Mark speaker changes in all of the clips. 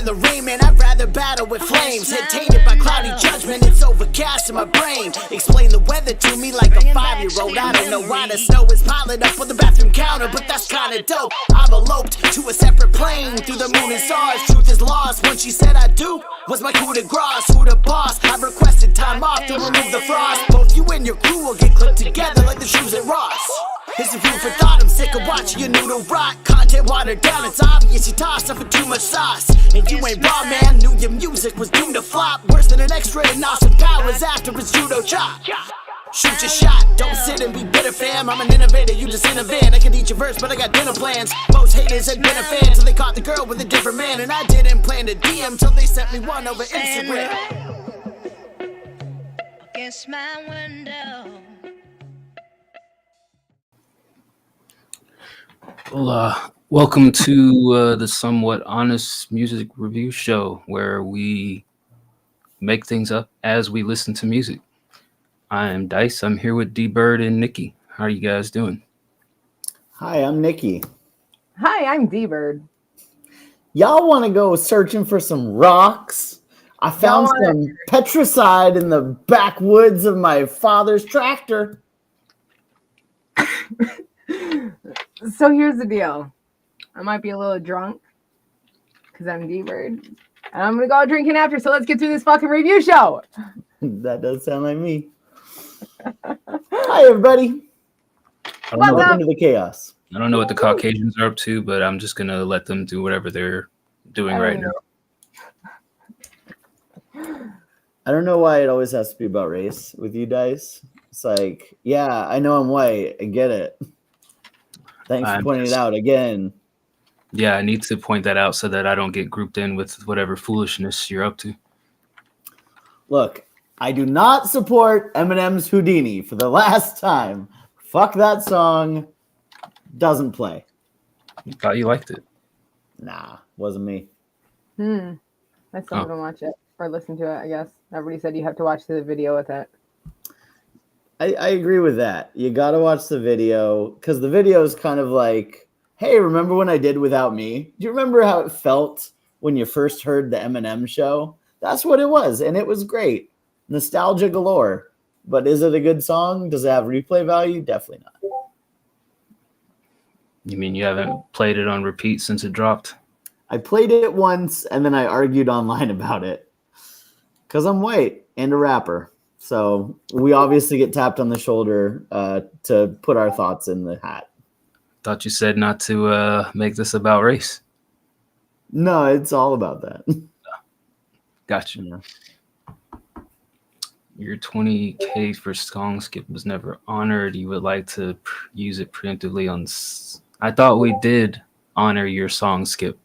Speaker 1: the rain, man, I'd rather battle with flames. Head tainted by cloudy judgment, it's overcast in my brain. Explain the weather to me like a 5-year-old. I don't know why the snow is piling up on the bathroom counter, but that's kinda dope. I've eloped to a separate plane through the moon and stars. Truth is lost when she said I do. Was my coup de grace, who the boss? I've requested time off to remove the frost. Both you and your crew will get clipped together like the shoes at Ross. It's a food for thought, I'm sick of watching your noodle rot. Content watered down, it's obvious you tossed up for too much sauce. And you ain't raw, man, knew your music was doomed to flop. Worse than an x-ray in Austin Powers after his judo chop. Shoot your shot, don't sit and be bitter, fam. I'm an innovator, you just innovate. I can eat your verse, but I got dinner plans. Most haters had been a fan till they caught the girl with a different man. And I didn't plan to DM till they sent me one over Instagram.
Speaker 2: Against my window.
Speaker 3: Well, welcome to the Somewhat Honest Music Review Show, where we make things up as we listen to music. I am Dice. I'm here with D-Bird and Nikki. How are you guys doing?
Speaker 4: Hi, I'm Nikki.
Speaker 5: Hi, I'm D-Bird.
Speaker 4: Y'all want to go searching for some rocks? I found some petricide in the backwoods of my father's tractor.
Speaker 5: So here's the deal. I might be a little drunk because I'm D-Bird. And I'm going to go drinking after, so let's get through this fucking review show.
Speaker 4: That does sound like me. Hi, everybody. Welcome to the chaos.
Speaker 3: I don't know what the Caucasians are up to, but I'm just going to let them do whatever they're doing right now.
Speaker 4: I don't know why it always has to be about race with you guys. It's like, yeah, I know I'm white. I get it. Thanks for pointing it out again.
Speaker 3: Yeah, I need to point that out so that I don't get grouped in with whatever foolishness you're up to.
Speaker 4: Look, I do not support Eminem's Houdini for the last time. Fuck that song. Doesn't play.
Speaker 3: I thought you liked it.
Speaker 4: Nah, wasn't me.
Speaker 5: I still haven't watched it or listened to it, I guess. Everybody said you have to watch the video with it.
Speaker 4: I agree with that. You got to watch the video because the video is kind of like, hey, remember when I did Without Me? Do you remember how it felt when you first heard the Eminem show? That's what it was, and it was great. Nostalgia galore. But is it a good song? Does it have replay value? Definitely not.
Speaker 3: You mean you haven't played it on repeat since it dropped?
Speaker 4: I played it once, and then I argued online about it because I'm white and a rapper. So we obviously get tapped on the shoulder to put our thoughts in the hat.
Speaker 3: Thought you said not to make this about race.
Speaker 4: No, it's all about that.
Speaker 3: Gotcha.
Speaker 4: Yeah.
Speaker 3: Your 20K for song skip was never honored. You would like to use it preemptively on... I thought we did honor your song skip,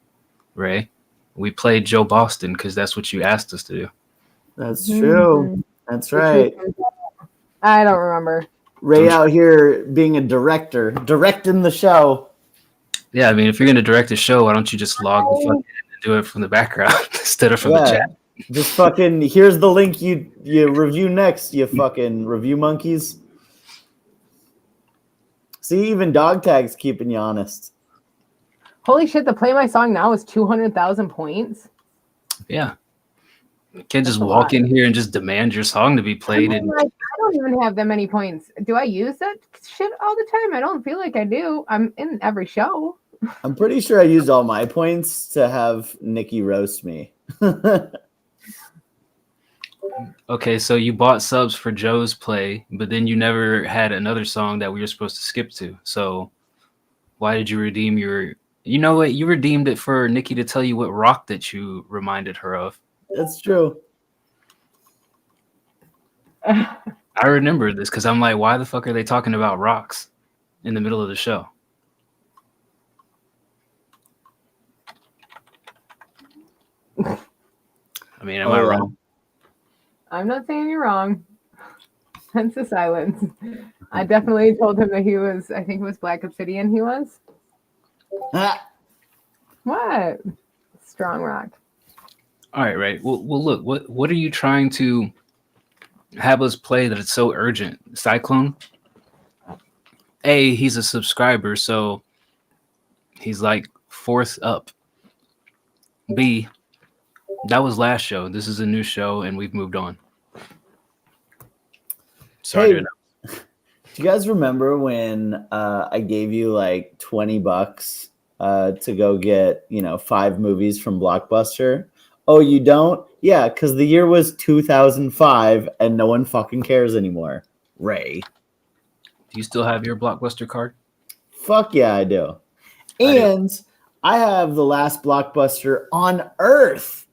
Speaker 3: Ray. We played Joe Boston because that's what you asked us to do.
Speaker 4: That's true. That's right.
Speaker 5: I don't remember.
Speaker 4: Ray out here being a director, directing the show.
Speaker 3: Yeah, I mean, if you're going to direct a show, why don't you just log the fuck in and do it from the background instead of from the chat?
Speaker 4: Just fucking, here's the link you review next, you fucking review monkeys. See, even dog tags keeping you honest.
Speaker 5: Holy shit, the Play My Song Now is 200,000 points.
Speaker 3: Yeah. You can't just walk in here and just demand your song to be played.
Speaker 5: I don't even have that many points. Do I use that shit all the time? I don't feel like I do. I'm in every show.
Speaker 4: I'm pretty sure I used all my points to have Nikki roast me.
Speaker 3: Okay, so you bought subs for Joe's play, but then you never had another song that we were supposed to skip to. So why did you redeem your... You know what? You redeemed it for Nikki to tell you what rock that you reminded her of.
Speaker 4: That's true.
Speaker 3: I remember this because I'm like, why the fuck are they talking about rocks in the middle of the show? I mean, am I wrong?
Speaker 5: I'm not saying you're wrong. Hence the silence. I definitely told him that he was, I think it was Black Obsidian he was. What? Strong rock.
Speaker 3: All right, right. Well, look, what are you trying to have us play that it's so urgent? Cyclone? A, he's a subscriber, so he's like fourth up. B, That was last show. This is a new show, and we've moved on. Sorry.
Speaker 4: Hey, do you guys remember when I gave you like $20 to go get 5 movies from Blockbuster? Oh, you don't? Yeah, because the year was 2005, and no one fucking cares anymore. Ray.
Speaker 3: Do you still have your Blockbuster card?
Speaker 4: Fuck yeah, I do.
Speaker 3: I do.
Speaker 4: And I have the last Blockbuster on Earth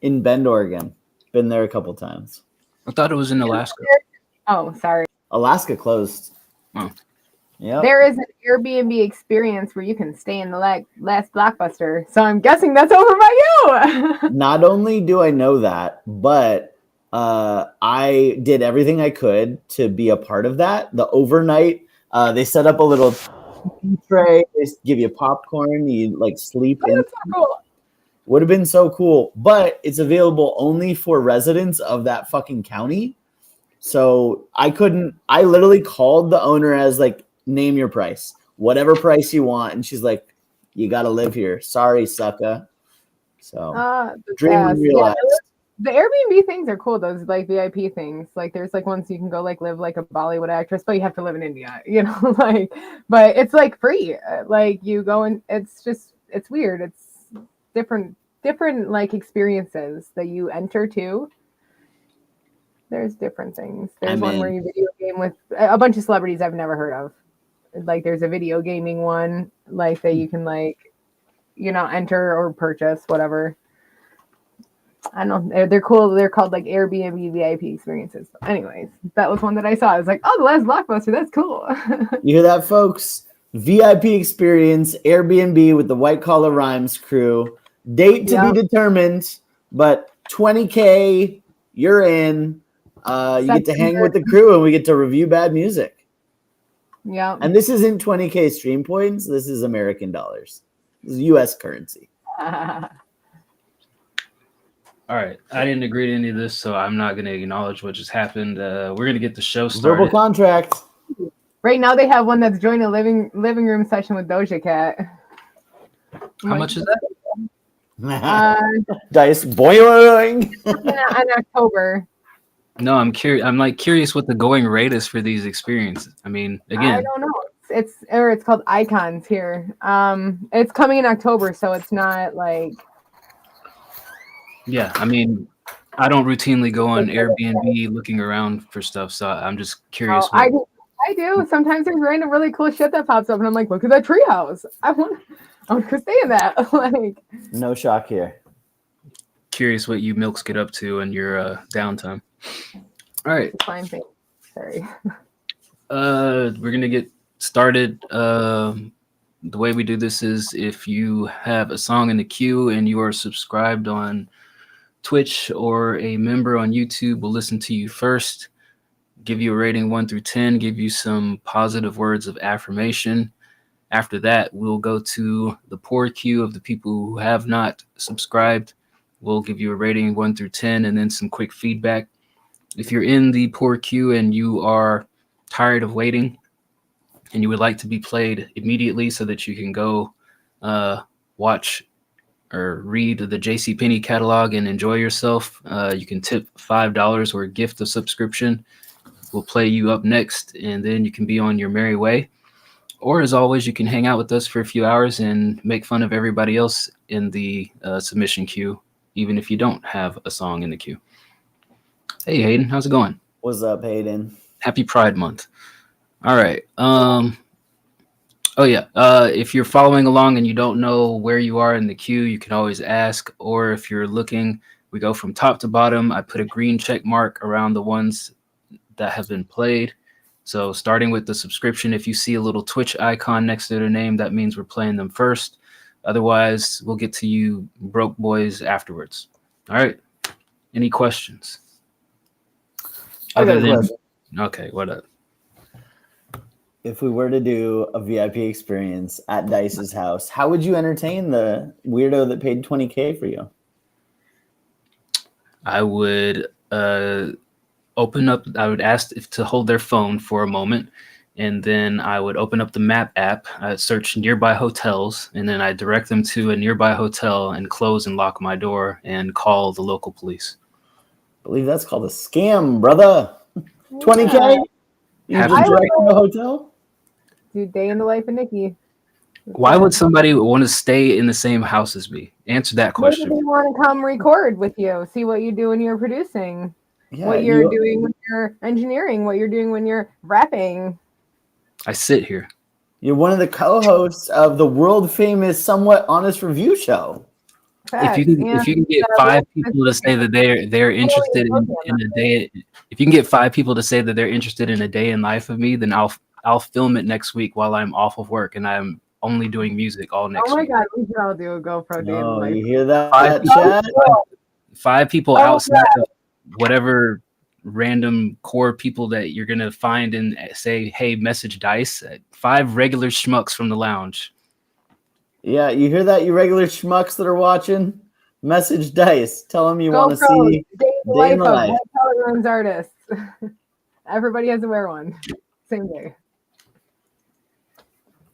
Speaker 4: in Bend, Oregon. Been there a couple times.
Speaker 3: I thought it was in Alaska.
Speaker 5: Oh, sorry.
Speaker 4: Alaska closed.
Speaker 3: Oh.
Speaker 4: Yeah.
Speaker 5: There is an Airbnb experience where you can stay in the last Blockbuster. So I'm guessing that's over by you.
Speaker 4: Not only do I know that, but I did everything I could to be a part of that. The overnight, they set up a little tray. They give you popcorn. You like sleep in.
Speaker 5: That's so cool.
Speaker 4: Would have been so cool, but it's available only for residents of that fucking county. So I literally called the owner as like, name your price, whatever price you want. And she's like, you got to live here. Sorry, sucker. So dream realized.
Speaker 5: The Airbnb things are cool. Those like VIP things. Like there's like ones you can go like live like a Bollywood actress, but you have to live in India, like, but it's like free. Like you go and it's weird. It's different like experiences that you enter to. There's different things. There's one where you video game with a bunch of celebrities I've never heard of. Like there's a video gaming one like that you can like, enter or purchase, whatever. I don't know. They're cool. They're called like Airbnb VIP experiences. But anyways, that was one that I saw. I was like, oh, the last Blockbuster. That's cool.
Speaker 4: You hear that, folks? VIP experience, Airbnb with the White Collar Rhymes crew. Date to be determined, but $20K, you're in. You get to hang with the crew and we get to review bad music.
Speaker 5: Yeah.
Speaker 4: And this isn't 20K stream points. This is American dollars. This is U.S. currency.
Speaker 3: All right. I didn't agree to any of this, so I'm not going to acknowledge what just happened. We're going to get the show started.
Speaker 4: Verbal contract.
Speaker 5: Right now they have one that's joined a living room session with Doja Cat.
Speaker 3: How much is that?
Speaker 4: Dice boing.
Speaker 5: In October.
Speaker 3: No, I'm curious. I'm like curious what the going rate is for these experiences. I mean, again,
Speaker 5: I don't know. It's called Icons here. It's coming in October, so it's not like.
Speaker 3: Yeah, I mean, I don't routinely go on Airbnb looking around for stuff, so I'm just curious.
Speaker 5: I do. Sometimes there's random really cool shit that pops up, and I'm like, look at that treehouse. I want to stay in that. Like,
Speaker 4: no shock here.
Speaker 3: Curious what you milks get up to in your downtime. All right.
Speaker 5: Fine thing. Sorry.
Speaker 3: We're gonna get started. The way we do this is if you have a song in the queue and you are subscribed on Twitch or a member on YouTube, we'll listen to you first, give you a rating 1 through 10, give you some positive words of affirmation. After that, we'll go to the poor queue of the people who have not subscribed. We'll give you a rating 1 through 10 and then some quick feedback. If you're in the poor queue and you are tired of waiting and you would like to be played immediately so that you can go watch or read the JCPenney catalog and enjoy yourself, you can tip $5 or gift a subscription. We'll play you up next, and then you can be on your merry way. Or as always, you can hang out with us for a few hours and make fun of everybody else in the submission queue, even if you don't have a song in the queue. Hey, Hayden, how's it going?
Speaker 4: What's up, Hayden?
Speaker 3: Happy Pride Month. All right. If you're following along and you don't know where you are in the queue, you can always ask. Or if you're looking, we go from top to bottom. I put a green check mark around the ones that have been played. So starting with the subscription, if you see a little Twitch icon next to their name, that means we're playing them first. Otherwise, we'll get to you broke boys afterwards. All right. Any questions? Okay, what up?
Speaker 4: If we were to do a VIP experience at Dice's house, how would you entertain the weirdo that paid $20K for you?
Speaker 3: I would open up. I would ask if to hold their phone for a moment, and then I would open up the map app, I'd search nearby hotels, and then I'd direct them to a nearby hotel and close and lock my door and call the local police.
Speaker 4: I believe that's called a scam, brother. 20K? You
Speaker 3: Have
Speaker 4: just
Speaker 3: to
Speaker 4: direct from a hotel?
Speaker 5: Do day in the life of Nikki.
Speaker 3: Why would somebody want to stay in the same house as me? Answer that
Speaker 5: Maybe
Speaker 3: question.
Speaker 5: they want to come record with you, see what you do when you're producing,
Speaker 4: Yeah,
Speaker 5: what you're doing when you're engineering, what you're doing when you're rapping.
Speaker 3: I sit here.
Speaker 4: You're one of the co-hosts of the world famous Somewhat Honest Review Show.
Speaker 3: If you can get 5 people to say that they're interested in a day, if you can get 5 people to say that they're interested in a day in life of me, then I'll film it next week while I'm off of work and I'm only doing music all next week.
Speaker 5: Oh my god, we should all do a GoPro day in the
Speaker 4: Oh,
Speaker 5: life.
Speaker 4: you hear that,
Speaker 3: 5
Speaker 4: chat?
Speaker 3: 5 people
Speaker 5: Oh,
Speaker 3: outside of whatever random core people that you're gonna find and say, hey, message Dice. 5 regular schmucks from the lounge.
Speaker 4: Yeah, you hear that, you regular schmucks that are watching? Message Dice. Tell them you want to
Speaker 5: GoPro,
Speaker 4: see
Speaker 5: day in the
Speaker 4: the
Speaker 5: life
Speaker 4: life.
Speaker 5: of Color Rooms artists. Everybody has to wear one. Same day.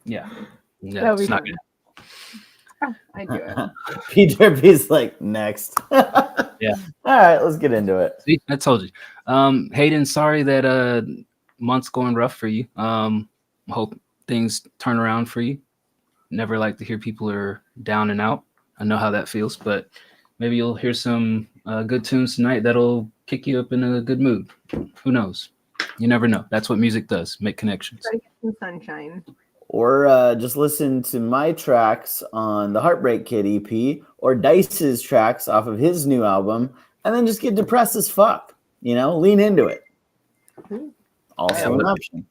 Speaker 3: Yeah.
Speaker 5: That'll
Speaker 3: No,
Speaker 5: be
Speaker 3: it's not
Speaker 5: fun.
Speaker 3: gonna.
Speaker 5: I do it.
Speaker 4: P Derpy's like, next.
Speaker 3: Yeah.
Speaker 4: All right, let's get into it.
Speaker 3: See, I told you. Hayden, sorry that month's going rough for you. Hope things turn around for you. Never like to hear people are down and out. I know how that feels, but maybe you'll hear some good tunes tonight that'll kick you up in a good mood. Who knows? You never know. That's what music does. Make connections.
Speaker 5: Try to get some sunshine.
Speaker 4: Or just listen to my tracks on the Heartbreak Kid EP or Dice's tracks off of his new album, and then just get depressed as fuck. You know, lean into it. Also an option.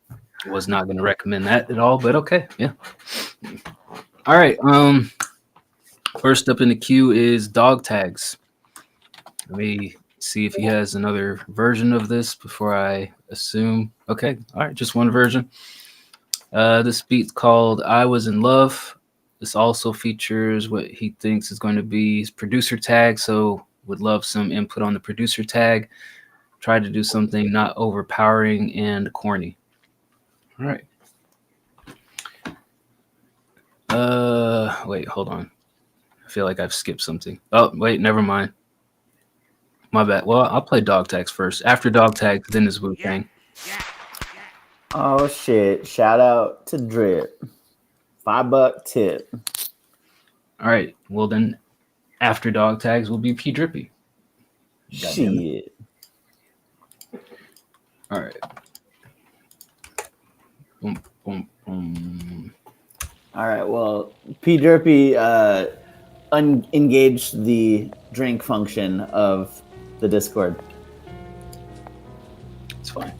Speaker 3: Was not going to recommend that at all, but okay. Yeah. All right. First up in the queue is Dog Tags. Let me see if he has another version of this before I assume. Okay. All right. Just one version. This beat's called I Was in Love. This also features what he thinks is going to be his producer tag. So would love some input on the producer tag. Try to do something not overpowering and corny. All right. Wait, hold on. I feel like I've skipped something. Oh, wait, never mind. My bad. Well, I'll play Dog Tags first. After Dog Tags, then is Wu-Tang.
Speaker 4: Oh shit! Shout out to Drip. $5 tip.
Speaker 3: All right. Well, then after Dog Tags will be P Drippy.
Speaker 4: Shit.
Speaker 3: All right. Boom, boom, boom.
Speaker 4: All right. Well, P Derpy engaged the drink function of the Discord.
Speaker 3: It's fine.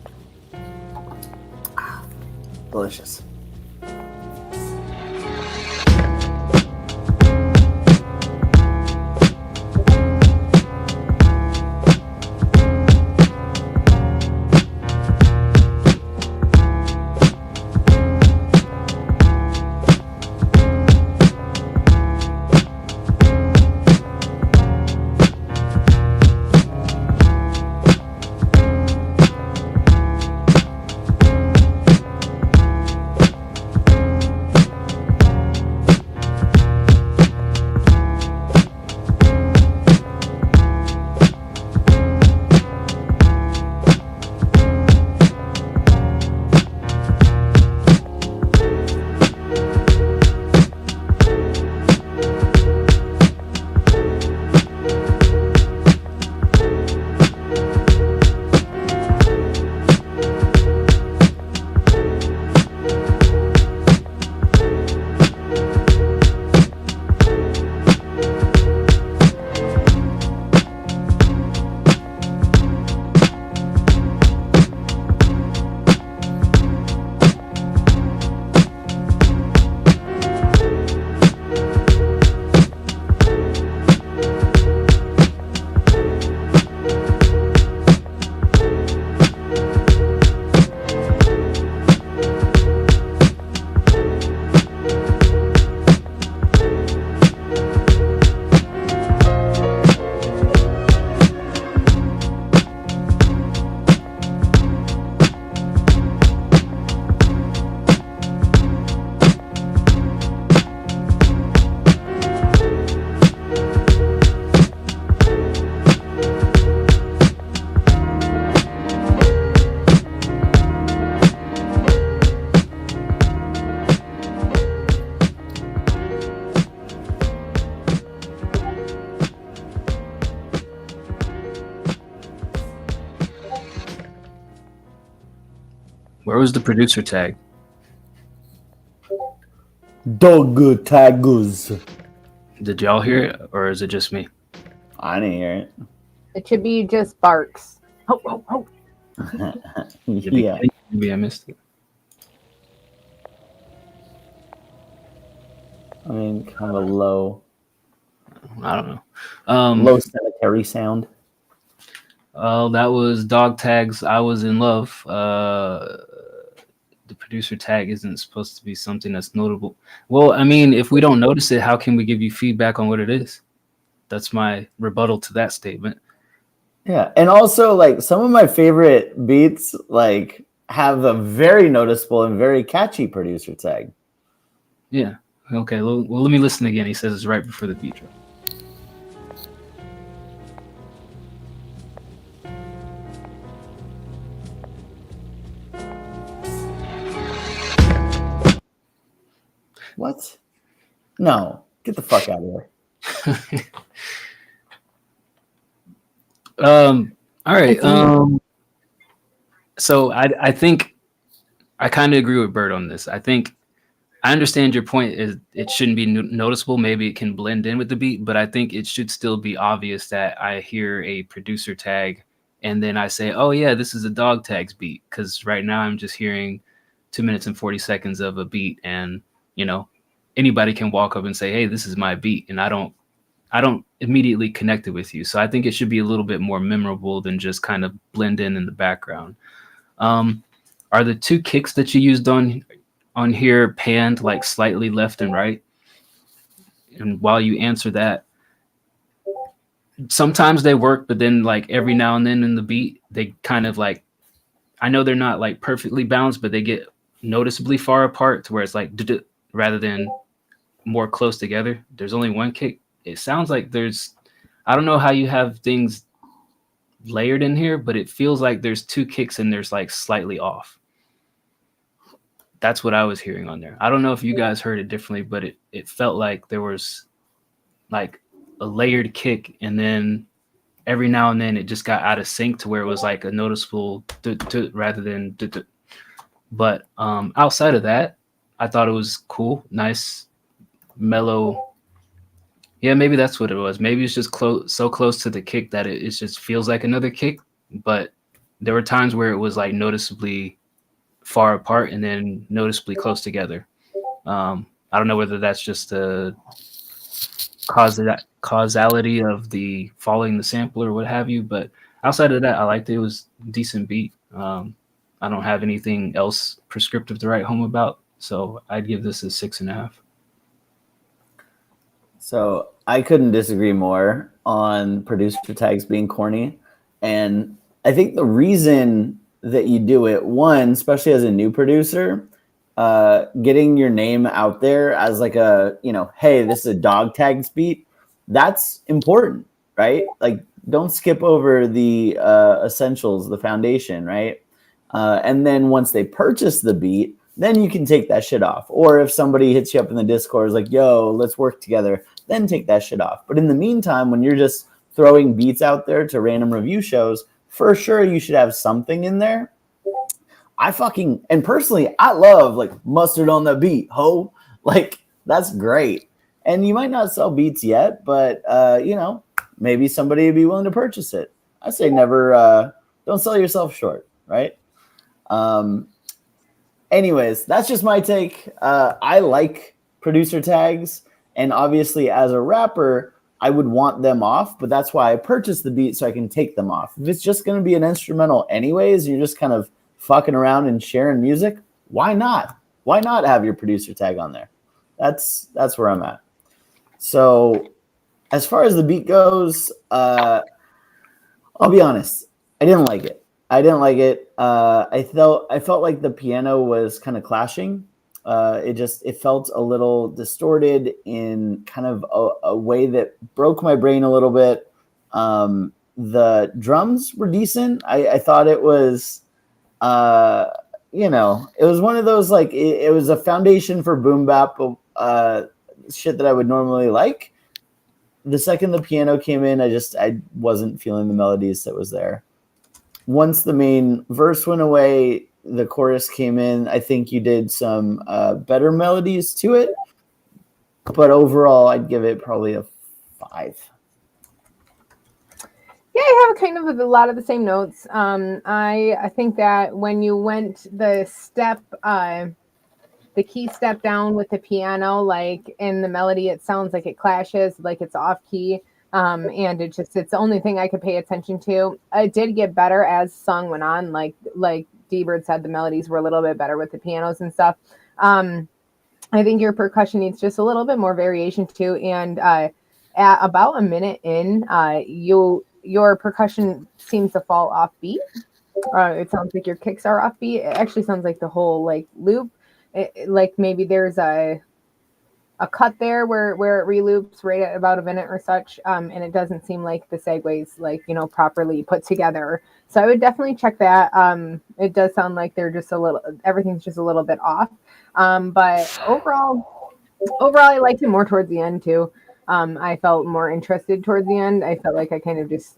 Speaker 4: Delicious.
Speaker 3: Where was the producer tag?
Speaker 4: Dog tagus.
Speaker 3: Did y'all hear it, or is it just me?
Speaker 4: I didn't hear it.
Speaker 5: It should be just barks. Ho, ho, ho.
Speaker 4: Yeah.
Speaker 3: Maybe I missed it.
Speaker 4: I mean, kind of a low
Speaker 3: I don't know.
Speaker 4: sanitary sound.
Speaker 3: That was Dog Tag's I Was in Love. The producer tag isn't supposed to be something that's notable. Well, I mean, if we don't notice it, how can we give you feedback on what it is? That's my rebuttal to that statement.
Speaker 4: Yeah, and also like some of my favorite beats like have a very noticeable and very catchy producer tag.
Speaker 3: Yeah. Okay. Well, let me listen again. He says it's right before the beat drop.
Speaker 4: What? No, get the fuck out of here.
Speaker 3: All right. So I think I kind of agree with Bert on this. I think I understand your point is it shouldn't be noticeable. Maybe it can blend in with the beat, but I think it should still be obvious that I hear a producer tag and then I say, oh yeah, this is a Dog Tags beat. Cause right now I'm just hearing 2 minutes and 40 seconds of a beat. And you know, anybody can walk up and say, hey, this is my beat. And I don't immediately connect it with you. So I think it should be a little bit more memorable than just kind of blend in the background. Are the two kicks that you used on here panned like slightly left and right? And while you answer that, sometimes they work, but then like every now and then in the beat, they kind of like, I know they're not like perfectly balanced, but they get noticeably far apart to where it's like rather than more close together. There's only one kick. It sounds like I don't know how you have things layered in here, but it feels like there's two kicks and there's like slightly off. That's what I was hearing on there. I don't know if you guys heard it differently, but it felt like there was like a layered kick, and then every now and then it just got out of sync to where it was like a noticeable rather than. But outside of that, I thought it was cool, nice, mellow. Yeah, maybe that's what it was. Maybe it's just so close to the kick that it just feels like another kick. But there were times where it was like noticeably far apart and then noticeably close together. I don't know whether that's just the causality of the following the sample or what have you. But outside of that, I liked it. It was a decent beat. I don't have anything else prescriptive to write home about, so I'd give this a 6.5.
Speaker 4: So I couldn't disagree more on producer tags being corny. And I think the reason that you do it, one, especially as a new producer, getting your name out there as like a, hey, this is a Dog Tags beat, that's important, right? Like, don't skip over the essentials, the foundation, right? And then once they purchase the beat, then you can take that shit off. Or if somebody hits you up in the Discord, is like, yo, let's work together, then take that shit off. But in the meantime, when you're just throwing beats out there to random review shows, for sure you should have something in there. And personally, I love like mustard on the beat, ho. Like, that's great. And you might not sell beats yet, but maybe somebody would be willing to purchase it. I say never, don't sell yourself short, right? Anyways, that's just my take. I like producer tags, and obviously as a rapper, I would want them off, but that's why I purchased the beat so I can take them off. If it's just going to be an instrumental anyways, you're just kind of fucking around and sharing music, why not? Why not have your producer tag on there? That's where I'm at. So as far as the beat goes, I'll be honest, I didn't like it. I felt like the piano was kind of clashing. It felt a little distorted in kind of a way that broke my brain a little bit. The drums were decent. I thought it was, it was one of those, like, it was a foundation for boom bap shit that I would normally like. The second the piano came in, I wasn't feeling the melodies that was there. Once the main verse went away, the chorus came in. I think you did some better melodies to it, but overall, I'd give it probably a 5.
Speaker 5: Yeah, I have kind of a lot of the same notes. I think that when you went the key step down with the piano, like in the melody, it sounds like it clashes, like it's off key. And it's the only thing I could pay attention to. It did get better as song went on. Like D-Bird said, the melodies were a little bit better with the pianos and stuff. I think your percussion needs just a little bit more variation too. And at about a minute in, your percussion seems to fall off beat. It sounds like your kicks are off beat. It actually sounds like the whole like loop. Like maybe there's a cut there where it reloops right at about a minute or such, and it doesn't seem like the segues like properly put together. So I would definitely check that. It does sound like they're just everything's just a little bit off. But overall I liked it more towards the end too. I felt more interested towards the end. I felt like I kind of just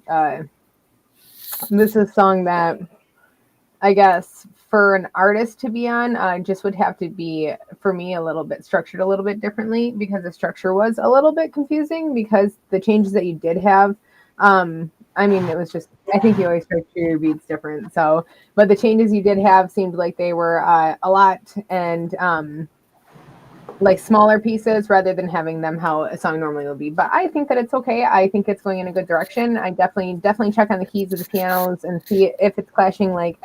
Speaker 5: this is a song that I guess for an artist to be on, just would have to be, for me, a little bit structured a little bit differently, because the structure was a little bit confusing, because the changes that you did have, I mean, it was just, I think you always structure your beats different. So, but the changes you did have seemed like they were a lot, and like smaller pieces rather than having them how a song normally will be. But I think that it's okay. I think it's going in a good direction. I definitely check on the keys of the pianos and see if it's clashing. Like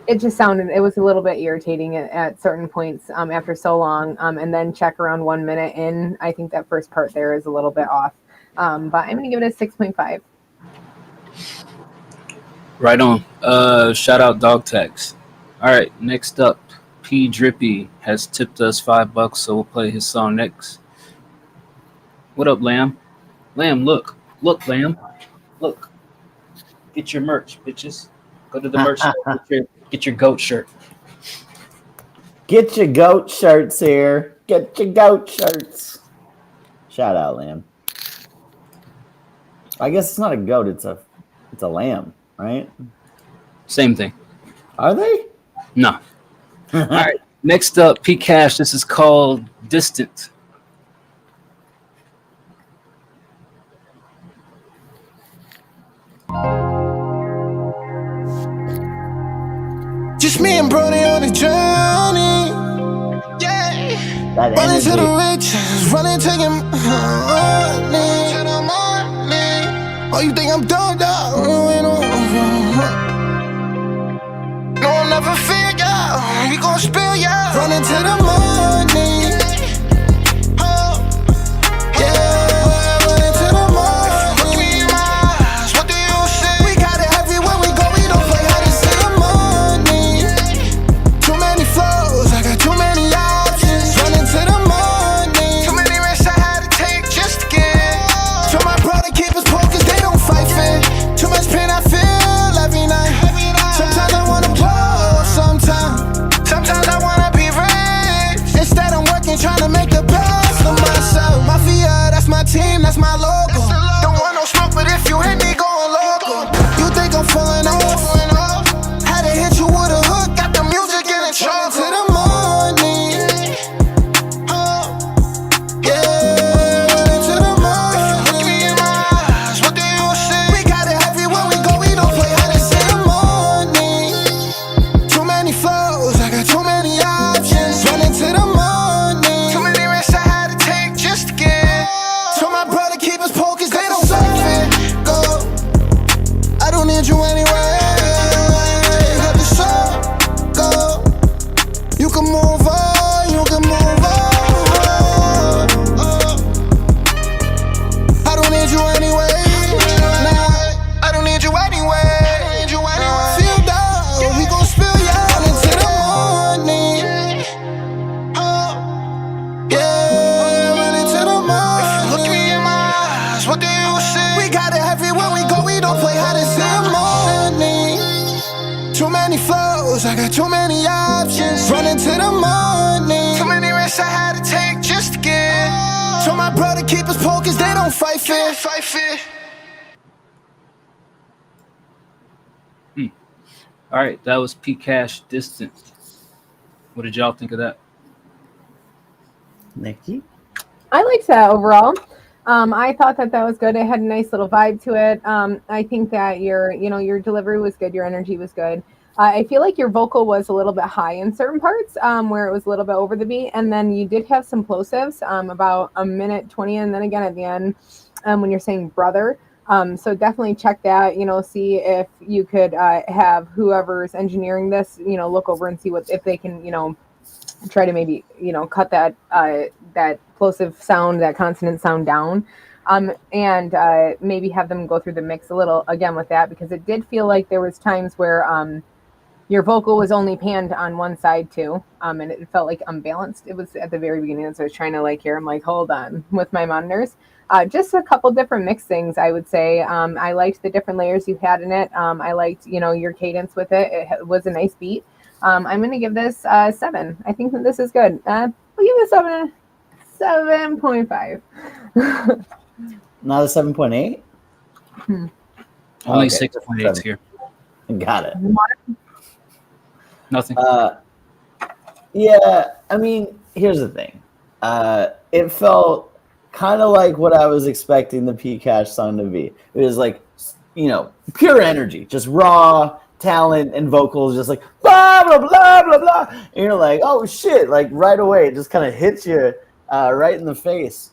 Speaker 5: it just sounded, it was a little bit irritating at certain points after so long. And then check around 1 minute in. I think that first part there is a little bit off. But I'm going to give it a 6.5.
Speaker 3: Right on. Shout out Dog Tags. All right, next up, P Drippy has tipped us $5, so we'll play his song next. What up, Lamb? Lamb, look, Lamb, look. Get your merch, bitches. Go to the merch store. Get your goat shirt.
Speaker 4: Get your goat shirts here. Get your goat shirts. Shout out, Lamb. I guess it's not a goat. It's a lamb, right?
Speaker 3: Same thing.
Speaker 4: Are they?
Speaker 3: No. All right. Next up, P Cash. This is called Distant.
Speaker 6: Just me and Brody on a journey. Yeah.
Speaker 4: That
Speaker 6: Running to
Speaker 4: energy.
Speaker 6: the riches, running to your money. Oh, you think I'm done, dog? No, I'll never figure. We gon' spill, yeah. Running to the money. Oh, yeah. Running to the money. Look me in my eyes. What do you see? We got it everywhere we go. We don't play hide and seek. Money. Too many flows. I got too many options. Running to the money. Too many risks I had to take just to get. So my brother keep us poor 'cause they don't fight fair. Too much pain I feel every night. Sometimes I wanna blow. Sometimes I wanna be rich. Instead I'm working trying to make the best of myself. Mafia, that's my team, that's my logo. Don't want no smoke, but if you hit me, going local. You think I'm falling off? Had to hit you with a hook, got the music in the trunk. To the money. Oh, yeah, running to the money. Look me in my eyes, what do you see? We got it everywhere we go, we don't play hide and seek. Money. Too many flows, I got too many options. Running to the money. Too many risks I had to take just to get. So my brother keep us poor 'cause they don't fight fair. Go. I don't need you anyway. Let the show go. You can move on, you can move on. I don't need you anyway. Nah, I don't need you anyway. Feel down, we gon' spill y'all into the money. Oh, yeah, running to the money. Look me in my eyes, what do you see? We got it everywhere we go, we don't play hide and seek. Money. Too many flows, I got too many options. Running to the money. Too many risks I had to take just to get. So my brother keep us poor 'cause they don't fight fair.
Speaker 3: All right, that was P Cash Distant. What did y'all think of that?
Speaker 4: Nikki?
Speaker 5: I liked that overall. I thought that was good. It had a nice little vibe to it. I think that your delivery was good. Your energy was good. I feel like your vocal was a little bit high in certain parts, where it was a little bit over the beat. And then you did have some plosives, about a minute 20. And then again at the end, when you're saying brother. So definitely check that, see if you could have whoever's engineering this, look over and see if they can, try to maybe, cut that plosive sound, that consonant sound down. And maybe have them go through the mix a little again with that, because it did feel like there was times where your vocal was only panned on one side too, and it felt like unbalanced. It was at the very beginning, as I was trying to hear. I'm like, hold on, with my monitors. Just a couple different mix things, I would say. I liked the different layers you had in it. I liked, your cadence with it. It was a nice beat. I'm going to give this 7. I think that this is good. We'll give it 7.5.
Speaker 4: Not a 7.8?
Speaker 3: Only
Speaker 4: Okay,
Speaker 3: 6.8 here.
Speaker 4: Got it.
Speaker 3: Nothing.
Speaker 4: Yeah, I mean, here's the thing. It felt kind of like what I was expecting the P Cash song to be. It was like, pure energy, just raw talent and vocals, just like blah blah blah blah blah. And you're like, oh shit! Like right away, it just kind of hits you right in the face.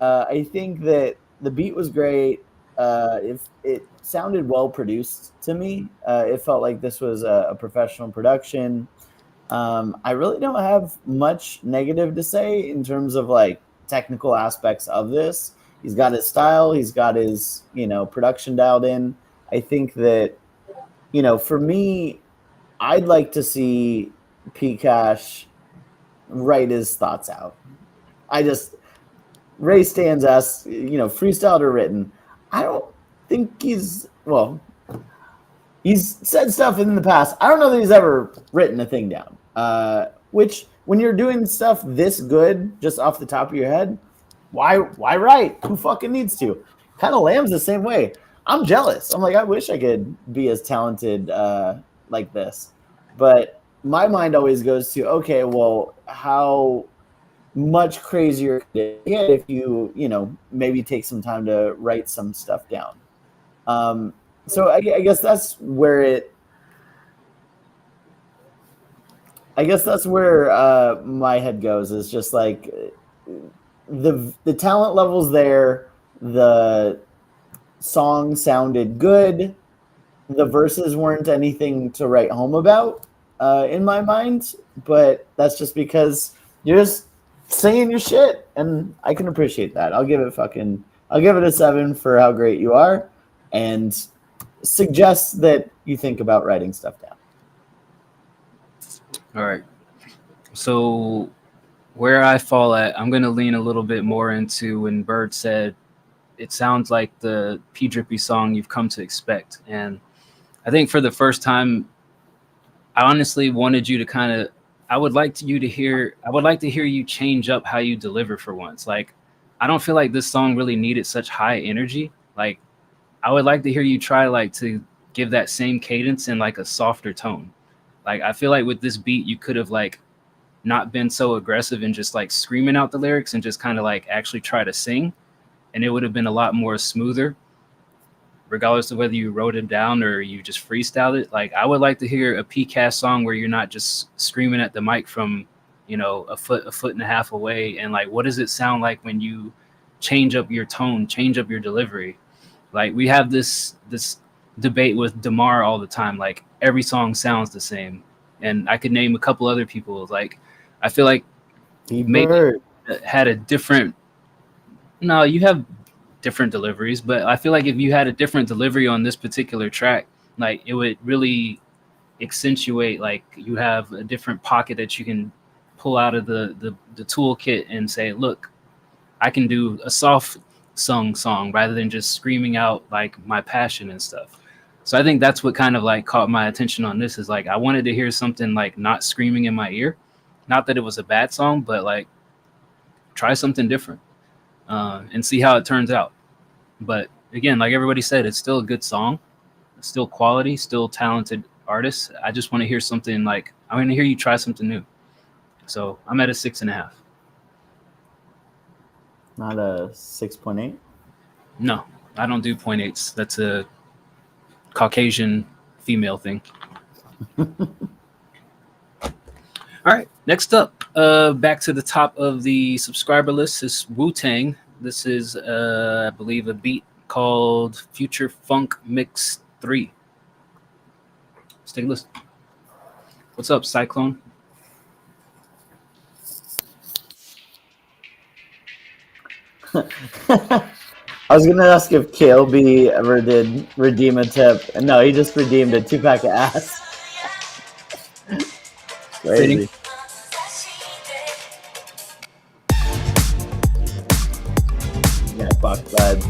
Speaker 4: I think that the beat was great. It sounded well produced to me. It felt like this was a professional production. I really don't have much negative to say in terms of technical aspects of this. He's got his style. He's got his, production dialed in. I think that, for me, I'd like to see P Cash write his thoughts out. Ray Stans asks, freestyled or written. I don't think he's said stuff in the past. I don't know that he's ever written a thing down. Which, when you're doing stuff this good, just off the top of your head, why write? Who fucking needs to? Kind of Lamb's the same way. I'm jealous. I'm like, I wish I could be as talented like this. But my mind always goes to, okay, well, how much crazier could it get if you, maybe take some time to write some stuff down. So I guess that's where my head goes, is just like the talent level's there. The song sounded good. The verses weren't anything to write home about in my mind, but that's just because you're just saying your shit, and I can appreciate that. I'll give it a 7 for how great you are, and suggest that you think about writing stuff down.
Speaker 3: All right. So where I fall at, I'm going to lean a little bit more into when Bird said it sounds like the P Drippy song you've come to expect. And I think for the first time, I honestly wanted you to I would like to hear you change up how you deliver for once. Like, I don't feel like this song really needed such high energy. Like, I would like to hear you try to give that same cadence in a softer tone. Like, I feel like with this beat, you could have not been so aggressive and just screaming out the lyrics, and just kind of actually try to sing, and it would have been a lot more smoother, regardless of whether you wrote it down or you just freestyled it. Like, I would like to hear a P Cash song where you're not just screaming at the mic from, a foot and a half away. And what does it sound like when you change up your tone, change up your delivery? Like, we have this debate with DeMar all the time. Like, every song sounds the same. And I could name a couple other people. I feel like maybe had a different, no, you have different deliveries, but I feel like if you had a different delivery on this particular track, it would really accentuate, you have a different pocket that you can pull out of the toolkit and say, look, I can do a soft song rather than just screaming out my passion and stuff. So I think that's what kind of caught my attention on this, is I wanted to hear something not screaming in my ear. Not that it was a bad song, but try something different and see how it turns out. But again, like everybody said, it's still a good song. It's still quality, still talented artist. I just want to hear something like, I want to hear you try something new. So I'm at a 6.5.
Speaker 4: Not a 6.8.
Speaker 3: No, I don't do 0.8s. That's a Caucasian female thing. All right, next up, back to the top of the subscriber list is Wu-Tang. This is, I believe, a beat called Future Funk Mix 3. Let's take a listen. What's up, Cyclone?
Speaker 4: I was gonna ask if KLB ever did redeem a tip, and no, he just redeemed a 2-pack of ass. Crazy. Yeah, fuck bud.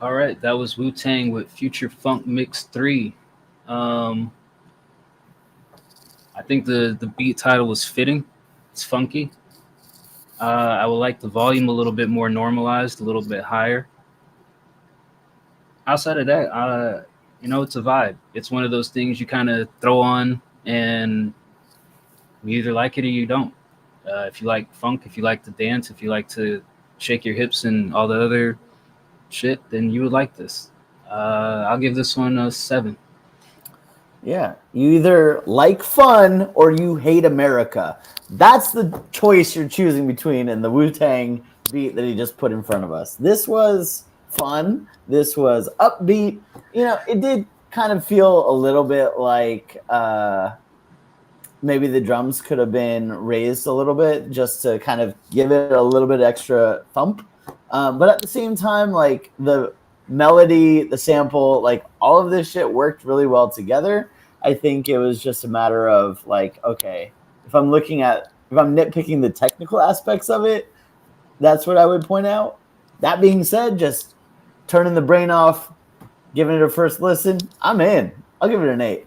Speaker 3: All right, that was Wu-Tang with Future Funk Mix 3. I think the beat title was fitting. It's funky. I would like the volume a little bit more normalized, a little bit higher. Outside of that, it's a vibe. It's one of those things you kind of throw on and you either like it or you don't. If you like funk, if you like to dance, if you like to shake your hips and all the other shit, then you would like this. I'll give this one a 7.
Speaker 4: Yeah, you either like fun or you hate America. That's the choice you're choosing between in the Wu-Tang beat that he just put in front of us. This was fun. This was upbeat. It did kind of feel a little bit like maybe the drums could have been raised a little bit just to kind of give it a little bit extra thump. But at the same time, like the melody, the sample, like all of this shit worked really well together. I think it was just a matter of like, okay, if I'm nitpicking the technical aspects of it, that's what I would point out. That being said, just turning the brain off, giving it a first listen, I'm in. I'll give it an 8.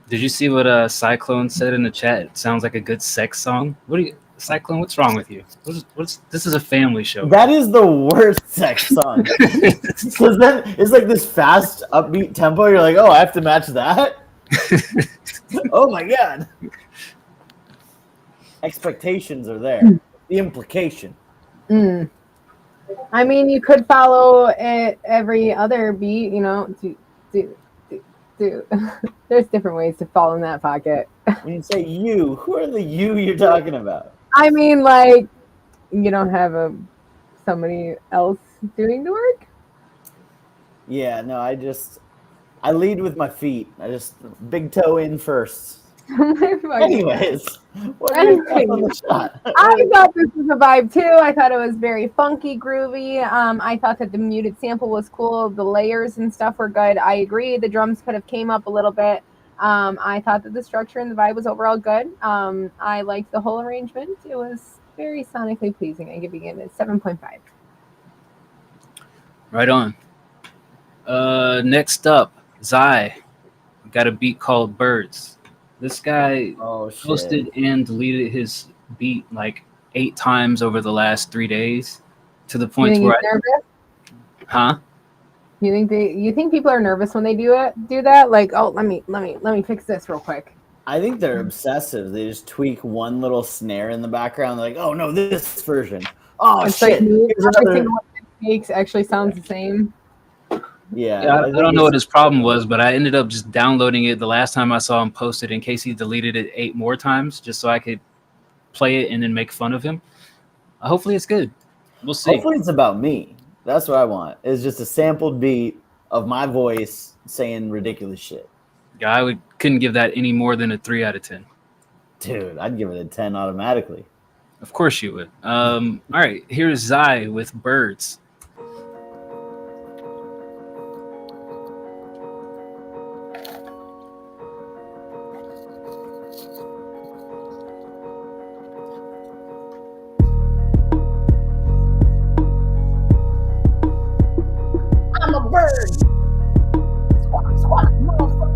Speaker 3: Did you see what Cyclone said in the chat? It sounds like a good sex song. Cyclone, what's wrong with you? This is a family show.
Speaker 4: That is the worst sex song. Because then it's like this fast, upbeat tempo. You're like, oh, I have to match that? Oh my God. Expectations are there. The implication.
Speaker 5: I mean, you could follow it every other beat, There's different ways to fall in that pocket.
Speaker 4: When you say you, who are the you you're talking about?
Speaker 5: I mean, like, you don't have somebody else doing the work?
Speaker 4: Yeah, no, I lead with my feet. I just big toe in first. Anyways, what are your thoughts on the shot?
Speaker 5: I thought this was a vibe too. I thought it was very funky, groovy. I thought that the muted sample was cool. The layers and stuff were good. I agree. The drums could have came up a little bit. I thought that the structure and the vibe was overall good. I liked the whole arrangement. It was very sonically pleasing. I'm giving it a 7.5.
Speaker 3: Right on. Next up, Zai got a beat called Birds. This guy
Speaker 4: Oh shit.
Speaker 3: posted and deleted his beat like 8 times over the last 3 days, to the
Speaker 5: You
Speaker 3: point
Speaker 5: think
Speaker 3: where
Speaker 5: he's nervous?
Speaker 3: huh?
Speaker 5: You think people are nervous when they do that? Like, oh, let me fix this real quick.
Speaker 4: I think they're obsessive. They just tweak one little snare in the background. Like, oh no, this version. Oh
Speaker 5: It's
Speaker 4: shit.
Speaker 5: like
Speaker 4: Here's
Speaker 5: every
Speaker 4: another.
Speaker 5: single one it makes actually sounds the same.
Speaker 3: Yeah, I don't know what his problem was, but I ended up just downloading it the last time I saw him post it in case he deleted it 8 more times, just so I could play it and then make fun of him. Hopefully it's good. We'll see.
Speaker 4: Hopefully it's about me. That's what I want. It's just a sampled beat of my voice saying ridiculous shit.
Speaker 3: Yeah, couldn't give that any more than a 3 out of 10.
Speaker 4: Dude, I'd give it a 10 automatically.
Speaker 3: Of course you would. All right, here's Zai with Birds.
Speaker 4: I'm a bird. Squawk, squawk, motherfucker.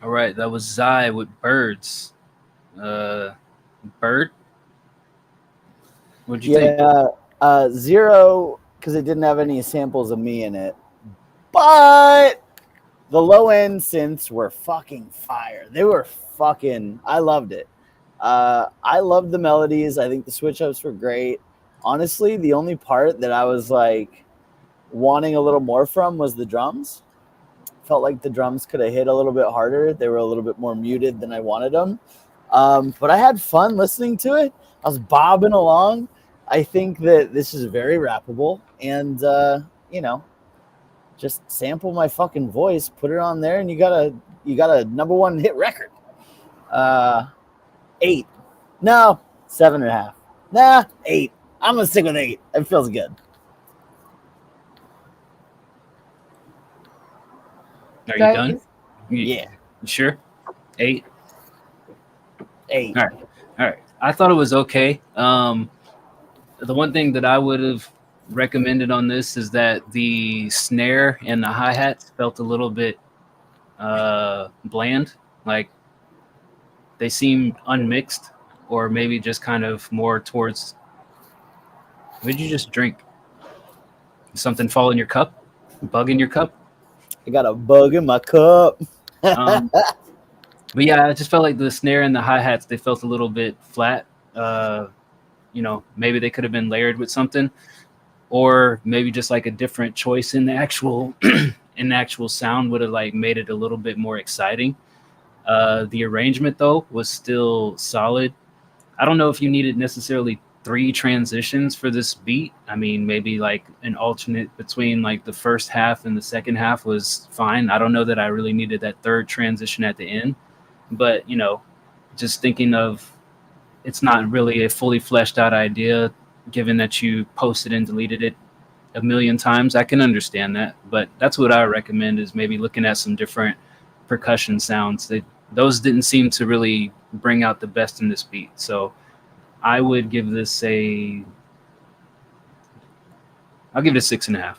Speaker 3: All right, that was Zai with Birds. Bird? What'd you think?
Speaker 4: Yeah, 0 because it didn't have any samples of me in it. But the low end synths were fucking fire. They were fucking. I loved it. I loved the melodies. I think the switch ups were great. Honestly, the only part that I was like wanting a little more from was the drums. Felt like the drums could have hit a little bit harder. They were a little bit more muted than I wanted them. But I had fun listening to it. I was bobbing along. I think that this is very rappable, and just sample my fucking voice, put it on there, and you got a #1 hit record. 8. No, 7.5. Nah, 8. I'm gonna stick with 8. It feels good.
Speaker 3: Are you
Speaker 5: Guys,
Speaker 3: done?
Speaker 4: Yeah,
Speaker 3: You sure? 8?
Speaker 4: 8.
Speaker 3: All right. I thought it was okay. The one thing that I would have recommended on this is that the snare and the hi-hats felt a little bit bland. Like they seemed unmixed, or maybe just kind of more towards. What did you just drink? Something fall in your cup? Bug in your cup?
Speaker 4: I got a bug in my cup.
Speaker 3: But yeah, I just felt like the snare and the hi-hats, they felt a little bit flat. Maybe they could have been layered with something, or maybe just like a different choice in the actual an actual sound would have like made it a little bit more exciting. The arrangement though was still solid. I don't know if you needed necessarily 3 transitions for this beat. I mean, maybe like an alternate between like the first half and the second half was fine. I don't know that I really needed that 3rd transition at the end, but you know, just thinking of, it's not really a fully fleshed out idea, given that you posted and deleted it a million times. I can understand that, but that's what I recommend, is maybe looking at some different percussion sounds. Those didn't seem to really bring out the best in this beat. So I would give this I'll give it a 6.5.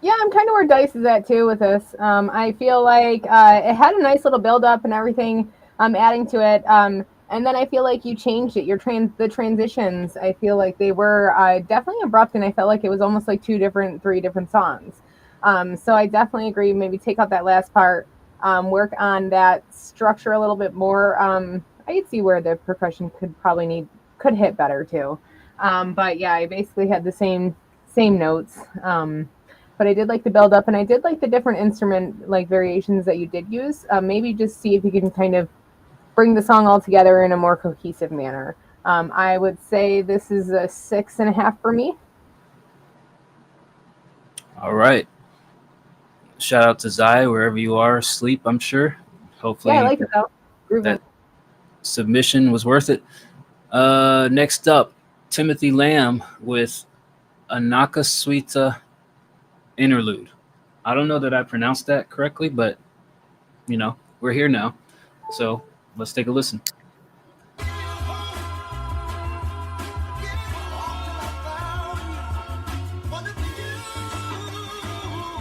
Speaker 5: Yeah, I'm kind of where Dice is at too with this. I feel like it had a nice little build up and everything, adding to it. And then I feel like you changed it. The transitions, I feel like they were definitely abrupt, and I felt like it was almost like 3 different songs. So I definitely agree. Maybe take out that last part, work on that structure a little bit more. I could see where the percussion could hit better too. But yeah, I basically had the same notes. But I did like the build up, and I did like the different instrument like variations that you did use. Maybe just see if you can kind of bring the song all together in a more cohesive manner. I would say this is a 6.5 for me.
Speaker 3: All right. Shout out to Zai, wherever you are asleep, I'm sure. Hopefully
Speaker 5: Yeah, I like it though.
Speaker 3: that submission was worth it. Next up, Timothy Lamb with Anaka Suita Interlude. I don't know that I pronounced that correctly, but you know, we're here now. So let's take a listen.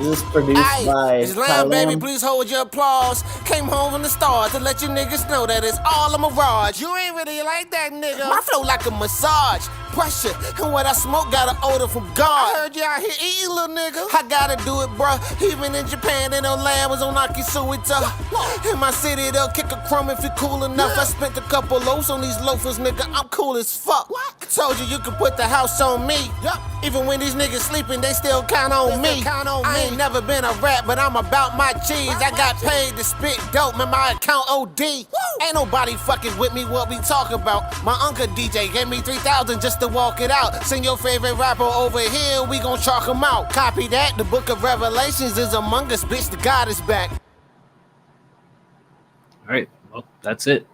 Speaker 4: This is produced by
Speaker 6: It's Lamb, baby,
Speaker 4: Lamb.
Speaker 6: please hold your applause. Came home from the stars to let you niggas know that it's all a mirage. You ain't really like that, nigga. My flow like a massage. Pressure, and what I smoke got an odor from God. I heard you out here eating, little nigga. I gotta do it, bruh. Even in Japan, they know Lamb was on Aki Suita. In my city, they'll kick a crumb if you're cool enough. I spent a couple loaves on these loafers, nigga. I'm cool as fuck. I told you could put the house on me. Even when these niggas sleeping, they still count on me. I ain't never been a rat, but I'm about my cheese. I got paid to spit dope, man, my account OD. Ain't nobody fucking with me, what we talk about. My uncle DJ gave me 3,000 just to walk it out. Send your favorite rapper over here, we gon' chalk him out. Copy that, the book of Revelations is among us, bitch, the God is back.
Speaker 3: All right, well, that's it.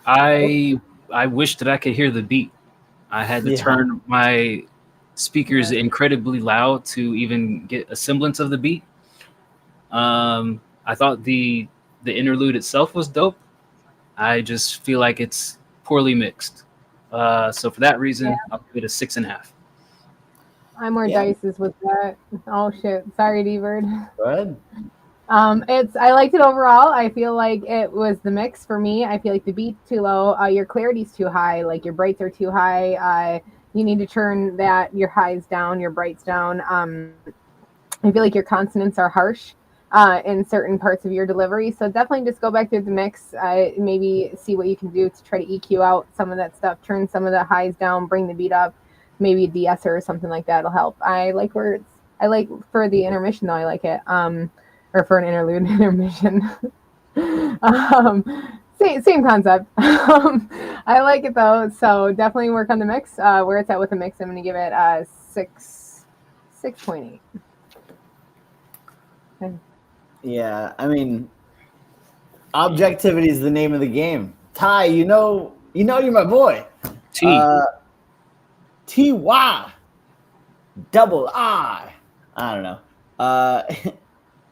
Speaker 3: I wish that I could hear the beat. I had to turn my speakers incredibly loud to even get a semblance of the beat. I thought the interlude itself was dope. I just feel like it's poorly mixed. So for that reason, I'll give it a 6.5.
Speaker 5: I'm where Dice is with that. Oh shit! Sorry, D-Bird.
Speaker 4: Go ahead.
Speaker 5: I liked it overall. I feel like it was the mix for me. I feel like the beat's too low. Your clarity's too high. Like your brights are too high. You need to turn your highs down, your brights down. I feel like your consonants are harsh in certain parts of your delivery. So definitely just go back through the mix. Maybe see what you can do to try to EQ out some of that stuff. Turn some of the highs down. Bring the beat up. Maybe a de-esser or something like that will help. I like for the intermission though. I like it. Or for an interlude intermission. Same concept. I like it though, so definitely work on the mix. Where it's at with the mix, I'm gonna give it a 6.8. Okay.
Speaker 4: Yeah, I mean, objectivity is the name of the game. Ty, you know you're my boy. T-Y double I. I don't know.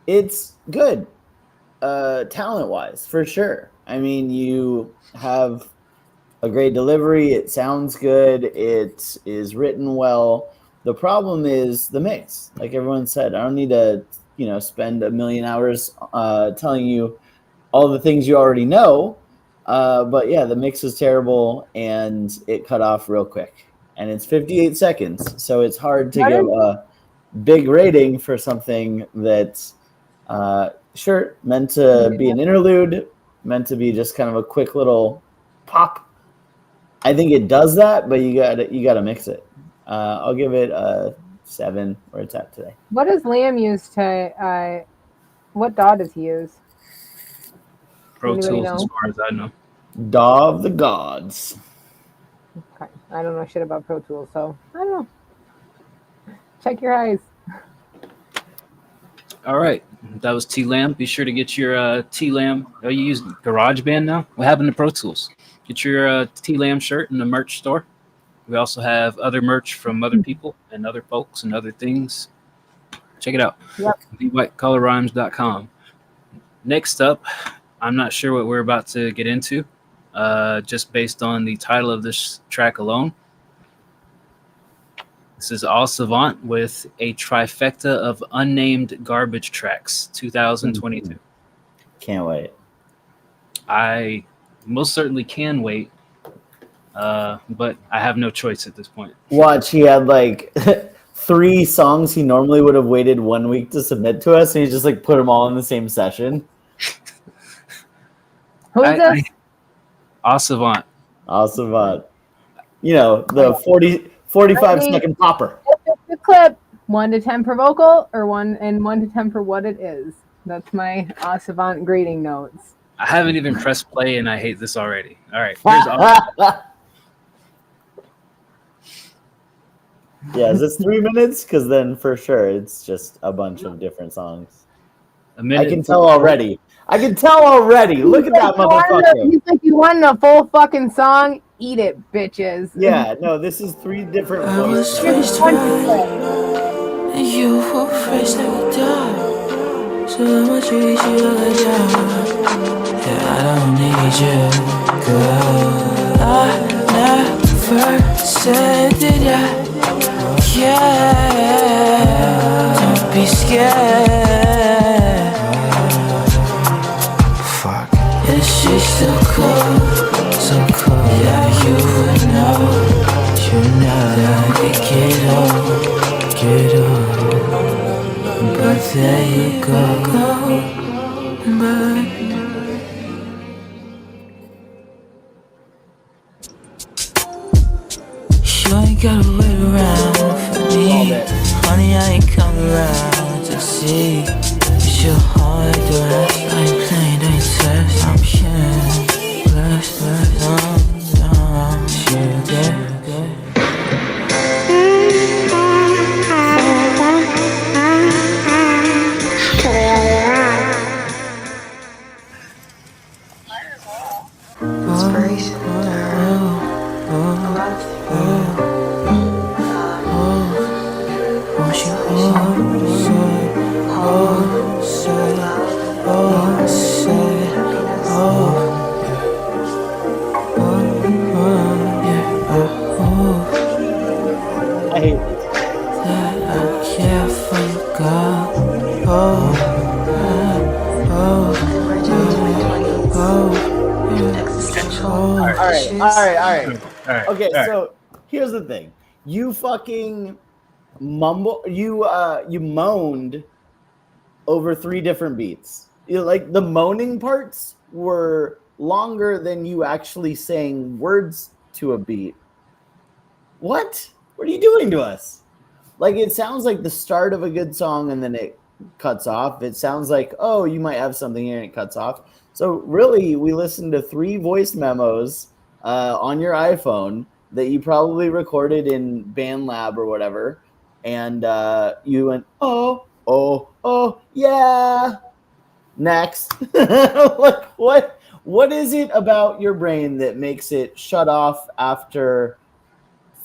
Speaker 4: It's good, talent-wise, for sure. I mean, you have a great delivery. It sounds good. It is written well. The problem is the mix. Like everyone said, I don't need to, spend a million hours telling you all the things you already know. But yeah, the mix is terrible, and it cut off real quick. And it's 58 seconds, so it's hard to give a big rating for something that's sure meant to be an interlude, meant to be just kind of a quick little pop. I think it does that, but you gotta mix it. I'll give it a 7 where it's at today.
Speaker 5: What does Liam use to? What DAW does he use?
Speaker 3: Pro
Speaker 5: Anybody
Speaker 3: Tools, as
Speaker 5: know?
Speaker 3: far as I know.
Speaker 4: Daw of the Gods.
Speaker 5: Okay. I don't know shit about Pro Tools, so I don't know. Check your eyes.
Speaker 3: All right, that was T-Lam. Be sure to get your T-Lam. Oh, you use GarageBand now? What happened to Pro Tools? Get your T-Lam shirt in the merch store. We also have other merch from other people and other folks and other things. Check it out.
Speaker 5: Yep.
Speaker 3: TheWhiteCollarRhymes.com. Next up, I'm not sure what we're about to get into, just based on the title of this track alone. This is All Savant with a trifecta of unnamed garbage tracks, 2022.
Speaker 4: Can't wait.
Speaker 3: I most certainly can wait, but I have no choice at this point.
Speaker 4: Watch, he had like 3 songs he normally would have waited 1 week to submit to us, and he just like put them all in the same session.
Speaker 5: Who's this?
Speaker 3: All Savant.
Speaker 4: All Savant. You know, the 45-second popper.
Speaker 5: The clip 1 to 10 per vocal, or 1 to 10 for what it is. That's my Savant grading notes.
Speaker 3: I haven't even pressed play, and I hate this already. All right, here's All.
Speaker 4: Yeah, is this 3 minutes? Because then for sure it's just a bunch of different songs.
Speaker 3: A minute.
Speaker 4: I can tell already. Look at that motherfucker.
Speaker 5: He's like, you want the full fucking song? Eat it, bitches.
Speaker 4: Yeah, no, this is 3 different
Speaker 6: I was
Speaker 4: voices.
Speaker 6: raised right, and you were raised like a dog. So I'ma treat you like a dog. Yeah, I don't need you, girl. I never said that I can't. Don't be scared. Fuck. Yeah, she's so cool, so cool. Yeah, you would know. You know that I get old. But there you go. But you ain't gotta wait around for me. Honey, I ain't come around to see. It's your heart, the rest. I ain't playing, ain't test. I'm here, blessed,
Speaker 4: I hate this. All right. Okay, so here's the thing. You fucking you moaned over 3 different beats. Like the moaning parts were longer than you actually saying words to a beat. What? What are you doing to us? Like, it sounds like the start of a good song and then it cuts off. It sounds like, oh, you might have something here and it cuts off. So really, we listened to 3 voice memos on your iPhone that you probably recorded in BandLab or whatever. And you went, oh, yeah. Next. Like, what is it about your brain that makes it shut off after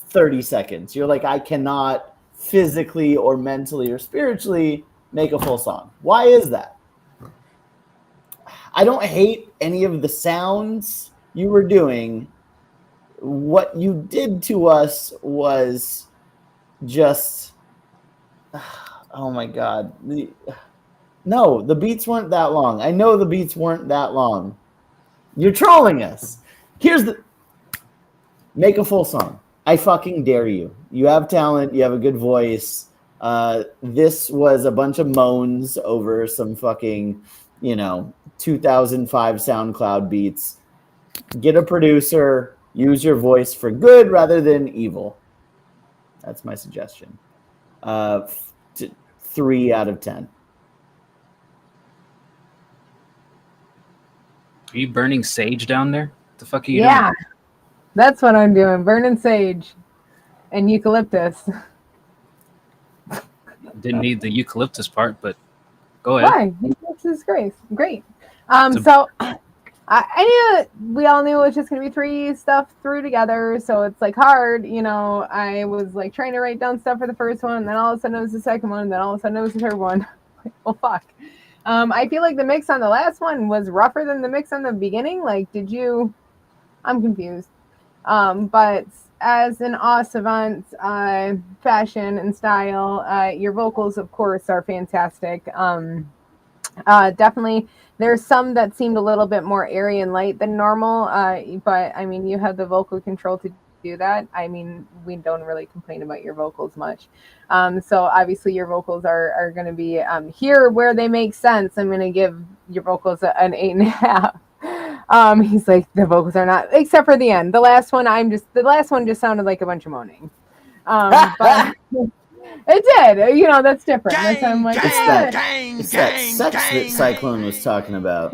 Speaker 4: 30 seconds? You're like, I cannot physically or mentally or spiritually make a full song. Why is that? I don't hate any of the sounds you were doing. What you did to us was just, oh my God. No, the beats weren't that long. I know the beats weren't that long. You're trolling us. Make a full song. I fucking dare you. You have talent. You have a good voice. This was a bunch of moans over some fucking, 2005 SoundCloud beats. Get a producer. Use your voice for good rather than evil. That's my suggestion. 3 out of 10.
Speaker 3: Are you burning sage down there? What the fuck are you
Speaker 5: Yeah,
Speaker 3: doing?
Speaker 5: that's what I'm doing. Burning sage and eucalyptus.
Speaker 3: Didn't need the eucalyptus part, but go ahead.
Speaker 5: Why? Eucalyptus is great. Great.
Speaker 3: It's a-
Speaker 5: So I knew we all knew it was just gonna be 3 stuff through together, so it's like hard, you know. I was like trying to write down stuff for the first one, and then all of a sudden it was the second one, and then all of a sudden it was the third one. Like, well, fuck. I feel like the mix on the last one was rougher than the mix on the beginning. Like, I'm confused. But as an Au Savant, fashion and style, your vocals, of course, are fantastic. Definitely, there's some that seemed a little bit more airy and light than normal. But I mean, you have the vocal control to do that. I mean, we don't really complain about your vocals much. So obviously your vocals are going to be here where they make sense. I'm going to give your vocals an 8.5. He's like, the vocals are not, except for the end. The last one just sounded like a bunch of moaning. But it did. You know, that's different. That's I'm like,
Speaker 4: It's that sex that Cyclone was talking about.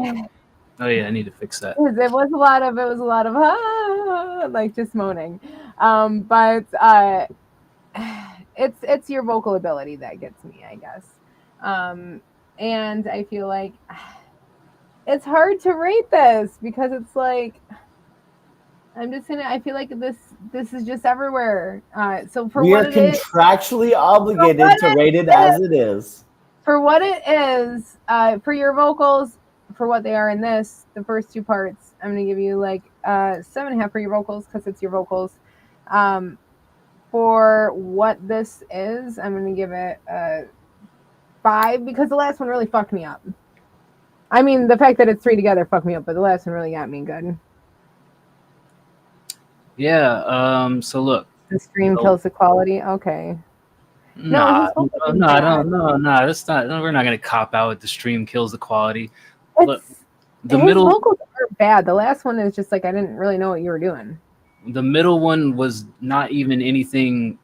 Speaker 3: Oh yeah, I need to fix that.
Speaker 5: It was a lot of like just moaning. But it's your vocal ability that gets me, I guess. And I feel like it's hard to rate this because it's like I feel like this is just everywhere. So for
Speaker 4: We
Speaker 5: what
Speaker 4: are
Speaker 5: it is,
Speaker 4: contractually obligated to rate it as it is.
Speaker 5: for what it is, for your vocals, for what they are in this, the first 2 parts, I'm gonna give you like 7.5 for your vocals because it's your vocals. For what this is, I'm gonna give it 5 because the last one really fucked me up. I mean, the fact that it's 3 together fucked me up, but the last one really got me good.
Speaker 3: Yeah. So look.
Speaker 5: The stream kills the quality. Okay.
Speaker 3: No,
Speaker 5: his vocals
Speaker 3: no,
Speaker 5: are
Speaker 3: I
Speaker 5: bad.
Speaker 3: don't. No, that's not. No, we're not gonna cop out with the stream kills the quality. Look,
Speaker 5: It's,
Speaker 3: the
Speaker 5: his
Speaker 3: middle,
Speaker 5: vocals are bad. The last one is just like I didn't really know what you were doing.
Speaker 3: the middle one was not even anything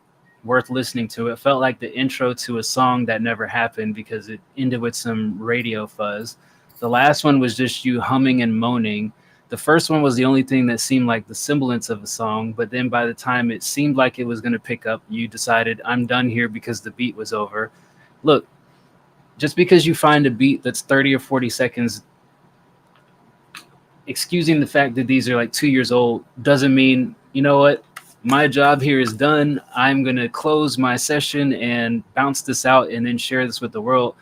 Speaker 3: worth listening to. It felt like the intro to a song that never happened because it ended with some radio fuzz. The last one was just you humming and moaning. The first one was the only thing that seemed like the semblance of a song, but then by the time it seemed like it was going to pick up, you decided, I'm done here because the beat was over. Look, just because you find a beat that's 30 or 40 seconds, excusing the fact that these are like 2 years old, doesn't mean, you know what, my job here is done. I'm going to close my session and bounce this out and then share this with the world.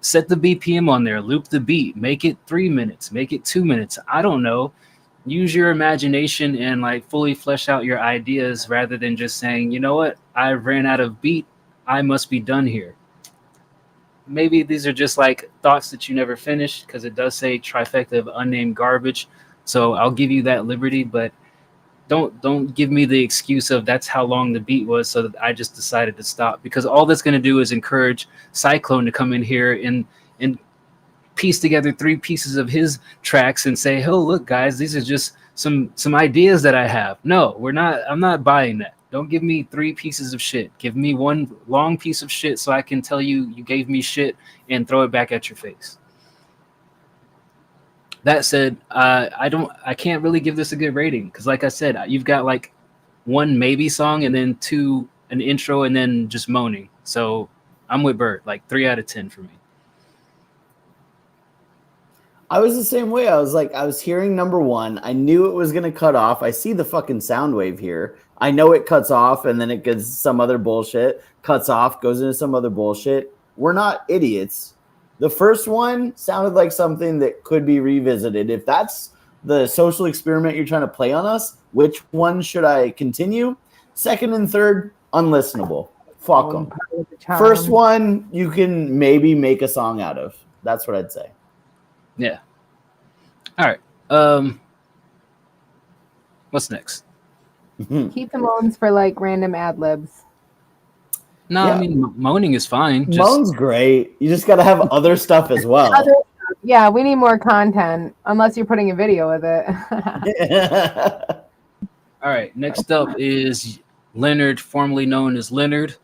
Speaker 3: Set the BPM on there, loop the beat, make it 3 minutes, make it 2 minutes. I don't know. Use your imagination and like fully flesh out your ideas rather than just saying, you know what, I ran out of beat. I must be done here. Maybe these are just like thoughts that you never finished because it does say trifecta of unnamed garbage. So I'll give you that liberty, but don't give me the excuse of that's how long the beat was so that I just decided to stop, because all that's going to do is encourage Cyclone to come in here and piece together 3 pieces of his tracks and say, oh, look, guys, these are just some ideas that I have. No, I'm not buying that. Don't give me 3 pieces of shit. Give me 1 long piece of shit so I can tell you gave me shit and throw it back at your face. That said, I can't really give this a good rating because, like I said, you've got like 1 maybe song and then 2 an intro and then just moaning. So I'm with Bird, like 3 out of 10 for me.
Speaker 4: I was the same way. I was hearing number 1. I knew it was going to cut off. I see the fucking sound wave here. I know it cuts off and then it gets some other bullshit, cuts off, goes into some other bullshit. We're not idiots. The first one sounded like something that could be revisited. If that's the social experiment you're trying to play on us, which one should I continue? Second and third, unlistenable. Fuck them. First one, you can maybe make a song out of. That's what I'd say.
Speaker 3: Yeah. All right. What's next?
Speaker 5: Keep the moans for like random ad libs.
Speaker 3: No,
Speaker 4: Yeah.
Speaker 3: I mean moaning is fine. Just,
Speaker 4: Moan's great. You just got to have other stuff as well.
Speaker 5: Yeah, we need more content unless you're putting a video with it.
Speaker 3: all right. Next up is Leonard, formerly known as Leonard.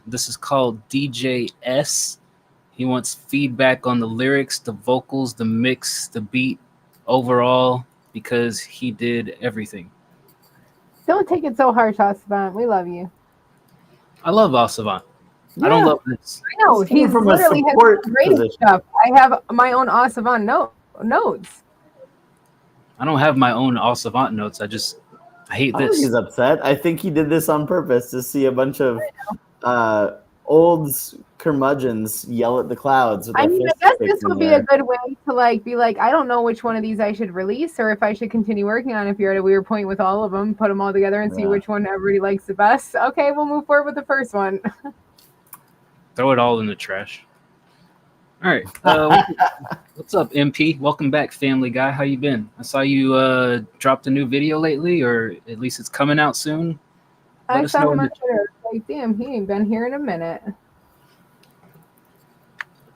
Speaker 3: This is called DJ S. He wants feedback on the lyrics, the vocals, the mix, the beat, overall, because he did everything.
Speaker 5: Don't take it so harsh, Osvant. We love you.
Speaker 3: I love Osavant. I don't love this.
Speaker 5: I know
Speaker 4: It's coming
Speaker 5: he's
Speaker 4: from a
Speaker 5: literally has
Speaker 4: support
Speaker 5: great
Speaker 4: position.
Speaker 5: stuff. I have my own Osvant notes.
Speaker 3: I don't have my own Osavant notes. I hate
Speaker 4: I think
Speaker 3: this.
Speaker 4: he's upset. I think he did this on purpose to see a bunch of old curmudgeons yell at the clouds. With
Speaker 5: I
Speaker 4: their
Speaker 5: mean, I
Speaker 4: fists
Speaker 5: guess
Speaker 4: kicked
Speaker 5: this
Speaker 4: in
Speaker 5: would be
Speaker 4: the
Speaker 5: a
Speaker 4: air.
Speaker 5: good way to like be like, I don't know which one of these I should release or if I should continue working on. If you're at a weird point with all of them, put them all together and see
Speaker 4: Yeah.
Speaker 5: which one everybody likes the best. Okay, we'll move forward with the first one.
Speaker 3: Throw it all in the trash. All right. What's up, MP? Welcome back, Family Guy. How you been? I saw you dropped a new video lately, or at least it's coming out soon. Let
Speaker 5: I
Speaker 3: us
Speaker 5: saw
Speaker 3: know
Speaker 5: him
Speaker 3: in
Speaker 5: on Twitter. Like, damn, he ain't been here in a minute.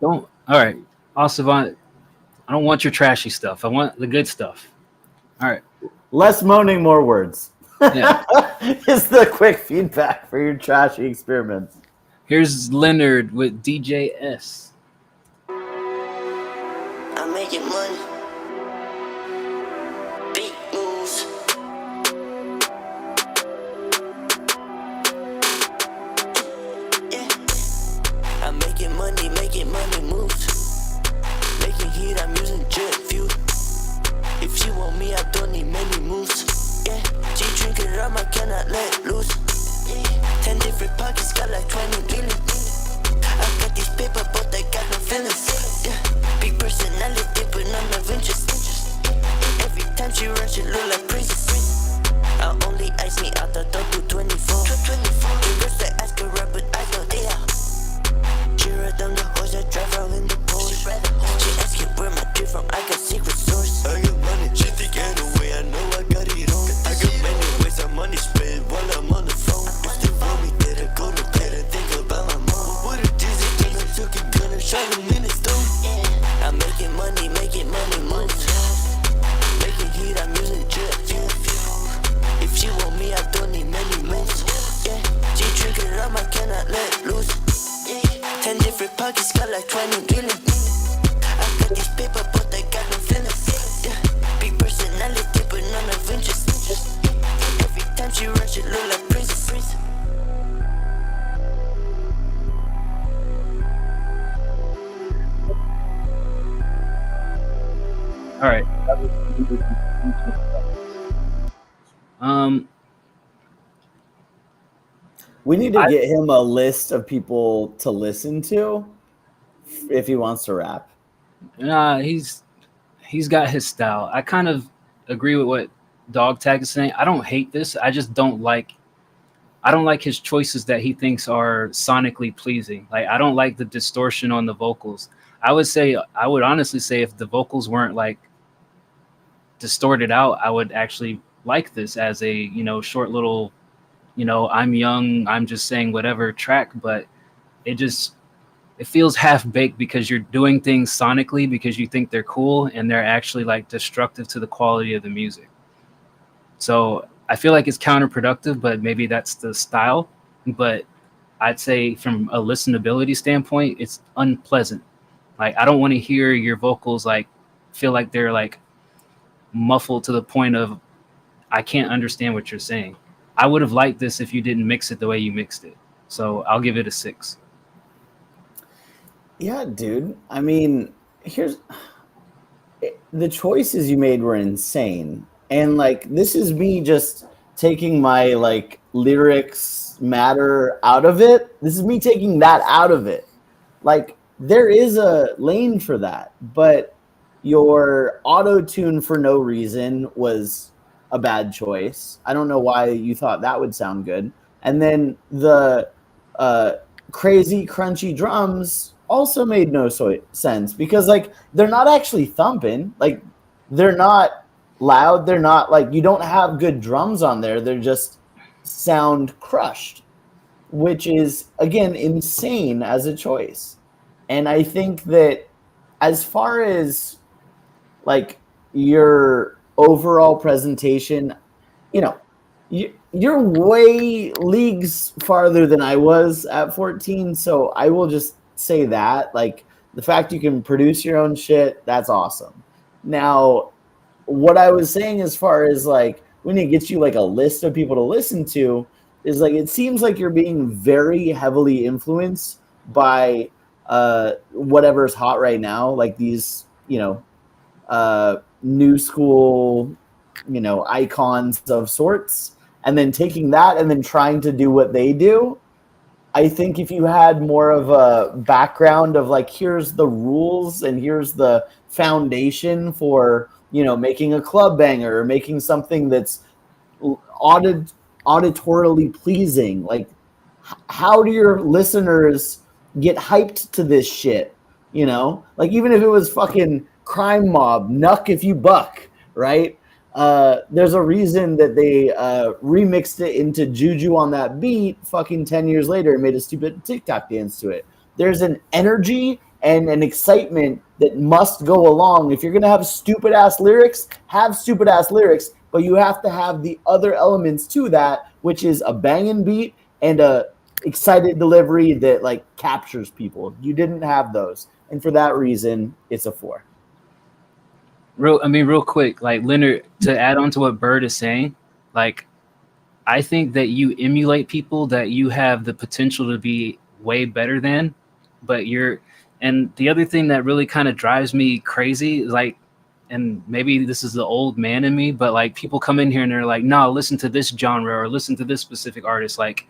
Speaker 3: All right, Osavant. I don't want your trashy stuff. I want the good stuff. All right.
Speaker 4: Less moaning, more words.
Speaker 3: Yeah.
Speaker 4: Is the quick feedback for your trashy experiments.
Speaker 3: Here's Leonard with DJ S.
Speaker 7: I'm making money. Big moves. Yeah. I'm making money moves. Making heat, I'm using jet fuel. If she want me, I don't need many moves. Yeah, she drinking rum, I cannot let loose. 10 different pockets, got like 20 billion. I got these paper, but I got no feelings. Yeah, big personality, but none of interest. Every time she runs, she look like princess. I only ice me out the door to 24. The girls they ask her up, but I don't dare. She ride down the horse, I drive her in the Porsche. She asking where my drip from, I got secret source. I got money, she think anyway, I know I got it on. I got many ways, I'm money spent while I'm on the phone. If they want me, did I go to bed and think about my mom? What a dizzy, then I took a gun and shot him in the stone. I'm making money moves. Making heat, I'm using jet fuel. If she want me, I don't need many moves. Yeah, she drinking rum, I cannot let loose. 10 different pockets, got like 20 billion. I got these paper, but I got no feelings. Yeah, big personality, but none of interest. Every time she runs, she look like princess.
Speaker 3: All right.
Speaker 4: We need to get him a list of people to listen to if he wants to rap.
Speaker 3: Nah, he's got his style. I kind of agree with what Dog Tag is saying. I don't hate this. I just don't like his choices that he thinks are sonically pleasing. Like, I don't like the distortion on the vocals. I would honestly say if the vocals weren't like distorted out, I would actually like this as a, you know, short little, you know, I'm young, I'm just saying whatever track, but it feels half baked because you're doing things sonically because you think they're cool and they're actually like destructive to the quality of the music. So I feel like it's counterproductive, but maybe that's the style. But I'd say from a listenability standpoint, it's unpleasant. Like, I don't want to hear your vocals like feel like they're like muffled to the point of I can't understand what you're saying. I would have liked this if you didn't mix it the way you mixed it. So I'll give it a 6.
Speaker 4: Yeah, dude. I mean, the choices you made were insane. And like, this is me just taking my like lyrics matter out of it. This is me taking that out of it. Like, there is a lane for that, but your auto tune for no reason was a bad choice. I don't know why you thought that would sound good. And then the crazy crunchy drums also made no sense because like they're not actually thumping. Like, they're not loud. They're not like, you don't have good drums on there. They're just sound crushed, which is again insane as a choice. And I think that as far as like your overall presentation, you know, you're way leagues farther than I was at 14, so I will just say that. Like, the fact you can produce your own shit, that's awesome. Now, what I was saying as far as like when it gets you like a list of people to listen to is like it seems like you're being very heavily influenced by whatever's hot right now, like these, new school, icons of sorts, and then taking that and then trying to do what they do. I think if you had more of a background of like, here's the rules and here's the foundation for, making a club banger or making something that's auditorily pleasing, like how do your listeners get hyped to this shit? Like even if it was fucking Crime Mob, Nuck If You Buck, right? There's a reason that they remixed it into Juju on that beat fucking 10 years later and made a stupid TikTok dance to it. There's an energy and an excitement that must go along. If you're going to have stupid ass lyrics, have stupid ass lyrics, but you have to have the other elements to that, which is a banging beat and a excited delivery that like captures people. You didn't have those. And for that reason, it's a 4.
Speaker 3: Real quick, like Leonard, to add on to what Bird is saying, like I think that you emulate people that you have the potential to be way better than, but and the other thing that really kind of drives me crazy, like, and maybe this is the old man in me, but like people come in here and they're like, no, listen to this genre or listen to this specific artist. Like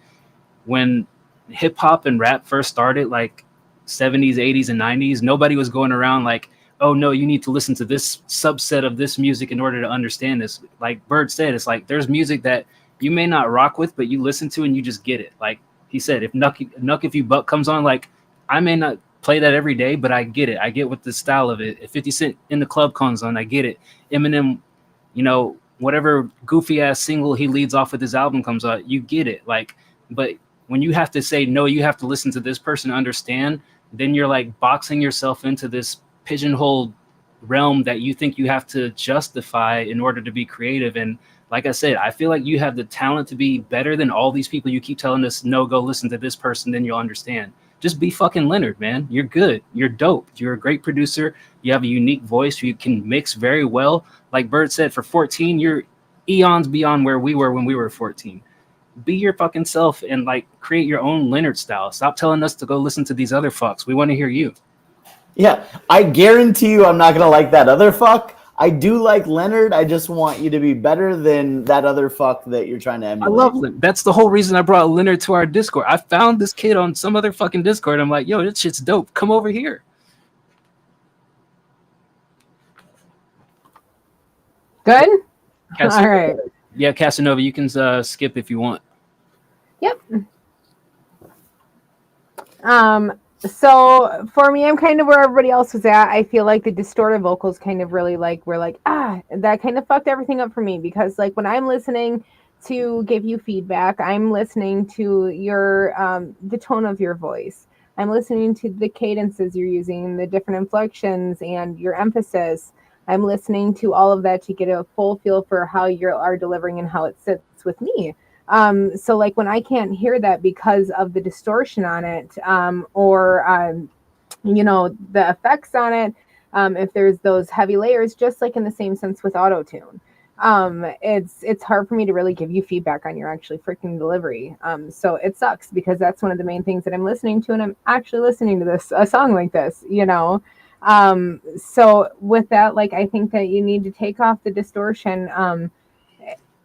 Speaker 3: when hip hop and rap first started, like 70s, 80s, and 90s, nobody was going around like, oh no, you need to listen to this subset of this music in order to understand this. Like Bird said, it's like there's music that you may not rock with, but you listen to and you just get it. Like he said, if Nuck If You Buck comes on, like I may not play that every day, but I get it. I get what the style of it. If 50 Cent in the club comes on, I get it. Eminem, whatever goofy ass single he leads off with his album comes out, you get it. Like, but when you have to say, no, you have to listen to this person to understand, then you're like boxing yourself into this pigeonholed realm that you think you have to justify in order to be creative. And like I said, I feel like you have the talent to be better than all these people you keep telling us, no, go listen to this person, then you'll understand. Just be fucking Leonard, man. You're good. You're dope. You're a great producer. You have a unique voice. You can mix very well. Like Bird said, for 14, you're eons beyond where we were when we were 14. Be your fucking self and like create your own Leonard style. Stop telling us to go listen to these other fucks. We want to hear you.
Speaker 4: Yeah, I guarantee you I'm not going to like that other fuck. I do like Leonard. I just want you to be better than that other fuck that you're trying to emulate.
Speaker 3: I love Leonard. That's the whole reason I brought Leonard to our Discord. I found this kid on some other fucking Discord. I'm like, yo, this shit's dope. Come over here.
Speaker 5: Good?
Speaker 3: Casanova.
Speaker 5: All right.
Speaker 3: Yeah, Casanova, you can skip if you want.
Speaker 5: Yep. So for me, I'm kind of where everybody else was at. I feel like the distorted vocals kind of really were like, that kind of fucked everything up for me, because like when I'm listening to give you feedback, I'm listening to your the tone of your voice. I'm listening to the cadences you're using, the different inflections and your emphasis. I'm listening to all of that to get a full feel for how you are delivering and how it sits with me. So like when I can't hear that because of the distortion on it, or the effects on it, if there's those heavy layers, just like in the same sense with auto-tune, it's hard for me to really give you feedback on your actually freaking delivery. So it sucks, because that's one of the main things that I'm listening to, and I'm actually listening to a song like this, so with that, like, I think that you need to take off the distortion,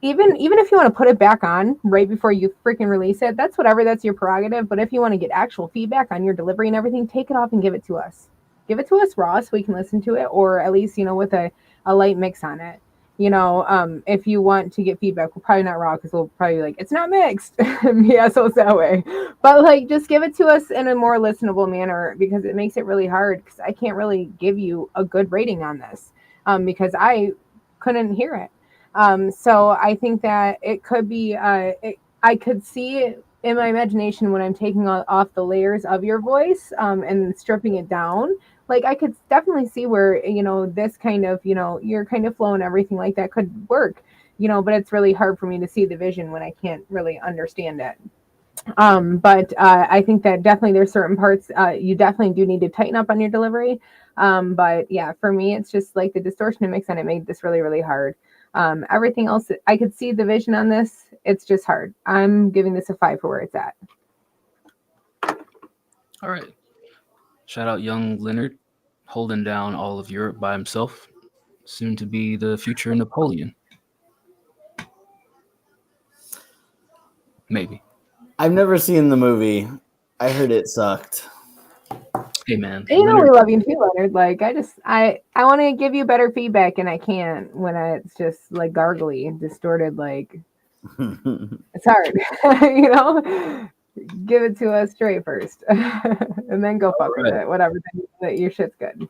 Speaker 5: even if you want to put it back on right before you freaking release it, that's your prerogative. But if you want to get actual feedback on your delivery and everything, take it off and give it to us. Give it to us raw so we can listen to it, or at least, with a light mix on it. If you want to get feedback, we'll probably not raw, because we'll probably be like, it's not mixed. Yeah, so it's that way. But like, just give it to us in a more listenable manner, because it makes it really hard, because I can't really give you a good rating on this, because I couldn't hear it. So I think that it could be, I could see in my imagination when I'm taking off the layers of your voice, and stripping it down, like I could definitely see where, this kind of, your kind of flow and everything like that could work. but it's really hard for me to see the vision when I can't really understand it. But I think that definitely there's certain parts you definitely do need to tighten up on your delivery. But yeah, for me, it's just like the distortion and mix on it made this really, really hard. Everything else, I could see the vision on this. It's just hard. I'm giving this a 5 for where it's at.
Speaker 3: All right. Shout out young Leonard, holding down all of Europe by himself. Soon to be the future Napoleon. Maybe.
Speaker 4: I've never seen the movie. I heard it sucked.
Speaker 3: Hey man.
Speaker 5: And we love you too, Leonard. Like I want to give you better feedback, and I can't when it's just like gargly and distorted. Like it's hard, Give it to us straight first, and then go fuck with it. Whatever, that your shit's good.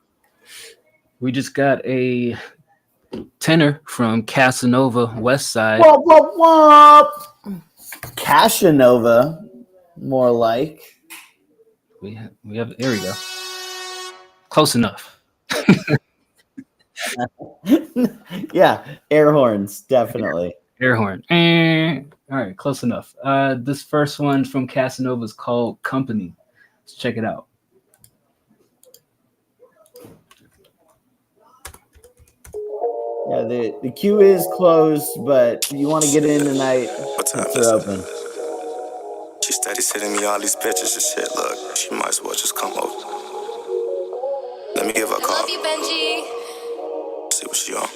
Speaker 3: We just got a tenor from Casanova West Side.
Speaker 4: Whoop, whoop, whoop. Casanova, more like.
Speaker 3: We have there we go. Close enough.
Speaker 4: Yeah, air horns, definitely.
Speaker 3: Air horn. All right, close enough. This first one from Casanova is called Company. Let's check it out.
Speaker 4: Yeah, the queue is closed, but you want to get in tonight,
Speaker 8: What time
Speaker 4: it's
Speaker 8: is it?
Speaker 4: open.
Speaker 8: She steady sending me all these pictures and shit. Look, she might as well just come over. Let me give her a call.
Speaker 2: Love you, Benji.
Speaker 8: See what she on.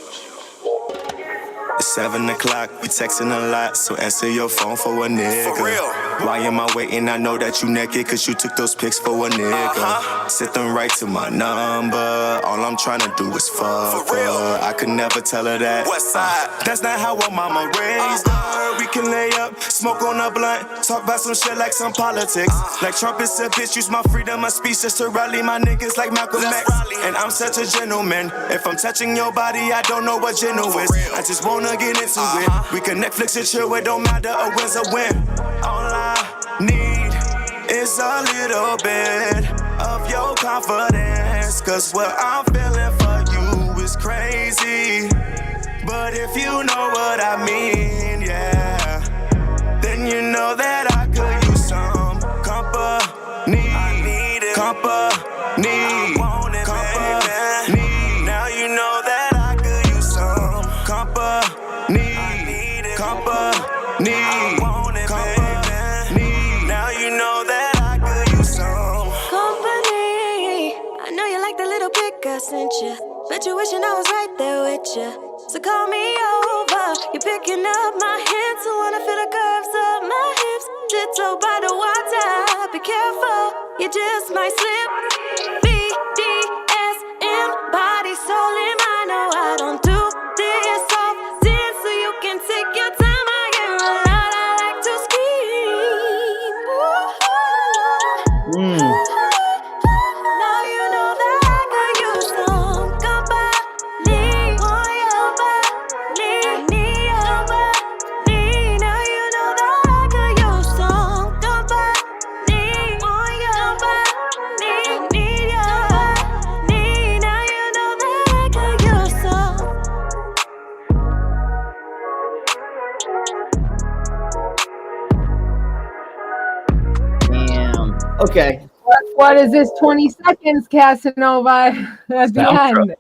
Speaker 8: It's 7 o'clock, we texting a lot, so answer your phone for a nigga.
Speaker 6: For real.
Speaker 8: Why am I waiting? I know that you naked, cause you took those pics for a nigga. Set them right to my number, all I'm trying to do is fuck
Speaker 6: For real.
Speaker 8: her. I could never tell her that.
Speaker 6: West side.
Speaker 8: That's not how our mama raised her. We can lay up, smoke on a blunt, talk about some shit like some politics. Like Trump is a bitch, use my freedom of speech just to rally my niggas like Malcolm
Speaker 6: Let's
Speaker 8: X.
Speaker 6: rally.
Speaker 8: And I'm such a gentleman. If I'm touching your body, I don't know what gentle is.
Speaker 6: real.
Speaker 8: I just wanna get into it. We can Netflix and chill, it don't matter, a win's a win. All I need is a little bit of your confidence. Cause what I'm feeling for you is crazy. But if you know what I mean, yeah, then you know that I could use some company.
Speaker 6: I need it.
Speaker 8: Company.
Speaker 6: I want it,
Speaker 8: Company.
Speaker 6: baby.
Speaker 8: Now you know that I could use some company.
Speaker 6: I need it.
Speaker 8: Company.
Speaker 6: I want it,
Speaker 8: Company. Now you know that I could use some.
Speaker 9: Company. I know you like the little pic I sent you. Bet you wishing I was right there with you. So call me over. You're picking up my hints. I wanna feel the curves of my hips. Little by the water. Be careful, you just might slip. BDSM, body, soul, and mind. No, I don't do this often, so you can take your time. I get a lot. I like to scream.
Speaker 4: Mm.
Speaker 9: Now you know that I could use some company. Want your body, I need your body. Now you know that I could use some company. Want your body, I need your body. Now you know that I could use some.
Speaker 4: Damn. Okay.
Speaker 5: What is this? 20 seconds, Casanova. At the
Speaker 3: outro.
Speaker 5: end.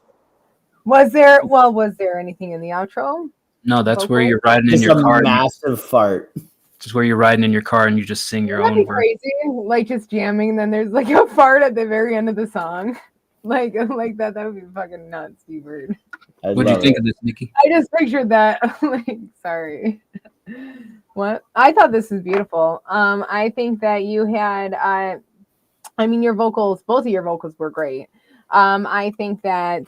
Speaker 5: Was there anything in the outro?
Speaker 3: No, that's where
Speaker 5: Okay.
Speaker 3: you're riding in
Speaker 4: Just
Speaker 3: your
Speaker 4: a
Speaker 3: car.
Speaker 4: massive fart.
Speaker 3: Just where you're riding in your car and you just sing your
Speaker 5: That'd
Speaker 3: own
Speaker 5: be
Speaker 3: verse.
Speaker 5: crazy. Like just jamming, and then there's like a fart at the very end of the song. Like that would be fucking nuts, Steve-Bird.
Speaker 4: I'd
Speaker 3: What do you
Speaker 4: love
Speaker 3: think
Speaker 4: it.
Speaker 3: of this, Nikki?
Speaker 5: I just pictured that. Like, sorry. What? I thought this was beautiful. I think that you had your vocals, both of your vocals were great. I think that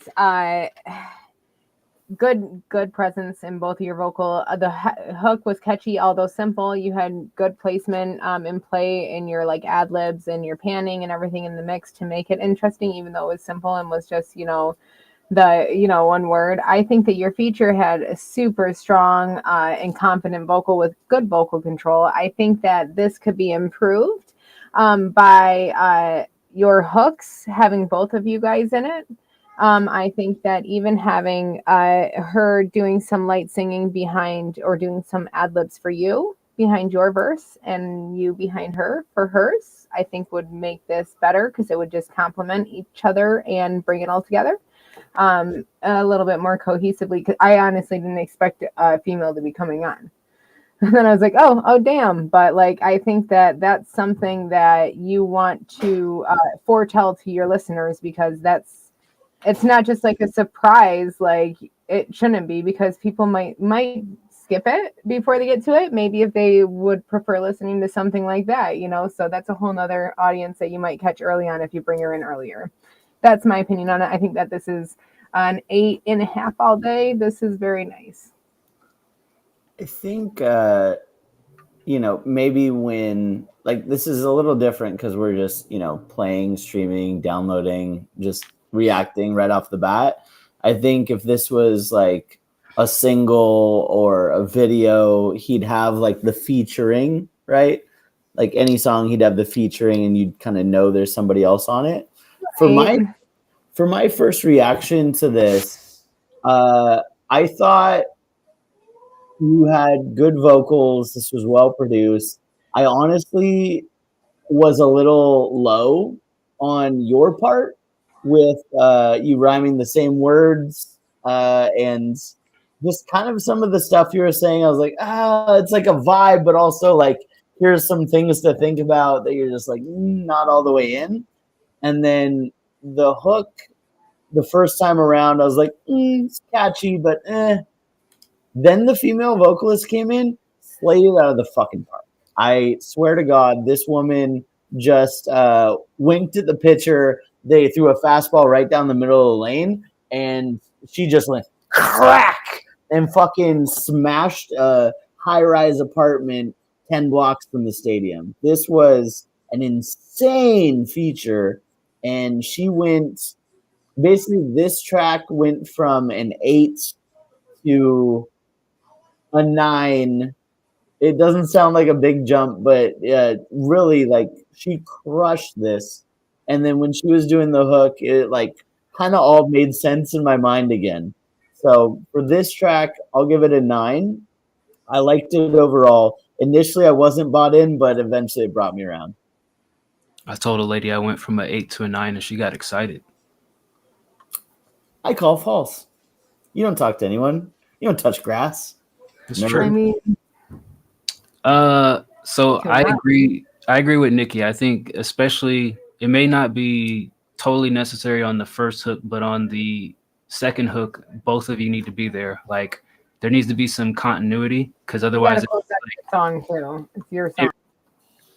Speaker 5: good presence in both of your vocal. The hook was catchy, although simple. You had good placement in play in your like ad libs and your panning and everything in the mix to make it interesting, even though it was simple and was just one word. I think that your feature had a super strong and confident vocal with good vocal control. I think that this could be improved by your hooks having both of you guys in it. I think that even having her doing some light singing behind or doing some ad libs for you behind your verse and you behind her for hers, I think would make this better because it would just complement each other and bring it all together a little bit more cohesively. Because I honestly didn't expect a female to be coming on. And then I was like, oh, damn. But like, I think that that's something that you want to foretell to your listeners because it's not just like a surprise. Like it shouldn't be because people might skip it before they get to it. Maybe if they would prefer listening to something like that, so that's a whole nother audience that you might catch early on if you bring her in earlier. That's my opinion on it. I think that this is an 8.5 all day. This is very nice.
Speaker 4: I think, maybe when, like, this is a little different because we're just, playing, streaming, downloading, just reacting right off the bat. I think if this was like a single or a video, he'd have like the featuring, right? Like any song, he'd have the featuring and you'd kind of know there's somebody else on it.
Speaker 5: Right.
Speaker 4: For my first reaction to this, I thought you had good vocals. This was well produced. I honestly was a little low on your part with you rhyming the same words and just kind of some of the stuff you were saying. I was like, it's like a vibe, but also like here's some things to think about that you're just like not all the way in. And then the hook, the first time around, I was like, it's catchy, but Then the female vocalist came in, slayed it out of the fucking park. I swear to God, this woman just winked at the pitcher. They threw a fastball right down the middle of the lane, and she just went crack and fucking smashed a high-rise apartment 10 blocks from the stadium. This was an insane feature, and she went – basically this track went from an 8 to a 9. It doesn't sound like a big jump, but really, like, she crushed this. And then when she was doing the hook, it, like, kind of all made sense in my mind again. So for this track, I'll give it a 9. I liked it overall. Initially, I wasn't bought in, but eventually it brought me around.
Speaker 3: I told a lady I went from an 8 to a 9, and she got excited.
Speaker 4: I call false. You don't talk to anyone. You don't touch grass.
Speaker 3: It's
Speaker 4: Remember?
Speaker 3: true.
Speaker 5: I mean,
Speaker 3: So I agree with Nikki. I think especially it may not be totally necessary on the first hook, but on the second hook, both of you need to be there. Like there needs to be some continuity because otherwise,
Speaker 5: song too. It's your song.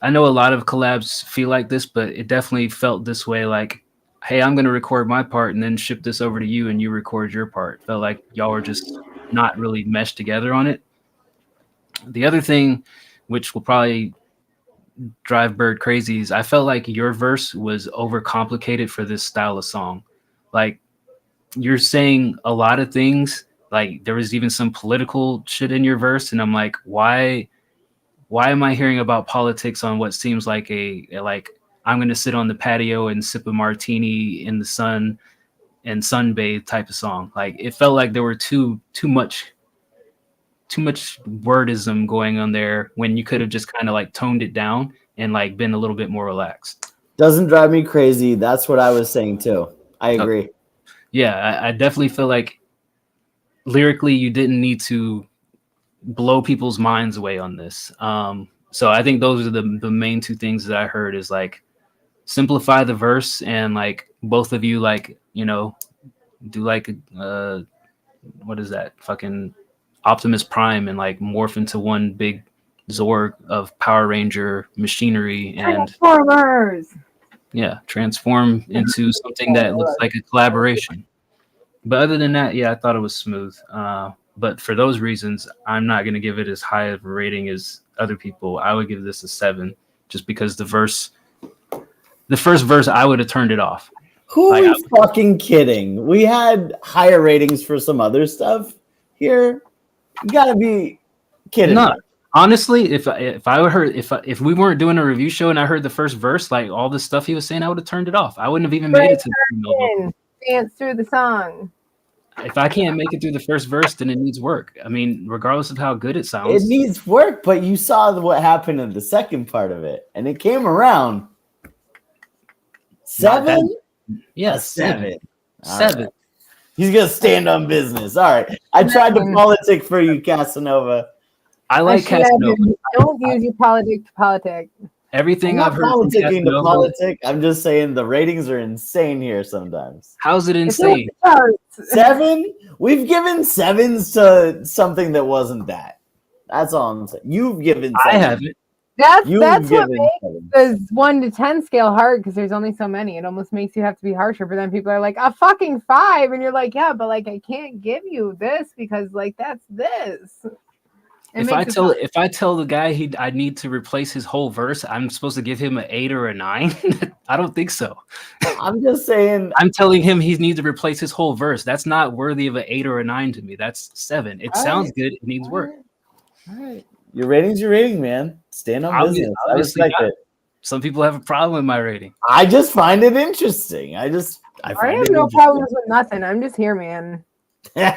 Speaker 3: I know a lot of collabs feel like this, but it definitely felt this way. Like, hey, I'm going to record my part and then ship this over to you and you record your part. Felt like y'all were just not really meshed together on it. The other thing, which will probably drive Bird crazy, is I felt like your verse was overcomplicated for this style of song. Like you're saying a lot of things. Like there was even some political shit in your verse. And I'm like, why am I hearing about politics on what seems like like I'm going to sit on the patio and sip a martini in the sun and sunbathe type of song? Like it felt like there were too much wordism going on there when you could have just kind of like toned it down and like been a little bit more relaxed.
Speaker 4: Doesn't drive me crazy. That's what I was saying too. I agree.
Speaker 3: Okay. Yeah, I definitely feel like lyrically you didn't need to blow people's minds away on this. So I think those are the main two things that I heard is like simplify the verse and like both of you like, you know, do like what is that fucking Optimus Prime and like morph into one big Zorg of Power Ranger machinery and
Speaker 5: Transformers.
Speaker 3: Yeah, transform into something that looks like a collaboration. But other than that, yeah, I thought it was smooth. But for those reasons, I'm not going to give it as high of a rating as other people. I would give this a 7 just because the first verse, I would have turned it off.
Speaker 4: Who are you fucking kidding? We had higher ratings for some other stuff here. You gotta be kidding.
Speaker 3: No, honestly, if we weren't doing a review show and I heard the first verse, like all the stuff he was saying, I would have turned it off. I wouldn't have even made it to the
Speaker 5: dance through the song.
Speaker 3: If I can't make it through the first verse, then it needs work. I mean, regardless of how good it
Speaker 4: It
Speaker 3: sounds.
Speaker 4: needs work, but you saw what happened in the second part of it, and it came around.
Speaker 3: Not that-
Speaker 4: 7?
Speaker 3: Yeah,
Speaker 4: A 7. All
Speaker 3: 7.
Speaker 4: right. He's gonna stand on business. All right. I tried to politic for you, Casanova.
Speaker 3: I like Casanova.
Speaker 5: Don't use your politic to politic.
Speaker 3: Everything
Speaker 4: I'm
Speaker 3: I've
Speaker 4: not
Speaker 3: heard from
Speaker 4: politicking to
Speaker 3: Casanova.
Speaker 4: politic. I'm just saying the ratings are insane here sometimes.
Speaker 3: How's it
Speaker 5: It's
Speaker 3: insane?
Speaker 5: not the charts.
Speaker 4: 7? We've given 7s to something that wasn't that. That's all I'm saying. You've given 7.
Speaker 3: I haven't.
Speaker 5: That's
Speaker 4: You've
Speaker 5: what
Speaker 4: given
Speaker 5: makes
Speaker 4: 7.
Speaker 5: the 1 to 10 scale hard because there's only so many. It almost makes you have to be harsher. But then people are like, a fucking 5, and you're like, yeah, but like I can't give you this because like that's this. It
Speaker 3: If I
Speaker 5: makes it tough.
Speaker 3: tell the guy I need to replace his whole verse, I'm supposed to give him an 8 or a 9. I don't think so.
Speaker 4: I'm just saying.
Speaker 3: I'm telling him he needs to replace his whole verse. That's not worthy of an 8 or a 9 to me. That's 7. It
Speaker 4: All
Speaker 3: sounds
Speaker 4: right.
Speaker 3: good. It needs work.
Speaker 4: All right. Your rating's your rating, man. Stand on
Speaker 3: Obviously-
Speaker 4: business. I
Speaker 3: obviously
Speaker 4: respect
Speaker 3: not.
Speaker 4: it.
Speaker 3: Some people have a problem with my rating.
Speaker 4: I just find it interesting. I
Speaker 5: I
Speaker 4: find
Speaker 5: have
Speaker 4: it
Speaker 5: no problems with nothing. I'm just here, man. Like,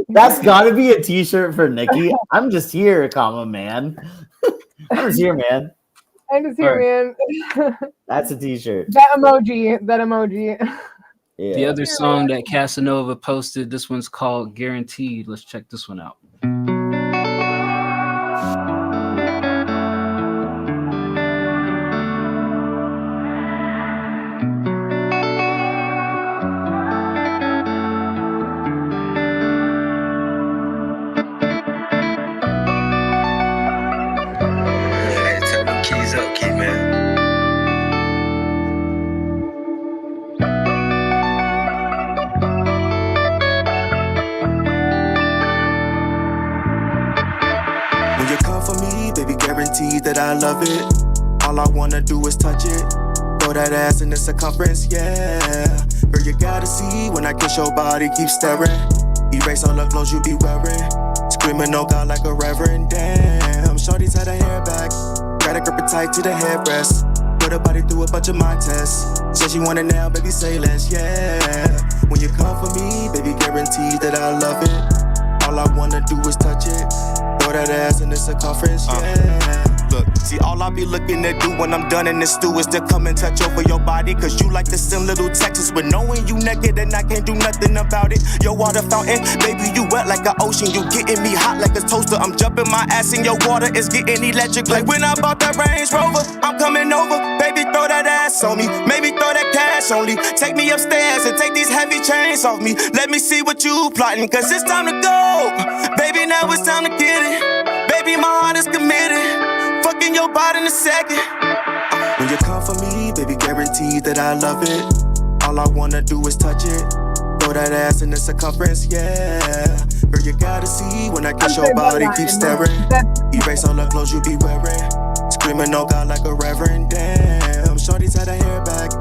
Speaker 4: That's got to be a T-shirt for Nikki. I'm just here, comma man. I'm just here, man.
Speaker 5: I'm just here, man.
Speaker 4: That's a T-shirt.
Speaker 5: That emoji. That emoji.
Speaker 4: Yeah.
Speaker 3: The other song that Casanova posted, this one's called Guaranteed. Let's check this one out.
Speaker 10: Hey, turn them keys up, key man.
Speaker 8: When you come for me, baby, guaranteed that I love it. All I wanna do is touch it. Throw that ass in the circumference, yeah. Girl, you gotta see when I kiss your body, keep staring. Erase all the clothes you be wearing. Screaming, oh God, like a reverend. Damn, shorty's had her hair back. Gotta grip it tight to the headrest. Put her body through a bunch of mind tests. Said she want it now, baby, say less, yeah. When you come for me, baby, guaranteed that I love it. All I wanna do is touch it. Throw that ass in the circumference, yeah. Look, see, all I be looking to do when I'm done in this stew is to come and touch over your body. Cause you like to send little texts, but knowing you naked and I can't do nothing about it. Your water fountain, baby, you wet like an ocean. You getting me hot like a toaster. I'm jumping my ass in your water, it's getting electric. Like when I bought that Range Rover, I'm coming over. Baby, throw that ass on me. Maybe throw that cash only. Take me upstairs and take these heavy chains off me. Let me see what you plotting, cause it's time to go. Baby, now it's time to get it. Baby, my heart is committed. Fucking your body in a second. When you come for me, baby, guaranteed that I love it. All I wanna do is touch it. Throw that ass in the circumference, yeah. Girl, you gotta see when I kiss your body, keep staring. Erase all the clothes you be wearing. Screaming, oh God, like a reverend. Damn, shorty's had her hair back.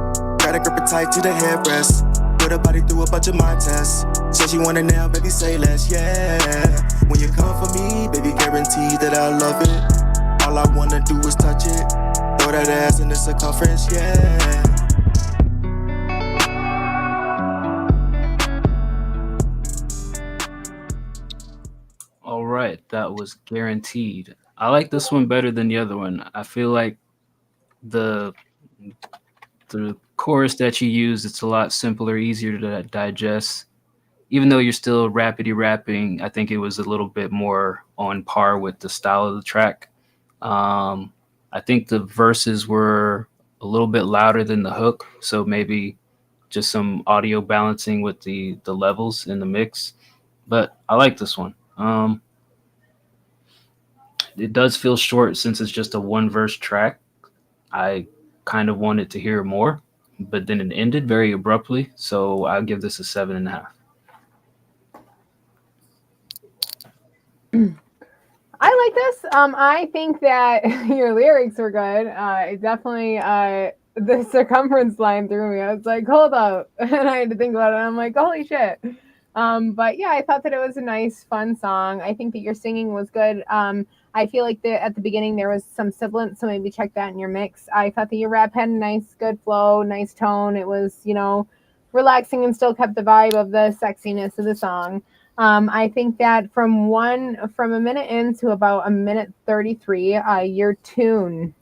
Speaker 8: Gotta grip it tight to the headrest. Put her body through a bunch of mind tests. Said she want it now, baby, say less, yeah. When you come for me, baby, guaranteed that I love it. All I wanna do is touch it. Throw that ass in the circumference, yeah.
Speaker 3: All right, that was Guaranteed. I like this one better than the other one. I feel like the chorus that you use, it's a lot simpler, easier to digest. Even though you're still rapidy rapping, I think it was a little bit more on par with the style of the track. I think the verses were a little bit louder than the hook, so maybe just some audio balancing with the levels in the mix. But I like this one. It does feel short since it's just a one verse track. I kind of wanted to hear more, but then it ended very abruptly, so I'll give this a 7.5.
Speaker 5: I like this. I think that your lyrics were good. It definitely the circumference line threw me. I was like, hold up. And I had to think about it. And I'm like, holy shit. But yeah, I thought that it was a nice, fun song. I think that your singing was good. I feel like at the beginning there was some sibilance, so maybe check that in your mix. I thought that your rap had a nice, good flow, nice tone. It was, relaxing and still kept the vibe of the sexiness of the song. I think that from a minute in to about a minute 33, your tune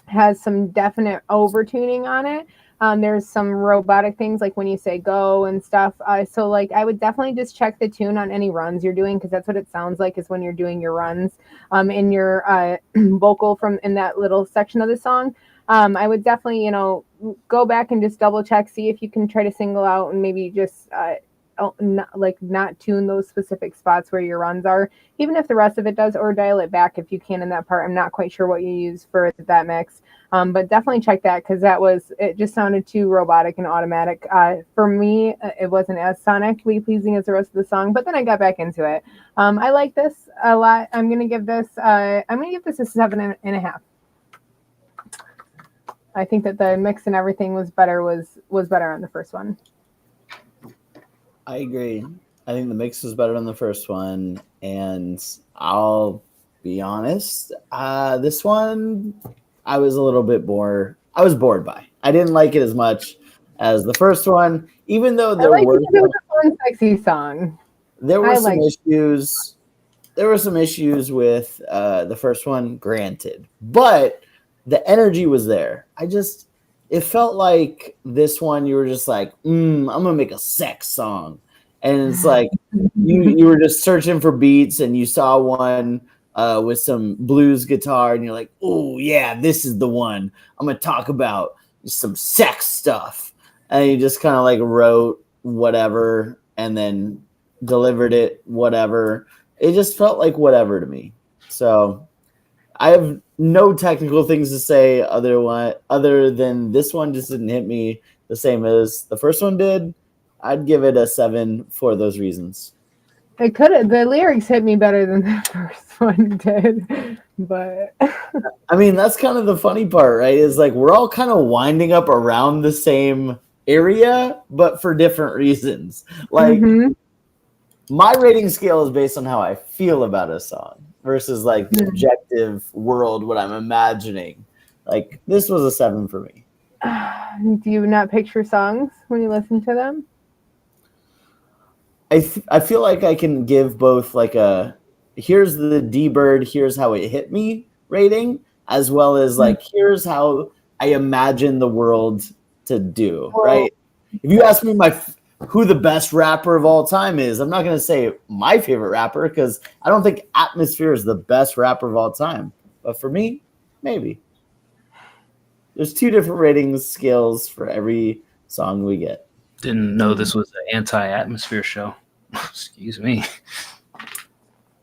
Speaker 5: has some definite overtuning on it. There's some robotic things like when you say go and stuff. So like I would definitely just check the tune on any runs you're doing, because that's what it sounds like is when you're doing your runs in your vocal from in that little section of the song. I would definitely, go back and just double check, see if you can try to single out and maybe just not tune those specific spots where your runs are, even if the rest of it does, or dial it back if you can in that part. I'm not quite sure what you use for that mix. But definitely check that, because it just sounded too robotic and automatic. For me, it wasn't as sonically pleasing as the rest of the song, but then I got back into it. I like this a lot. I'm going to give this a 7.5. I think that the mix and everything was better on the first one.
Speaker 4: I agree. I think the mix was better on the first one, and I'll be honest, this one I was a little bit more. I was bored by. I didn't like it as much as the first one, even though there were
Speaker 5: it was a fun, sexy song.
Speaker 4: There were some issues. There were some issues with the first one, granted, but the energy was there. It felt like this one, you were just like, I'm gonna make a sex song, and it's like you were just searching for beats, and you saw one with some blues guitar, and you're like, oh yeah, this is the one. I'm gonna talk about some sex stuff, and you just kind of like wrote whatever and then delivered it whatever. It just felt like whatever to me. So I have no technical things to say other than this one just didn't hit me the same as the first one did. I'd give it a 7 for those reasons.
Speaker 5: The lyrics hit me better than the first one did, but
Speaker 4: I mean, that's kind of the funny part, right? Is like we're all kind of winding up around the same area, but for different reasons. Like my rating scale is based on how I feel about a song versus like the objective world, what I'm imagining. Like this was a 7 for me.
Speaker 5: Do you not picture songs when you listen to them?
Speaker 4: I feel like I can give both like a here's the D-Bird, here's how it hit me rating, as well as like here's how I imagine the world to do, right? If you ask me who the best rapper of all time is, I'm not going to say my favorite rapper, because I don't think Atmosphere is the best rapper of all time. But for me, maybe. There's 2 different rating scales for every song we get.
Speaker 3: Didn't know this was an anti-Atmosphere show. Excuse me.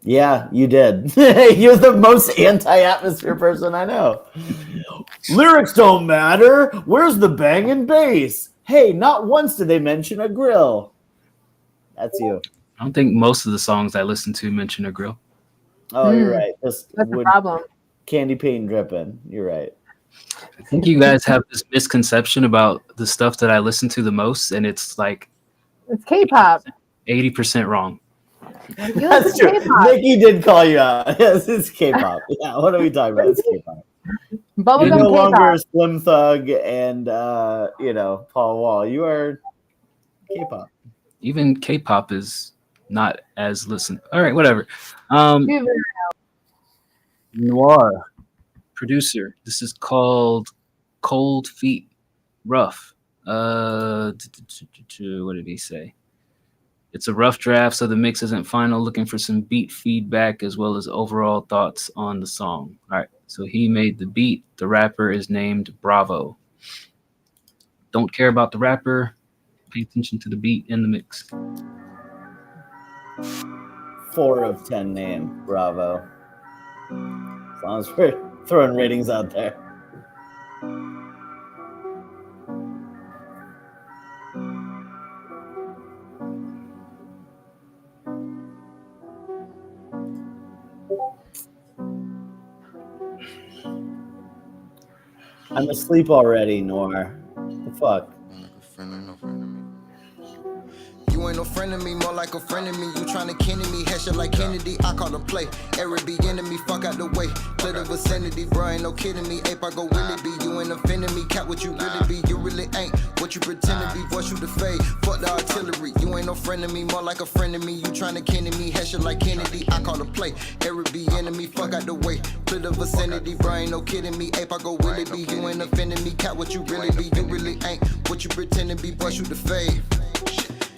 Speaker 4: Yeah, you did. You're the most anti-Atmosphere person I know. Lyrics don't matter. Where's the banging bass? Hey, not once did they mention a grill. That's you.
Speaker 3: I don't think most of the songs I listen to mention a grill.
Speaker 4: Oh, you're right.
Speaker 5: That's the problem.
Speaker 4: Candy paint dripping. You're right.
Speaker 3: I think you guys have this misconception about the stuff that I listen to the most, and it's like
Speaker 5: it's K-pop.
Speaker 3: 80% wrong.
Speaker 4: That's true. K-pop. Nikki did call you out. Yes, it's K-pop. Yeah, what are we talking about? It's K-pop.
Speaker 5: Bubblegum
Speaker 4: You're no
Speaker 5: K-pop.
Speaker 4: longer Slim Thug and Paul Wall. You are K-pop.
Speaker 3: Even K-pop is not as listened. All right, whatever. Noir producer. This is called Cold Feet Rough. What did he say? It's a rough draft, so the mix isn't final. Looking for some beat feedback as well as overall thoughts on the song. All right, so he made the beat. The rapper is named Bravo. Don't care about the rapper. Pay attention to the beat and the mix.
Speaker 4: 4 of 10 name. Bravo. As long as we're throwing ratings out there. I'm asleep already, Noir. What the fuck?
Speaker 6: You ain't no friend of me, more like a friend of me. You tryna Kenny me, head shit like Kennedy. I call the play. Every beginning me, fuck out the way. Clear the vicinity, bro, ain't no kidding me. Ape, I go really be. You ain't offending me, cat what you really be. You really ain't what you pretend to be. Voice you the fade, fuck the artillery. You ain't no friend of me, more like a friend of me. You tryna Kenny me, head shit like Kennedy. I call the play. Every beginning me, fuck out the way. Clear the vicinity, bro, ain't no kidding me. Ape, I go really be. You ain't offending me, cat what you really be. You really ain't what you pretend to be. Voice you the fade.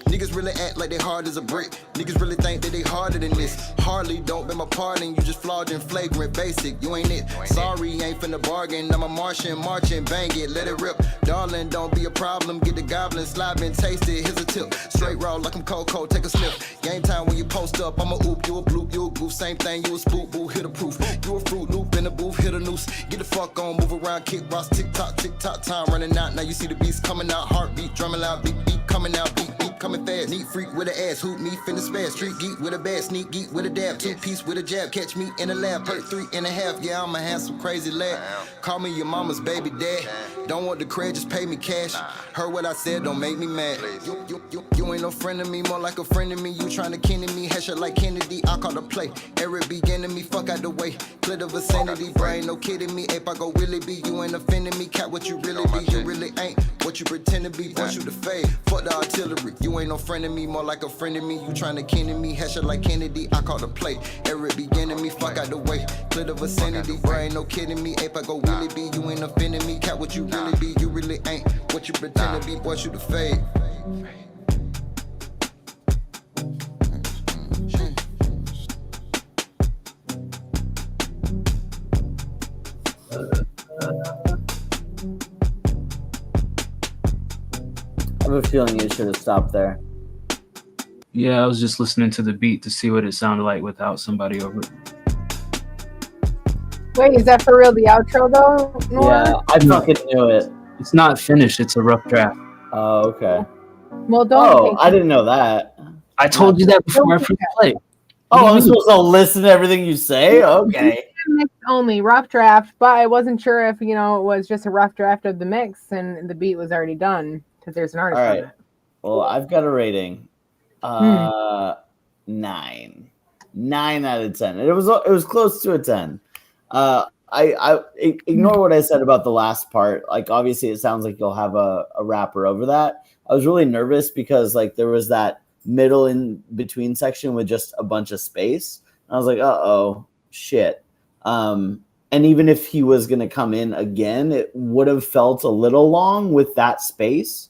Speaker 6: Niggas really act like they hard as a brick. Niggas really think that they harder than this. Hardly don't beg my pardon. You just flawed and flagrant, basic. You ain't it. Sorry, ain't finna bargain. I'm a Martian, marching, bang it, let it rip. Darling, don't be a problem. Get the goblin, slide and taste it. Here's a tip. Straight raw like I'm Coco, take a sniff. Game time when you post up. I'm a oop, you a bloop, you a goof. Same thing, you a spook, boo, hit a proof. You a fruit loop in the booth, hit a noose. Get the fuck on, move around, kick rocks, tick tock, time running out. Now you see the beats coming out, heartbeat, drumming loud, beat coming out, beat coming fast. Neat freak with an ass, hoop me, finna spaz. Street geek with a bad, sneak geek with a dab. 2-piece with a jab, catch me in the lab. Perk 3.5, yeah, I'm a handsome crazy lad. Call me your mama's baby dad. Don't want the credit, just pay me cash. Heard what I said, don't make me mad. You ain't no friend of me, more like a friend of me. You tryna Kenny me, head shit like Kennedy. I call the play. Every beginning me, fuck out the way. Clear the vicinity, brain, no kidding me. Ape, I go really be. You ain't offending me, cat what you really be. You really ain't what you pretend to be. Want you to fade, fuck the artillery. You ain't no friend of me, more like a friend of me. You tryna Kenny me, head shit like Kennedy. I call the play. Every beginning me, fuck out the way. Clear the vicinity, brain, no kidding me. Ape, I go really be. You ain't offending me, cat what you really be. You really ain't what you pretend to be. Want you to fade.
Speaker 4: I have a feeling you should have stopped there.
Speaker 3: Yeah, I was just listening to the beat to see what it sounded like without somebody over it.
Speaker 5: Wait, is that for real the outro though? Noah?
Speaker 4: Yeah, I fucking knew it.
Speaker 3: It's not finished. It's a rough draft.
Speaker 4: Oh, okay.
Speaker 5: Well, don't.
Speaker 4: Oh, I didn't know that.
Speaker 3: I told you that before I first played.
Speaker 4: Oh, I'm supposed to listen to everything you say? Okay.
Speaker 5: Mix only, rough draft, but I wasn't sure if, it was just a rough draft of the mix and the beat was already done because there's an artist on it.
Speaker 4: Well, I've got a rating. 9. 9 out of 10. It was close to a 10. I ignore what I said about the last part. Like, obviously it sounds like you'll have a rapper over that. I was really nervous because like there was that middle in between section with just a bunch of space. I was like, uh-oh, shit. And even if he was going to come in again, it would have felt a little long with that space.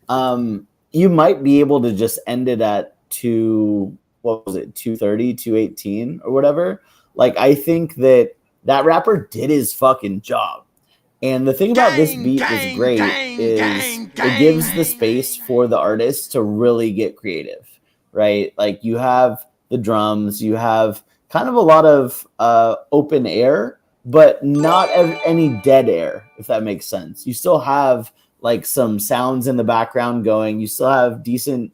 Speaker 4: You might be able to just end it at 230, 218 or whatever. Like, I think that rapper did his fucking job. And the thing about this beat is great is it gives the space for the artist to really get creative, right? Like, you have the drums, you have kind of a lot of open air, but not any dead air, if that makes sense. You still have like some sounds in the background going. You still have decent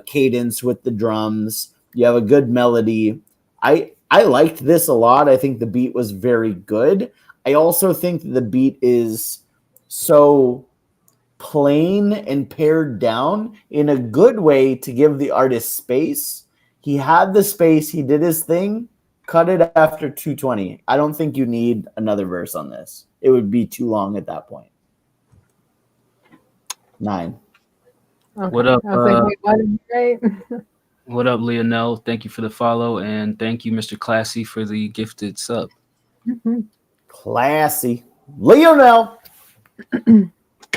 Speaker 4: cadence with the drums. You have a good melody. I liked this a lot. I think the beat was very good. I also think the beat is so plain and pared down in a good way to give the artist space. He had the space. He did his thing. Cut it after 220. I don't think you need another verse on this. It would be too long at that point. 9.
Speaker 5: Okay.
Speaker 3: What up?
Speaker 5: I was like, wait, what? Right?
Speaker 3: What up, Leonel? Thank you for the follow, and thank you, Mr. Classy, for the gifted sub.
Speaker 5: Mm-hmm.
Speaker 4: Classy. Leonel.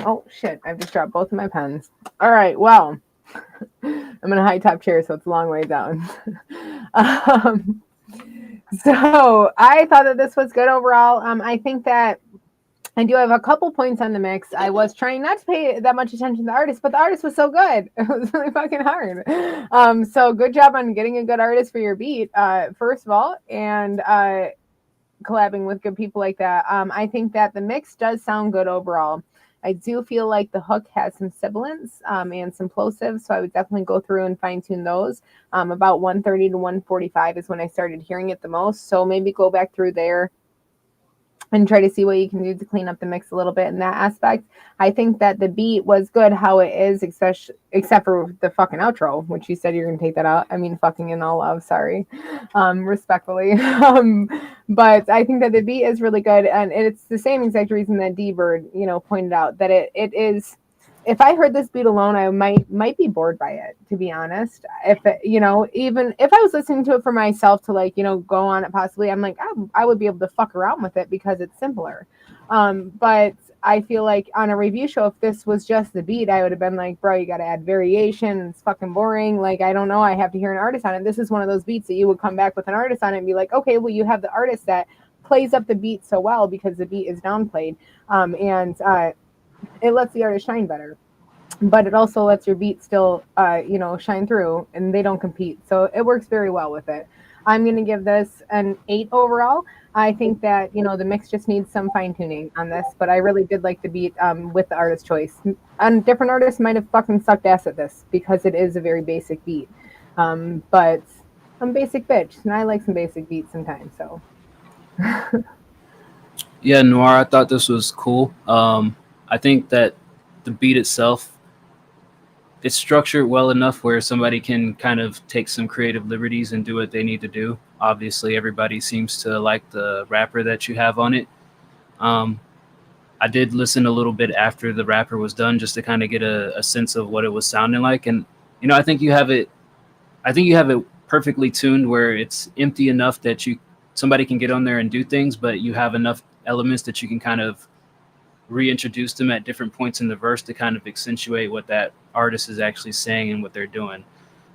Speaker 5: Oh, shit. I've just dropped both of my pens. All right. Well, I'm in a high top chair, so it's a long way down. So I thought that this was good overall. I think that I do have a couple points on the mix. I was trying not to pay that much attention to the artist, but the artist was so good. It was really fucking hard. So good job on getting a good artist for your beat, first of all, and collabing with good people like that. I think that the mix does sound good overall. I do feel like the hook has some sibilance and some plosives, so I would definitely go through and fine-tune those. About 130 to 145 is when I started hearing it the most, so maybe go back through there and try to see what you can do to clean up the mix a little bit in that aspect. I think that the beat was good how it is, except for the fucking outro, which you said you're gonna take that out. I mean, fucking in all love, sorry, respectfully. But I think that the beat is really good, and it's the same exact reason that D-Bird, pointed out that it is. If I heard this beat alone, I might be bored by it, to be honest. If it, even if I was listening to it for myself to go on it possibly, I'm like, I would be able to fuck around with it because it's simpler. But I feel like on a review show, if this was just the beat, I would have been like, bro, you got to add variation. It's fucking boring. Like, I don't know. I have to hear an artist on it. This is one of those beats that you would come back with an artist on it and be like, okay, well, you have the artist that plays up the beat so well because the beat is downplayed. It lets the artist shine better, but it also lets your beat still, shine through, and they don't compete. So it works very well with it. I'm going to give this an 8 overall. I think that, the mix just needs some fine tuning on this, but I really did like the beat with the artist choice. And different artists might have fucking sucked ass at this because it is a very basic beat. But I'm a basic bitch, and I like some basic beats sometimes, so.
Speaker 3: Yeah, Noir, I thought this was cool. I think that the beat itself, it's structured well enough where somebody can kind of take some creative liberties and do what they need to do. Obviously, everybody seems to like the rapper that you have on it. I did listen a little bit after the rapper was done just to kind of get a sense of what it was sounding like. And, I think you have it perfectly tuned where it's empty enough that somebody can get on there and do things, but you have enough elements that you can kind of reintroduce them at different points in the verse to kind of accentuate what that artist is actually saying and what they're doing.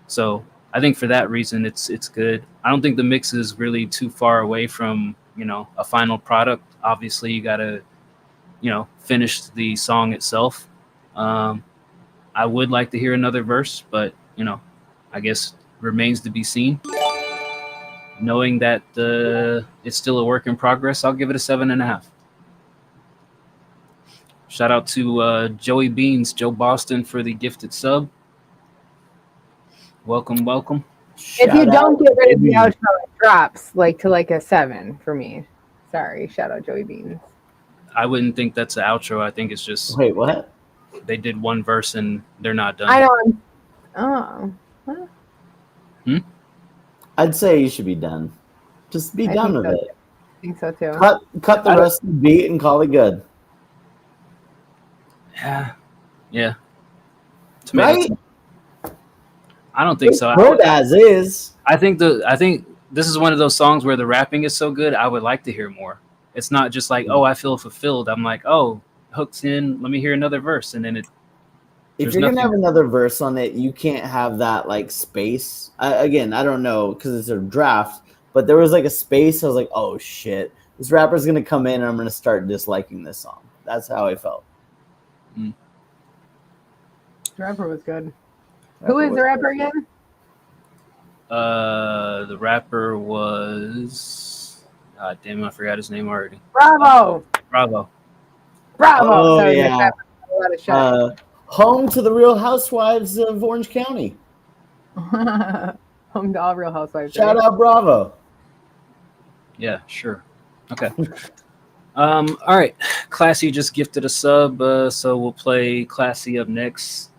Speaker 3: So I think for that reason, it's good. I don't think the mix is really too far away from, a final product. Obviously, you got to, finish the song itself. I would like to hear another verse, but, I guess remains to be seen. Knowing that it's still a work in progress, I'll give it a 7.5. Shout out to Joey Beans, Joe Boston for the gifted sub. Welcome.
Speaker 5: If you don't get rid of the outro, it drops to a 7 for me. Sorry, shout out Joey Beans.
Speaker 3: I wouldn't think that's an outro. I think it's just.
Speaker 4: Wait, what?
Speaker 3: They did one verse and they're not done.
Speaker 5: I know. Oh. Huh?
Speaker 4: I'd say you should be done. Just be done with it.
Speaker 5: I think so too.
Speaker 4: Cut the rest of the beat and call it good.
Speaker 3: Yeah.
Speaker 4: Right?
Speaker 3: I don't think so.
Speaker 4: Good as is.
Speaker 3: I think this is one of those songs where the rapping is so good. I would like to hear more. It's not just like, oh, I feel fulfilled. I'm like, oh, hooks in. Let me hear another verse, and then it.
Speaker 4: If you're gonna have another verse on it, you can't have that space. Again, I don't know because it's a draft, but there was a space. I was like, oh shit, this rapper's gonna come in, and I'm gonna start disliking this song. That's how I felt.
Speaker 5: The rapper was good. Who is the rapper again?
Speaker 3: The rapper was. God damn, I forgot his name already.
Speaker 5: Bravo.
Speaker 4: Oh,
Speaker 5: Sorry,
Speaker 4: yeah. Home to the Real Housewives of Orange County.
Speaker 5: Home to all Real Housewives.
Speaker 4: Shout out Bravo.
Speaker 3: Yeah, sure. Okay. All right. Classy just gifted a sub, so we'll play Classy up next.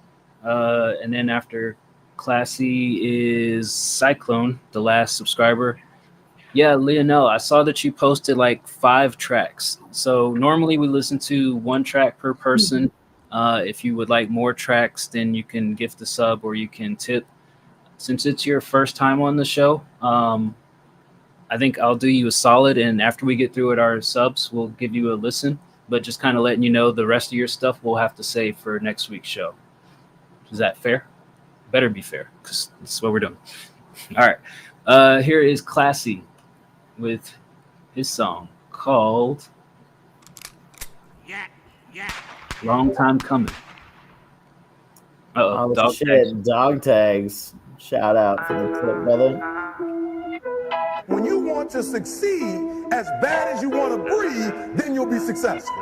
Speaker 3: And then after Classy is Cyclone, the last subscriber. Yeah, Leonel, I saw that you posted 5 tracks. So normally we listen to 1 track per person. If you would like more tracks, then you can gift a sub or you can tip. Since it's your first time on the show, I think I'll do you a solid. And after we get through with our subs, we'll give you a listen. But just kind of letting you know the rest of your stuff we'll have to save for next week's show. Is that fair? Better be fair, because that's what we're doing. All right. Here is Classy with his song called Long Time Coming.
Speaker 4: Oh,
Speaker 3: dog
Speaker 4: shit.
Speaker 3: tags.
Speaker 4: Dog tags. Shout out for the tip, brother.
Speaker 11: When you want to succeed as bad as you want to breathe, then you'll be successful.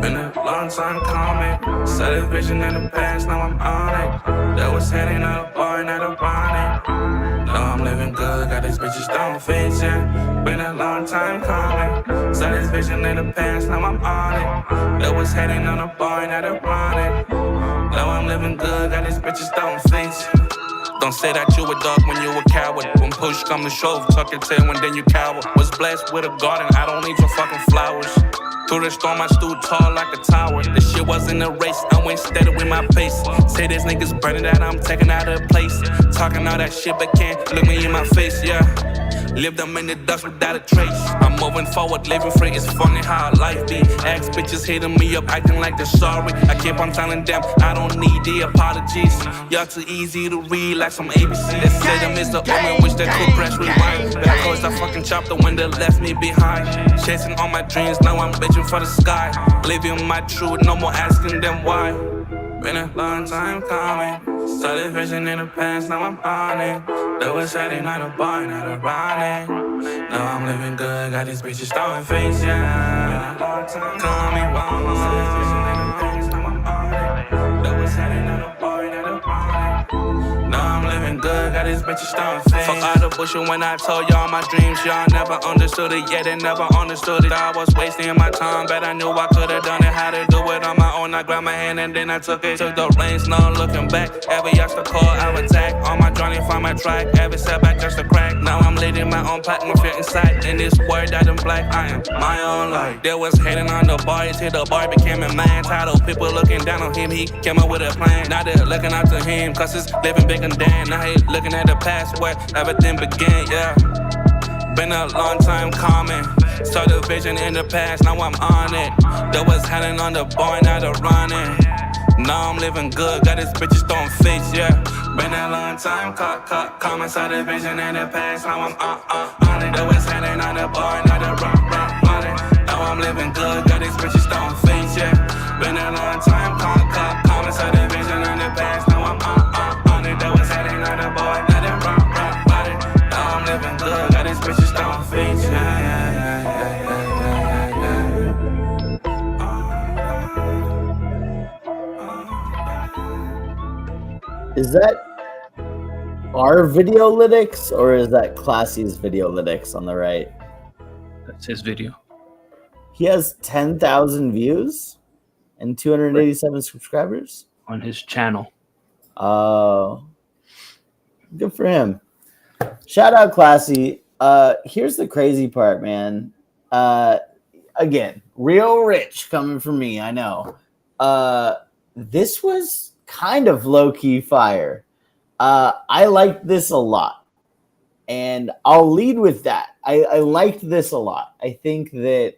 Speaker 12: Been a long time coming. Set a vision in the past, now I'm on it. That was heading out a bar and at a bonnet. Now I'm living good. good, got these bitches don't fit, yeah. Been a long time coming. Saw this vision in the past, now I'm on it. That was heading on a bar, now they're running. Now I'm living good, got these bitches don't fit, yeah. Don't say that you a dog when you a coward. When push come to shove, tuck your tail and then you cower. Was blessed with a garden, I don't need your fucking flowers. Through the storm, I stood tall like a tower. This shit wasn't a race, I went steady with my pace. Say this niggas burning that I'm taking out of place. Talking all that shit, but can't look me in my face, yeah. Live them in the dust without a trace. I'm moving forward, living free. It's funny how life be. Ex bitches hitting me up, acting like they're sorry. I keep on telling them I don't need the apologies. Y'all too easy to read like some ABC. They say them is the omen, wish they could press rewind. But of course I fucking chopped the one that left me behind. Chasing all my dreams, now I'm bitching for the sky. Living my truth, no more asking them why. Been a long time coming. Started vision in the past, now I'm on it. That was Saturday night a bar, not a running. Now I'm living good, got these bitches throwing face, yeah. Been a long time coming, wow. Started vision in the past, now I'm on it. That was Saturday night a bar, not a running. Now I'm living good, got these bitches throwing face. Fuck all the bullshit when I told y'all my dreams, y'all never understood it, yeah, they never understood it. I was wasting my time, but I knew I could've done it. How to do it on my own, I grabbed my hand and then I took it. Took the reins, no looking back. Every obstacle I attack, on my journey find my track. Every setback just a crack. Now I'm leading my own path, no fear inside. In this word that I'm black, I am my own light. There was hating on the boy till the boy became a man. Title people looking down on him, he came up with a plan. Now they're looking up to him, cause it's living big and damn. Now he looking at the past where everything began, yeah. Been a long time coming. Saw the vision in the past, now I'm on it. There was heading on the boy, now they're running. Now I'm living good, got these bitches throwing face, yeah. Been a long time, coming. Saw the vision in the past, now I'm on it. There was heading on the boy, now they're running. Now I'm living good, got these bitches throwing face, yeah. Been a long time, coming. Saw the vision in the past, now I'm on it. There was heading on the boy, now they're running. Now I'm living good, got these bitches throwing face, yeah.
Speaker 4: Is that our video lytics or is that Classy's video lytics on the right?
Speaker 3: That's his video.
Speaker 4: He has 10,000 views and 287 subscribers
Speaker 3: on his channel.
Speaker 4: Oh, good for him. Shout out Classy. Here's the crazy part, man. Again, real rich coming from me, I know. This was kind of low-key fire. I liked this a lot. And I'll lead with that. I liked this a lot. I think that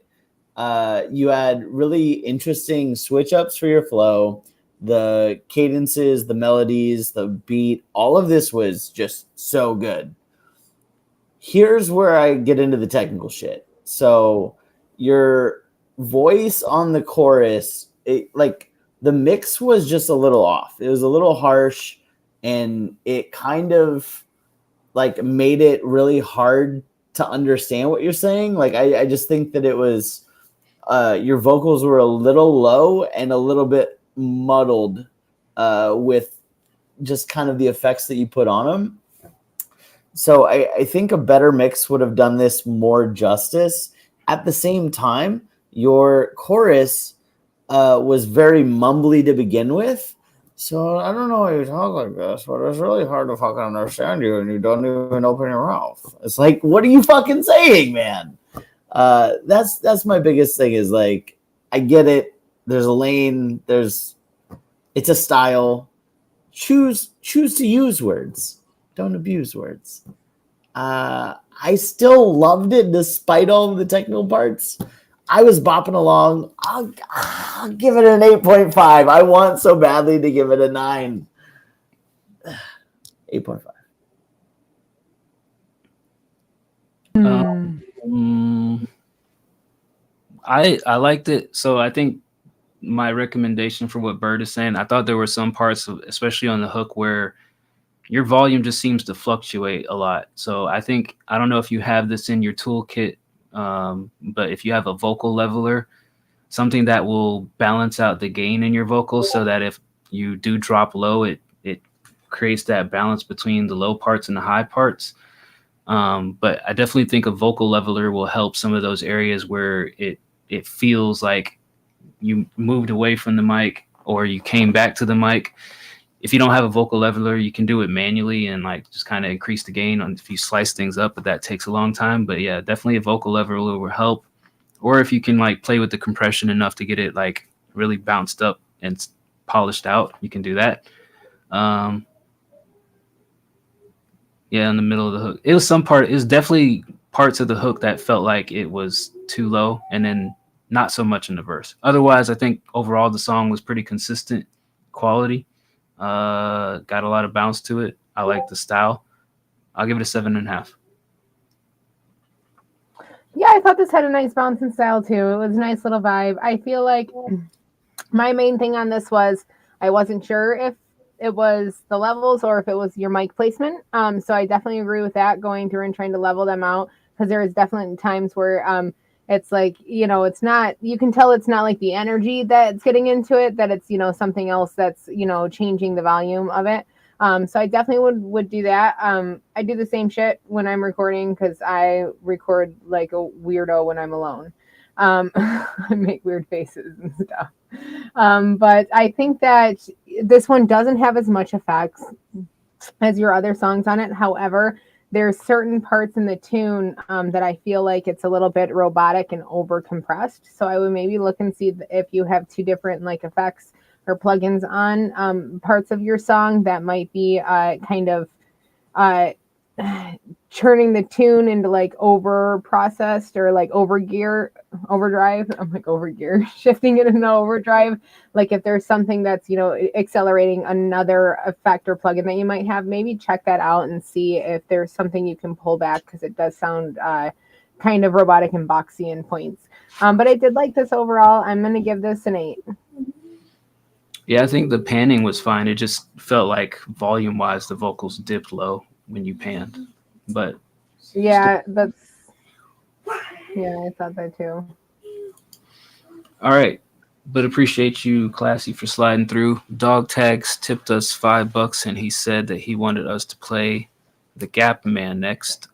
Speaker 4: you had really interesting switch-ups for your flow. The cadences, the melodies, the beat, all of this was just so good. Here's where I get into the technical shit. So your voice on the chorus, the mix was just a little off. It was a little harsh, and it kind of made it really hard to understand what you're saying. I just think that it was your vocals were a little low and a little bit muddled with just kind of the effects that you put on them. So I think a better mix would have done this more justice. At the same time, your chorus was very mumbly to begin with. So I don't know why you talk like this, but it's really hard to fucking understand you and you don't even open your mouth. It's like, what are you fucking saying, man? That's my biggest thing is I get it. There's a lane. It's a style. Choose to use words. Don't abuse words. I still loved it despite all of the technical parts. I was bopping along. I'll give it an 8.5. I want so badly to give it a 9. 8.5.
Speaker 3: I liked it. So I think my recommendation for what Bird is saying, I thought there were some parts, especially on the hook, where your volume just seems to fluctuate a lot. So I don't know if you have this in your toolkit, but if you have a vocal leveler, something that will balance out the gain in your vocals so that if you do drop low, it creates that balance between the low parts and the high parts. But I definitely think a vocal leveler will help some of those areas where it feels like you moved away from the mic or you came back to the mic. If you don't have a vocal leveler, you can do it manually and like just kind of increase the gain on if you slice things up, but that takes a long time. But yeah, definitely a vocal leveler will help. Or if you can like play with the compression enough to get it like really bounced up and polished out, you can do that. Yeah, in the middle of the hook. It was definitely parts of the hook that felt like it was too low, and then not so much in the verse. Otherwise, I think overall the song was pretty consistent quality. Got a lot of bounce to it. I like the style. I'll give it a 7.5.
Speaker 5: Yeah, I thought this had a nice bounce and style too. It was a nice little vibe. I feel like my main thing on this was I wasn't sure if it was the levels or if it was your mic placement. So I definitely agree with that, going through and trying to level them out, because there is definitely times where it's like, it's not, you can tell it's not like the energy that's getting into it, that it's, something else that's, changing the volume of it. So I definitely would do that. I do the same shit when I'm recording, because I record like a weirdo when I'm alone. I make weird faces and stuff. But I think that this one doesn't have as much effects as your other songs on it. However, there's certain parts in the tune that I feel like it's a little bit robotic and over compressed. So I would maybe look and see if you have two different like effects or plugins on parts of your song that might be kind of turning the tune into like over processed or like overdrive. I'm like overgear, shifting it into overdrive. Like if there's something that's, accelerating another effect or plugin that you might have, maybe check that out and see if there's something you can pull back, because it does sound kind of robotic and boxy in points. But I did like this overall. I'm going to give this an 8.
Speaker 3: Yeah, I think the panning was fine. It just felt like volume wise, the vocals dipped low when you panned. But
Speaker 5: yeah, I thought that too.
Speaker 3: All right, but appreciate you, Classy, for sliding through. Dog Tags tipped us $5, and he said that he wanted us to play The Gap Man next.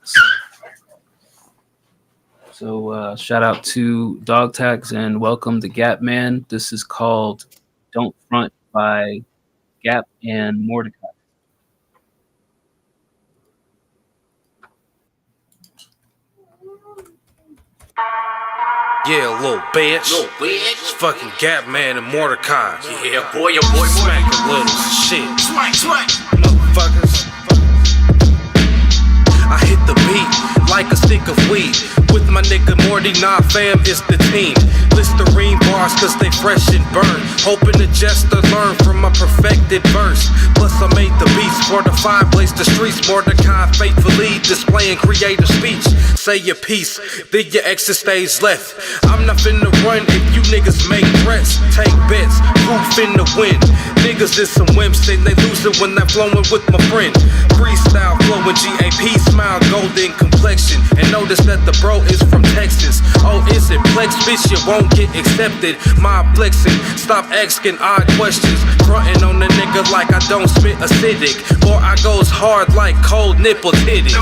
Speaker 3: So shout out to Dog Tags and welcome The Gap Man. This is called Don't Front by Gap and Mordecai.
Speaker 13: Yeah, little bitch. It's fucking Gap Man and Mordecai.
Speaker 14: Yeah, boy, your boy,
Speaker 13: smack a little shit.
Speaker 14: Smack.
Speaker 13: Motherfuckers. I hit the beat like a stick of weed. With my nigga Morty, nah fam, it's the team. Listerine bars cause they fresh and burn. Hoping the jester learn from my perfected verse. Plus I made the beats for the fire, blaze the streets. Mordecai faithfully displaying creative speech. Say your piece, then your exit stays left. I'm not finna run if you niggas make threats. Take bets, who finna win? Niggas is some wimps, say they lose it when I'm flowing with my friend. Freestyle flowing, GAP smile, golden complexion. And notice that the bro is from Texas. Oh, is it Plex? Bitch, you won't get accepted. My flexing, stop asking odd questions. Frontin' on the nigga like I don't spit acidic. Or I goes hard like cold nipple titties.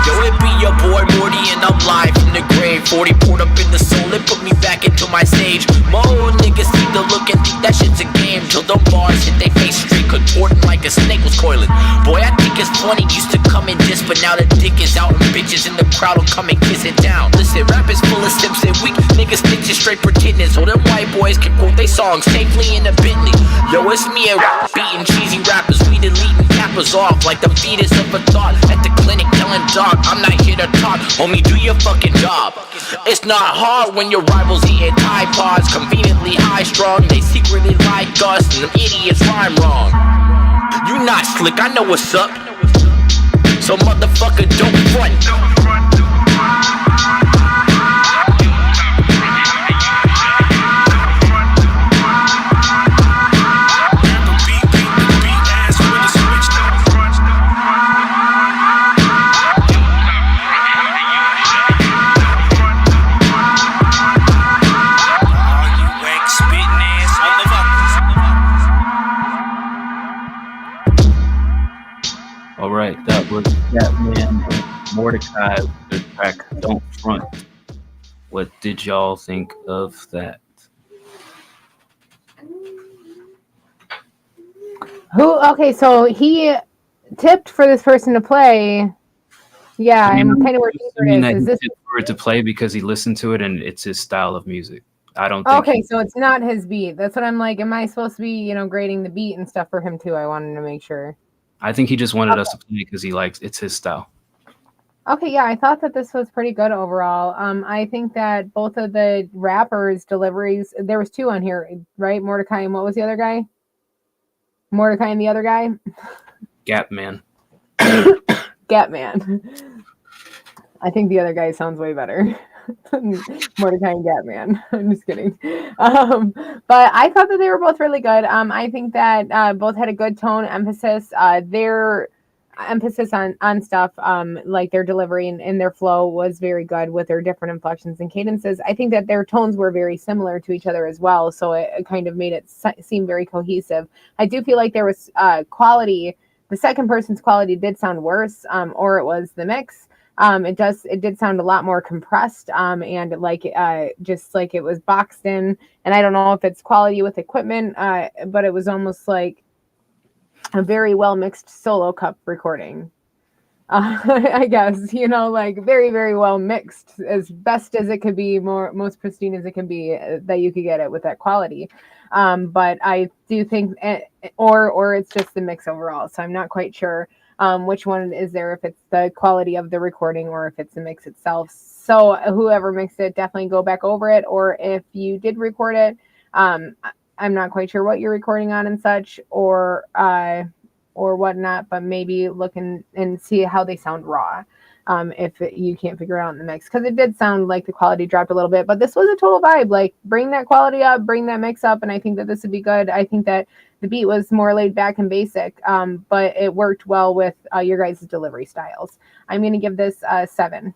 Speaker 14: Yo, it be your boy Morty and I'm live from the grave. 40 poured up in the soul, it put me back into my stage. Mo niggas see the look and think that shit's a game. Till them bars hit they face straight, contorting like a snake was coiling. Boy, I think it's funny, used to come in this, but now the dick is out and bitches in the crowd will come and kiss it down. Listen, rap is full of simps and weak niggas think just straight pretending. So them white boys can quote they songs safely in a Bentley. Yo, it's me and beating cheesy rappers, we deleting cappers off like the fetus of a thought at the clinic telling dog, I'm not here to talk, homie, do your fucking job. It's not hard when your rivals eating Tide Pods, conveniently high strung, they secretly like us, and them idiots rhyme wrong. You not slick, I know what's up, so motherfucker don't front.
Speaker 3: Mordecai, the track "Don't Front." What did y'all think of that?
Speaker 5: Okay, so he tipped for this person to play. Yeah, I'm kind of where
Speaker 3: Assuming that
Speaker 5: Is
Speaker 3: he
Speaker 5: this
Speaker 3: tipped for it to play because he listened to it and it's his style of music. I don't think.
Speaker 5: okay? So it's not his beat. That's what I'm like. Am I supposed to be, grading the beat and stuff for him too? I wanted to make sure.
Speaker 3: I think he just wanted us to play because he likes it's his style.
Speaker 5: Okay, yeah, I thought that this was pretty good overall. I think that both of the rappers' deliveries, there was two on here, right? Mordecai and what was the other guy? Mordecai and the other guy?
Speaker 3: Gap Man.
Speaker 5: Gap Man. I think the other guy sounds way better. Mordecai and Gap Man. I'm just kidding. But I thought that they were both really good. I think that both had a good tone, emphasis. Their emphasis on stuff, like their delivery and their flow was very good with their different inflections and cadences. I think that their tones were very similar to each other as well, so it kind of made it seem very cohesive. I do feel like there was quality. The second person's quality did sound worse, or it was the mix. It did sound a lot more compressed, and like just like it was boxed in. And I don't know if it's quality with equipment, but it was almost like a very well mixed solo cup recording. I guess, like very, very well mixed, as best as it could be, most pristine as it can be, that you could get it with that quality. But I do think, or it's just the mix overall. So I'm not quite sure which one is there, if it's the quality of the recording or if it's the mix itself. So whoever mixed it, definitely go back over it. Or if you did record it, I'm not quite sure what you're recording on and such, or whatnot, but maybe look and see how they sound raw. If you can't figure it out in the mix, because it did sound like the quality dropped a little bit, but this was a total vibe. Like, bring that quality up, bring that mix up, and I think that this would be good. I think that the beat was more laid back and basic, but it worked well with your guys' delivery styles. I'm going to give this a 7.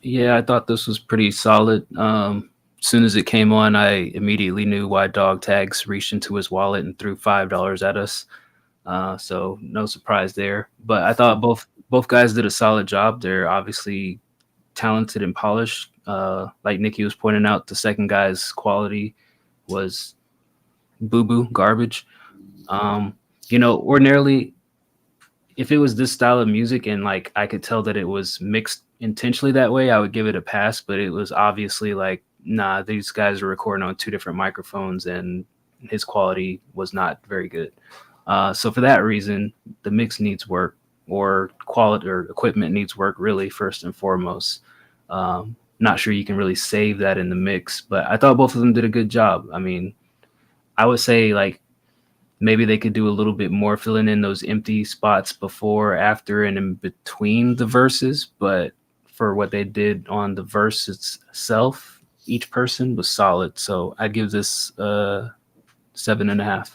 Speaker 3: Yeah, I thought this was pretty solid. As soon as it came on, I immediately knew why Dog Tags reached into his wallet and threw $5 at us. So no surprise there. But I thought both guys did a solid job. They're obviously talented and polished. Like Nikki was pointing out, the second guy's quality was boo-boo, garbage. Ordinarily, if it was this style of music and like I could tell that it was mixed intentionally that way, I would give it a pass. But it was obviously like, nah, these guys are recording on 2 different microphones and his quality was not very good. So for that reason, the mix needs work, or quality or equipment needs work, really, first and foremost. Not sure you can really save that in the mix, but I thought both of them did a good job. I mean, I would say like maybe they could do a little bit more filling in those empty spots before, after, and in between the verses. But for what they did on the verse itself, each person was solid. So I give this 7.5.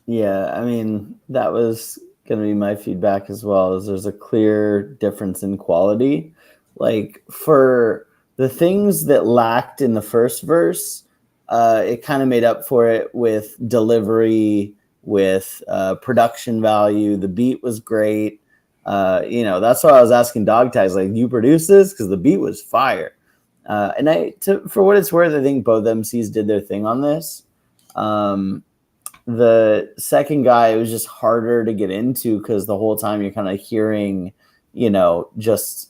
Speaker 4: Yeah, I mean, that was going to be my feedback as well, is there's a clear difference in quality. Like, for the things that lacked in the first verse, it kind of made up for it with delivery, with production value. The beat was great. That's why I was asking Dog Tags, like, you produce this? Because the beat was fire. And for what it's worth, I think both MCs did their thing on this. The second guy, it was just harder to get into because the whole time you're kind of hearing, this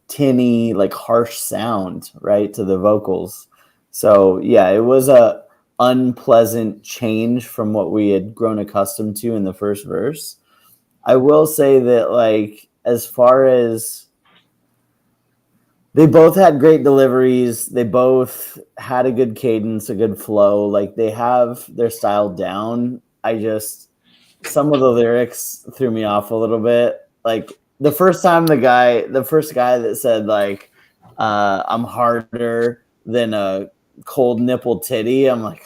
Speaker 4: tinny, like, harsh sound, right, to the vocals. So, yeah, it was a unpleasant change from what we had grown accustomed to in the first verse. I will say that, like, as far as they both had great deliveries, they both had a good cadence, a good flow. Like, they have their style down. Some of the lyrics threw me off a little bit. Like, the first guy that said, like, I'm harder than a cold nipple titty, I'm like,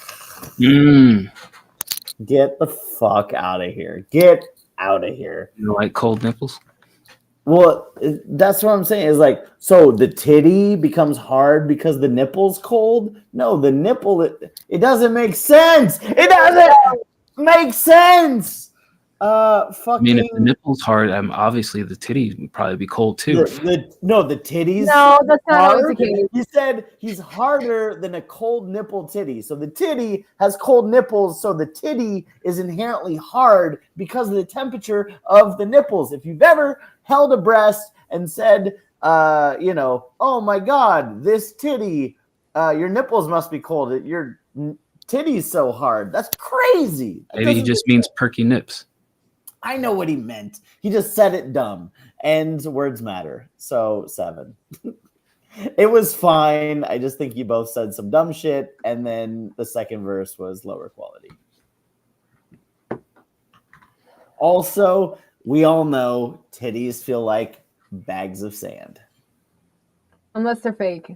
Speaker 4: get the fuck out of here. Get out of here.
Speaker 3: You like cold nipples?
Speaker 4: Well, that's what I'm saying, is like, so the titty becomes hard because the nipple's cold? No, the nipple, it doesn't make sense. It doesn't make sense.
Speaker 3: I mean, if the
Speaker 4: Fucking
Speaker 3: nipple's hard, obviously the titty would probably be cold too.
Speaker 4: the titties.
Speaker 5: No, that's not always the
Speaker 4: hard.
Speaker 5: case.
Speaker 4: He said he's harder than a cold nipple titty. So the titty has cold nipples, so the titty is inherently hard because of the temperature of the nipples. If you've ever held a breast and said, oh my God, this titty, your nipples must be cold. Your titty's so hard. That's crazy. That
Speaker 3: Maybe he
Speaker 4: doesn't
Speaker 3: just
Speaker 4: make
Speaker 3: means perky nips.
Speaker 4: I know what he meant. He just said it dumb. And words matter. So 7. It was fine. I just think you both said some dumb shit. And then the second verse was lower quality. Also, we all know titties feel like bags of sand.
Speaker 5: Unless they're fake.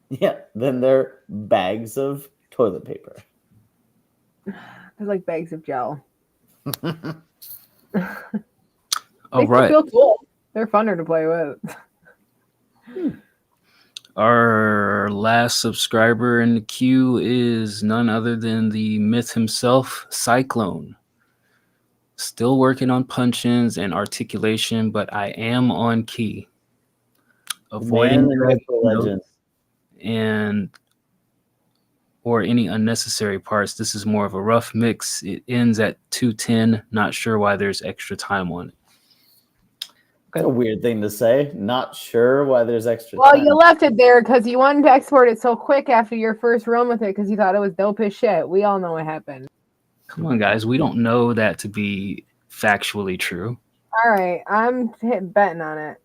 Speaker 4: Yeah, then they're bags of toilet paper.
Speaker 5: They're like bags of gel.
Speaker 3: All right.
Speaker 5: Feel cool. They're funner to play with.
Speaker 3: Our last subscriber in the queue is none other than the myth himself, Cyclone. Still working on punch-ins and articulation, but I am on key. Avoiding
Speaker 4: legend.
Speaker 3: and or any unnecessary parts. This is more of a rough mix. It ends at 2:10. Not sure why there's extra time on it.
Speaker 4: That's a weird thing to say. Not sure why there's extra
Speaker 5: Well,
Speaker 4: time.
Speaker 5: you left it there because you wanted to export it so quick after your first run with it because you thought it was dope as shit. We all know what happened.
Speaker 3: Come on, guys. We don't know that to be factually true.
Speaker 5: All right, I'm betting on it.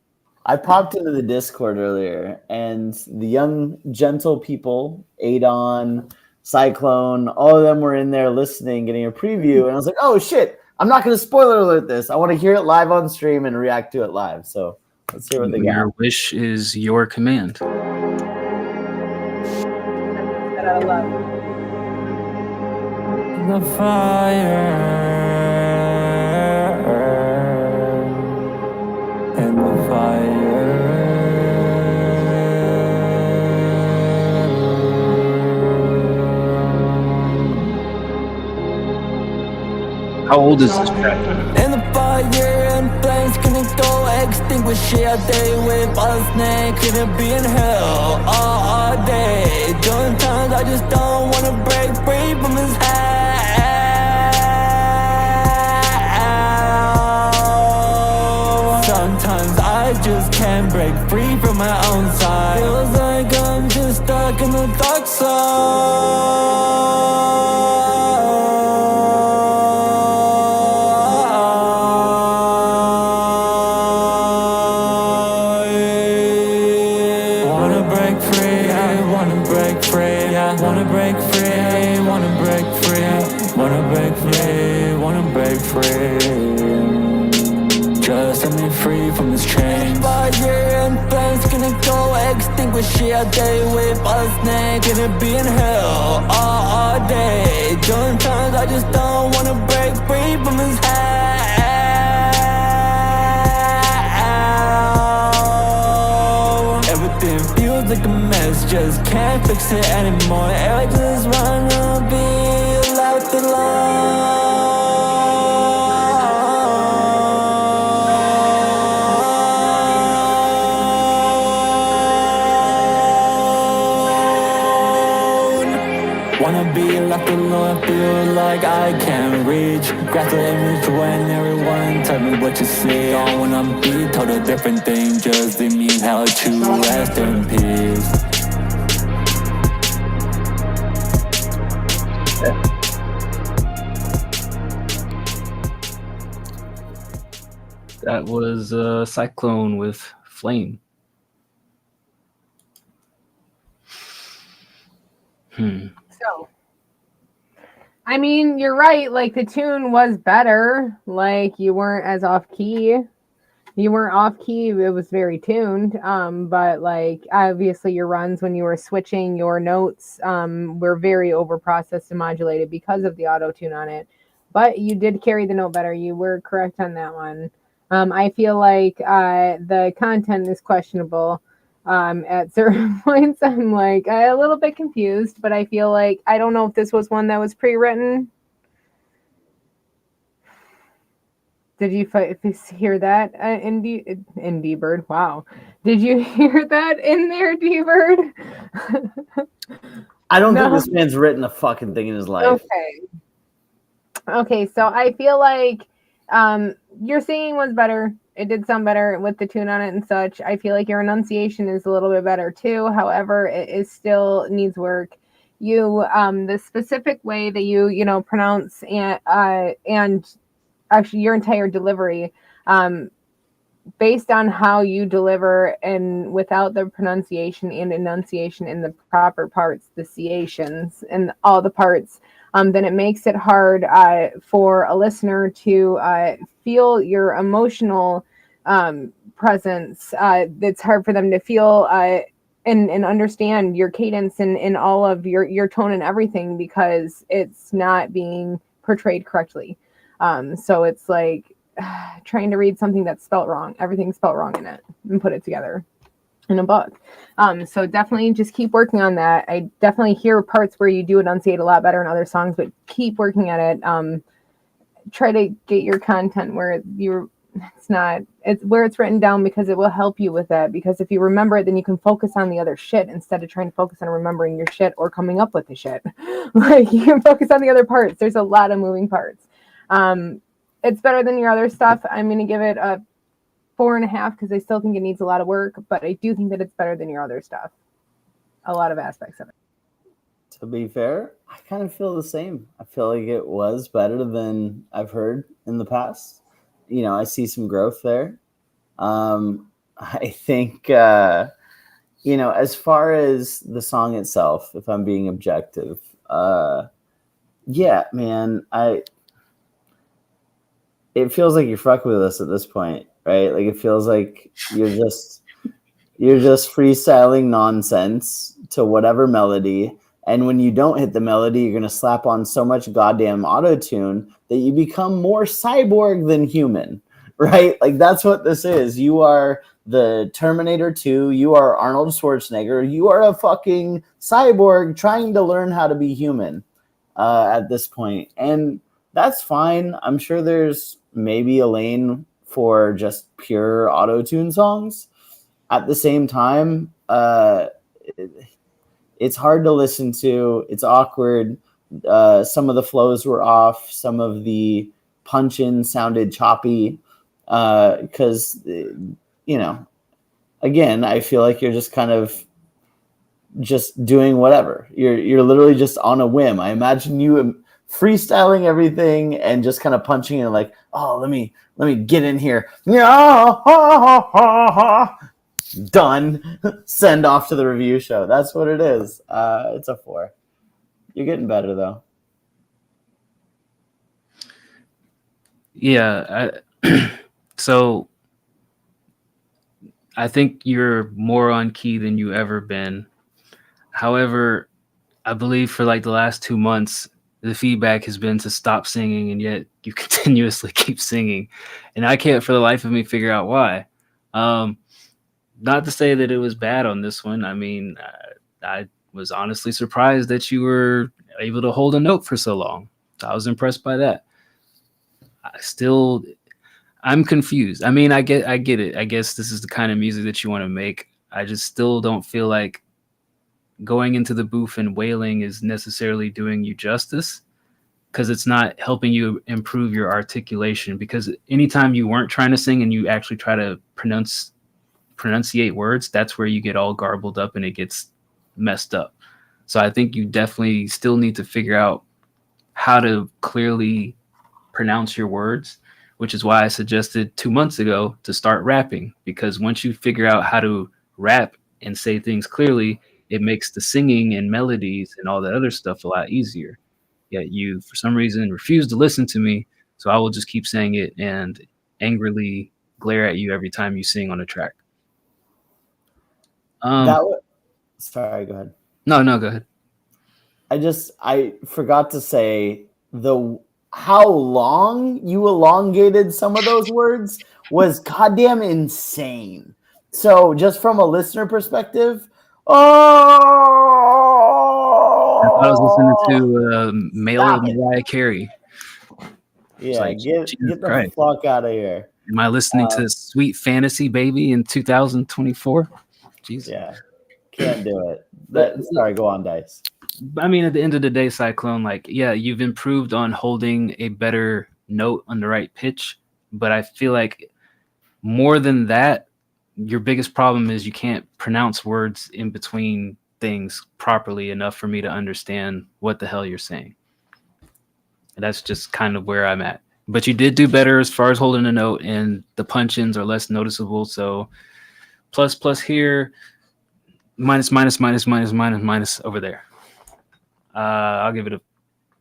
Speaker 4: I popped into the Discord earlier, and the young, gentle people, Adon, Cyclone, all of them were in there listening, getting a preview, and I was like, oh, shit, I'm not going to spoiler alert this. I want to hear it live on stream and react to it live. So let's hear what they got.
Speaker 3: Your wish is your command.
Speaker 15: The fire and the fire.
Speaker 3: How old is this track?
Speaker 15: And the fire and flames gonna go extinguish it. They with all the snake gonna be in hell all day. During times I just don't wanna break free from his hand. Sometimes I just can't break free from my own side. Feels like I'm just stuck in the dark side. Wanna break free, I wanna break free, yeah. Wanna break free, wanna break free, wanna break free, wanna break free. Just set me free from this chain. Fire and flames gonna go extinguish it. They with all the snake gonna be in hell all day. During times I just don't wanna break free from his hand. Everything feels like a mess, just can't fix it anymore. I just wanna be left alone. Wanna be left alone, feel like I can't reach. Grasp the image when everyone tell me what you see. Don't wanna be told a different thing, just leave me how to rest in peace.
Speaker 3: That was Cyclone with Flame.
Speaker 5: So, I mean, you're right. Like, the tune was better. Like, you weren't as off key. You weren't off key. It was very tuned. But like, obviously, your runs when you were switching your notes were very over processed and modulated because of the auto tune on it. But you did carry the note better. You were correct on that one. I feel like the content is questionable. At certain points, I'm like a little bit confused, but I feel like I don't know if this was one that was pre-written. Did you hear that in D-Bird? Wow. Did you hear that in there, D-Bird?
Speaker 4: I don't think
Speaker 5: No?
Speaker 4: this man's written a fucking thing in his life.
Speaker 5: Okay. Okay, so I feel like your singing was better. It did sound better with the tune on it and such. I feel like your enunciation is a little bit better too. However, it is still needs work. You the specific way that you know pronounce and actually your entire delivery based on how you deliver and without the pronunciation and enunciation in the proper parts, the ciations and all the parts, then it makes it hard for a listener to feel your emotional presence. It's hard for them to feel and understand your cadence and all of your tone and everything because it's not being portrayed correctly. So it's like trying to read something that's spelt wrong. Everything's spelt wrong in it and put it together in a book. So definitely just keep working on that. I definitely hear parts where you do enunciate a lot better in other songs, but keep working at it. Try to get your content where it's where it's written down because it will help you with that. Because if you remember it, then you can focus on the other shit instead of trying to focus on remembering your shit or coming up with the shit. Like you can focus on the other parts. There's a lot of moving parts. It's better than your other stuff. I'm going to give it a 4.5 because I still think it needs a lot of work, but I do think that it's better than your other stuff. A lot of aspects of it.
Speaker 4: To be fair, I kind of feel the same. I feel like it was better than I've heard in the past. You know, I see some growth there. I think, you know, as far as the song itself, if I'm being objective, yeah, man, it feels like you're fucking with us at this point, right? Like it feels like you're just freestyling nonsense to whatever melody. And when you don't hit the melody, you're going to slap on so much goddamn auto-tune that you become more cyborg than human, right? Like that's what this is. You are the Terminator 2. You are Arnold Schwarzenegger. You are a fucking cyborg trying to learn how to be human at this point. And that's fine. I'm sure there's maybe a lane for just pure auto-tune songs. At the same time, it's hard to listen to. It's awkward. Some of the flows were off. Some of the punch-in sounded choppy because, you know, again, I feel like you're just kind of just doing whatever. You're literally just on a whim. I imagine you freestyling everything and just kind of punching in like, oh, let me get in here. Done. Send off to the review show. That's what it is. It's a 4. You're getting better though.
Speaker 3: Yeah. So I think you're more on key than you ever been. However, I believe for like the last 2 months, the feedback has been to stop singing, and yet you continuously keep singing. And I can't for the life of me figure out why. Not to say that it was bad on this one. I mean, I was honestly surprised that you were able to hold a note for so long. I was impressed by that. I'm confused. I mean, I get it. I guess this is the kind of music that you want to make. I just still don't feel like going into the booth and wailing is necessarily doing you justice, because it's not helping you improve your articulation. Because anytime you weren't trying to sing and you actually try to pronunciate words, that's where you get all garbled up and it gets messed up. So I think you definitely still need to figure out how to clearly pronounce your words, which is why I suggested 2 months ago to start rapping, because once you figure out how to rap and say things clearly, it makes the singing and melodies and all that other stuff a lot easier. Yet you, for some reason, refuse to listen to me, so I will just keep saying it and angrily glare at you every time you sing on a track.
Speaker 4: Sorry, go ahead.
Speaker 3: No, go ahead.
Speaker 4: I forgot to say how long you elongated some of those words was goddamn insane. So just from a listener perspective, I
Speaker 3: was listening to male Mariah Carey.
Speaker 4: Yeah,
Speaker 3: like,
Speaker 4: get
Speaker 3: Jesus
Speaker 4: the
Speaker 3: Christ.
Speaker 4: fuck out of here.
Speaker 3: Am I listening to Sweet Fantasy Baby in 2024? Jesus.
Speaker 4: Yeah, can't do it.
Speaker 3: But-
Speaker 4: Sorry, go on, Dice.
Speaker 3: I mean, at the end of the day, Cyclone, like, yeah, you've improved on holding a better note on the right pitch, but I feel like more than that, your biggest problem is you can't pronounce words in between things properly enough for me to understand what the hell you're saying. And that's just kind of where I'm at. But you did do better as far as holding a note, and the punch-ins are less noticeable. So plus here, minus over there. I'll give it a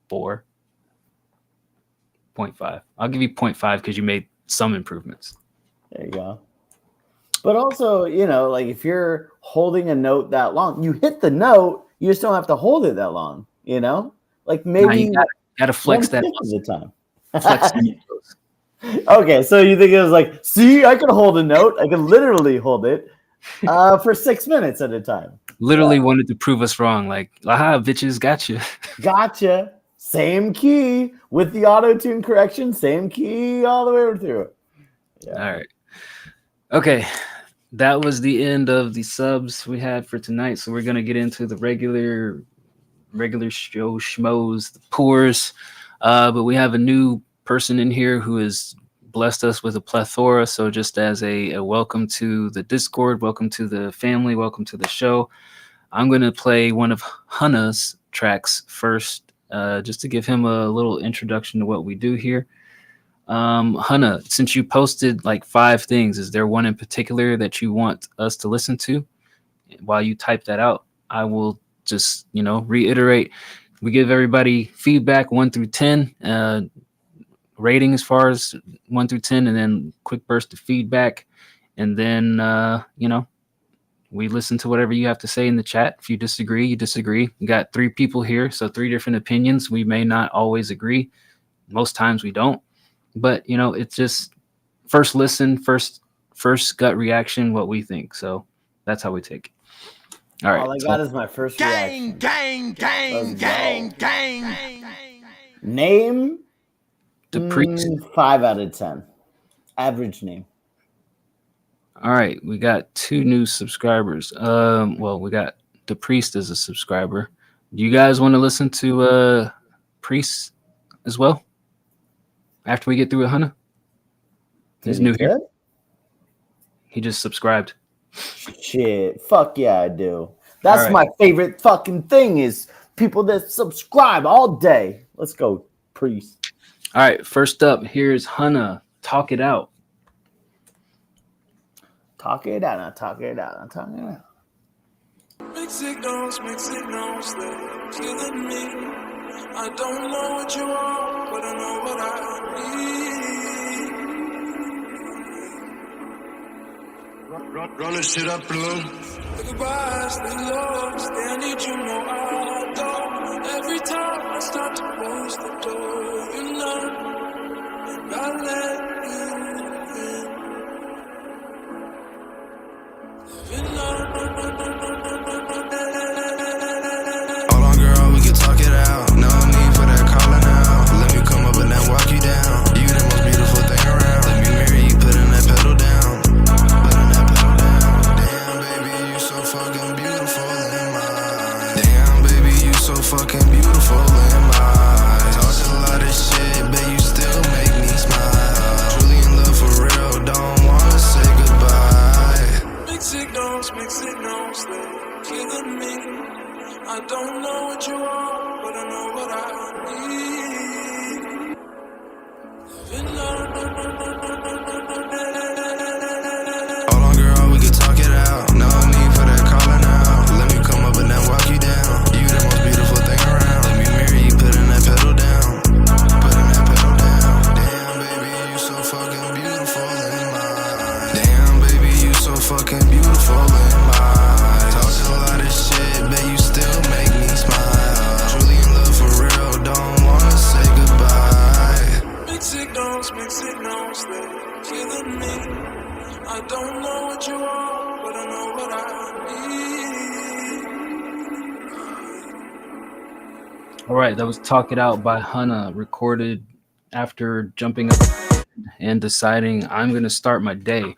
Speaker 3: 4.5. I'll give you 0.5 because you made some improvements.
Speaker 4: There you go. But also, you know, like if you're holding a note that long, you hit the note, you just don't have to hold it that long, you know? Like maybe
Speaker 3: you gotta flex that
Speaker 4: all the time.
Speaker 3: Flex
Speaker 4: Okay, so you think it was like, see, I can hold a note. I can literally hold it for 6 minutes at a time.
Speaker 3: Literally wanted to prove us wrong. Like, aha, bitches, gotcha.
Speaker 4: Gotcha. Same key with the auto-tune correction, same key all the way through. Yeah.
Speaker 3: All right. Okay. That was the end of the subs we had for tonight. So we're gonna get into the regular show schmoes, the pours. But we have a new person in here who has blessed us with a plethora. So just as a welcome to the Discord, welcome to the family, welcome to the show. I'm going to play one of Hannah's tracks first, just to give him a little introduction to what we do here. Hannah, since you posted like 5 things, is there one in particular that you want us to listen to? While you type that out, I will just, reiterate. We give everybody feedback 1 through 10, rating as far as 1 through 10, and then quick burst of feedback. And then, we listen to whatever you have to say in the chat. If you disagree, you disagree. We got 3 people here, so 3 different opinions. We may not always agree. Most times we don't. But, it's just first listen, first gut reaction, what we think. So that's how we take it. All right.
Speaker 4: All I got is my first reaction. Gang. Name?
Speaker 3: The Priest.
Speaker 4: 5 out of 10. Average name.
Speaker 3: All right. We got 2 new subscribers. We got The Priest as a subscriber. Do you guys want to listen to Priest as well? After we get through with Hannah? He's new here. He just subscribed.
Speaker 4: Shit. Fuck yeah, I do. That's my favorite fucking thing is people that subscribe all day. Let's go, Priest.
Speaker 3: All right. First up, here's Hannah. Talk It Out.
Speaker 4: Talk it out.
Speaker 6: Mixed signals, they're killing me. I don't know what you are, but I know what I need. Run this shit up a little. The goodbyes, they lost, I need you more, I don't. Every time I start to close the door, you know, and I let you in.
Speaker 8: Hold on, girl, we can talk it out. No need for that calling out. Let me come up and then walk you down. You the most beautiful thing around. Let me marry you, putting that pedal down. Damn, baby, you so fucking beautiful in my eyes. Damn, baby, you so fucking beautiful in my eyes. Talk a lot of shit, but you still make me smile. Truly in love for real, don't wanna say goodbye.
Speaker 6: Mixed signals, they're killing me. I don't know what you are, but I know what I need.
Speaker 8: Hold on, girl, we can talk it out. No need for that calling out. Let me come up and then walk you down. You the most beautiful thing around. Let me marry you, putting that pedal down. Damn, baby, you so fucking beautiful in my eyes. Damn, baby, you so fucking beautiful in my eyes. Talk a lot of shit, but you still make me smile. Truly in love for real, don't wanna say goodbye.
Speaker 6: Mixed signals, they're killing me. I don't know what you are, but I know what I need.
Speaker 3: All right. That was Talk It Out by Hannah, recorded after jumping up and deciding I'm going to start my day.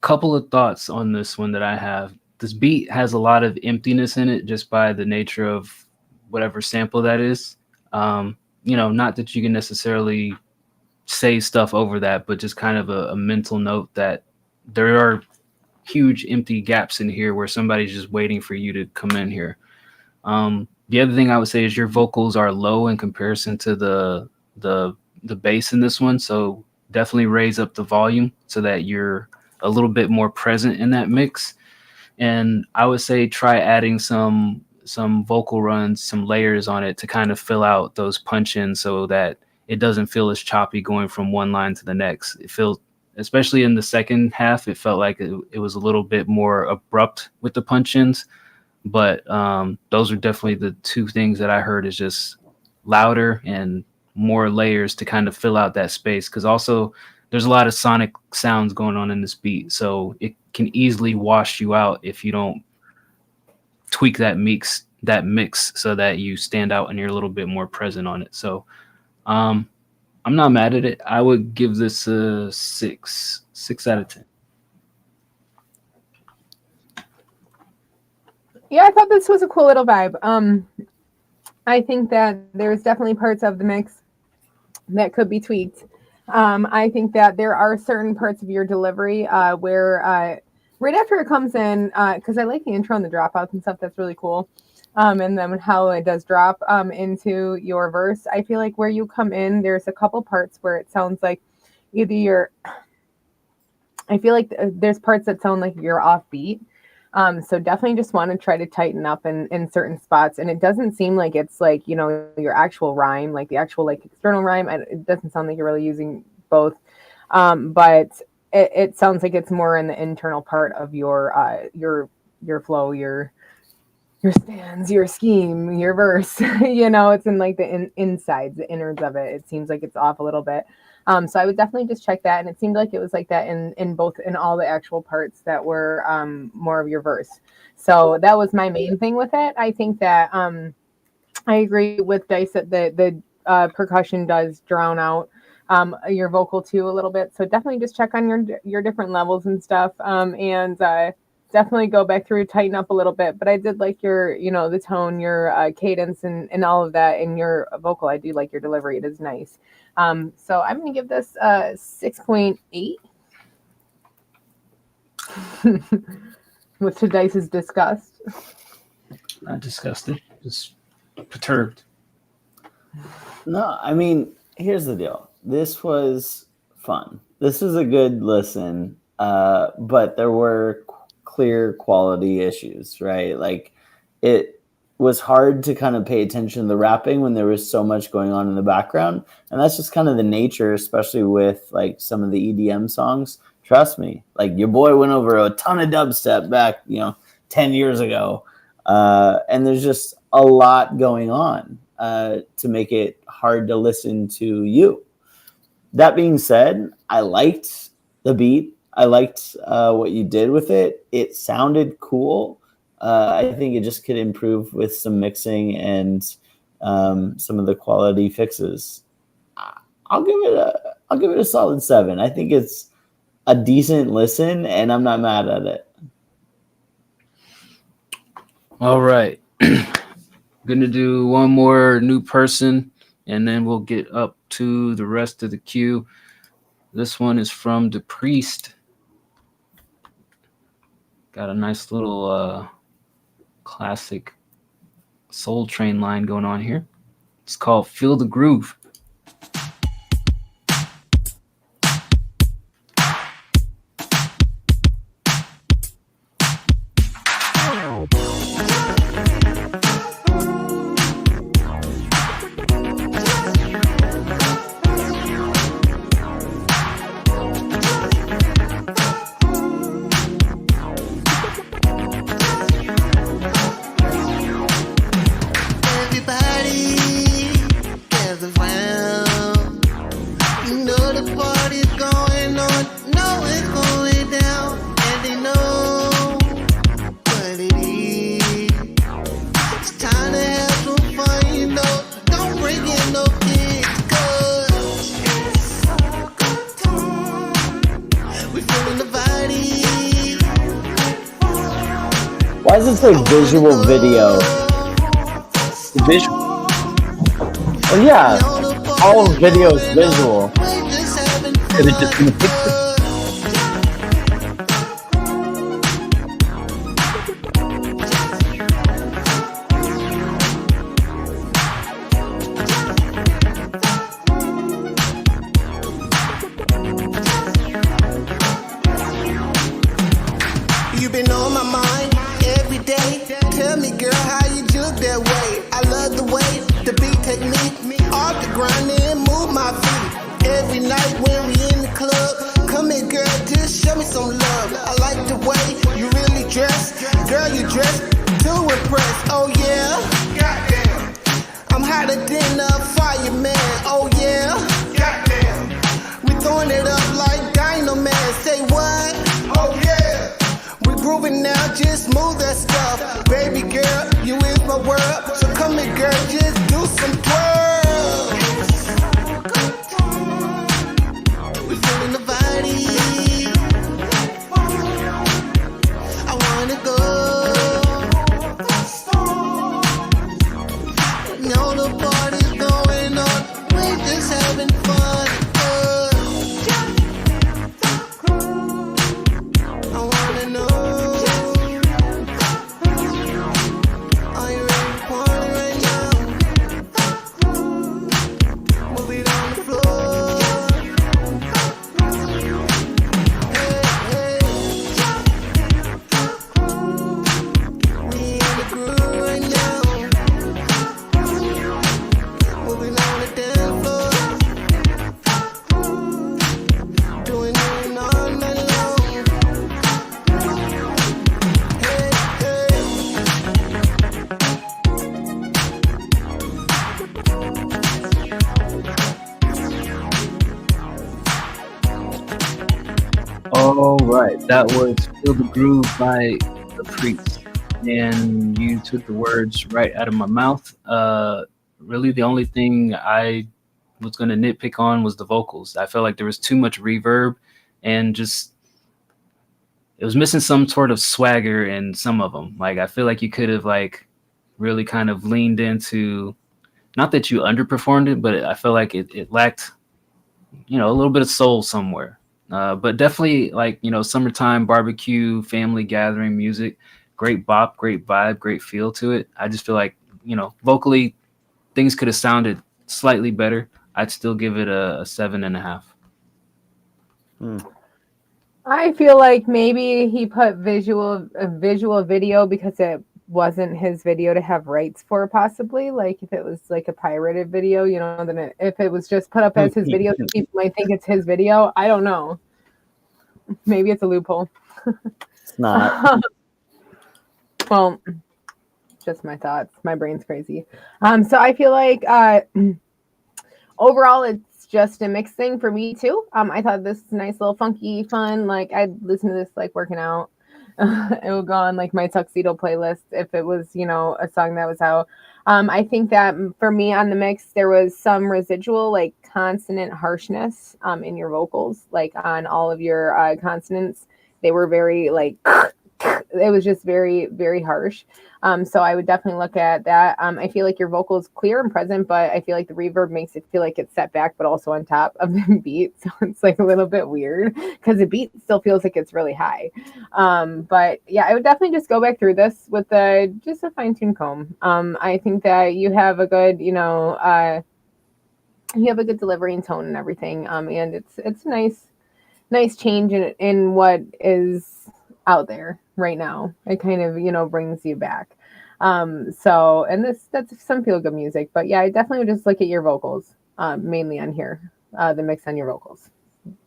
Speaker 3: Couple of thoughts on this one that I have. This beat has a lot of emptiness in it just by the nature of whatever sample that is. Not that you can necessarily say stuff over that, but just kind of a mental note that there are huge empty gaps in here where somebody's just waiting for you to come in here. The other thing I would say is your vocals are low in comparison to the bass in this one. So definitely raise up the volume so that you're a little bit more present in that mix. And I would say try adding some vocal runs, some layers on it to kind of fill out those punch-ins so that it doesn't feel as choppy going from one line to the next. It feels, especially in the second half, it felt like it was a little bit more abrupt with the punch-ins. But those are definitely the two things that I heard, is just louder and more layers to kind of fill out that space. Because also there's a lot of sonic sounds going on in this beat. So it can easily wash you out if you don't tweak that mix so that you stand out and you're a little bit more present on it. So I'm not mad at it. I would give this a 6 out of 10.
Speaker 5: Yeah, I thought this was a cool little vibe. I think that there's definitely parts of the mix that could be tweaked. I think that there are certain parts of your delivery where right after it comes in, because I like the intro and the dropouts and stuff, that's really cool. And then how it does drop into your verse, I feel like where you come in, there's a couple parts where it sounds like either I feel like there's parts that sound like you're offbeat. So definitely just want to try to tighten up in certain spots. And it doesn't seem like it's like, your actual rhyme, like the actual like external rhyme. It doesn't sound like you're really using both. But it sounds like it's more in the internal part of your flow, your stands, your scheme, your verse. It's in like the insides, the innards of it. It seems like it's off a little bit. So I would definitely just check that. And it seemed like it was like that in all the actual parts that were more of your verse. So that was my main thing with it. I think that I agree with Dice that the percussion does drown out your vocal too a little bit. So definitely just check on your different levels and stuff. And definitely go back through, tighten up a little bit. But I did like your, the tone, your cadence and all of that in your vocal. I do like your delivery. It is nice. So I'm going to give this 6.8. Which to Dice's disgust.
Speaker 3: Not disgusted, just perturbed.
Speaker 4: No, I mean, here's the deal. This was fun. This was a good listen, but there were clear quality issues, right? Like, it was hard to kind of pay attention to the rapping when there was so much going on in the background. And that's just kind of the nature, especially with like some of the EDM songs. Trust me, like your boy went over a ton of dubstep back, 10 years ago. And there's just a lot going on to make it hard to listen to you. That being said, I liked the beat. I liked what you did with it. It sounded cool. I think it just could improve with some mixing and some of the quality fixes. I'll give it a solid 7. I think it's a decent listen, and I'm not mad at it.
Speaker 3: All right. Gonna do one more new person, and then we'll get up to the rest of the queue. This one is from The Priest. Got a nice little classic Soul Train line going on here. It's called Feel the Groove.
Speaker 6: Everybody, gather round.
Speaker 4: Why does it say visual video?
Speaker 3: Visual.
Speaker 4: Well, yeah, all video is visual.
Speaker 3: Could it just been a picture?
Speaker 6: You been on my mind every day. Tell me, girl, how you do that way? I love the way the beat take me off the ground and move my feet. Every night when we in the club, come here, girl, just show me some love. I like the way you really dress, girl, you dress to impress. Oh yeah, goddamn, I'm hotter than a fireman. Oh yeah, goddamn, we throwing it up like Dynamite. Say what? Oh yeah. We grooving now, just move that stuff. Baby girl, you is my world. So come here, girl, just do some twirls. We feeling the body. I wanna go. Now the party's going on. We just having fun. I wanna know. Are you ready to party right now? Move it on the floor. Hey, hey. We in the groove right now. Moving on the dance floor. Doing it all night long. Hey, hey.
Speaker 3: All right, that was "Feel the Groove" by The Priest, and you took the words right out of my mouth. Really, the only thing I was going to nitpick on was the vocals. I felt like there was too much reverb, and just it was missing some sort of swagger in some of them. Like I feel like you could have like really kind of leaned into, not that you underperformed it, but I feel like it lacked, a little bit of soul somewhere. But definitely like, summertime barbecue, family gathering music, great bop, great vibe, great feel to it. I just feel like, vocally things could have sounded slightly better. I'd still give it a 7.5.
Speaker 5: I feel like maybe he put visual video because it wasn't his video to have rights for, possibly. Like if it was like a pirated video, then if it was just put up as his video, people might think it's his video. I don't know. Maybe it's a loophole.
Speaker 4: It's not.
Speaker 5: Well, just my thoughts. My brain's crazy. So I feel like overall it's just a mixed thing for me too. I thought this was nice, little funky, fun. Like I'd listen to this like working out. It would go on like my tuxedo playlist if it was, a song that was out. I think that for me on the mix, there was some residual like consonant harshness in your vocals, like on all of your consonants. They were very like, it was just very, very harsh. So I would definitely look at that. I feel like your vocal is clear and present, but I feel like the reverb makes it feel like it's set back, but also on top of the beat. So it's like a little bit weird because the beat still feels like it's really high. But yeah, I would definitely just go back through this with just a fine-tuned comb. I think that you have a good, you have a good delivery and tone and everything. And it's a nice change in what is out there right now. It kind of, brings you back. So, and that's some feel good music, but yeah, I definitely would just look at your vocals, mainly on here, the mix on your vocals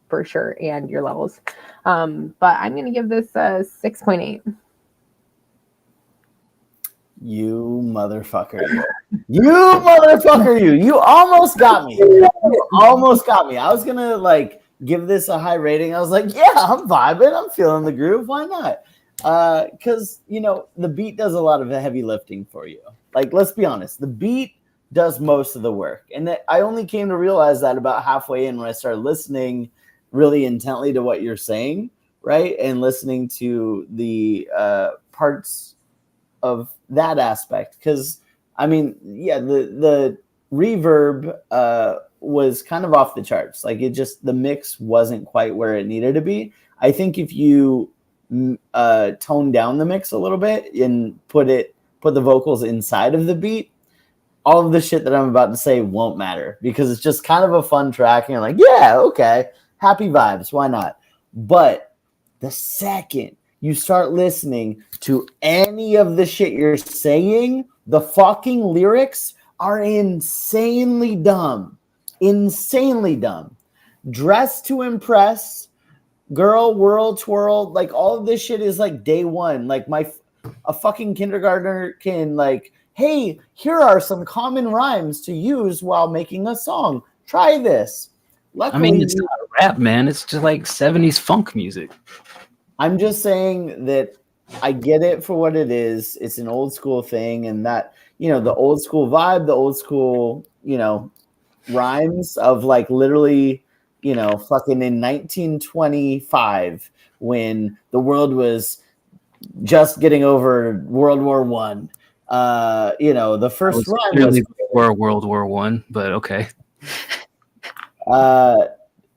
Speaker 5: for sure. And your levels. But I'm going to give this a 6.8.
Speaker 4: You motherfucker. You almost got me. I was going to give this a high rating. I was like, yeah, I'm vibing. I'm feeling the groove. Why not? Because, the beat does a lot of the heavy lifting for you. Like, let's be honest. The beat does most of the work. And I only came to realize that about halfway in when I started listening really intently to what you're saying, right? And listening to the parts that aspect, because I mean, yeah, the reverb was kind of off the charts. Like the mix wasn't quite where it needed to be. I think if you tone down the mix a little bit and put the vocals inside of the beat, all of the shit that I'm about to say won't matter, because it's just kind of a fun track and you're like, yeah, okay, happy vibes, why not? But the second you start listening to any of the shit you're saying, the fucking lyrics are insanely dumb. Insanely dumb. Dress to impress, girl, whirl, twirl, like all of this shit is like day one. Like a fucking kindergartner can like, hey, here are some common rhymes to use while making a song. Try this. Luckily,
Speaker 3: I mean, it's not rap, man. It's just like 70s funk music.
Speaker 4: I'm just saying that I get it for what it is. It's an old school thing, and that, you know, the old school vibe, the old school, you know, rhymes of like literally, you know, fucking in 1925 when the world was just getting over World War One. You know, the first rhyme was
Speaker 3: before World War One, but okay.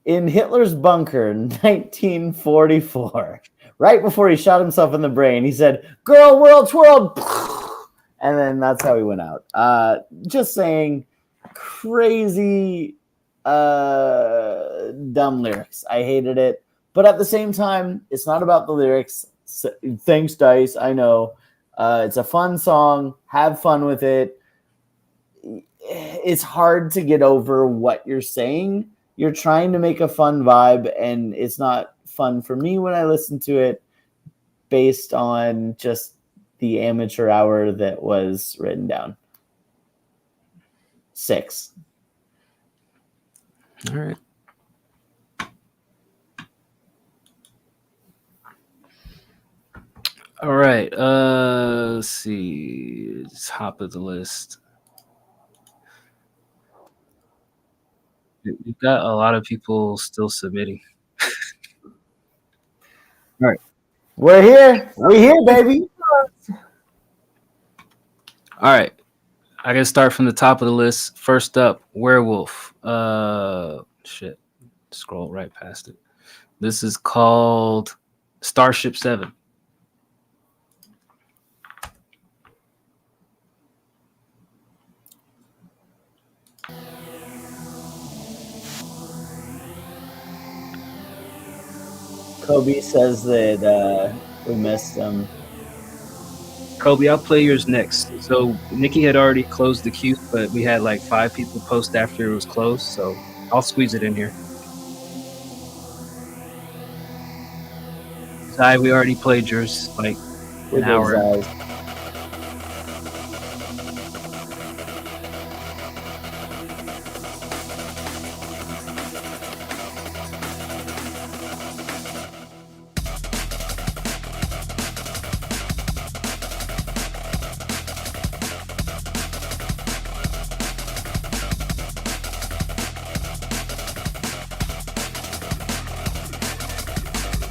Speaker 4: In Hitler's bunker in 1944, right before he shot himself in the brain, he said, "Girl, whirl, twirl," and then that's how he went out. Just saying, crazy, dumb lyrics. I hated it, but at the same time, it's not about the lyrics. Thanks, Dice. I know. It's a fun song. Have fun with it. It's hard to get over what you're saying. You're trying to make a fun vibe, and it's not fun for me when I listen to it based on just the amateur hour that was written down. 6.
Speaker 3: All right. All right. Let's see. Top of the list. We've got a lot of people still submitting. All right.
Speaker 4: We're here. We're here, baby.
Speaker 3: All right. I gotta start from the top of the list. First up, Werewolf. Shit. Scroll right past it. This is called Starship 7.
Speaker 4: Kobe says that we missed him.
Speaker 3: Kobe, I'll play yours next. So Nikki had already closed the queue, but we had like 5 people post after it was closed, so I'll squeeze it in here. Zai, we already played yours like an hour.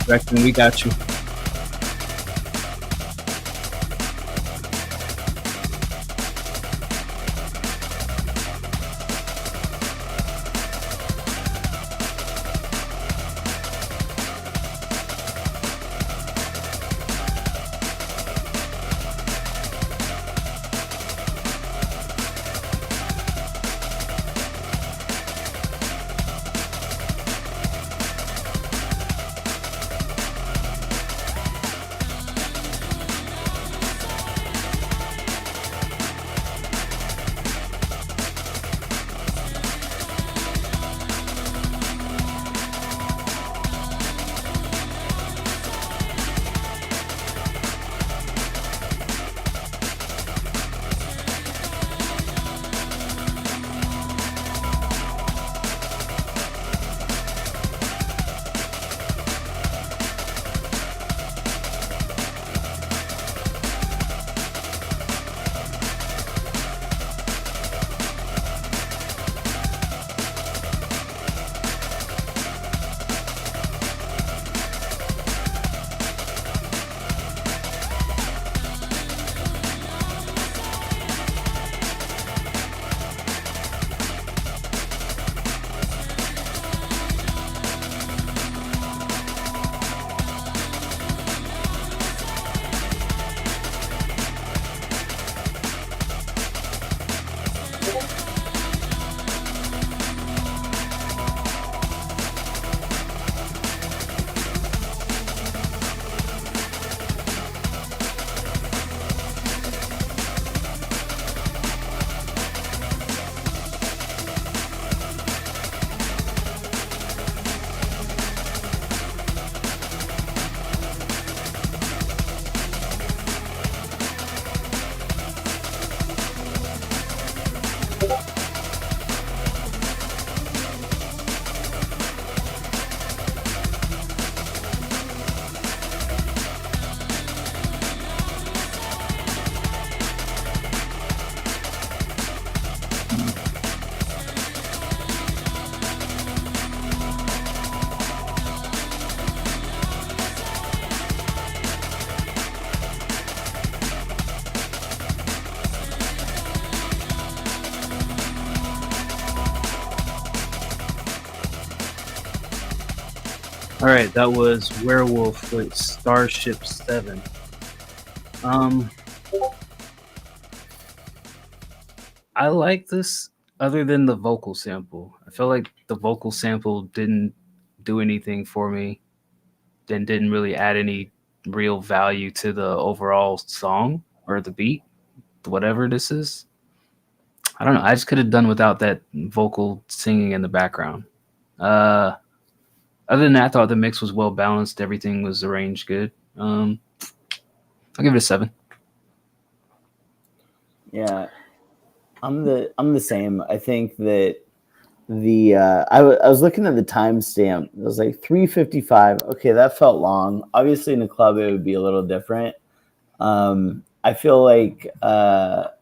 Speaker 3: Reckon we got you. All right, that was Werewolf with Starship 7. I like this other than the vocal sample. I feel like the vocal sample didn't do anything for me, then didn't really add any real value to the overall song or the beat, whatever this is. I don't know. I just could have done without that vocal singing in the background. Other than that, I thought the mix was well balanced. Everything was arranged good. I'll give it a 7.
Speaker 4: Yeah, I'm the same. I think that I was looking at the timestamp. It was like 3:55. Okay, that felt long. Obviously, in a club, it would be a little different. I feel like the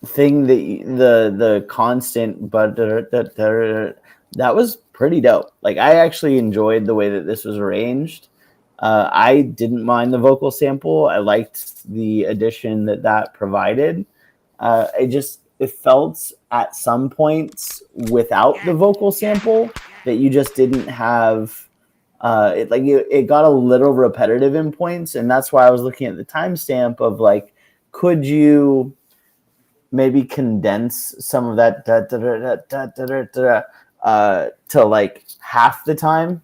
Speaker 4: thing that the constant but that was pretty dope. Like, I actually enjoyed the way that this was arranged. I didn't mind the vocal sample. I liked the addition that provided. It felt at some points without the vocal sample that you just didn't have it got a little repetitive in points, and that's why I was looking at the timestamp of like, could you maybe condense some of that to like half the time?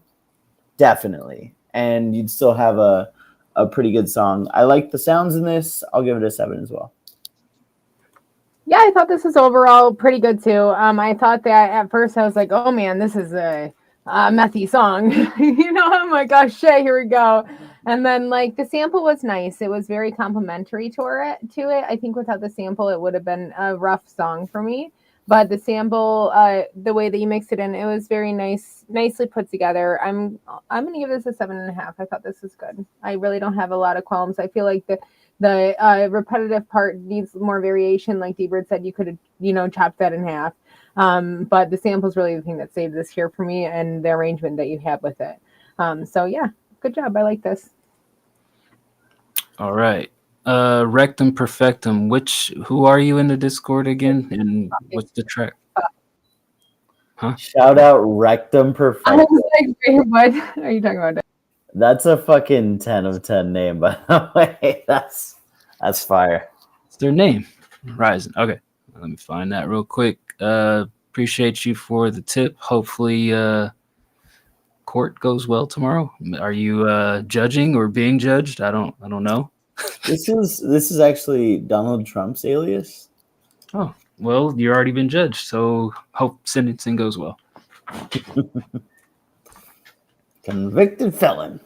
Speaker 4: Definitely. And you'd still have a pretty good song. I like the sounds in this. I'll give it a 7 as well.
Speaker 5: Yeah, I thought this was overall pretty good too. I thought that at first I was like, oh man, this is a methy song. I'm like, oh shit, here we go. And then like the sample was nice. It was very complimentary to it. I think without the sample, it would have been a rough song for me. But the sample, the way that you mixed it in, it was very nicely put together. I'm gonna give this a 7.5. I thought this was good. I really don't have a lot of qualms. I feel like the repetitive part needs more variation. Like D-Bird said, you could have, chopped that in half. But the sample is really the thing that saved this here for me, and the arrangement that you have with it. So yeah, good job. I like this.
Speaker 3: All right. Rectum Perfectum. Who are you in the Discord again? And what's the track? Huh?
Speaker 4: Shout out Rectum Perfectum.
Speaker 5: I was like, wait, what are you talking about?
Speaker 4: That's a fucking 10 of 10 name, by the way. That's fire.
Speaker 3: It's their name. Ryzen. Okay. Let me find that real quick. Appreciate you for the tip. Hopefully court goes well tomorrow. Are you judging or being judged? I don't know.
Speaker 4: This is actually Donald Trump's alias.
Speaker 3: Oh, well, you've already been judged, so hope sentencing goes well.
Speaker 4: Convicted felon.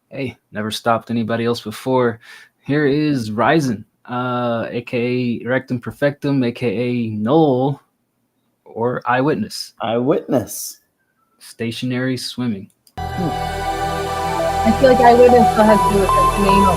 Speaker 3: Hey, never stopped anybody else before. Here is Ryzen, aka Rectum Perfectum, aka Noel, or Eyewitness.
Speaker 4: Eyewitness.
Speaker 3: Stationary swimming.
Speaker 5: I feel like Eyewitness still has to do with the name.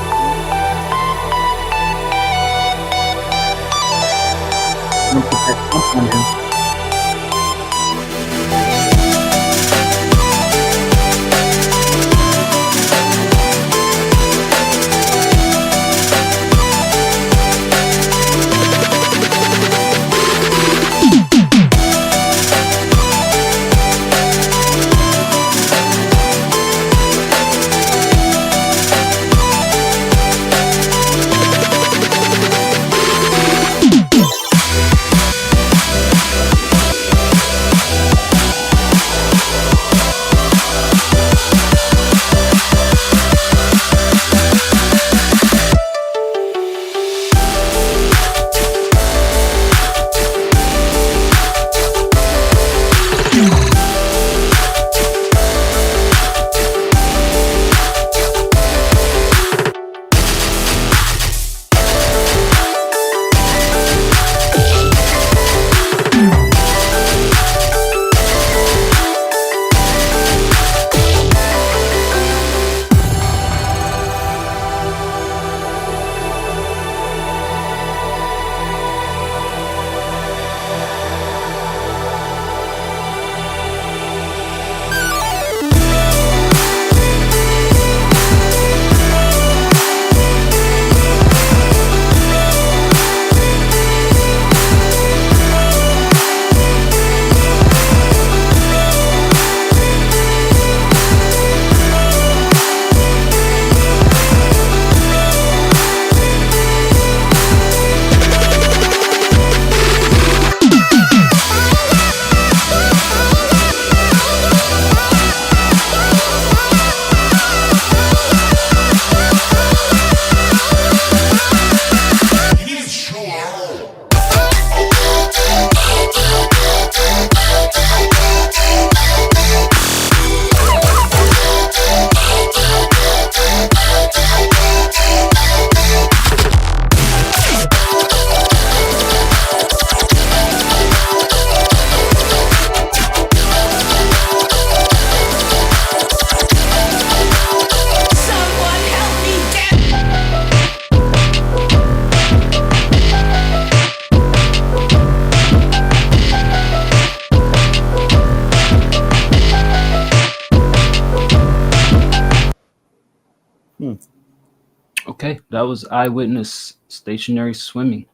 Speaker 3: Okay, that was Eyewitness Stationary Swimming.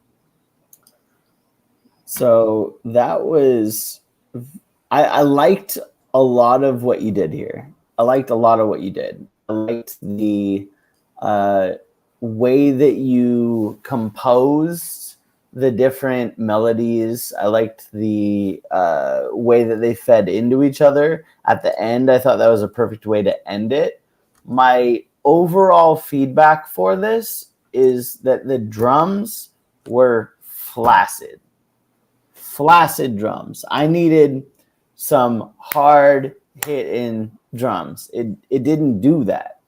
Speaker 4: So that was, I liked a lot of what you did here. I liked the way that you composed the different melodies. I liked the way that they fed into each other. At the end, I thought that was a perfect way to end it. My overall feedback for this is that the drums were flaccid drums. I needed some hard hitting drums. It didn't do that.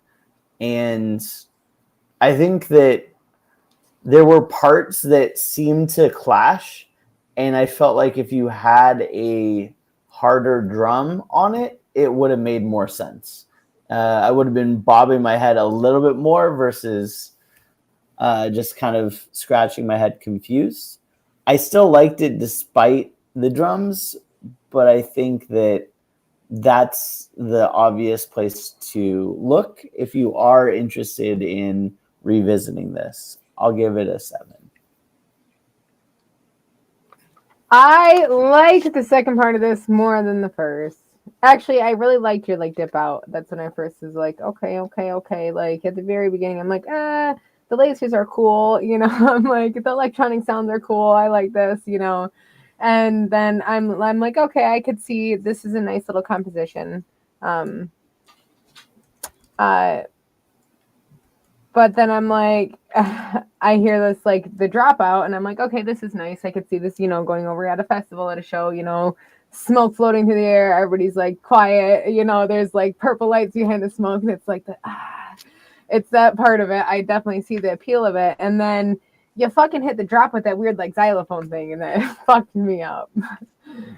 Speaker 4: And I think that there were parts that seemed to clash, and I felt like if you had a harder drum on it, it would have made more sense. I would have been bobbing my head a little bit more versus just kind of scratching my head confused. I still liked it despite the drums, but I think that that's the obvious place to look if you are interested in revisiting this. I'll give it a 7.
Speaker 5: I liked the second part of this more than the first. Actually, I really liked your like dip out. That's when I first was like, okay. Like at the very beginning, I'm like, the lasers are cool, you know. I'm like, the electronic sounds are cool. I like this, you know. And then I'm like, okay, I could see this is a nice little composition. But then I'm like, I hear this like the dropout, and I'm like, okay, this is nice. I could see this, you know, going over at a festival, at a show, you know, smoke floating through the air. Everybody's like quiet, you know, there's like purple lights behind the smoke. And it's like it's that part of it. I definitely see the appeal of it. And then you fucking hit the drop with that weird like xylophone thing, and that fucked me up.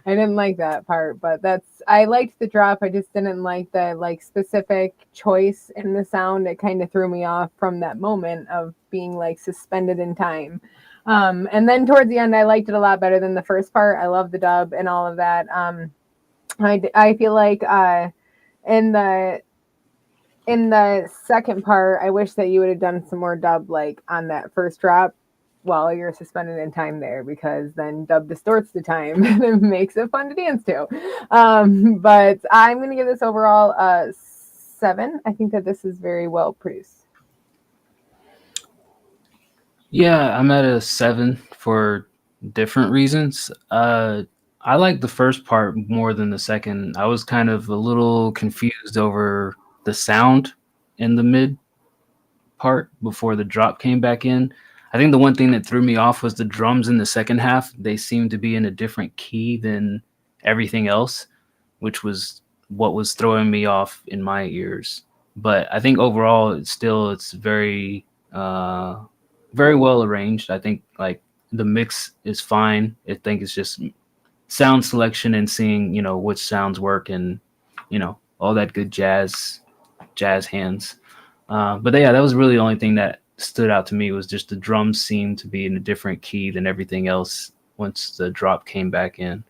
Speaker 5: I didn't like that part, but I liked the drop. I just didn't like the like specific choice in the sound. It kind of threw me off from that moment of being like suspended in time. And then towards the end, I liked it a lot better than the first part. I love the dub and all of that. I feel like in the second part, I wish that you would have done some more dub like on that first drop while you're suspended in time there, because then dub distorts the time and it makes it fun to dance to. But I'm going to give this overall a 7. I think that this is very well produced.
Speaker 3: Yeah, I'm at a 7 for different reasons. I like the first part more than the second. I was kind of a little confused over the sound in the mid part before the drop came back in. I think the one thing that threw me off was the drums in the second half. They seemed to be in a different key than everything else, which was what was throwing me off in my ears. But I think overall, it's very, very well arranged. I think like the mix is fine. I think it's just sound selection and seeing, you know, which sounds work and, you know, all that good jazz hands. But yeah, that was really the only thing that stood out to me, was just the drums seemed to be in a different key than everything else once the drop came back in.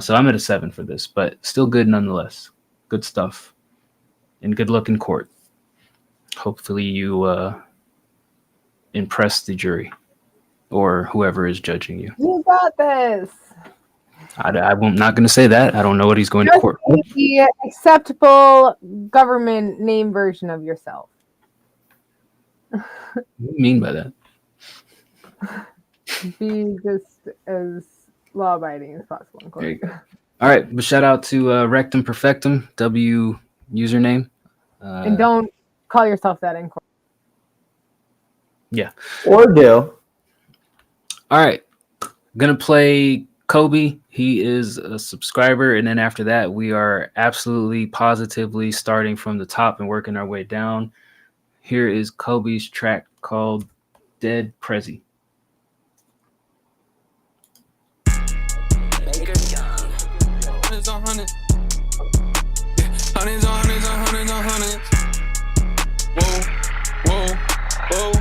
Speaker 3: So I'm at a 7 for this, but still good nonetheless. Good stuff. And good luck in court. Hopefully you impress the jury or whoever is judging you.
Speaker 5: You got this.
Speaker 3: I'm not going to say that. I don't know what he's going to court for.
Speaker 5: The acceptable government name version of yourself.
Speaker 3: What do you mean by that?
Speaker 5: Be just as law-abiding as possible in court.
Speaker 3: There you go. All right, but shout out to Rectum Perfectum, W username.
Speaker 5: And don't call yourself that in court.
Speaker 3: Yeah.
Speaker 4: Or do.
Speaker 3: All right. Gonna play Kobe. He is a subscriber. And then after that, we are absolutely positively starting from the top and working our way down. Here is Kobe's track called Dead Prezi.
Speaker 16: Hundreds on hundreds. Hundreds on hundreds on hundreds on hundreds. Whoa.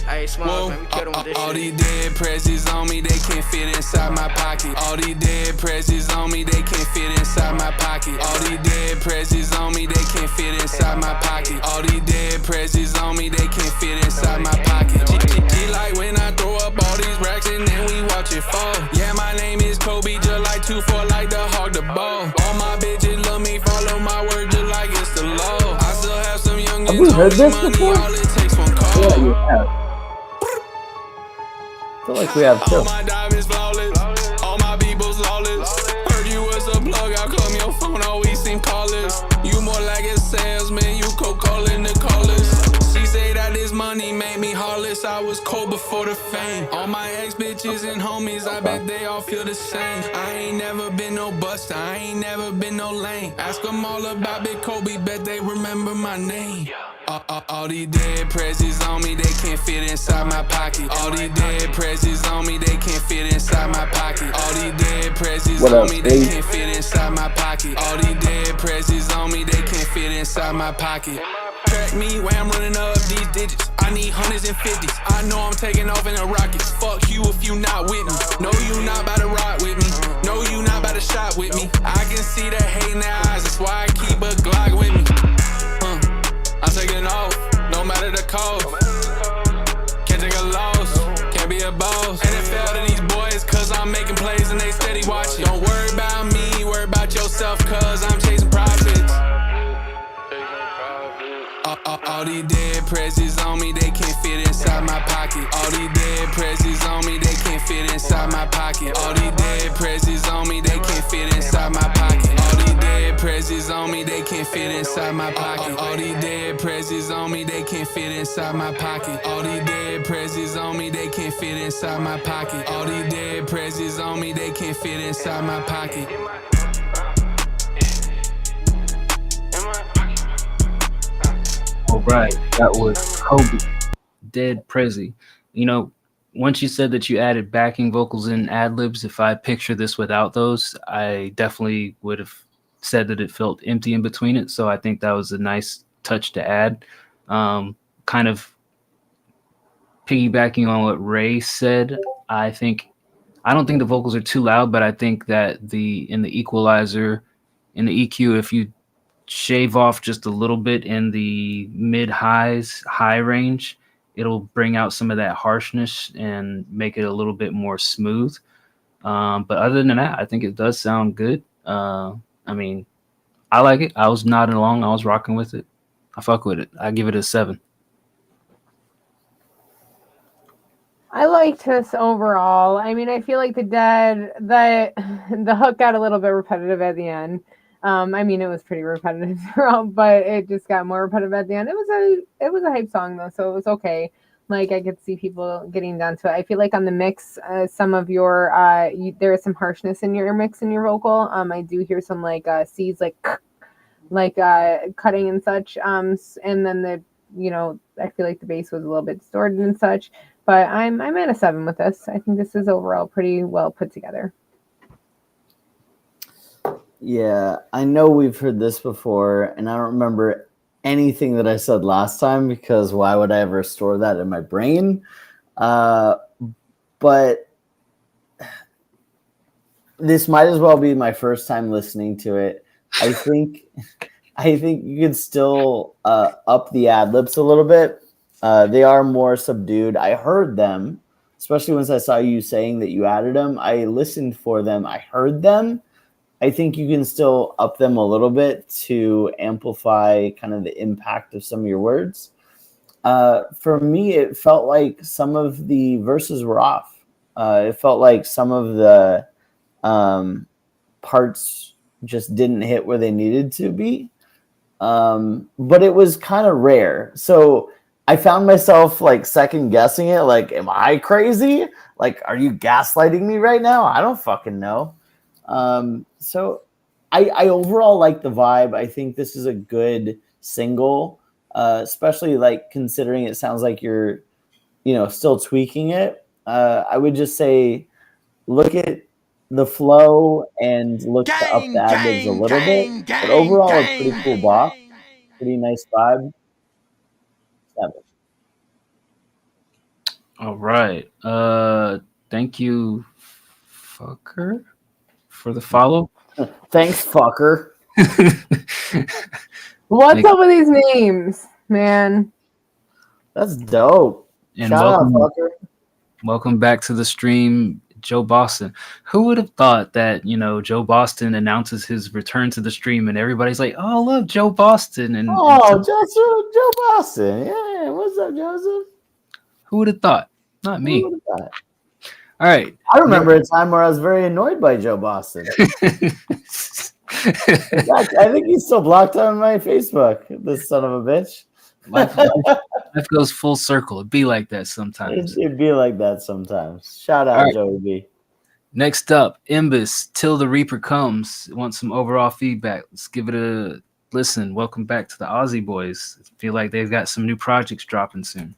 Speaker 14: Hey, Small, man, we killed him with this
Speaker 16: All
Speaker 14: shit.
Speaker 16: these dead prezzies on me, they can't fit inside my pocket. All these dead prezzies on me, they can't fit inside my pocket. All these dead prezzies on me, they can't fit fit inside my pocket. All these dead presses on me, they can't fit inside my pocket. G like when I throw up all these racks and then we watch it fall. Yeah, my name is Kobe, just like 2-4, like the hog the ball. All my bitches love me, follow my word just like it's the law. I still have some young
Speaker 4: Have we heard this
Speaker 16: money,
Speaker 4: before?
Speaker 16: all it takes one call.
Speaker 4: Yeah, you have. I feel like we have too.
Speaker 16: All my diamonds flawless, all my people's lawless. Heard you was a plug, how come your phone always seem callless? You more like a salesman, you cold calling the callers. She say that this money made me heartless, I was cold before the fame. All my ex-bitches and homies, I bet they all feel the same. I ain't never been no buster, I ain't never been no lame. Ask them all about Big Kobe, bet they remember my name. All these dead presses on me, they can't fit inside my pocket. All these dead presses on me, they can't fit inside my pocket. All these dead presses on me, they can't fit inside my pocket. All these dead presses on me, they can't fit inside my pocket. Track me where I'm running up these digits. I need hundreds and fifties. I know I'm taking off in a rocket. Fuck you if you not with me. No, you not about to ride with me. No, you not about to shot with me. I can see the hate in their eyes. That's why I keep a Glock with me. I'm taking off, no matter the cost. Can't take a loss, can't be a boss. NFL to these boys, cause I'm making plays and they steady watching. Don't worry about me, worry about yourself, cause I'm chasing profits. All these dead presses on me, they can't fit inside my pocket. All these dead presses on me, they can't fit inside my pocket. All these dead presses on me, they can't fit inside my pocket. All these dead presses on me, they can't fit inside my pocket. All these dead presses on me, they can't fit inside my pocket. All these dead presses on me, they can't fit inside my pocket. All these dead presses on me, they can't fit inside my pocket.
Speaker 3: All right, that was Kobe, Dead Prezi. You know, once you said that you added backing vocals and ad libs, if I picture this without those, I definitely would have said that it felt empty in between it. So I think that was a nice touch to add. Kind of piggybacking on what Ray said, I don't think the vocals are too loud, but I think that in the equalizer, in the EQ, if you shave off just a little bit in the high range, it'll bring out some of that harshness and make it a little bit more smooth. But other than that, I think it does sound good. I mean, I like it. I was nodding along. I was rocking with it. I fuck with it. I give it a 7.
Speaker 5: I liked this overall. I mean, I feel like the hook got a little bit repetitive at the end. I mean, it was pretty repetitive throughout, but it just got more repetitive at the end. It was a hype song though, so it was okay. Like I could see people getting down to it. I feel like on the mix, some of your there is some harshness in your mix in your vocal. I do hear some like C's like cutting and such. And then I feel like the bass was a little bit distorted and such. But I'm at a 7 with this. I think this is overall pretty well put together.
Speaker 4: Yeah, I know we've heard this before, and I don't remember anything that I said last time because why would I ever store that in my brain? But this might as well be my first time listening to it. I think you could still up the ad libs a little bit. They are more subdued. I heard them, especially once I saw you saying that you added them. I listened for them. I heard them. I think you can still up them a little bit to amplify kind of the impact of some of your words. For me, it felt like some of the verses were off. It felt like some of the parts just didn't hit where they needed to be. But it was kind of rare. So I found myself like second guessing it. Like, am I crazy? Like, are you gaslighting me right now? I don't fucking know. So I overall like the vibe. I think this is a good single, especially like considering it sounds like you're, still tweaking it. I would just say, look at the flow and look to up the ad-libs a little bit. But overall, a pretty cool bop. Pretty nice vibe. 7.
Speaker 3: All right. Thank you, fucker, for the follow.
Speaker 4: Thanks, fucker.
Speaker 5: What's up with these names, man?
Speaker 4: That's dope.
Speaker 3: And
Speaker 4: Shout out, fucker.
Speaker 3: welcome back to the stream, Joe Boston. Who would have thought that, Joe Boston announces his return to the stream and everybody's like, oh, look, Joe Boston. And
Speaker 4: Joe Boston. Yeah, what's up, Joseph?
Speaker 3: Who would have thought? Not me.
Speaker 4: Who would have thought?
Speaker 3: All right.
Speaker 4: I remember a time where I was very annoyed by Joe Boston. In fact, I think he's still blocked on my Facebook, this son of a bitch.
Speaker 3: Life goes full circle. It'd be like that sometimes.
Speaker 4: It'd be like that sometimes. Shout out,
Speaker 3: right.
Speaker 4: Joey B.
Speaker 3: Next up, Imbus, Till the Reaper Comes. Want some overall feedback? Let's give it a listen. Welcome back to the Aussie Boys. I feel like they've got some new projects dropping soon.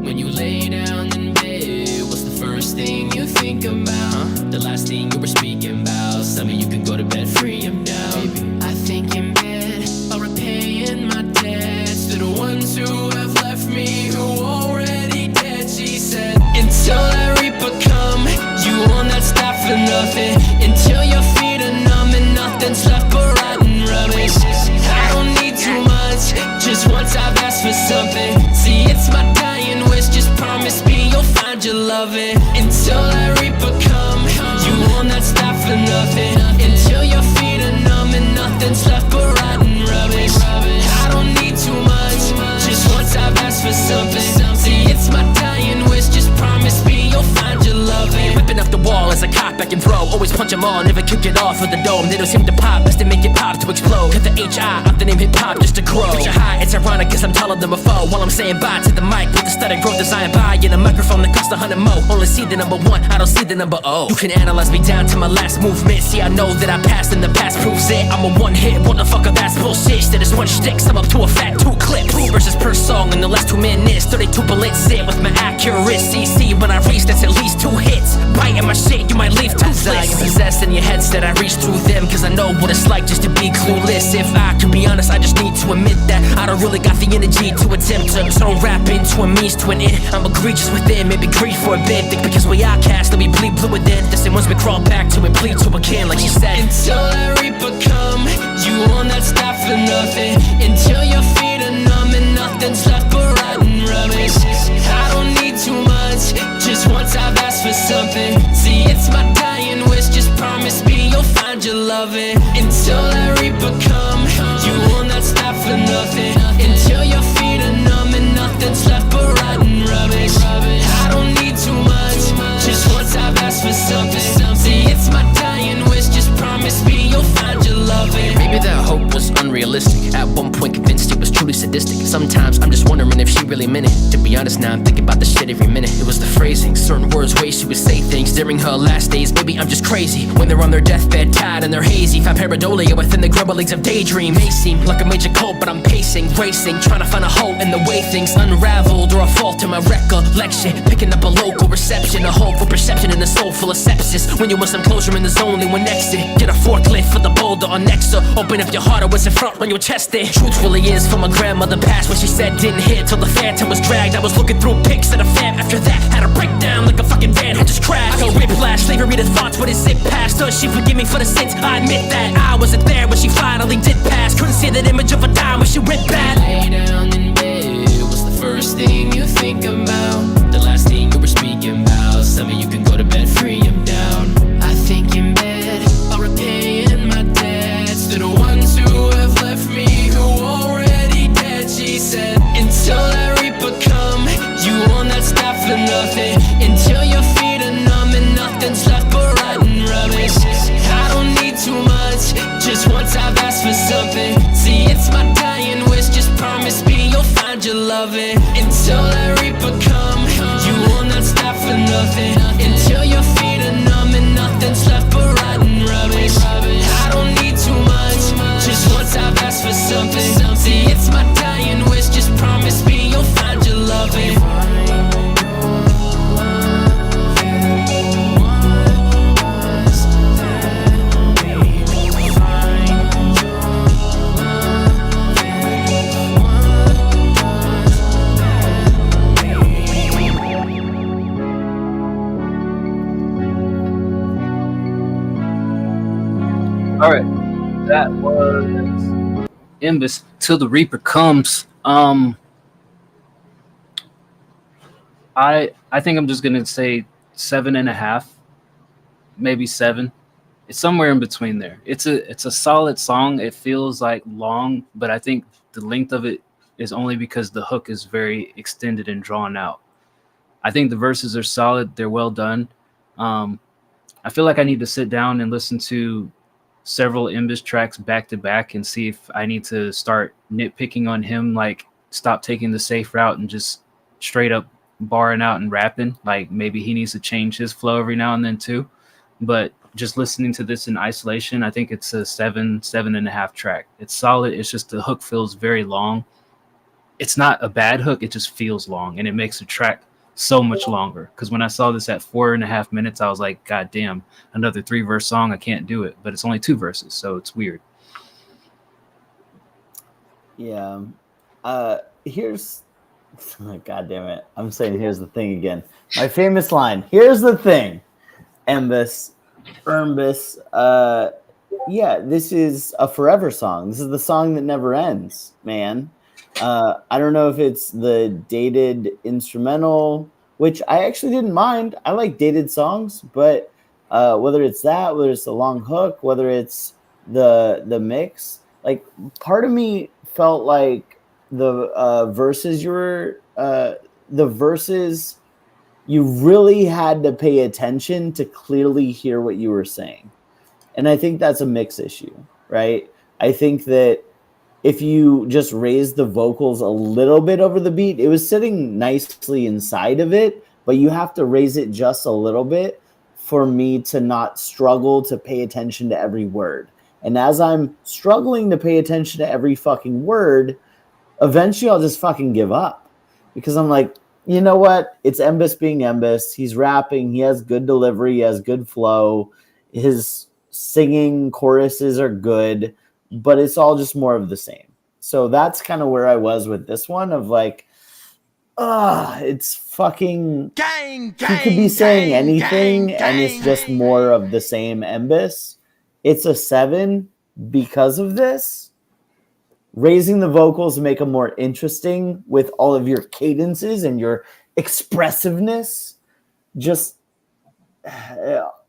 Speaker 17: When you lay down in bed, what's the first thing you think about? The last thing you were speaking about. Some of you can go to bed free of doubt. I think in bed about repaying my debts to the ones who have left me, who already dead. She said, until that reaper come, you will not stop for nothing. Until your feet are numb and nothing's left but rotten rubbish. I don't need too much, just once I've asked for something. See, it's my dying wish, just promise me you'll find your loving. Until that reaper come, you will not stop for nothing. Until your feet are numb and nothing's left but rotten rubbish. I don't need too much, just once I've asked for something. See, it's my dying wish, just promise me you'll find your loving. Ripping up the wall as a cop back and throw. Always punch them all, never kick it off of the dome. They don't seem to pop, best to make it pop to explode. Cut the H.I. off the name hip hop just to grow. Picture high, it's ironic cause I'm taller than before. While I'm saying bye to the mic with the stutter growth design by in a microphone that costs 100 mo. Only see the number one, I don't see the number O. You can analyze me down to my last movement. See, I know that I passed and the past proves it. I'm a one hit, motherfucker, that's bullshit. Instead it's one shtick, sum up to a fat 2 clips. 2 verses per song in the last 2 minutes. 32 bullets sit with my accuracy. See, when I reach, that's at least 2 hits. Biting my shit, you might leave toothless. Possessed in your heads that I reach through them, cause I know what it's like just to be clueless. If I could be honest, I just need to admit that I don't really got the energy to attempt to turn rap into a means to an end. I'm egregious within, maybe grief for a bit. Think because we outcast, let me bleed blue within. The same ones we crawl back to and plead to again, like she said. Until that reaper come, you will not stop for nothing. Until your feet are numb and nothing's left but rotten rubbish. I don't need too much, just once I've asked for something. See, it's my dying wish, just promise me you'll find your loving. Until that reaper come, you will not stop for nothing. Until your feet are numb and nothing's left but rotten rubbish. I don't need too much, just once I've asked for something. See, it's my dying wish, just promise me you'll find your loving. Maybe that hope was unrealistic. At one point convinced it was truly sadistic. Sometimes I'm just wondering if she really meant it. To be honest now, I'm thinking about the shit every minute. It was the phrasing, certain words, ways she would say things during her last days. Maybe I'm just crazy when they're on their deathbed, tired and they're hazy. Found pareidolia within the grumblings of daydream. May seem like a major cult, but I'm pacing, racing, trying to find a hole in the way things unraveled, or a fault in my recollection. Picking up a local reception, a hole for perception in a soul full of sepsis. When you want some closure in, there's only one exit. Get a forklift for the boulder on Nexa. Open up your heart, or what's in front when your chest there. Truthfully is from my grandmother passed, what she said didn't hit till the phantom was dragged. I was looking through pics of the fam after that. Had a breakdown like a fucking van had just crashed. I felt whiplash, slavery to thoughts, what is it past? Does she forgive me for the sins? I admit that I wasn't there when she finally did pass. Couldn't see that image of a dime when she went bad. Lay down in bed, what's the first thing you think about? The last thing you were speaking about. Some of you can go to bed free of doubt. I think in bed about repaying my debts to the ones who have left me, who already dead. She said, until that reaper come, you will not stop for nothing. Until your feet are numb and nothing's left but rotten rubbish. I don't need too much, just once I've asked for something. See, it's my dying wish, just promise me you'll find your loving. Until that reaper
Speaker 3: Imbus, Till the Reaper Comes. I think I'm just gonna say 7.5, maybe 7. It's somewhere in between there. It's a solid song. It feels like long, but I think the length of it is only because the hook is very extended and drawn out. I think the verses are solid. They're well done. I feel like I need to sit down and listen to several Imbus tracks back to back and see if I need to start nitpicking on him, like stop taking the safe route and just straight up barring out and rapping. Like maybe he needs to change his flow every now and then too. But just listening to this in isolation, I think it's a 7.5 track. It's solid. It's just the hook feels very long. It's not a bad hook. It just feels long, and it makes the track so much longer. Because when I saw this at 4.5 minutes, I was like, God damn, another 3-verse song. I can't do it. But it's only 2 verses, so it's weird.
Speaker 4: Yeah. Here's, God damn it. I'm saying here's the thing again. My famous line. Here's the thing. Imbus. Yeah, this is a forever song. This is the song that never ends, man. I don't know if it's the dated instrumental, which I actually didn't mind. I like dated songs, but whether it's that, whether it's the long hook, whether it's the mix, like part of me felt like the verses you really had to pay attention to clearly hear what you were saying. And I think that's a mix issue, right? I think that if you just raise the vocals a little bit over the beat, it was sitting nicely inside of it, but you have to raise it just a little bit for me to not struggle to pay attention to every word. And as I'm struggling to pay attention to every fucking word, eventually I'll just fucking give up because I'm like, you know what? It's Imbus being Imbus. He's rapping. He has good delivery. He has good flow. His singing choruses are good, but it's all just more of the same. So that's kind of where I was with this one of like, it's fucking gang, he could be saying anything and it's just more of the same Imbus. It's a 7 because of this. Raising the vocals make them more interesting with all of your cadences and your expressiveness. Just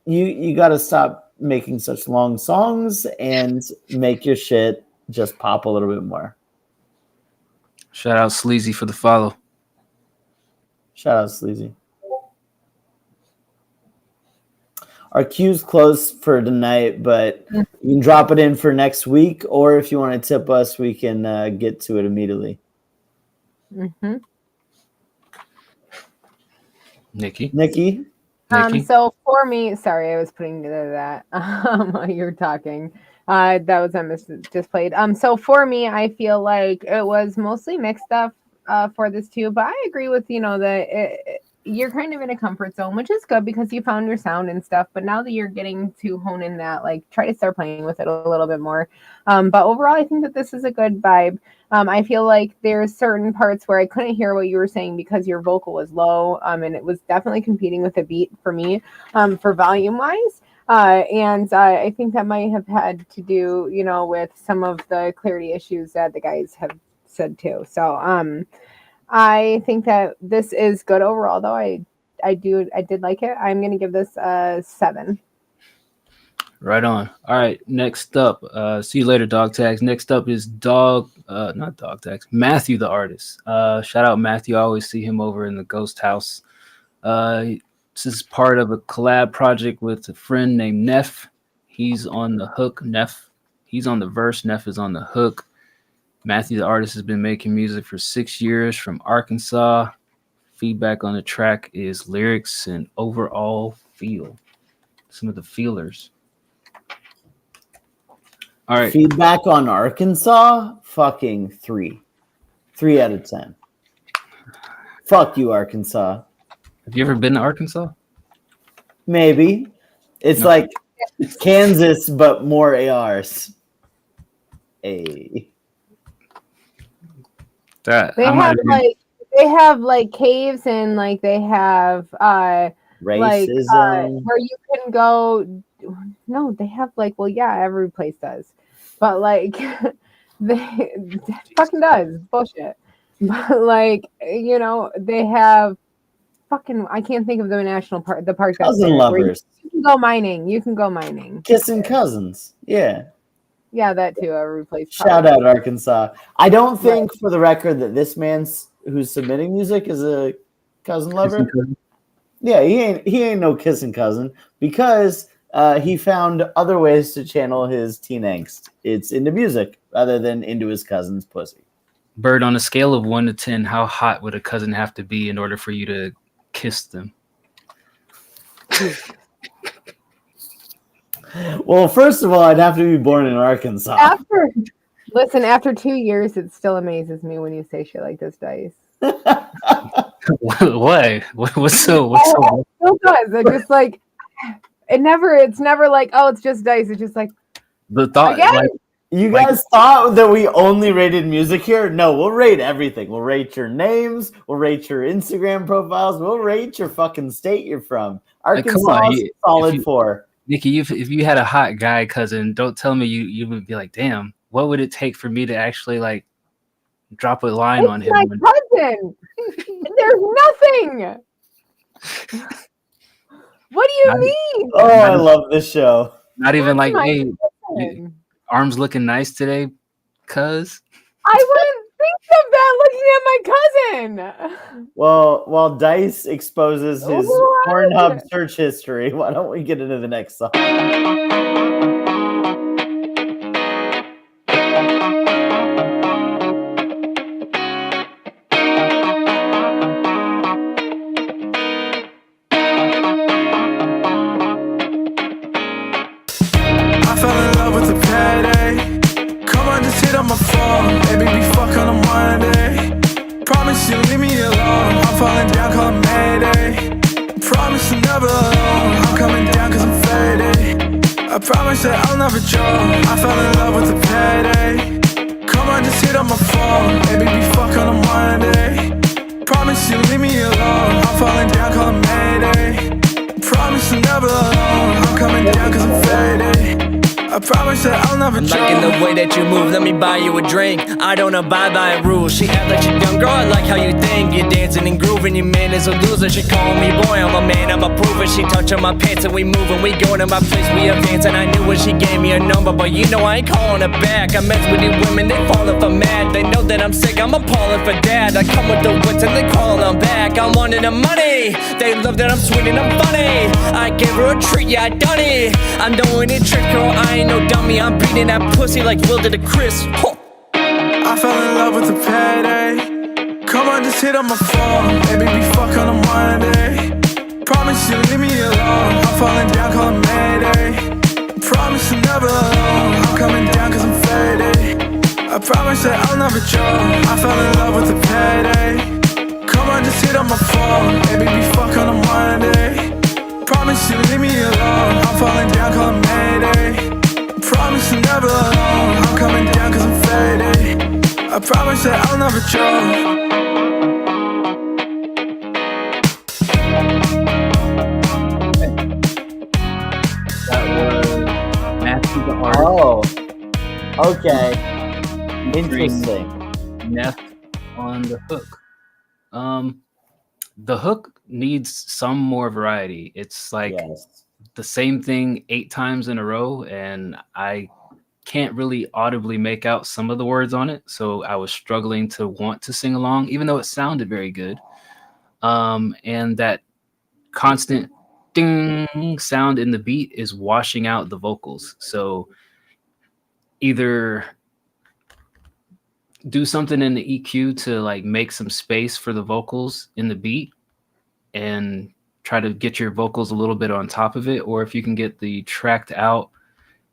Speaker 4: you got to stop making such long songs and make your shit just pop a little bit more.
Speaker 3: Shout out Sleazy for the follow.
Speaker 4: Shout out Sleazy. Our queue's closed for tonight, but you can drop it in for next week, or if you want to tip us, we can get to it immediately.
Speaker 5: Mm-hmm.
Speaker 3: Nikki.
Speaker 5: So for me, sorry, I was putting together that while you were talking. That was just played. So for me, I feel like it was mostly mixed stuff for this too, but I agree with that you're kind of in a comfort zone, which is good because you found your sound and stuff. But now that you're getting to hone in that, like try to start playing with it a little bit more. But overall, I think that this is a good vibe. I feel like there's certain parts where I couldn't hear what you were saying because your vocal was low, and it was definitely competing with the beat for me, for volume wise. And I think that might have had to do, with some of the clarity issues that the guys have said too. So, I think that this is good overall, though. I did like it. I'm going to give this a 7.
Speaker 3: Right on. All right. Next up, see you later, Dog Tags. Next up is not Dog Tags, Matthew the artist. Shout out Matthew. I always see him over in the Ghost House. This is part of a collab project with a friend named Neff. He's on the hook. He's on the verse. Neff is on the hook. Matthew the artist has been making music for 6 years from Arkansas. Feedback on the track is lyrics and overall feel. Some of the feelers. All right.
Speaker 4: Feedback on Arkansas? Fucking 3. 3 out of 10. Fuck you, Arkansas.
Speaker 3: Have you ever been to Arkansas?
Speaker 4: Maybe. It's like Kansas, but more ARs. They
Speaker 5: have like caves and like they have
Speaker 4: racism
Speaker 5: where you can go. No, they have every place does, but like It fucking does. Bullshit. But like, you know, they have fucking, I can't think of the national park, the park that's
Speaker 4: Cousin
Speaker 5: there, where
Speaker 4: lovers.
Speaker 5: You can go mining. You can go mining.
Speaker 4: Kissing cousins. Yeah.
Speaker 5: Yeah, that too. I replaced.
Speaker 4: Shout out Arkansas. I don't think, for the record, that this man's who's submitting music is a cousin lover. Yeah, he ain't no kissing cousin because he found other ways to channel his teen angst. It's into music rather than into his cousin's pussy.
Speaker 3: Bird, on a scale of 1 to 10, how hot would a cousin have to be in order for you to kiss them?
Speaker 4: Well, first of all, I'd have to be born in Arkansas.
Speaker 5: After 2 years, it still amazes me when you say shit like this, Dice.
Speaker 3: Why? What's so?
Speaker 5: It still does. It just like it's never like, oh, it's just Dice. It's just like
Speaker 3: the thought.
Speaker 4: You guys thought that we only rated music here? No, we'll rate everything. We'll rate your names. We'll rate your Instagram profiles. We'll rate your fucking state you're from. Arkansas, solid 4.
Speaker 3: Nikki, if you had a hot guy cousin, don't tell me you would be like, damn, what would it take for me to actually like drop a line on him?
Speaker 5: My cousin. There's nothing. What do you mean?
Speaker 4: Oh, I love this show.
Speaker 3: Not even like,
Speaker 5: my
Speaker 3: hey,
Speaker 5: cousin.
Speaker 3: arms looking nice today, cuz.
Speaker 5: I wouldn't think of that looking at my cousin.
Speaker 4: Well, while Dice exposes his
Speaker 5: What?
Speaker 4: Pornhub search history, why don't we get into the next song?
Speaker 16: I fell in love with the payday. Come on, just hit on my phone. Maybe we fuck on a Monday. Promise you leave me alone. I'm falling down, call it Mayday. Promise I'm never alone. I'm coming down cause I'm faded. I promise that I'll never joke. I fell in love with the payday. Come on, just hit on my phone. Maybe we fuck on a Monday. Promise you leave me alone. I'm falling down, call it Mayday. Promise I'm never alone. I'm coming down cause I'm faded. I promise that I'll never joke.
Speaker 14: Liking the way that you move, let me buy you a drink. I don't abide by a rule. She act like she dumb, girl, I like how you think. You're dancing and grooving, your man is a loser. She calling me boy, I'm a man, I'm a prover. She touching my pants and we moving, we going to my place, we advance. And I knew when she gave me a number, but you know I ain't calling her back. I mess with these women, they falling for mad. They know that I'm sick, I'm appalling for dad. I come with the wits and they calling I'm back. I'm wanting the money, they love that I'm sweet and I'm funny. I gave her a treat, yeah I done it. I'm doing it trick, girl, I ain't no dummy. I'm beating that pussy like Will to the Chris. Ho.
Speaker 16: I fell in love with the payday. Come on, just hit on my phone. Maybe we fuck on a Monday. Promise you leave me alone. I'm falling down, call it Mayday. Promise I'm never alone. I'm coming down cause I'm faded. I promise that I'll never joke. I fell in love with the payday. Come on, just hit on my phone. Maybe we fuck on a Monday. Promise you leave me alone. I'm falling down, call it Mayday. Promise I'm never alone. I'm coming down cause I'm faded. I promise that I'll never joke.
Speaker 3: Matthew the Artist.
Speaker 4: Oh, okay. Interesting.
Speaker 3: Neff on the hook. The hook needs some more variety. It's like the same thing 8 times in a row, and I can't really audibly make out some of the words on it, so I was struggling to want to sing along, even though it sounded very good. And that constant ding sound in the beat is washing out the vocals. So either do something in the EQ to like make some space for the vocals in the beat and try to get your vocals a little bit on top of it, or if you can get the tracked out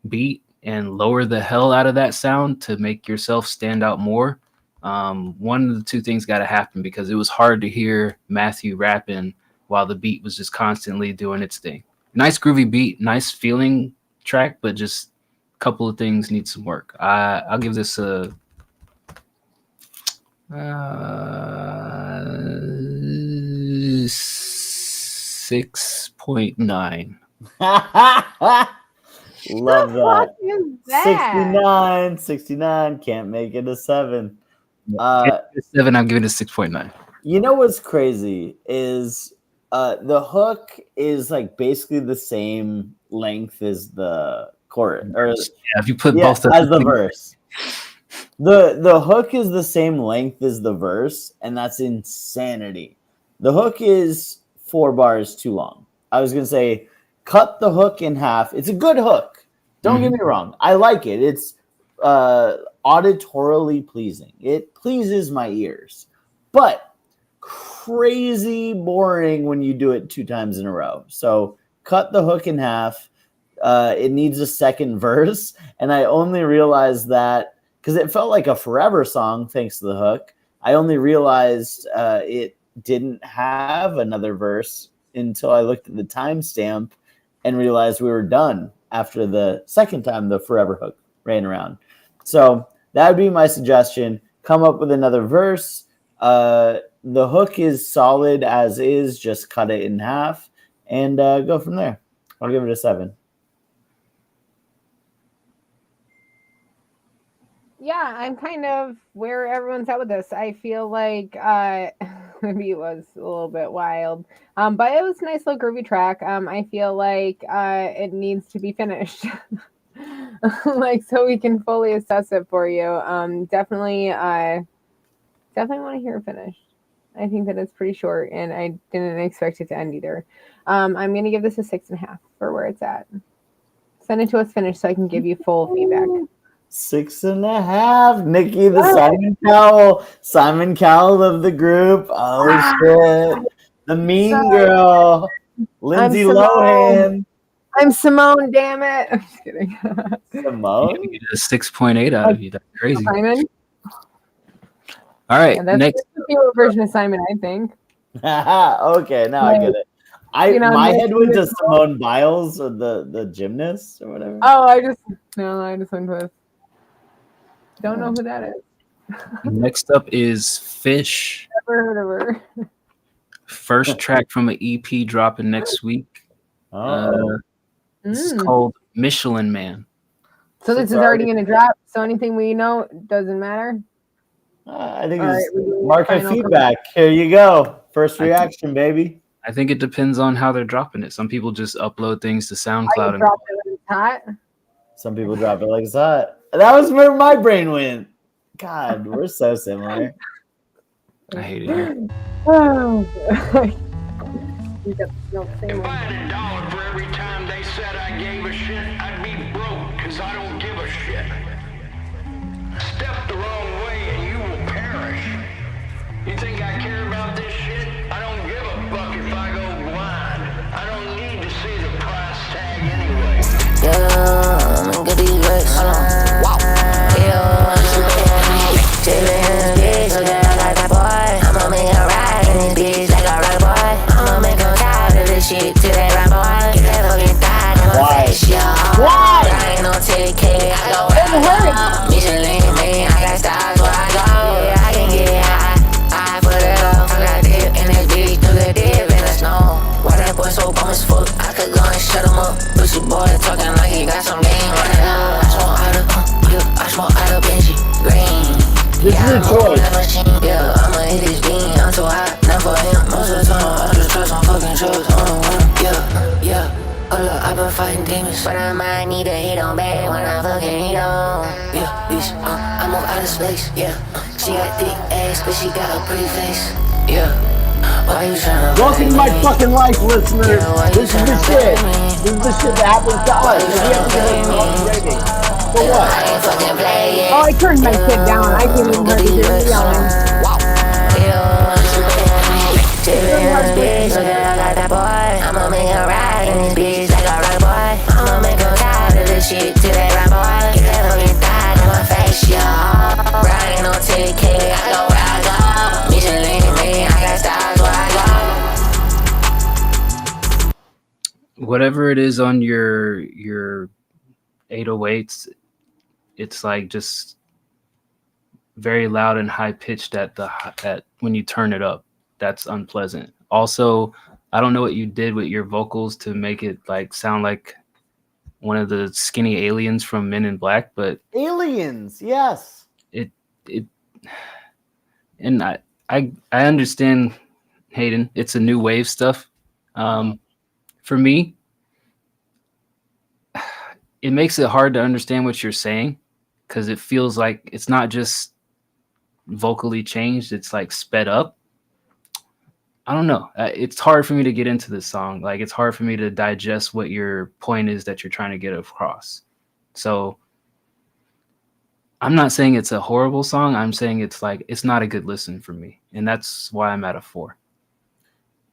Speaker 3: beat and lower the hell out of that sound to make yourself stand out more. One of the two things got to happen, because it was hard to hear Matthew rapping while the beat was just constantly doing its thing. Nice groovy beat, nice feeling track, but just a couple of things need some work. I'll give this a 6.9.
Speaker 4: Love
Speaker 5: What
Speaker 4: that.
Speaker 5: is that?
Speaker 4: 69, can't make it a 7.
Speaker 3: 7, I'm giving it a 6.9.
Speaker 4: You know what's crazy is the hook is like basically the same length as the chorus, or
Speaker 3: if you put both
Speaker 4: as the verse. The hook is the same length as the verse, and that's insanity. The hook is 4 bars too long. I was gonna say cut the hook in half. It's a good hook. Don't get me wrong. I like it. It's auditorily pleasing. It pleases my ears, but crazy boring when you do it 2 times in a row. So cut the hook in half. It needs a second verse, and I only realized that because it felt like a Forever song thanks to the hook. I only realized it didn't have another verse until I looked at the timestamp and realized we were done after the second time the Forever hook ran around. So that would be my suggestion. Come up with another verse. The hook is solid as is. Just cut it in half and go from there. I'll give it a 7.
Speaker 5: Yeah, I'm kind of where everyone's at with this. I feel like maybe it was a little bit wild, but it was a nice little groovy track. I feel like it needs to be finished, like so we can fully assess it for you. Definitely want to hear it finished. I think that it's pretty short, and I didn't expect it to end either. I'm gonna give this a 6.5 for where it's at. Send it to us finished so I can give you full feedback.
Speaker 4: 6.5. Nikki, the Simon Cowell of the group. Oh shit, the mean girl, Lindsay Lohan.
Speaker 5: I'm Simone. Damn it! I'm just kidding.
Speaker 4: Simone.
Speaker 3: You get a 6.8 out of you. That's crazy.
Speaker 5: Simon.
Speaker 3: All right,
Speaker 5: That's
Speaker 3: next.
Speaker 5: the fewer version of Simon, I think.
Speaker 4: Okay, now I get it. My head went to Simone Biles, or the gymnast or whatever.
Speaker 5: Oh, I just went with. Don't know who that is.
Speaker 3: Next up is Fish.
Speaker 5: Never heard of her.
Speaker 3: First track from an EP dropping next week. This is called Michelin Man.
Speaker 5: So this is already going to drop. So anything we know doesn't matter.
Speaker 4: I think it's market feedback. Here you go. First reaction, baby.
Speaker 3: I think it depends on how they're dropping it. Some people just upload things to SoundCloud. And
Speaker 5: drop it when it's hot.
Speaker 4: Some people drop it like it's hot. That was where my brain went. God, we're so similar.
Speaker 3: I hate it here.
Speaker 5: Oh,
Speaker 18: If I had a dollar for every time they said I gave a shit, I'd be broke, cause I don't give a shit. Step the wrong way and you will perish. You think I care about this shit? I don't give a fuck if I go blind. I don't need to see the price tag anyway.
Speaker 7: Yeah, I'm get these racks. Hold on. Wow. Yeah, bitch, so that I got that boy. I'ma make her ride in this bitch like a rock boy. I'ma make her tired of this shit till they rock boy. Get that fucking thigh in my face, y'all.
Speaker 4: Why?
Speaker 7: I ain't no TK, I go where I go. Michelin man, I got stars where I go. Yeah, I can get high, I put it up. I got dip in this bitch, do the dip in the snow. Why that boy so bum as fuck? I could go and shut him up. Pussy boy talking like he got some game running up. I smoke out of Benji Green.
Speaker 4: This is a choice.
Speaker 7: Yeah, I'ma hit this bean. I'm too hot, not for him. Most of the time, I just trust on fucking trucks. Yeah. Hold up, I've been fighting demons, but I might need a hit on bad when I fucking hit on. Yeah, bitch, I move out of space. Yeah, she got thick ass, but she got a pretty face. Yeah. Why you tryna
Speaker 4: Welcome to my fucking life, listeners. This is the shit. This is the shit that happens to us. We have to give it a rating. For what?
Speaker 5: Oh, I turned my kid down. I can't even hardly hear you yelling.
Speaker 7: Bitch, so that I got that boy. I'ma make her ride in this bitch like a rock boy. I'ma make her tired of this shit till they rock boy. Get that fucking thigh in my face, y'all. Riding on 10K, I go where I go. Michelin man, I got stars where I go.
Speaker 3: Whatever it is on your 808s, it's like just very loud and high pitched at when you turn it up. That's unpleasant. Also, I don't know what you did with your vocals to make it like sound like one of the skinny aliens from Men in Black, but
Speaker 4: Aliens, yes.
Speaker 3: it and I understand, Hayden. It's a new wave stuff. For me, it makes it hard to understand what you're saying because it feels like it's not just vocally changed, it's like sped up. I don't know. It's hard for me to get into this song. Like, it's hard for me to digest what your point is that you're trying to get across. So I'm not saying it's a horrible song. I'm saying it's like, it's not a good listen for me. And that's why I'm at a 4.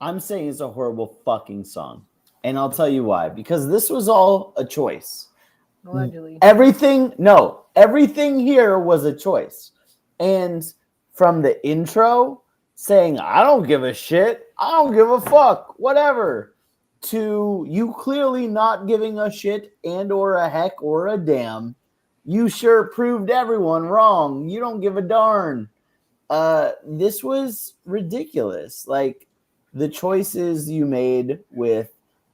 Speaker 4: I'm saying it's a horrible fucking song. And I'll tell you why. Because this was all a choice.
Speaker 5: Allegedly.
Speaker 4: Everything here was a choice. And from the intro saying, I don't give a shit, I don't give a fuck, whatever, to you clearly not giving a shit and or a heck or a damn, you sure proved everyone wrong, you don't give a darn. This was ridiculous. Like, the choices you made with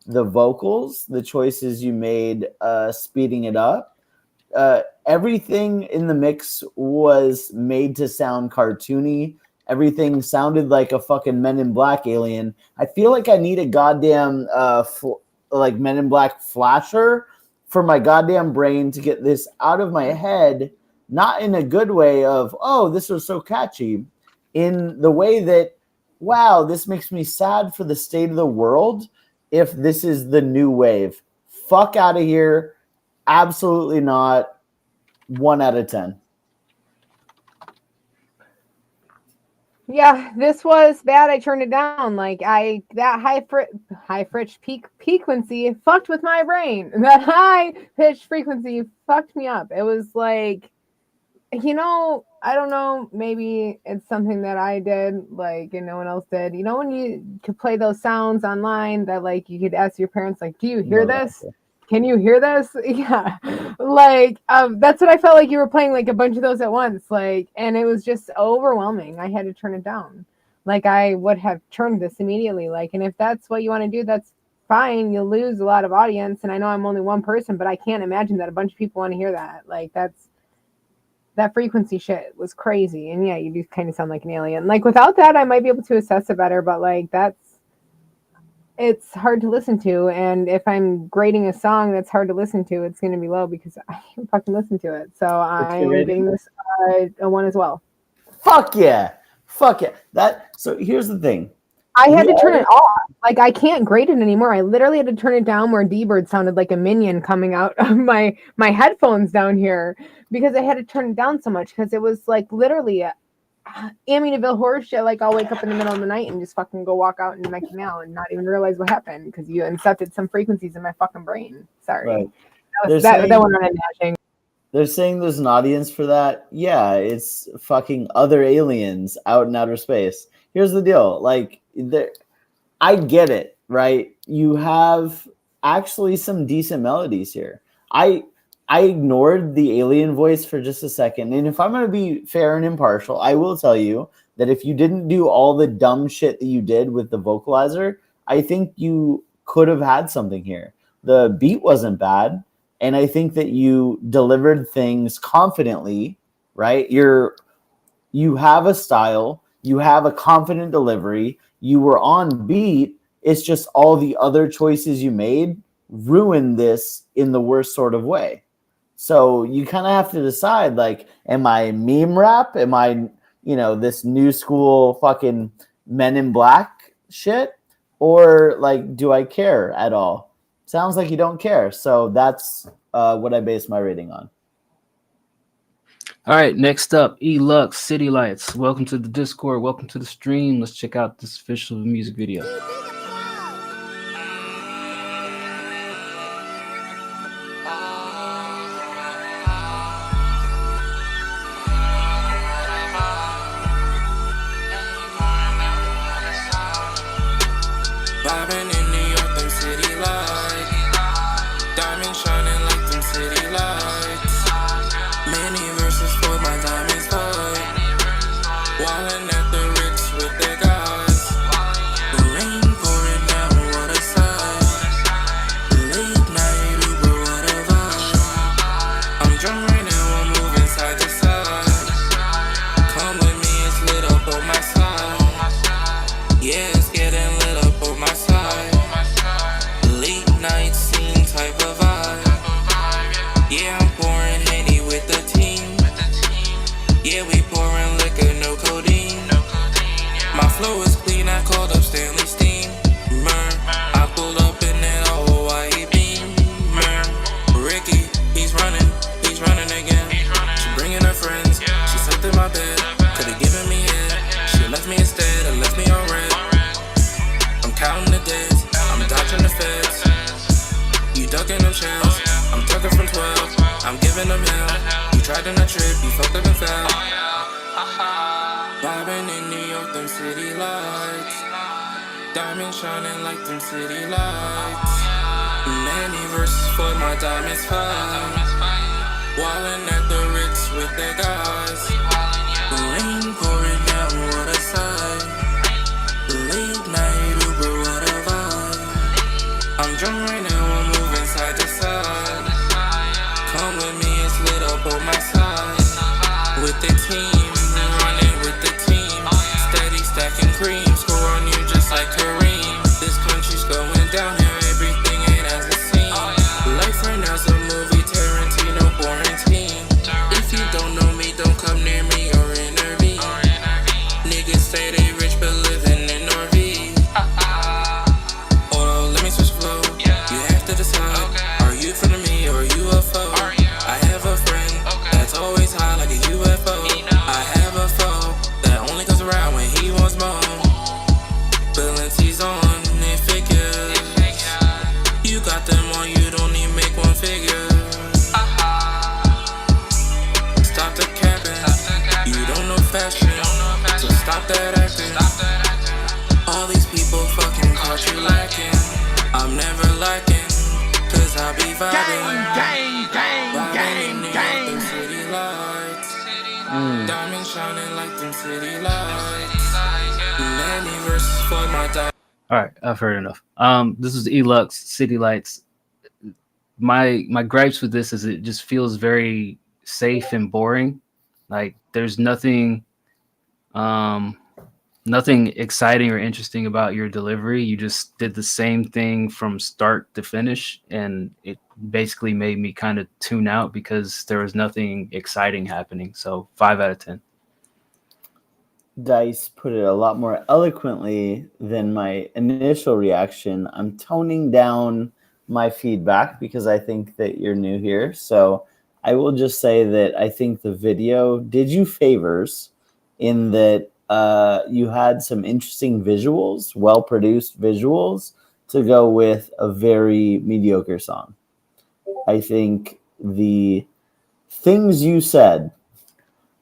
Speaker 4: the vocals, the choices you made speeding it up, everything in the mix was made to sound cartoony. Everything sounded like a fucking Men in Black alien. I feel like I need a goddamn like Men in Black flasher for my goddamn brain to get this out of my head, not in a good way of, oh, this was so catchy, in the way that, wow, this makes me sad for the state of the world if this is the new wave. Fuck out of here. Absolutely not. 1 out of 10.
Speaker 5: Yeah, this was bad. I turned it down. Like, that high pitched peak frequency fucked with my brain. That high pitched frequency fucked me up. It was like, you know, I don't know, maybe it's something that I did, like, and no one else did. You know, when you could play those sounds online that, like, you could ask your parents, like, do you hear this? Can you hear this? Yeah. Like, that's what I felt like you were playing, like, a bunch of those at once. Like, and it was just overwhelming. I had to turn it down. Like, I would have turned this immediately. Like, and if that's what you want to do, that's fine. You'll lose a lot of audience. And I know I'm only one person, but I can't imagine that a bunch of people want to hear that. Like, that frequency shit was crazy. And yeah, you do kind of sound like an alien. Like, without that, I might be able to assess it better, but like, it's hard to listen to. And if I'm grading a song that's hard to listen to, it's going to be low because I can't fucking listen to it. So I'm giving this a 1 as well.
Speaker 4: Fuck yeah. So here's the thing.
Speaker 5: I had to turn it off. Like, I can't grade it anymore. I literally had to turn it down where D-Bird sounded like a minion coming out of my headphones down here because I had to turn it down so much because it was like literally Amityville horror shit. Like, I'll wake up in the middle of the night and just fucking go walk out in my canal and not even realize what happened because you incepted some frequencies in my fucking brain. Sorry. Right. That one I'm imagining.
Speaker 4: They're saying there's an audience for that. Yeah, it's fucking other aliens out in outer space. Here's the deal. Like, I get it, right? You have actually some decent melodies here. I ignored the alien voice for just a second. And if I'm going to be fair and impartial, I will tell you that if you didn't do all the dumb shit that you did with the vocalizer, I think you could have had something here. The beat wasn't bad. And I think that you delivered things confidently, right? You have a style, you have a confident delivery, you were on beat. It's just all the other choices you made ruined this in the worst sort of way. So you kind of have to decide, like, am I meme rap? Am I, this new school fucking Men in Black shit? Or, like, do I care at all? Sounds like you don't care. So that's what I base my rating on.
Speaker 3: All right, next up, E-Lux, City Lights. Welcome to the Discord. Welcome to the stream. Let's check out this official music video.
Speaker 16: Vibing in New York, them city lights. Diamond shining like them city lights. Many verses for my diamonds fight. Wildin' at the Ritz with their guys. The rain pouring down, what a sight. Late night Uber, what
Speaker 12: flow is clean, I called up Stanley Steamer. I pulled up in that all Hawaii Beamer. Ricky, he's running again. She bringing her friends, she slept in my bed. Could've given me head, she left me instead, or left me on red. I'm counting the days, I'm dodging the feds. You ducking them shells, I'm tucking from 12. I'm giving them hell. You tried on a trip, you fucked up and fell. Vibing in New York, them city lights. Diamonds shining like them city lights. Many verses for my diamonds fine. Wildin' at the Ritz with their guys. Rain pouring down, what a sight. Late night Uber, what a vibe. I'm drunk right now, I'm moving side to side. Come with me, it's lit up on my side. With the team, running with the team. Steady stacking cream, score on you just like Kareem. This country's going down here, everything ain't as it seems. Life right now's a movie, Tarantino quarantine. If you don't know me, don't come near me or intervene. Niggas say they rich but living in RV. Oh, let me switch flow. You have to decide. Are you from me or you a foe? I have a friend that's always high like a UFO. I have a foe that only comes around when he wants more. Balenci's on, it figures. You got them on, you don't even make one figure. Stop the capping. You don't know fashion, so stop that acting. All these people fucking caught you lacking. I'm never lacking, cause I'll be vibing. Gang. City lights. Diamonds shining like them city lights. Many verses for my diamond.
Speaker 3: All right, I've heard enough. This is Elux, City Lights. My gripes with this is it just feels very safe and boring. Like there's nothing exciting or interesting about your delivery. You just did the same thing from start to finish, and it basically made me kind of tune out because there was nothing exciting happening. So 5 out of 10.
Speaker 4: Dice put it a lot more eloquently than my initial reaction. I'm toning down my feedback because I think that you're new here. So I will just say that I think the video did you favors in that you had some interesting visuals, well-produced visuals to go with a very mediocre song. I think the things you said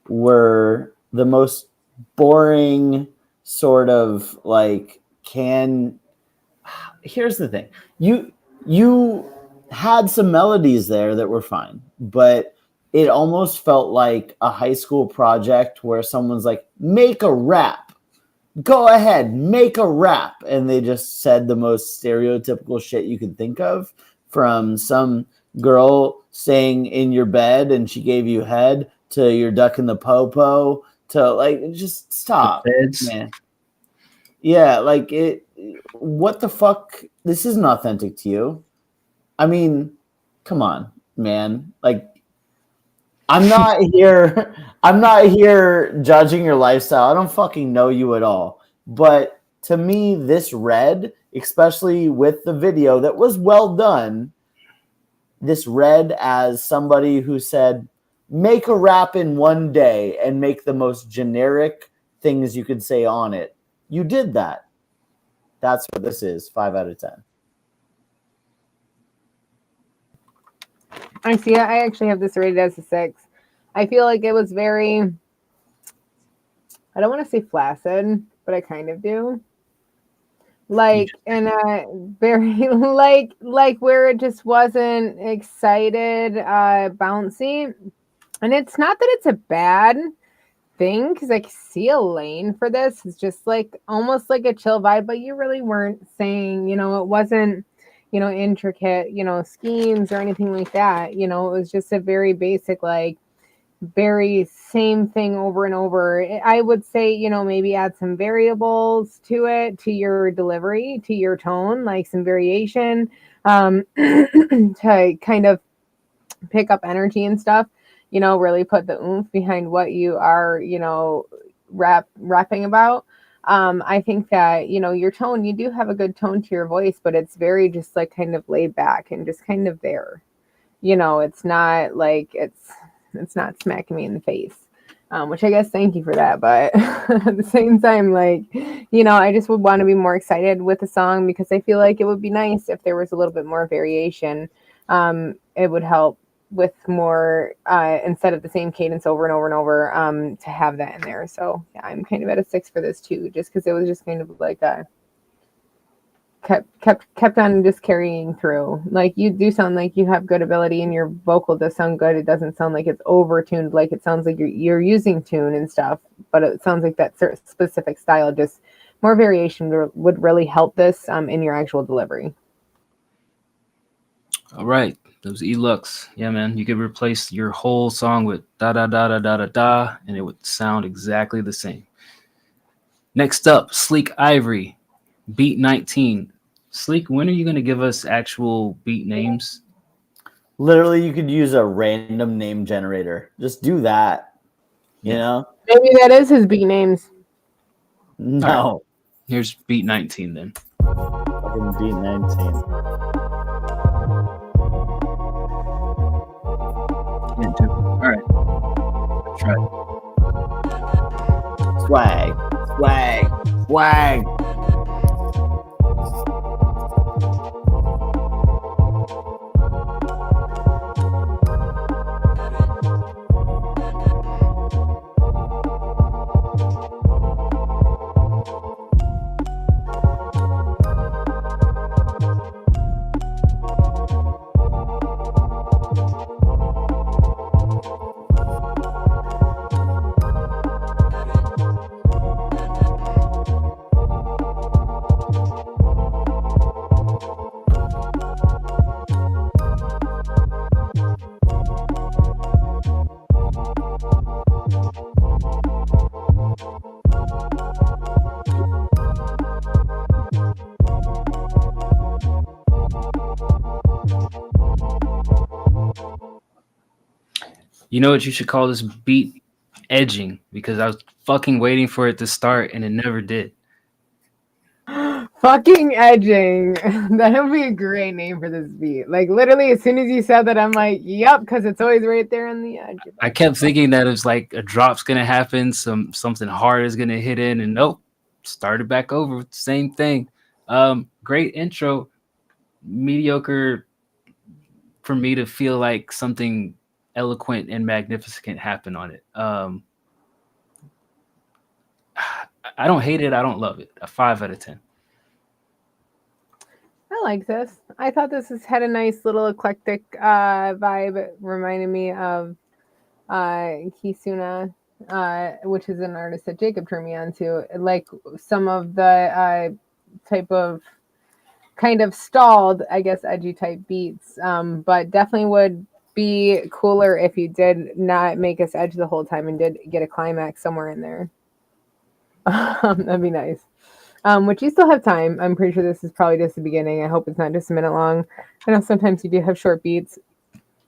Speaker 4: were the most boring sort of like here's the thing. You had some melodies there that were fine, but it almost felt like a high school project where someone's like, make a rap. Go ahead, make a rap. And they just said the most stereotypical shit you could think of, from some girl staying in your bed and she gave you head to you're ducking the popo to like, just stop, man. Yeah, like it. What the fuck? This isn't authentic to you. I mean, come on, man. Like, I'm not here judging your lifestyle. I don't fucking know you at all. But to me, this read, especially with the video that was well done, this read as somebody who said, make a rap in one day and make the most generic things you could say on it. You did that. That's what this is. 5 out of 10.
Speaker 5: I see it. I actually have this rated as a 6. I feel like it was very, I don't want to say flaccid, but I kind of do. Like, and very like where it just wasn't excited, bouncy. And it's not that it's a bad thing, because I see a lane for this. It's just like almost like a chill vibe, but you really weren't saying, it wasn't, intricate, schemes or anything like that. It was just a very basic, like, very same thing over and over. I would say, maybe add some variables to it, to your delivery, to your tone, like some variation, to kind of pick up energy and stuff, really put the oomph behind what you are, rapping about. I think that, you know, your tone, you do have a good tone to your voice, but it's very just like kind of laid back and just kind of there. You know, it's not like it's not smacking me in the face. Which I guess thank you for that, but at the same time, like, you know, I just would want to be more excited with the song because I feel like it would be nice if there was a little bit more variation. It would help with more instead of the same cadence over and over and over to have that in there. So yeah, I'm kind of at a 6 for this too, just because it was just kind of like a kept on just carrying through. Like, you do sound like you have good ability and your vocal does sound good. It doesn't sound like it's over tuned. Like, it sounds like you're using tune and stuff, but it sounds like that specific style, just more variation would really help this in your actual delivery.
Speaker 3: All right, those Elux. Yeah, man, you could replace your whole song with da da da da da da da, and it would sound exactly the same. Next up, Sleek Ivory, Beat 19. Sleek, when are you going to give us actual beat names?
Speaker 4: Literally, you could use a random name generator. Just do that. You know?
Speaker 5: Maybe that is his beat names.
Speaker 4: No.
Speaker 3: Right. Here's Beat 19 then.
Speaker 4: Fucking Beat 19.
Speaker 3: All right. Try it.
Speaker 4: Swag. Swag. Swag.
Speaker 3: You know what you should call this beat? Edging, because I was fucking waiting for it to start and it never did.
Speaker 5: Fucking edging. That would be a great name for this beat. Like, literally, as soon as you said that, I'm like, yep, because it's always right there on the edge.
Speaker 3: I kept thinking that it was like a drop's gonna happen, something hard is gonna hit in, and nope, started back over, same thing. Great intro, mediocre for me to feel like something eloquent and magnificent happened on it. I don't hate it, I don't love it. A 5 out of 10.
Speaker 5: I like this. I thought had a nice little eclectic vibe. It reminded me of Kisuna, which is an artist that Jacob turned me on to. Like some of the type of kind of stalled, I guess, edgy type beats, but definitely would be cooler if you did not make us edge the whole time and did get a climax somewhere in there. That'd be nice. Which you still have time. I'm pretty sure this is probably just the beginning. I hope it's not just a minute long. I know sometimes you do have short beats.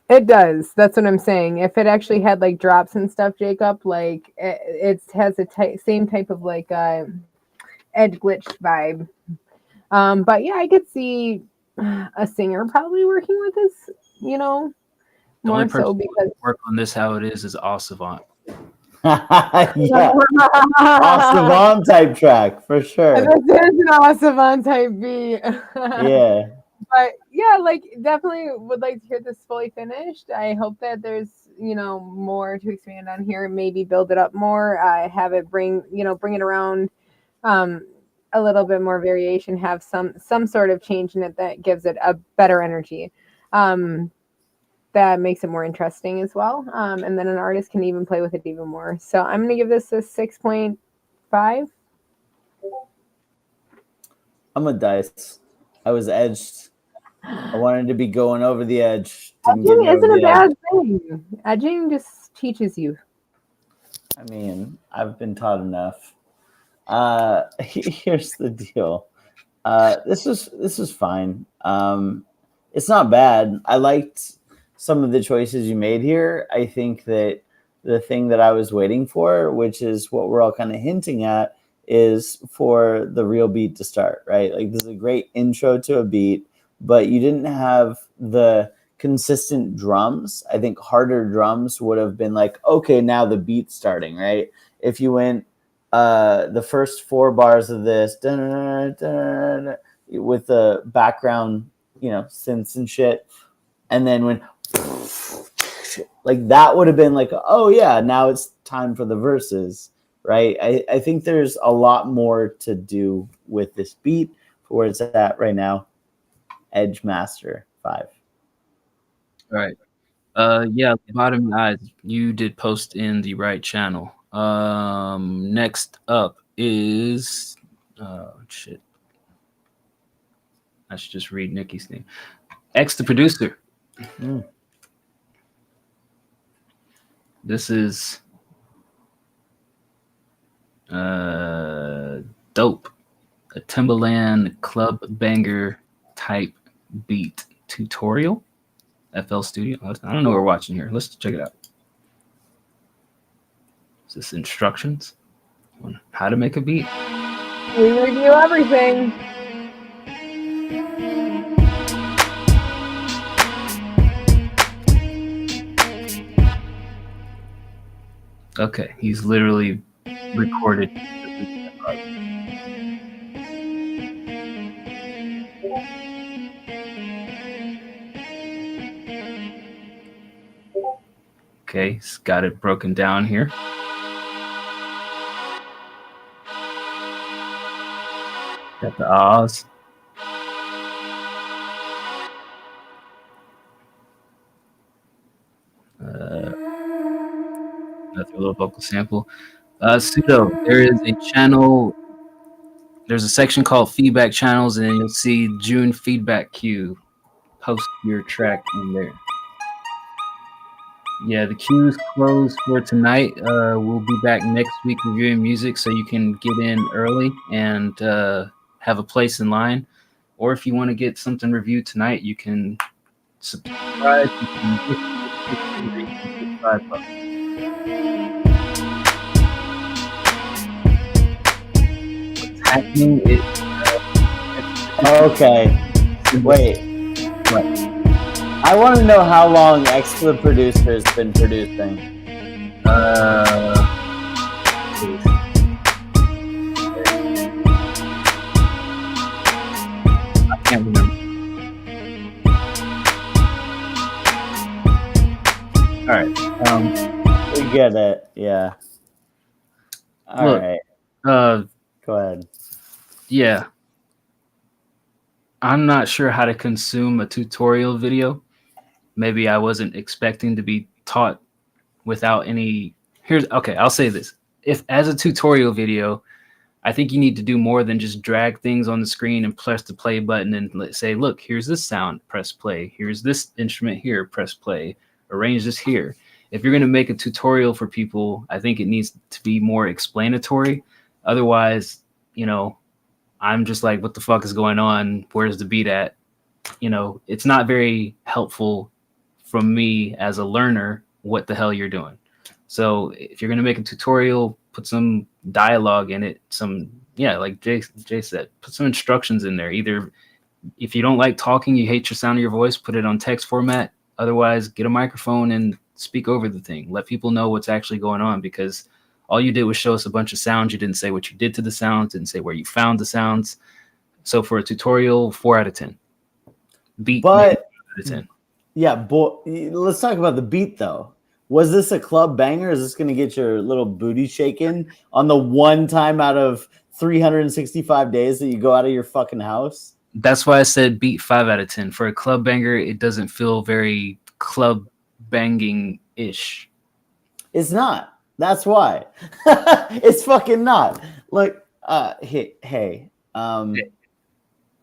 Speaker 5: It does. That's what I'm saying. If it actually had like drops and stuff, Jacob, like it has a same type of like edge glitched vibe. But yeah, I could see a singer probably working with this, you know,
Speaker 3: The only
Speaker 5: more
Speaker 3: person
Speaker 5: so
Speaker 3: who
Speaker 5: because
Speaker 3: would work on this how it is Savant.
Speaker 4: Yeah. Savant type track for sure.
Speaker 5: This is an Savant type beat.
Speaker 4: Yeah.
Speaker 5: But yeah, like definitely would like to hear this fully finished. I hope that there's, you know, more to expand on here, maybe build it up more, have it bring it around a little bit more variation, have some sort of change in it that gives it a better energy. That makes it more interesting as well. And then an artist can even play with it even more. So I'm going to give this a 6.5.
Speaker 4: I'm a dice. I was edged. I wanted to be going over the edge. Didn't get
Speaker 5: Edging
Speaker 4: me over
Speaker 5: isn't a
Speaker 4: the
Speaker 5: bad
Speaker 4: edge.
Speaker 5: thing. Edging just teaches you.
Speaker 4: I mean, I've been taught enough. Here's the deal. This is fine. It's not bad. I liked some of the choices you made here. I think that the thing that I was waiting for, which is what we're all kind of hinting at, is for the real beat to start, right? Like this is a great intro to a beat, but you didn't have the consistent drums. I think harder drums would have been like, okay, now the beat's starting, right? If you went the first 4 bars of this with the background, synths and shit, and then when like that would have been like, oh yeah, now it's time for the verses, right? I think there's a lot more to do with this beat for where it's at right now. Edge Master 5.
Speaker 3: All right. Yeah, bottom eyes, you did post in the right channel. Next up is shit. I should just read Nikki's name. X the producer. This is dope. A Timbaland club banger type beat tutorial. FL Studio. I don't know what we're watching here. Let's check it out. Is this instructions on how to make a beat?
Speaker 5: We review everything.
Speaker 3: Okay, he's literally recorded. Okay, he's got it broken down here. Got the ahs. Another little vocal sample. Pseudo, there is a channel. There's a section called feedback channels, and you'll see June feedback queue. Post your track in there. Yeah, the queue's closed for tonight. We'll be back next week reviewing music, so you can get in early and have a place in line. Or if you want to get something reviewed tonight, you can subscribe. You can $5. What's happening is
Speaker 4: okay. Wait.
Speaker 3: What?
Speaker 4: I want to know how long X the producer has been producing.
Speaker 3: I can't remember. All right.
Speaker 4: We get it. Yeah. All right. Go ahead.
Speaker 3: Yeah. I'm not sure how to consume a tutorial video. Maybe I wasn't expecting to be taught without any. Okay, I'll say this. If as a tutorial video, I think you need to do more than just drag things on the screen and press the play button and say, look, here's this sound, press play. Here's this instrument here, press play. Arrange this here. If you're going to make a tutorial for people, I think it needs to be more explanatory. Otherwise, I'm just like, what the fuck is going on? Where's the beat at? It's not very helpful from me as a learner, what the hell you're doing. So if you're going to make a tutorial, put some dialogue in it, like Jay said, put some instructions in there. Either if you don't like talking, you hate your sound of your voice, put it on text format. Otherwise, get a microphone and speak over the thing. Let people know what's actually going on, because all you did was show us a bunch of sounds. You didn't say what you did to the sounds, didn't say where you found the sounds. So for a tutorial, 4 out of 10. Beat,
Speaker 4: but
Speaker 3: 8 out of 10.
Speaker 4: Yeah, let's talk about the beat though. Was this a club banger? Is this going to get your little booty shaken on the one time out of 365 days that you go out of your fucking house?
Speaker 3: That's why I said beat 5 out of 10. For a club banger, it doesn't feel very club banging-ish.
Speaker 4: It's not. That's why. It's fucking not. Like, hey,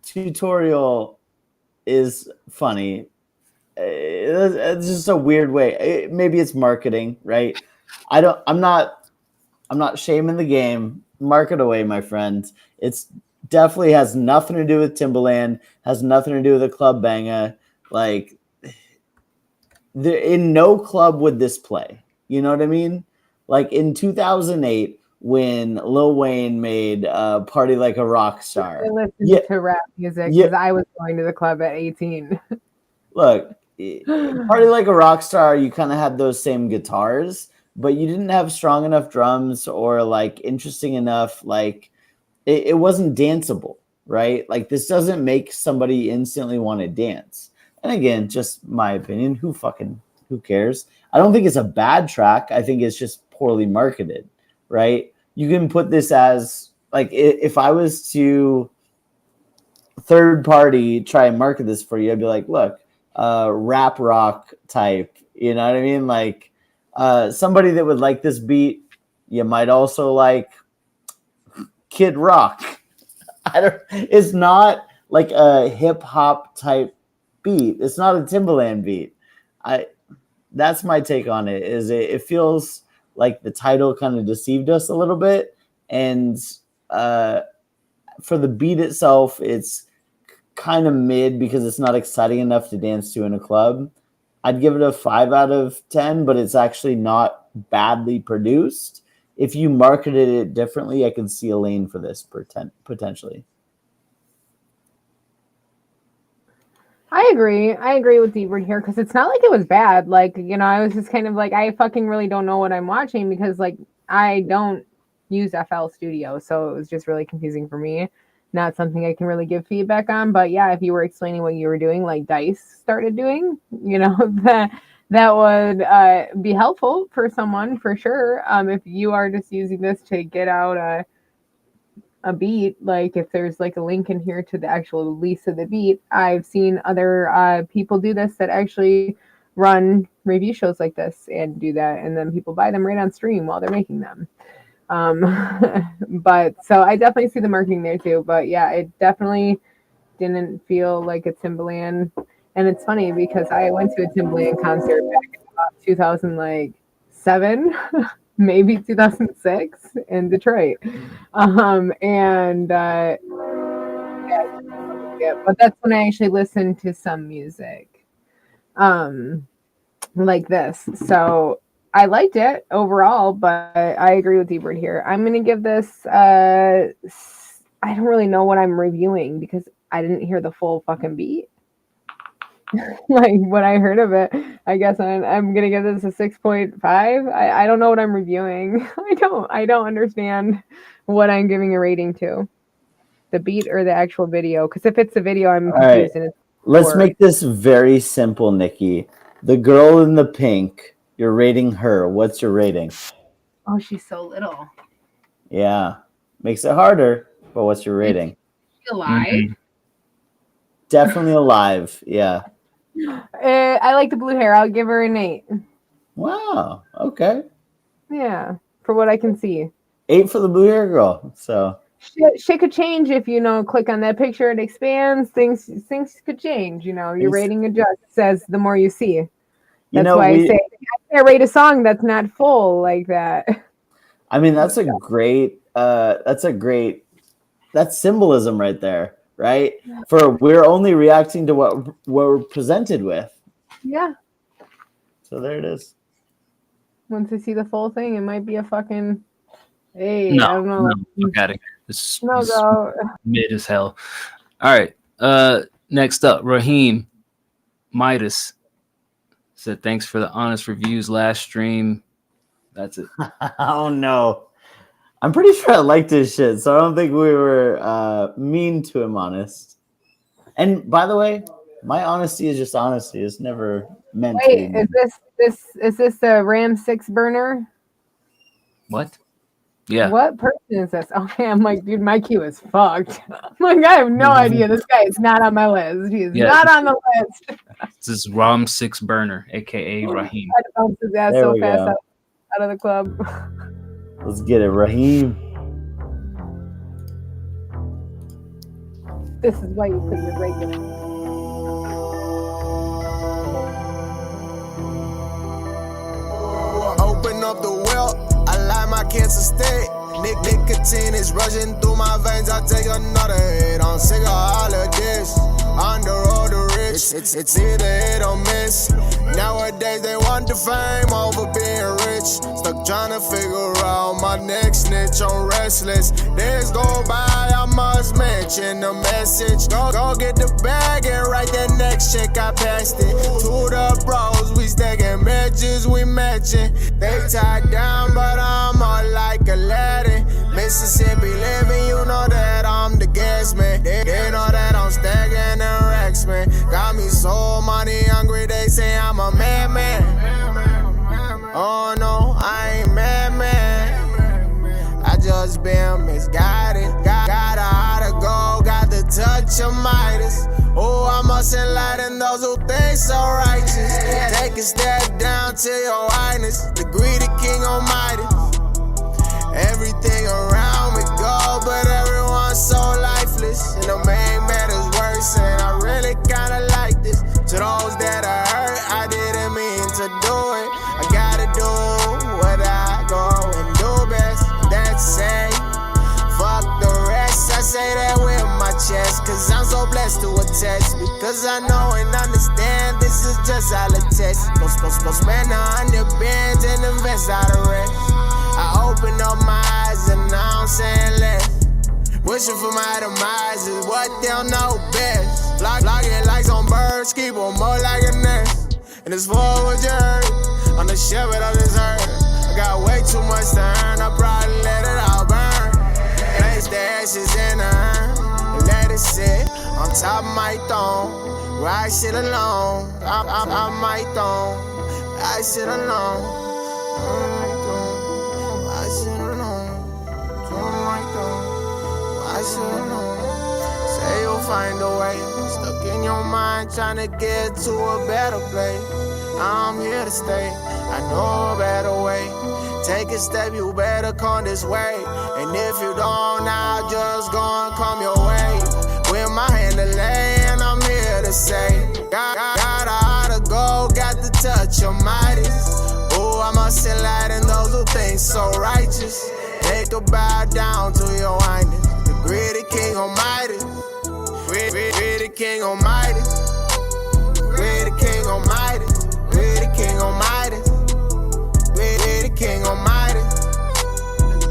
Speaker 4: tutorial is funny. It's just a weird way. Maybe it's marketing, right? I'm not shaming the game. Market away, my friends. It's definitely has nothing to do with Timbaland. Has nothing to do with a club banger. Like, in no club would this play. You know what I mean? Like in 2008, when Lil Wayne made Party Like a Rock Star.
Speaker 5: I listened to rap music because I was going to the club at 18.
Speaker 4: Look, Party Like a Rock Star, you kind of had those same guitars, but you didn't have strong enough drums or like interesting enough, like it wasn't danceable, right? Like this doesn't make somebody instantly want to dance. And again, just my opinion, who cares? I don't think it's a bad track. I think it's just poorly marketed, right? You can put this as like, if I was to third party try and market this for you, I'd be like, look, rap rock type, you know what I mean? Like somebody that would like this beat, you might also like Kid Rock. It's not like a hip hop type beat. It's not a Timbaland beat. That's my take on it. Is it feels like the title kind of deceived us a little bit, and for the beat itself, it's kind of mid because it's not exciting enough to dance to in a club. I'd give it a 5 out of 10, but it's actually not badly produced. If you marketed it differently, I could see a lane for this potentially.
Speaker 5: I agree with D-Bird here because it's not like it was bad. Like, you know, I was just kind of like, I fucking really don't know what I'm watching because like I don't use FL Studio, so it was just really confusing for me. Not something I can really give feedback on. But yeah, if you were explaining what you were doing, like Dice started doing, you know, that would be helpful for someone for sure. If you are just using this to get out a beat, like if there's like a link in here to the actual release of the beat, I've seen other people do this that actually run review shows like this and do that, and then people buy them right on stream while they're making them. But so I definitely see the marketing there too. But yeah, it definitely didn't feel like a Timbaland. And it's funny because I went to a Timbaland concert back in about 2007, maybe 2006 in Detroit. But that's when I actually listened to some music like this. So I liked it overall, but I agree with D-Bird here. I'm going to give this, I don't really know what I'm reviewing because I didn't hear the full fucking beat. Like when I heard of it, I guess I'm going to give this a 6.5. I don't know what I'm reviewing. I don't understand what I'm giving a rating to. The beat or the actual video? Because if it's the video, I'm confused.
Speaker 4: Right. Let's make this very simple, Nikki. The girl in the pink, you're rating her. What's your rating?
Speaker 5: Oh, she's so little.
Speaker 4: Yeah. Makes it harder, but what's your rating?
Speaker 5: Is she alive? Mm-hmm.
Speaker 4: Definitely alive. Yeah.
Speaker 5: I like the blue hair. I'll give her an 8.
Speaker 4: Wow. Okay.
Speaker 5: Yeah. For what I can see.
Speaker 4: 8 for the blue hair girl. So
Speaker 5: shit could change if you click on that picture, it expands. Things could change. Your rating adjusts says the more you see. That's why I say I can't rate a song that's not full like that.
Speaker 4: I mean, that's great that's symbolism right there, right? For we're only reacting to what we're presented with.
Speaker 5: Yeah.
Speaker 4: So there it is.
Speaker 5: Once I see the full thing, it might be a fucking I don't know.
Speaker 3: No, look at it. It's
Speaker 5: go.
Speaker 3: Mid as hell. All right. Next up, Raheem Midas said, "Thanks for the honest reviews last stream." That's it.
Speaker 4: Oh no, I'm pretty sure I liked his shit, so I don't think we were mean to him. Honest. And by the way, my honesty is just honesty. It's never meant.
Speaker 5: Wait, is this a Ram 6 burner?
Speaker 3: What? Yeah.
Speaker 5: What person is this? Okay, I'm like, dude, my queue is fucked. I'm like, I have no idea. This guy is not on my list. He is not on the list.
Speaker 3: This is Ram 6 burner, aka Raheem.
Speaker 5: I had to bounce his ass so fast out of the club.
Speaker 4: Let's get it, Raheem.
Speaker 5: This is why you put your regular.
Speaker 6: Open up the well. I like my cancer state. Nicotine is rushing through my veins. I take another hit. I'm sick of all of this. On the road to rich, it's either hit or miss. Nowadays they want the fame over being rich. Stuck trying to figure out my next niche. I'm restless. Days go by, I must mention the message. Go get the bag and write that next check. I passed it to the bros. We stacking matches, we matching. They tied down, but I'm all like Aladdin. Mississippi living, you know that I'm the gas man. They know that I'm stacking the racks, man. Got me so money hungry, they say I'm a madman. Oh no, I ain't madman. I just been misguided. Got a heart of gold, got the touch of Midas. Oh, I must enlighten those who think so righteous. Take a step down to your highness, the greedy king almighty. Everything around me gold, but everyone's so lifeless. And the main matter's worse, and I really kinda like this. To those that are hurt, I didn't mean to do it. I gotta do what I go and do best. That's safe. Fuck the rest, I say that with my chest. Cause I'm so blessed to attest. Because I know and understand this is just all a test. Go spend 100 bands and invest out the rest. I open up my eyes and now I'm saying less. Wishing for my demise is what they'll know best. Locking lights on birds, keep them more like a nest. And it's forward journey on the shepherd of this earth. I got way too much to earn, I probably let it all burn. Place the ashes in the urn and let it sit on top of my throne. Ride shit alone, I might throne. Ride shit alone. Say you'll find a way. Stuck in your mind, trying to get to a better place. I'm here to stay. I know a better way. Take a step, you better come this way. And if you don't, I'll just go and come your way. With my hand to lay, and I'm here to say, got a heart of gold, got the touch of Midas. Oh, I must enlighten those who think so righteous. Take a bow down to your highness. Greedy king almighty, greedy king almighty, greedy king almighty, greedy king almighty, greedy king almighty,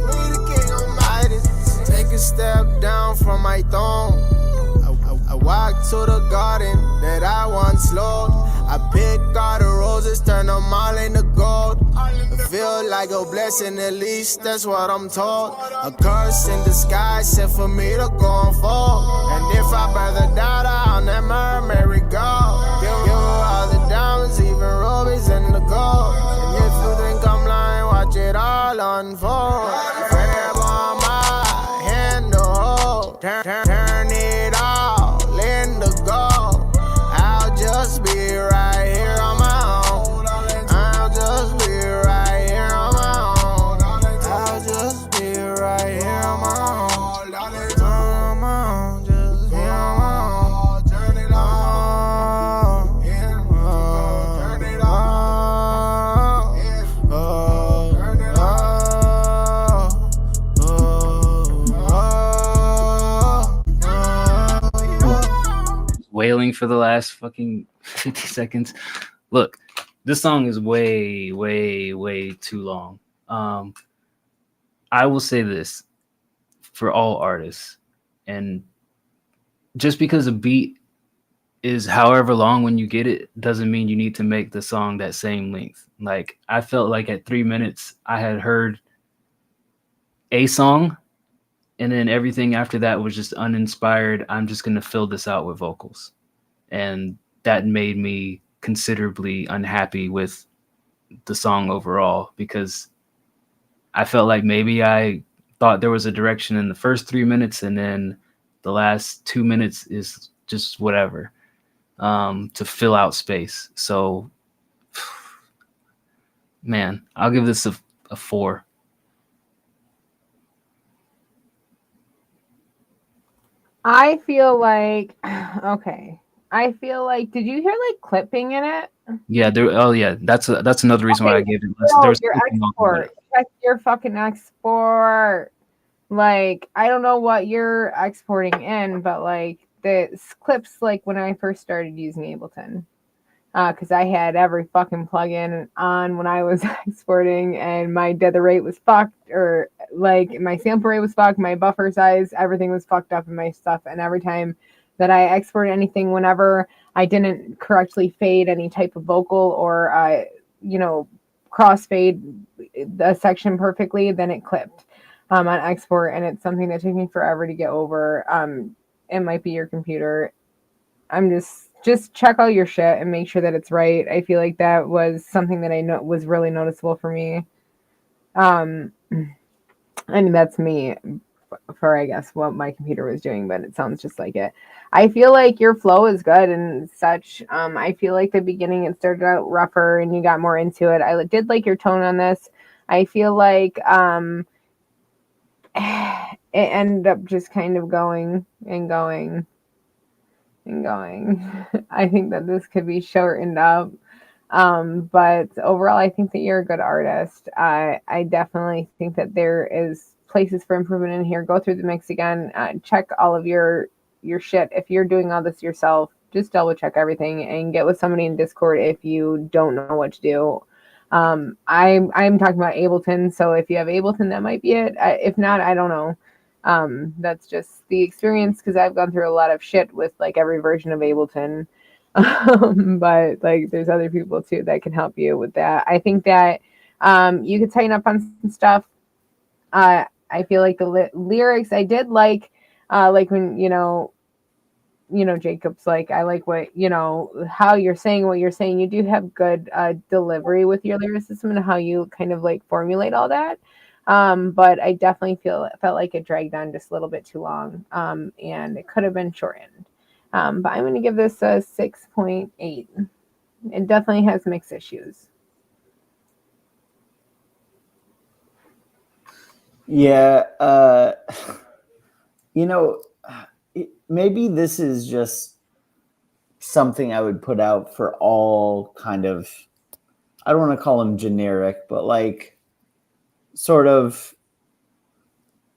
Speaker 6: greedy king almighty. Take a step down from my throne. I walk to the garden that I once loved. I pick all the roses, turn them all into gold. I feel like a blessing, at least that's what I'm told. A curse in disguise, set for me to go and fall. And if I burn the daughter, I'll never marry God. Give her all the diamonds, even rubies and the gold. And if you think I'm lying, watch it all unfold. Grab on my hand to hold, turn it all into gold. I'll just be right here on my own. I'll just be right here on my own. I'll just be right here on my own. On my own, just be on my own. Turn it on. Turn it on. Turn it on.
Speaker 3: Wailing for the last fucking 50 seconds. Look, this song is way, way, way too long. I will say this for all artists, and just because a beat is however long when you get it doesn't mean you need to make the song that same length. Like, I felt like at 3 minutes I had heard a song, and then everything after that was just uninspired. I'm just going to fill this out with vocals. And that made me considerably unhappy with the song overall, because I felt like maybe I thought there was a direction in the first 3 minutes, and then the last 2 minutes is just whatever, to fill out space. So, man, I'll give this a 4.
Speaker 5: I feel like, okay. I feel like, did you hear like clipping in it?
Speaker 3: Yeah, that's another reason why I gave it less.
Speaker 5: No,
Speaker 3: There's
Speaker 5: your
Speaker 3: clipping on
Speaker 5: export.
Speaker 3: it.
Speaker 5: Check your fucking export. Like, I don't know what you're exporting in, but like the clips like when I first started using Ableton, because I had every fucking plugin on when I was exporting, and my tether rate was fucked, or like my sample rate was fucked, my buffer size, everything was fucked up in my stuff. And every time that I exported anything, whenever I didn't correctly fade any type of vocal or crossfade the section perfectly, then it clipped on export, and it's something that took me forever to get over. It might be your computer. I'm just check all your shit and make sure that it's right. I feel like that was something that I know was really noticeable for me. And that's me for, I guess, what my computer was doing, but it sounds just like it. I feel like your flow is good and such. I feel like the beginning, it started out rougher and you got more into it. I did like your tone on this. I feel like it ended up just kind of going and going and going. I think that this could be shortened up. But overall, I think that you're a good artist. I definitely think that there is places for improvement in here. Go through the mix again. Check all of your shit. If you're doing all this yourself, just double check everything and get with somebody in Discord if you don't know what to do. I'm talking about Ableton, so if you have Ableton, that might be it. If not, I don't know. That's just the experience, because I've gone through a lot of shit with like every version of Ableton. But like there's other people too that can help you with that. I think that you could tighten up on some stuff. I feel like the lyrics I did like when Jacob's like, I like what how you're saying what you're saying. You do have good delivery with your lyricism and how you kind of like formulate all that. But I definitely felt like it dragged on just a little bit too long. And it could have been shortened. But I'm going to give this a 6.8. It definitely has mixed issues.
Speaker 4: Yeah. Maybe this is just something I would put out for all kind of, I don't want to call them generic, but like sort of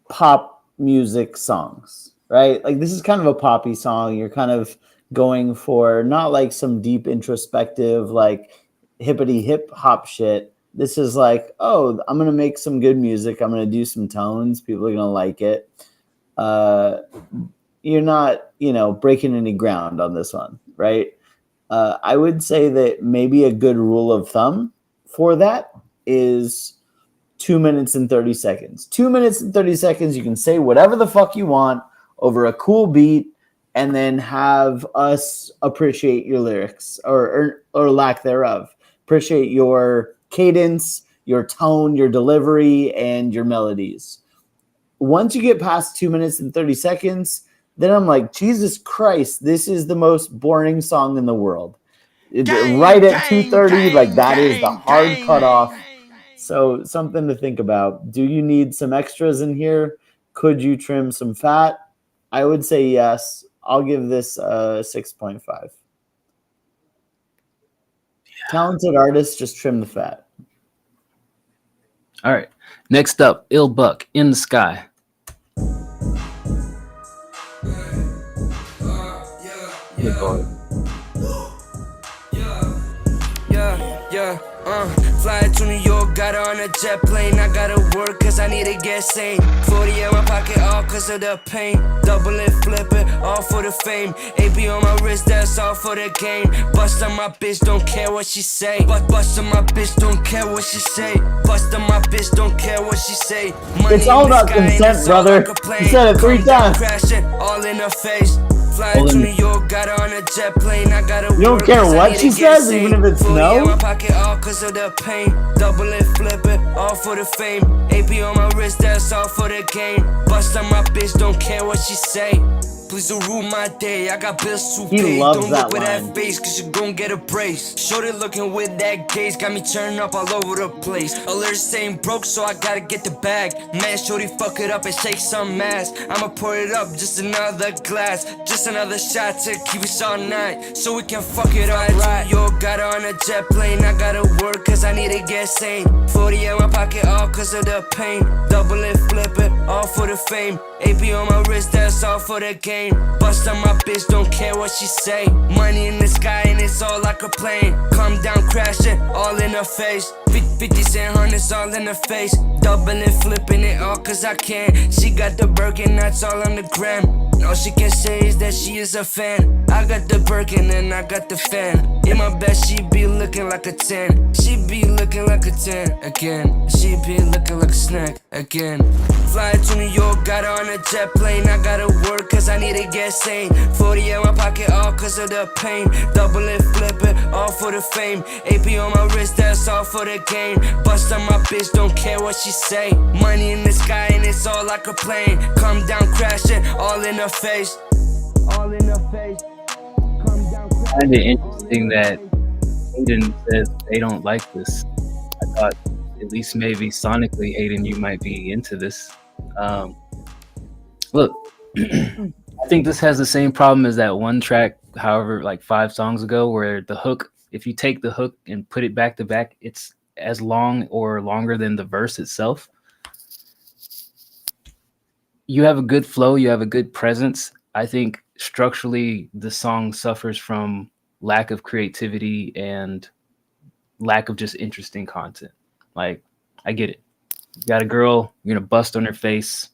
Speaker 4: pop music songs, right? Like this is kind of a poppy song. You're kind of going for not like some deep introspective, like hippity hip hop shit. This is like, oh, I'm going to make some good music. I'm going to do some tones. People are going to like it. You're not, breaking any ground on this one, right? I would say that maybe a good rule of thumb for that is 2 minutes and 30 seconds. 2 minutes and 30 seconds, you can say whatever the fuck you want over a cool beat, and then have us appreciate your lyrics or lack thereof. Appreciate your cadence, your tone, your delivery, and your melodies. Once you get past 2 minutes and 30 seconds, then I'm like, Jesus Christ, this is the most boring song in the world. Right at 2:30, like that is the hard cutoff. So something to think about. Do you need some extras in here? Could you trim some fat? I would say yes. I'll give this a 6.5. Talented artist, just trim the fat.
Speaker 3: All right. Next up, Ill Buck, In the Sky.
Speaker 19: Fly to New York, got her on a jet plane. I gotta work cause I need to get sane. 40 in my pocket, all cause of the pain. Double it, flip it, all for the fame. AP on my wrist, that's all for the game. Bust on my bitch, don't care what she say. Bust on my bitch, don't care what she say. Bust on my bitch, don't care what she say. Money
Speaker 4: it's all about consent, brother. You said it 3 times.
Speaker 19: Crashing, all in her face. Fly to New York, got her on a jet plane. I gotta
Speaker 4: you don't care what she says, even if it's no?
Speaker 19: In my pocket, all cause of the pain. Double it, flip it, all for the fame. AP on my wrist, that's all for the game. Bust on my bitch, don't care what she say. Please don't ruin my day, I got bills to pay. Don't look with that face, cause you gon' get a brace. Shorty looking with that gaze, got me turning up all over the place. Alerts saying broke, so I gotta get the bag. Man, shorty fuck it up and shake some ass. I'ma pour it up, just another glass. Just another shot to keep us all night, so we can fuck it up right. Yo, got her on a jet plane, I gotta work cause I need to get sane. 40 in my pocket, all cause of the pain. Double it, flip it, all for the fame. AP on my wrist, that's all for the game. game. Bust on my bitch, don't care what she say. Money in the sky and it's all like a plane. Come down, crash it, all in her face. 50 cent hundreds all in her face. Doubling, flipping it all cause I can. She got the Birkin, that's all on the gram. All she can say is that she is a fan. I got the Birkin and I got the fan. In my bed, she be looking like a 10. She be looking like a 10 again. She be looking like a snack again. Fly to New York, got her on a jet plane. I gotta work cause I need to get sane. 40 in my pocket, all cause of the pain. Double it, flip it, all for the fame. AP on my wrist, that's all for the game. Bust on my bitch, don't care what she say. Money in the sky and it's all like a plane. Come down, crash it, all in her face. All in her face.
Speaker 3: I find it interesting that Hayden says they don't like this. I thought at least maybe sonically, Hayden, you might be into this. Look, I think this has the same problem as that one track, however, like 5 songs ago, where the hook, if you take the hook and put it back to back, it's as long or longer than the verse itself. You have a good flow, you have a good presence. I think structurally the song suffers from lack of creativity and lack of just interesting content. Like, I get it. You got a girl, you're gonna bust on her face.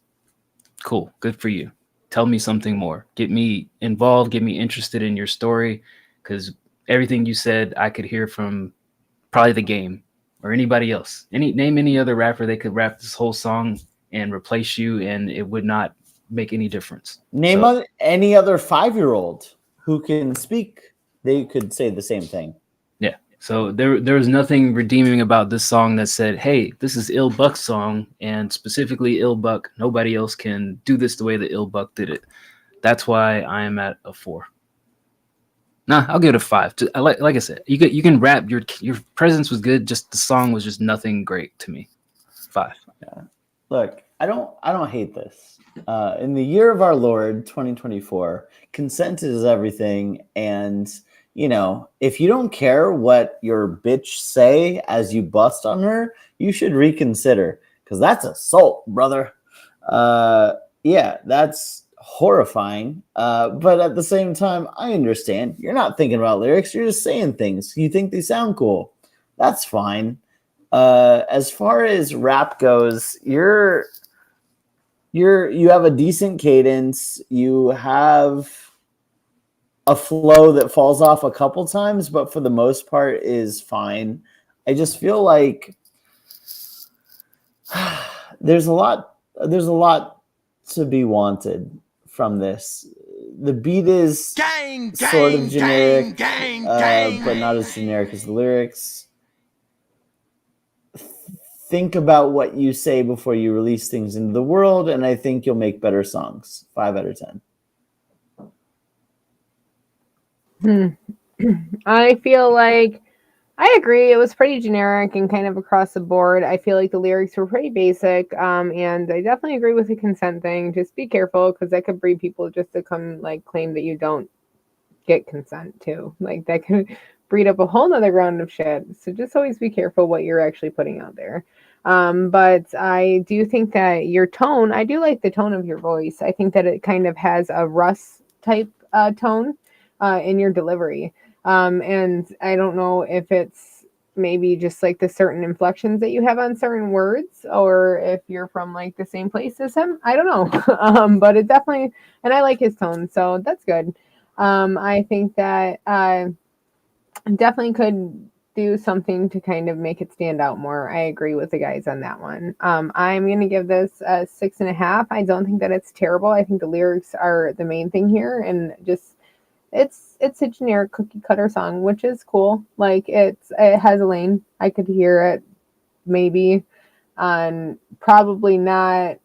Speaker 3: Cool, good for you. Tell me something more. Get me involved, get me interested in your story, because everything you said I could hear from probably The Game or anybody else. Name any other rapper, they could rap this whole song and replace you and it would not make any difference.
Speaker 4: Name any other 5-year-old who can speak. They could say the same thing.
Speaker 3: Yeah. So there was nothing redeeming about this song that said, hey, this is Ill Buck's song, and specifically Ill Buck, nobody else can do this the way that Ill Buck did it. That's why I am at a 4. Nah, I'll give it a 5. Like I said, you can rap. Your presence was good. Just the song was just nothing great to me. 5.
Speaker 4: Yeah. Look, I don't hate this. In the year of our Lord 2024, consent is everything, and you know, if you don't care what your bitch say as you bust on her, you should reconsider, because that's assault, brother. Yeah, that's horrifying. But at the same time, I understand. You're not thinking about lyrics. You're just saying things. You think they sound cool. That's fine. As far as rap goes, you have a decent cadence. You have a flow that falls off a couple times, but for the most part is fine. I just feel like there's a lot to be wanted from this. The beat is sort of generic, but not as generic as the lyrics. Think about what you say before you release things into the world, and I think you'll make better songs. 5 out of 10.
Speaker 5: I feel like I agree. It was pretty generic and kind of across the board. I feel like the lyrics were pretty basic. And I definitely agree with the consent thing. Just be careful, because that could breed people just to come like claim that you don't get consent too. Like that could breed up a whole nother round of shit. So just always be careful what you're actually putting out there. But I do think that your tone, I do like the tone of your voice. I think that it kind of has a Russ type tone in your delivery. And I don't know if it's maybe just like the certain inflections that you have on certain words, or if you're from like the same place as him. I don't know. But it definitely, and I like his tone, so that's good. I think that definitely could do something to kind of make it stand out more. I agree with the guys on that one. I'm going to give this a 6.5. I don't think that it's terrible. I think the lyrics are the main thing here, and just it's a generic cookie cutter song, which is cool. Like it has a lane. I could hear it maybe on probably not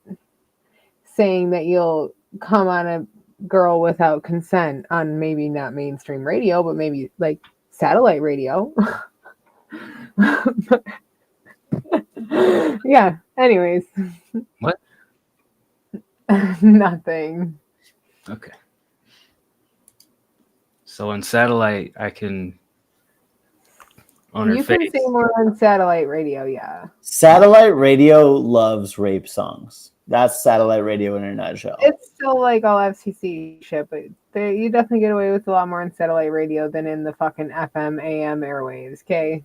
Speaker 5: saying that you'll come on a girl without consent on maybe not mainstream radio, but maybe like satellite radio. Yeah. Anyways.
Speaker 3: What?
Speaker 5: Nothing.
Speaker 3: Okay. So on satellite, I can on her
Speaker 5: You
Speaker 3: face.
Speaker 5: can say more on satellite radio, yeah.
Speaker 4: Satellite radio loves rape songs. That's satellite radio in a nutshell.
Speaker 5: It's still like all FCC shit, but you definitely get away with a lot more in satellite radio than in the fucking FM, AM airwaves. Okay,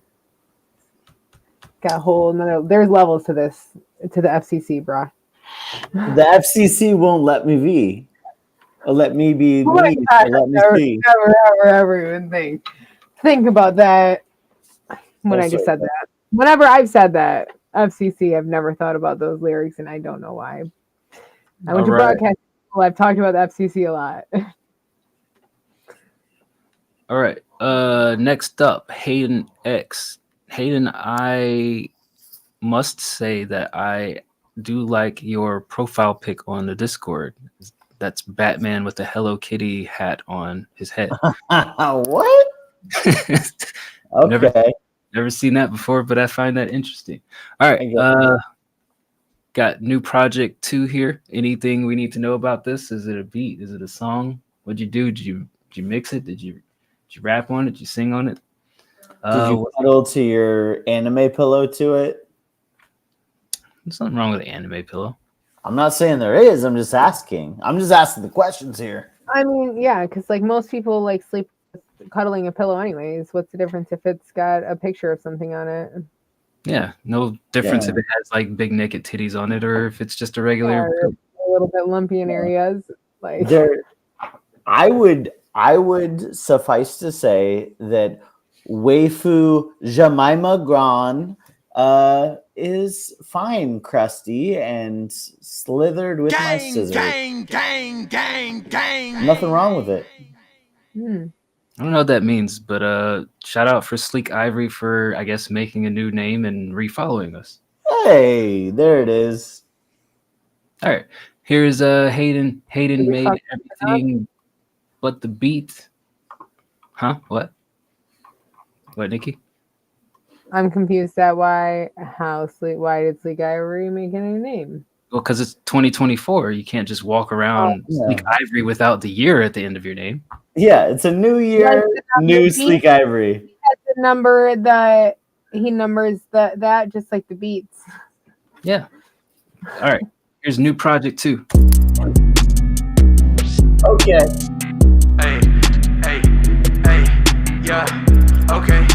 Speaker 5: got a whole another. There's levels to this, to the FCC, brah.
Speaker 4: The FCC won't let me be. Or let me be.
Speaker 5: Oh my
Speaker 4: me,
Speaker 5: God,
Speaker 4: or let me
Speaker 5: never,
Speaker 4: see.
Speaker 5: never even think about that when I just
Speaker 4: sorry.
Speaker 5: said that. Whenever I've said that, FCC, I've never thought about those lyrics, and I don't know why. I went to
Speaker 3: Alright.
Speaker 5: broadcast school. I've talked about the FCC a lot.
Speaker 3: All right. Next up, Hayden X. Hayden, I must say that I do like your profile pic on the Discord. That's Batman with the Hello Kitty hat on his head.
Speaker 4: What? Okay.
Speaker 3: Never seen that before, but I find that interesting. All right. Got new project 2 here. Anything we need to know about this? Is it a beat? Is it a song? What'd you do? Did you mix it? Did you rap on it? Did you sing on it?
Speaker 4: Did you cuddle to your anime pillow to it?
Speaker 3: There's nothing wrong with an anime pillow.
Speaker 4: I'm not saying there is. I'm just asking. I'm just asking the questions here.
Speaker 5: I mean, yeah, because like most people like sleep cuddling a pillow anyways. What's the difference if it's got a picture of something on it?
Speaker 3: Yeah, no difference
Speaker 4: Yeah.
Speaker 3: if it has like big naked titties on it or if it's just a regular.
Speaker 5: Or a little bit lumpy in areas. Like
Speaker 4: There, I would suffice to say that waifu Jemima Gran is fine, crusty and slithered with my scissors.
Speaker 6: gang.
Speaker 4: Nothing wrong with it.
Speaker 3: I don't know what that means, but shout out for Sleek Ivory for I guess making a new name and refollowing us.
Speaker 4: Hey, there it is.
Speaker 3: All right, here's Hayden. Hayden
Speaker 5: Did you
Speaker 3: made
Speaker 5: fuck it
Speaker 3: everything but the beat. Huh? What? What, Nikki?
Speaker 5: I'm confused at why did Sleek Ivory make a new name?
Speaker 3: Well, because it's 2024. You can't just walk around Sleek Ivory without the year at the end of your name.
Speaker 4: Yeah, it's a new year, new Sleek Ivory.
Speaker 5: He has the number that he numbers that just like the beats.
Speaker 3: Yeah. All right. Here's new project 2.
Speaker 4: Okay.
Speaker 6: Hey, yeah, okay,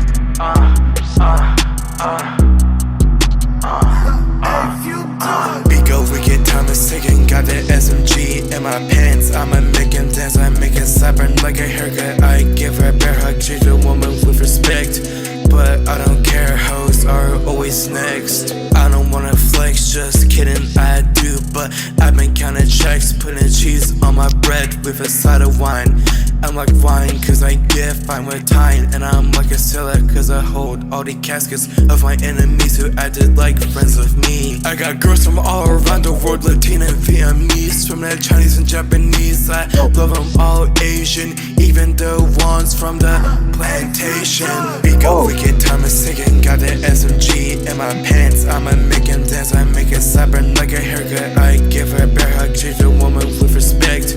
Speaker 8: Because wicked time is ticking, got the SMG in my pants. I'ma make him dance, I make it stubborn like a haircut. I give her a bear hug, treat a woman with respect. But I don't care, hoes are always next. I don't wanna flex, just kidding, I do. But I've been counting checks, putting cheese on my bread with a side of wine. I'm like wine, cause I get fine with time. And I'm like a sailor, cause I hold all the caskets of my enemies who acted like friends of me. I got girls from all around the world, Latina and Vietnamese, from the Chinese and Japanese. I love them all Asian, even the ones from the plantation. Because wicked time is ticking, got the SMG in my pants. I'ma make him dance, I make it stubborn like a haircut. I give her a bear hug, treat a woman with respect.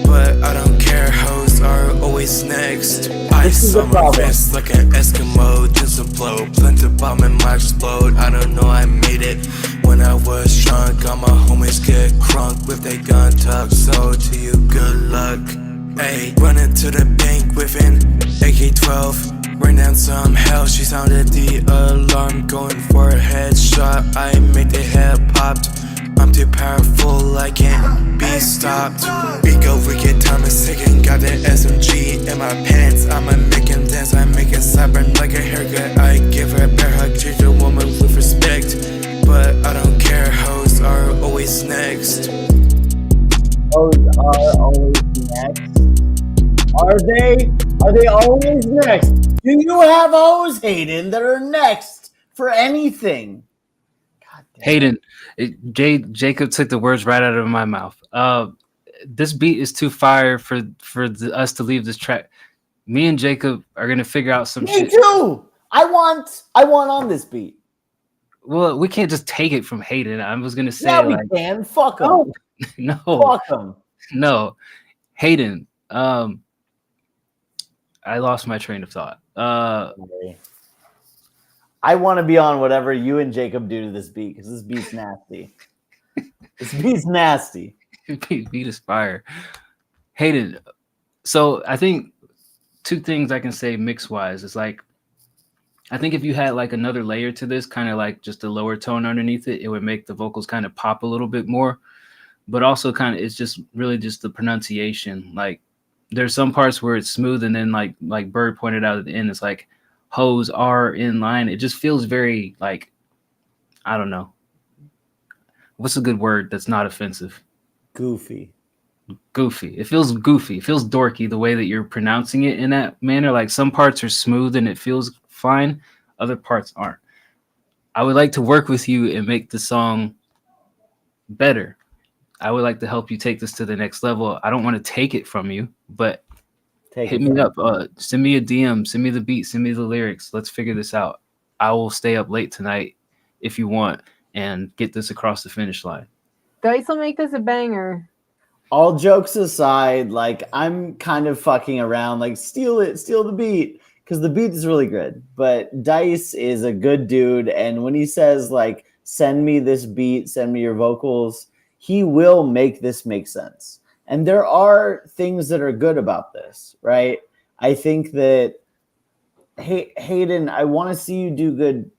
Speaker 8: But I don't care, hoes are always next. Ice on my wrist like an Eskimo, just a blow. Plenty bomb and might explode. I don't know, I made it when I was drunk. All my homies get crunk with their gun tuck. So to you, good luck. Ayy, running to the bank with an AK-12. Ran down some hell, she sounded the alarm. Going for a headshot, I made the head popped. I'm too powerful, I can't be stopped. Because wicked time is ticking, got the SMG in my pants. I'ma make him dance, I make it stubborn like a haircut. I give her a bear hug, treat a woman with respect. But I don't care, hoes are always next.
Speaker 4: Hoes are always next. Are they always next? Do you have hoes, Hayden, that are next for anything?
Speaker 3: Hayden, Jacob took the words right out of my mouth. This beat is too fire for us to leave this track. Me and Jacob are gonna figure out some
Speaker 4: Me
Speaker 3: shit.
Speaker 4: too. I want on this beat.
Speaker 3: Well, we can't just take it from Hayden. I was gonna say,
Speaker 4: Yeah, we
Speaker 3: like,
Speaker 4: can. Fuck them.
Speaker 3: no,
Speaker 4: Fuck them.
Speaker 3: no, Hayden. I lost my train of thought.
Speaker 4: I want to be on whatever you and Jacob do to this beat because this beat's nasty. This beat's nasty.
Speaker 3: Beat is fire. Hayden. So I think two things I can say mix wise is like, I think if you had like another layer to this, kind of like just a lower tone underneath it, it would make the vocals kind of pop a little bit more. But also kind of, it's just really just the pronunciation. Like there's some parts where it's smooth, and then like Bird pointed out at the end, it's like hoes are in line. It just feels very like, I don't know. What's a good word that's not offensive?
Speaker 4: Goofy.
Speaker 3: It feels goofy. It feels dorky the way that you're pronouncing it in that manner. Like some parts are smooth and it feels fine. Other parts aren't. I would like to work with you and make the song better. I would like to help you take this to the next level. I don't want to take it from you, but hit me up. Send me a DM. Send me the beat. Send me the lyrics. Let's figure this out. I will stay up late tonight if you want and get this across the finish line.
Speaker 5: Dice will make this a banger.
Speaker 4: All jokes aside, like I'm kind of fucking around, like steal the beat, because the beat is really good. But Dice is a good dude, and when he says like, send me this beat, send me your vocals, he will make this make sense. And there are things that are good about this, right? I think that, Hayden, I want to see you do good.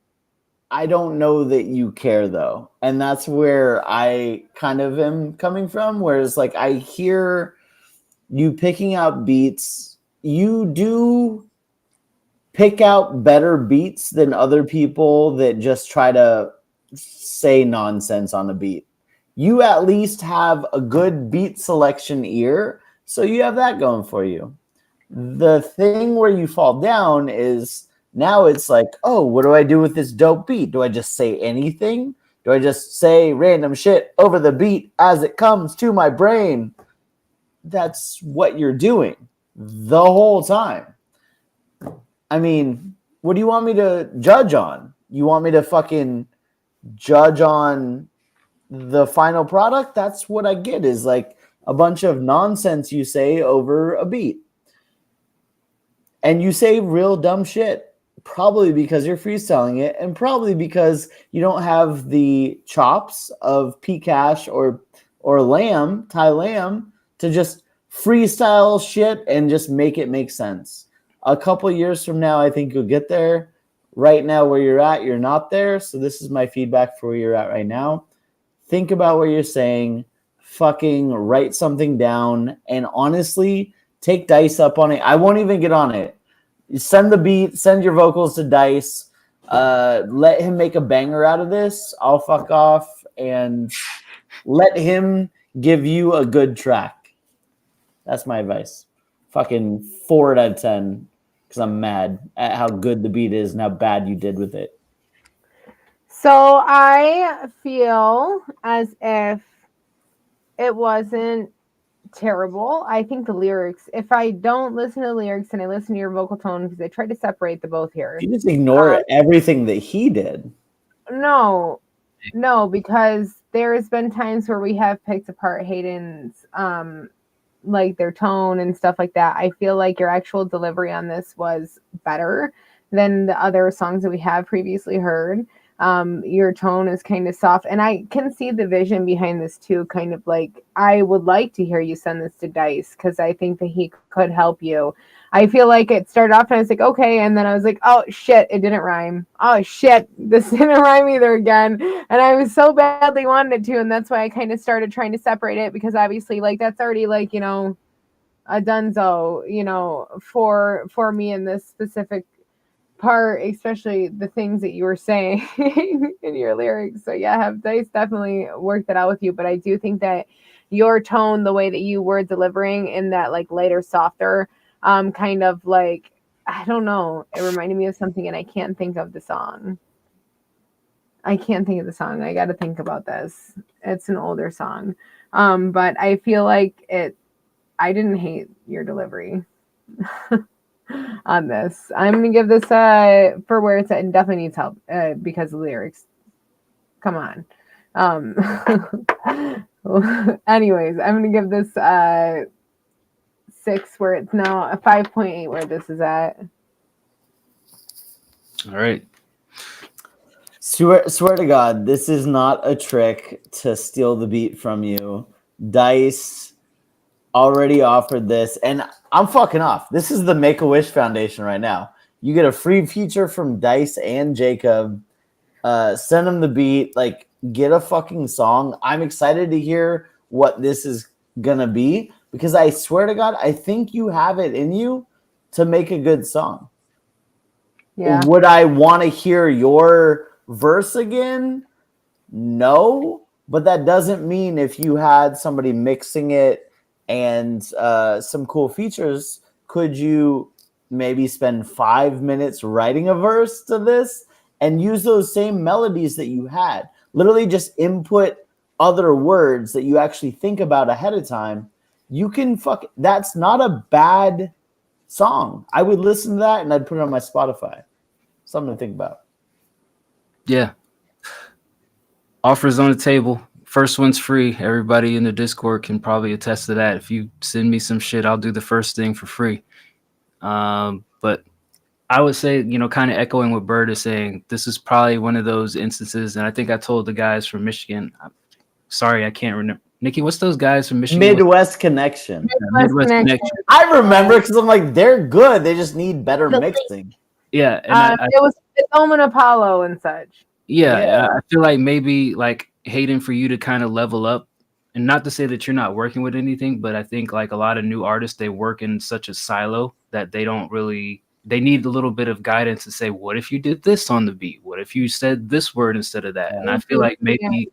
Speaker 4: I don't know that you care though. And that's where I kind of am coming from. Whereas like I hear you picking out beats. You do pick out better beats than other people that just try to say nonsense on a beat. You at least have a good beat selection ear. So you have that going for you. The thing where you fall down is now it's like, oh, what do I do with this dope beat? Do I just say anything? Do I just say random shit over the beat as it comes to my brain? That's what you're doing the whole time. I mean, what do you want me to judge on? You want me to fucking judge on the final product? That's what I get, is like a bunch of nonsense you say over a beat. And you say real dumb shit. Probably because you're freestyling it, and probably because you don't have the chops of P Cash or Ty Lamb to just freestyle shit and just make it make sense. A couple years from now, I think you'll get there. Right now, where you're at, you're not there. So this is my feedback for where you're at right now. Think about what you're saying. Fucking write something down, and honestly, take Dice up on it. I won't even get on it. You send the beat, send your vocals to Dice, let him make a banger out of this. I'll fuck off and let him give you a good track. That's my advice. Fucking 4 out of 10, because I'm mad at how good the beat is and how bad you did with it.
Speaker 5: So I feel as if it wasn't terrible. I think the lyrics, if I don't listen to the lyrics and I listen to your vocal tone, because I tried to separate the both here.
Speaker 4: You just ignore everything that he did.
Speaker 5: No, because there has been times where we have picked apart Hayden's like their tone and stuff like that. I feel like your actual delivery on this was better than the other songs that we have previously heard. Your tone is kind of soft, and I can see the vision behind this too. Kind of like, I would like to hear you send this to Dice, because I think that he could help you. I feel like it started off and I was like, okay, and then I was like, oh shit, it didn't rhyme. Oh shit, this didn't rhyme either again. And I was so badly wanted it to, and that's why I kind of started trying to separate it, because obviously like that's already like, you know, a dunzo, you know, for me in this specific part, especially the things that you were saying in your lyrics. So yeah, have Dice definitely worked that out with you, but I do think that your tone, the way that you were delivering in that like lighter, softer, kind of like, I don't know, it reminded me of something, and I can't think of the song. I got to think about this. It's an older song, but I feel like I didn't hate your delivery on this. I'm gonna give this for where it's at, and definitely needs help because of the lyrics. Come on. Anyways, I'm gonna give this 6 where it's now a 5.8 where this is at.
Speaker 3: All right.
Speaker 4: Swear to God, this is not a trick to steal the beat from you. Dice already offered this, and I'm fucking off. This is the Make-A-Wish Foundation right now. You get a free feature from Dice and Jacob. Send them the beat. Like, get a fucking song. I'm excited to hear what this is gonna be because I swear to God, I think you have it in you to make a good song.
Speaker 5: Yeah.
Speaker 4: Would I want to hear your verse again? No, but that doesn't mean if you had somebody mixing it and some cool features, could you maybe spend 5 minutes writing a verse to this and use those same melodies that you had? Literally just input other words that you actually think about ahead of time. You can that's not a bad song. I would listen to that and I'd put it on my Spotify. Something to think about.
Speaker 3: Yeah. Offers on the table. First one's free. Everybody in the Discord can probably attest to that. If you send me some shit, I'll do the first thing for free. But I would say, kind of echoing what Bird is saying, this is probably one of those instances. And I think I told the guys from Michigan, sorry, I can't remember. Nikki, what's those guys from Michigan?
Speaker 4: Midwest Connection.
Speaker 3: Midwest Connection.
Speaker 4: I remember because I'm like, they're good. They just need better mixing.
Speaker 3: Yeah. And
Speaker 5: it's Omen Apollo and such.
Speaker 3: Yeah. I feel like maybe like Hayden, for you to kind of level up, and not to say that you're not working with anything, but I think like a lot of new artists, they work in such a silo that they need a little bit of guidance to say, what if you did this on the beat? What if you said this word instead of that? And I feel like maybe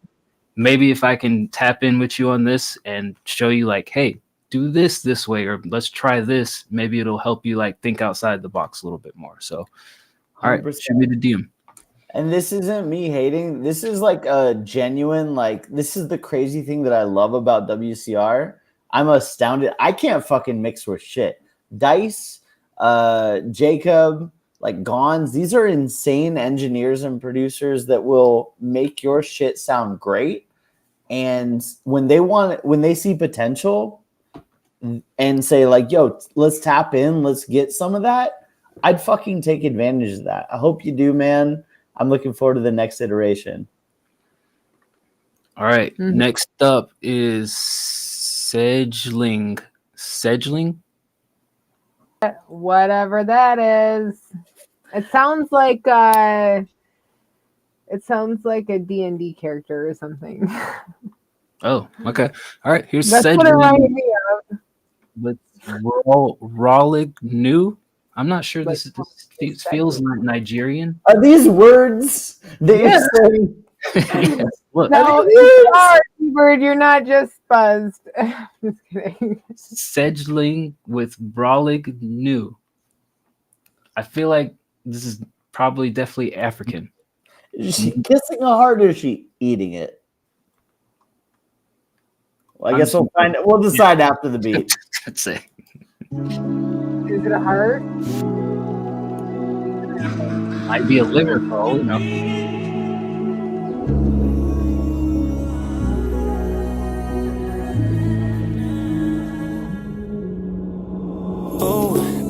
Speaker 3: if I can tap in with you on this and show you like, hey, do this way, or let's try this, maybe it'll help you like think outside the box a little bit more. So, all right, shoot me the DM.
Speaker 4: And this isn't me hating. This is like a genuine, like, this is the crazy thing that I love about WCR. I'm astounded. I can't fucking mix with shit. Dice, Jacob, like Gons, these are insane engineers and producers that will make your shit sound great. And when they see potential and say like, yo, let's tap in, let's get some of that, I'd fucking take advantage of that. I hope you do, man. I'm looking forward to the next iteration.
Speaker 3: All right. Mm-hmm. Next up is Sedgling.
Speaker 5: Whatever that is. It sounds like a D&D character or something.
Speaker 3: Oh, okay. All right. Here's
Speaker 5: That's
Speaker 3: Sedgling.
Speaker 5: what it reminded me of.
Speaker 3: With Rawlig New. I'm not sure this feels like Nigerian.
Speaker 4: Are these words that you're saying?
Speaker 3: Yes. Look,
Speaker 5: no, you are, Bird. You're not just buzzed. Just kidding.
Speaker 3: Sedgling with Rawlig New. I feel like this is definitely African.
Speaker 4: Is she kissing a heart or is she eating it? Well, I guess we'll find it. We'll decide after the beat.
Speaker 3: Let's say.
Speaker 5: Is it a heart?
Speaker 3: Might be a liver for all we know.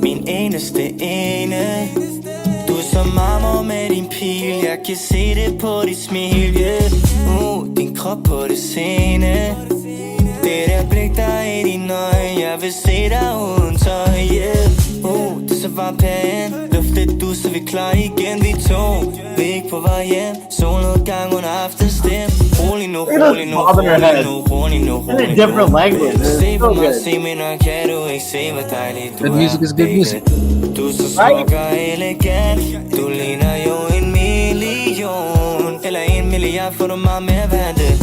Speaker 19: Min eneste ene. Du er så marmor med din pil. Jeg kan se det på dit smil, yeah. Din krop på det scene. Det der blik der er i dine øjne. Jeg vil se dig uden tøj, yeah. Det er så varmt herinde. Luftet du, så vi klar igen, vi to. Vi er ikke på vej hjem. Solnedgang under aftenstem. Rolig nu, rolig nu, rolig nu, rolig nu, rolig nu.
Speaker 4: Different language.
Speaker 19: Se på mig, se min øjne, kan du ikke se, hvor dejligt du er.
Speaker 3: Good music is good music.
Speaker 19: Du er så smuk og elegant. Du ligner jo en million. Eller 1 milliard, for du meget mere værd det.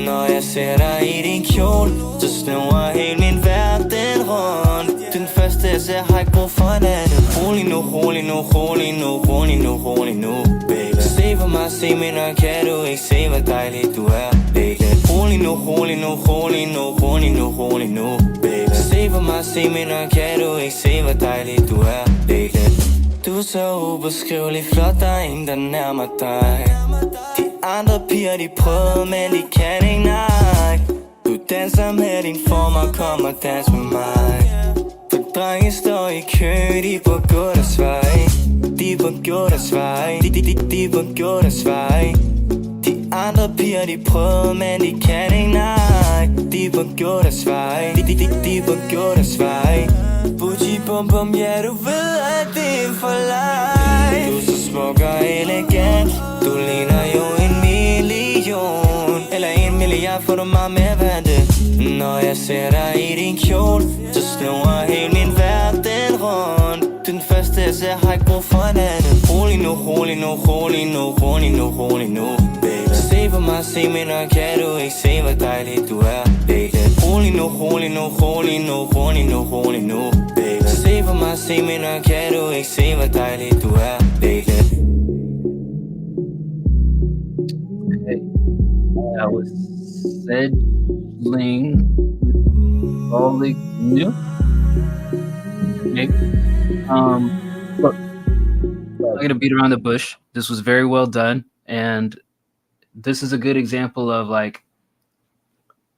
Speaker 19: Når jeg ser dig i din kjole, så snøver hele min verden rundt. Den første jeg ser, har ikke brug for en anden. Rolig nu, rolig nu, rolig nu, rolig nu, rolig nu, baby. Se på mig, se min øjne, kan du ikke se, hvor dejligt du er, baby. Rolig nu, rolig nu, rolig nu, rolig nu, rolig nu, baby. Se på mig, se min øjne, kan du ikke se, hvor dejligt du er, baby. Du er så ubeskrivelig flot, der er ingen, der nærmer dig. De andre piger, de prøver, men de kan ikke, nej. Du danser med din form og kom og dans med mig. For drenge står i kø, de på Guddersvej. De de var gjort af svej. De var gjort af svej. De andre piger de prøvede, men de kan ikke, nej. De var gjort af svej. De var gjort af svej. Booty bum bum, ja du ved at det er for leg. Du er så smuk og elegant. Du ligner jo en million. Eller 1 milliard, for du meget mere værd det. Når jeg ser dig i din kjole, så snurrer hele min verden rundt. Du er den første jeg ser, har ikke brug for en anden. Rolig nu, rolig nu, rolig nu, rolig nu, rolig nu, baby. Se på mig, se min øjne, kan du ikke se hvor dejlig du er, baby. Rolig nu, rolig nu, rolig nu, rolig nu, rolig nu, baby. Se på mig, se min øjne, kan du ikke se hvor dejlig du er, baby.
Speaker 3: That was Seedling with All New. Okay. Look, I'm not gonna beat around the bush. This was very well done, and this is a good example of like,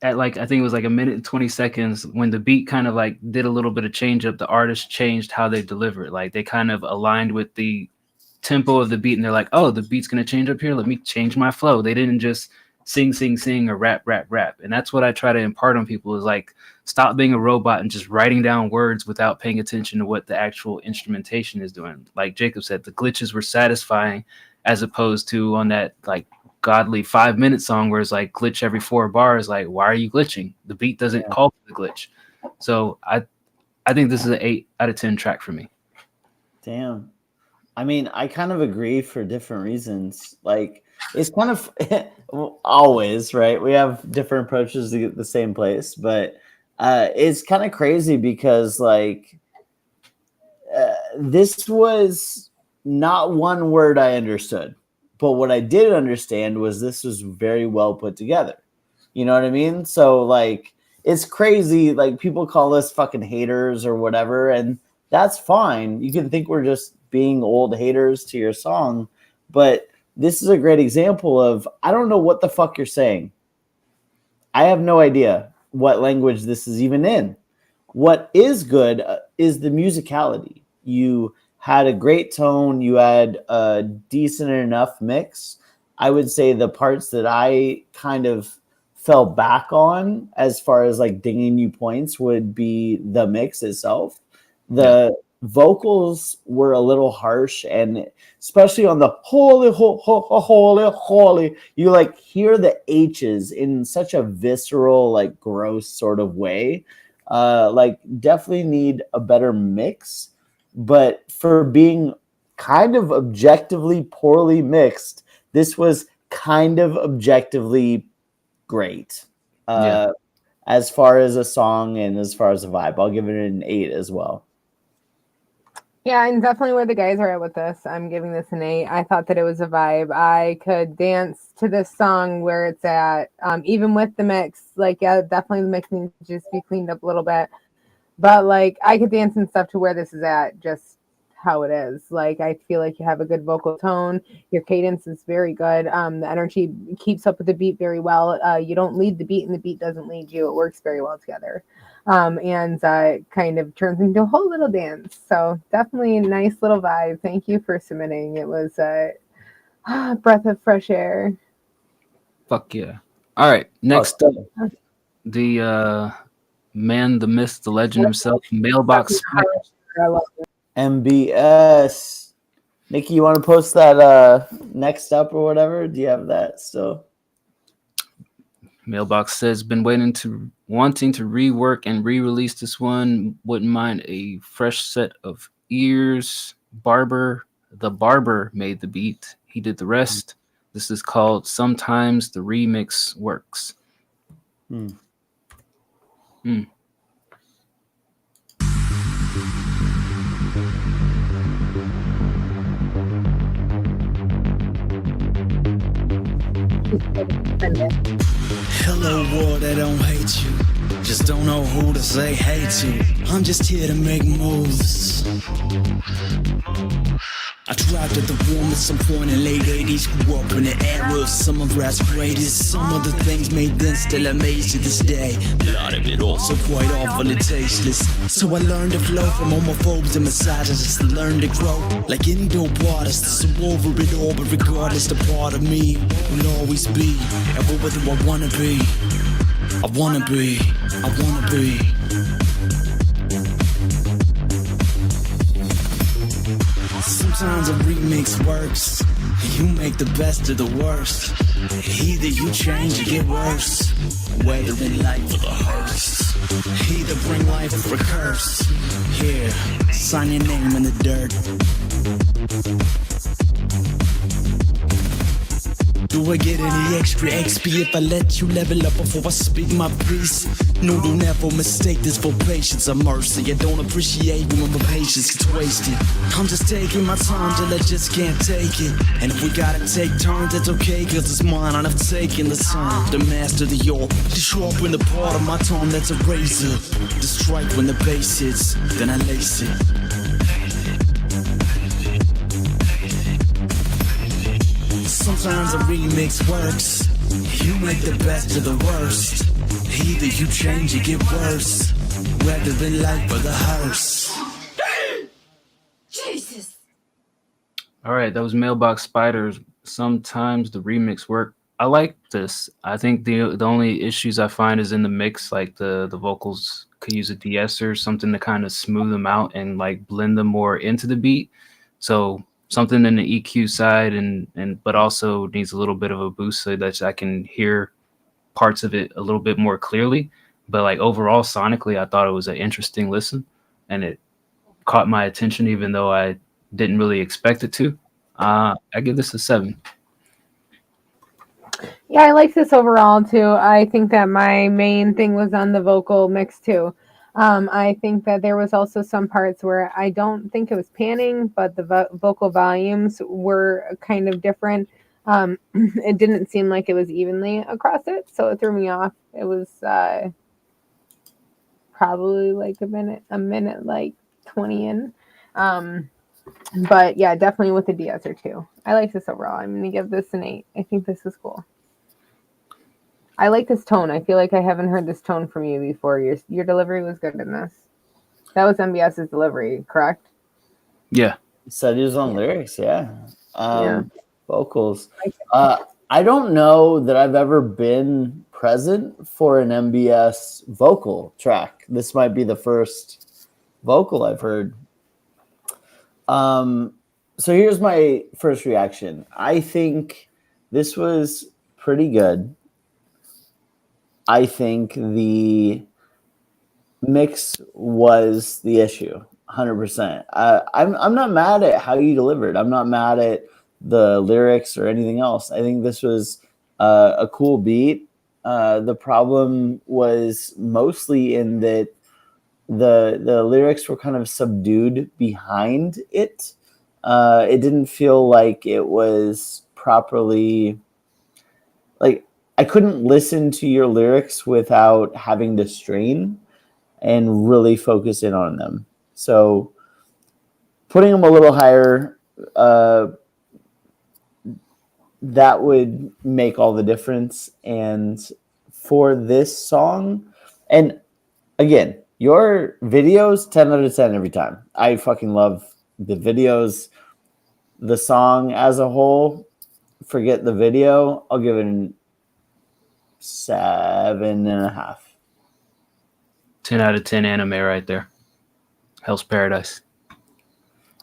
Speaker 3: at like I think it was like 1 minute and 20 seconds when the beat kind of like did a little bit of change up. The artist changed how they deliver it. Like they kind of aligned with the tempo of the beat, and they're like, oh, the beat's gonna change up here. Let me change my flow. They didn't just sing or rap. And that's what I try to impart on people is like, stop being a robot and just writing down words without paying attention to what the actual instrumentation is doing. Like Jacob said, the glitches were satisfying as opposed to on that like godly 5-minute song where it's like glitch every 4 bars. Like, why are you glitching? The beat doesn't call for the glitch. So I think this is an 8 out of 10 track for me.
Speaker 4: Damn. I mean, I kind of agree for different reasons. Like, it's kind of always, right? We have different approaches to get the same place, but it's kind of crazy because, like, this was not one word I understood, but what I did understand was this was very well put together. You know what I mean? So, like, it's crazy. Like, people call us fucking haters or whatever, and that's fine. You can think we're just being old haters to your song, but this is a great example of, I don't know what the fuck you're saying. I have no idea what language this is even in. What is good is the musicality. You had a great tone. You had a decent enough mix. I would say the parts that I kind of fell back on as far as like dinging you points would be the mix itself. The vocals were a little harsh, and especially on the holy, you like hear the H's in such a visceral, like gross sort of way. Like definitely need a better mix, but for being kind of objectively poorly mixed, this was kind of objectively great. As far as a song and as far as a vibe, I'll give it an 8 as well.
Speaker 5: Yeah, and definitely where the guys are at with this, I'm giving this an 8. I thought that it was a vibe. I could dance to this song where it's at, even with the mix. Like, yeah, definitely the mix needs to just be cleaned up a little bit. But, like, I could dance and stuff to where this is at, just how it is. Like, I feel like you have a good vocal tone. Your cadence is very good. The energy keeps up with the beat very well. You don't lead the beat, and the beat doesn't lead you. It works very well together. And kind of turns into a whole little dance. So definitely a nice little vibe. Thank you for submitting. It was a breath of fresh air.
Speaker 3: Fuck yeah. All right. Next up, the man, the myth, the legend himself, Mailbox.
Speaker 4: MBS. Nikki, you want to post that next up or whatever? Do you have that still?
Speaker 3: Mailbox says, been wanting to rework and re-release this one. Wouldn't mind a fresh set of ears. The Barber made the beat. He did the rest. This is called Sometimes the Remix Works.
Speaker 20: Hello world, I don't hate you. Just don't know who to say hey to. I'm just here to make moves. I tried to the warm at some point in late 80s. Grew up in the era of some of rap's greatest. Some of the things made then still amaze to this day. A lot of it also quite awfully tasteless. So I learned to flow from homophobes and misogynists. Learned to grow like any dope artist. So over it all, but regardless, the part of me will always be. And what do I wanna be? I wanna be. I wanna be. Sometimes a remix works. You make the best of the worst. Either you change or get worse. Whether in life or the hearse. Either bring life or a curse. Here, sign your name in the dirt. Do I get any extra XP if I let you level up before I speak my piece? No, don't ever mistake this for patience or mercy. I don't appreciate when my patience gets wasted. I'm just taking my time till I just can't take it. And if we gotta take turns, it's okay, cause it's mine and I've taken the time to master the art, to sharpen the part of my tongue that's a razor, to strike when the bass hits, then I lace it. Sometimes a remix works. You make the best of the worst. Either you change or get worse. Whether in life or the hearse.
Speaker 9: Jesus.
Speaker 3: All right, that was Mailbox Spiders. Sometimes the remix work. I like this. I think the only issues I find is in the mix, like the vocals could use a de-esser, something to kind of smooth them out and like blend them more into the beat. So something in the EQ side and but also needs a little bit of a boost so that I can hear parts of it a little bit more clearly. But like overall sonically, I thought it was an interesting listen and it caught my attention even though I didn't really expect it to. I give this a 7.
Speaker 5: Yeah, I like this overall too. I think that my main thing was on the vocal mix too. I think that there was also some parts where I don't think it was panning, but the vocal volumes were kind of different. It didn't seem like it was evenly across it, so it threw me off. It was probably like a minute like 20 in. But yeah, definitely with the de-esser too. I like this overall. I'm gonna give this an 8. I think this is cool. I like this tone. I feel like I haven't heard this tone from you before. Your delivery was good in this. That was MBS's delivery, correct?
Speaker 3: Yeah.
Speaker 4: Said he was on lyrics, yeah. Vocals. I don't know that I've ever been present for an MBS vocal track. This might be the first vocal I've heard. So here's my first reaction. I think this was pretty good. I think the mix was the issue, 100%. I'm not mad at how you delivered. I'm not mad at the lyrics or anything else. I think this was a cool beat. The problem was mostly in that the lyrics were kind of subdued behind it. It didn't feel like it was properly like. I couldn't listen to your lyrics without having to strain and really focus in on them. So putting them a little higher, that would make all the difference. And for this song, and again, your videos, 10 out of 10 every time. I fucking love the videos. The song as a whole, forget the video, I'll give it an 7.5.
Speaker 3: 10 out of 10 anime right there. Hell's Paradise.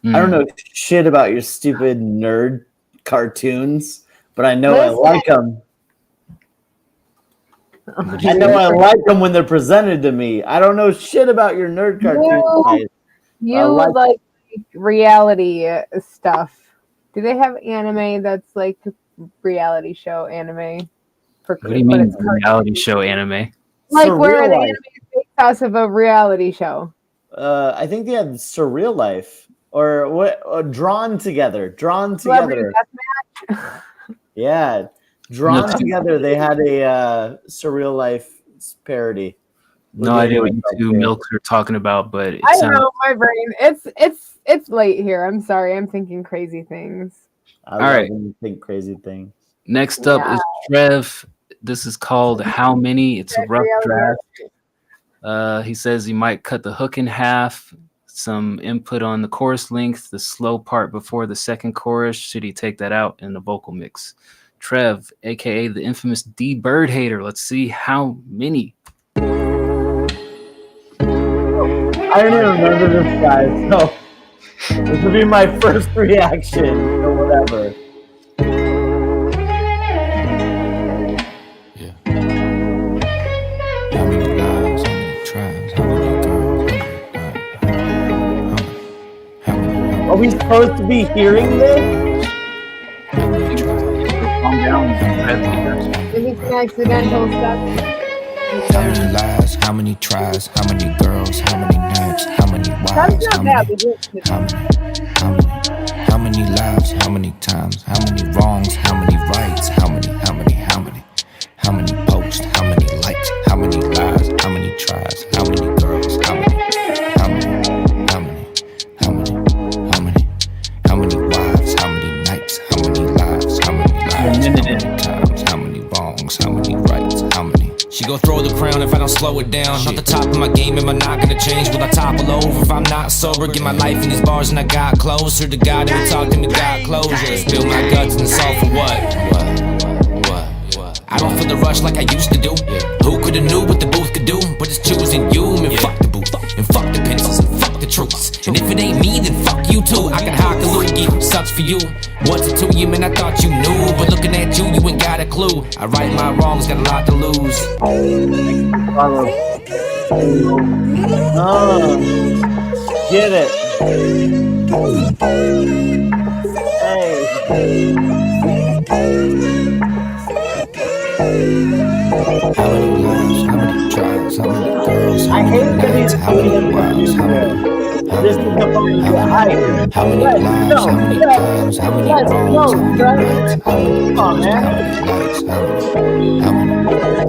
Speaker 4: I don't know shit about your stupid nerd cartoons, but I know I like them. I know I like them when they're presented to me. I don't know shit about your nerd cartoons.
Speaker 5: You like reality stuff. Do they have anime that's like reality show anime?
Speaker 3: What do you mean reality show anime?
Speaker 5: Like where the anime is based off of a reality show.
Speaker 4: I think they had Surreal Life or what? Drawn Together. Yeah, Drawn Together. They had a Surreal Life parody.
Speaker 3: No idea what you two milks are talking about, but it
Speaker 5: I don't
Speaker 3: sounds
Speaker 5: know, my brain. It's late here. I'm sorry. I'm thinking crazy things.
Speaker 4: I
Speaker 3: All
Speaker 4: love
Speaker 3: right.
Speaker 4: when you think crazy things.
Speaker 3: Next up is Trev. This is called How Many? It's a rough draft. He says he might cut the hook in half. Some input on the chorus length, the slow part before the second chorus. Should he take that out in the vocal mix? Trev, aka the infamous D Bird Hater. Let's see how many.
Speaker 4: I don't even remember this guy, so this will be my first reaction or whatever.
Speaker 21: How many lives, how many tries, how many girls,
Speaker 4: Are we supposed to be hearing this?
Speaker 3: Calm down.
Speaker 5: Is it an accidental stuff?
Speaker 21: how many lies, how many tries, how many girls, how many nights, how many wives, how many lives, how many times, how many wrongs, how many rights, how many posts, how many likes, how many lies, how many tries, how many girls, how many wives, how many nights, how many lives, how many times, how many wrongs, how many rights, how many.
Speaker 22: She gon' throw the crown if I don't slow it down. Not the top of my game, am I not gonna change? Will I topple over if I'm not sober? Get my life in these bars and I got closer to God and talk to me, got closure. Spill my guts and it's all for what? I don't feel the rush like I used to do. Who could've knew what the booth could do? But it's choosing you, man, fuck the booth. And fuck the pencils and fuck the truths. And if it ain't me, then fuck you too. I can hock a loogie, sucks for you. What's it to you, man? I thought you knew. But looking at you, you ain't got a clue. I right my wrongs, got a lot to lose.
Speaker 4: Get it.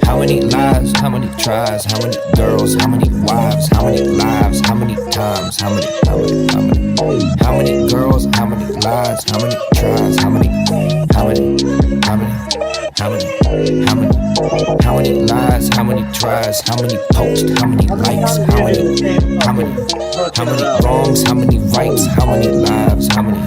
Speaker 21: How many lives, how many tries, how many girls, how many nights, how many wives, how many lives, how many times, how many wrongs, how many rights, how many lives, how many tries, how many girls, how many wives, how many lives, how many times, how many girls, how many lives, how many tries, how many lies, how many tries, how many posts, how many likes, how many wrongs, how many rights, how many lives, how many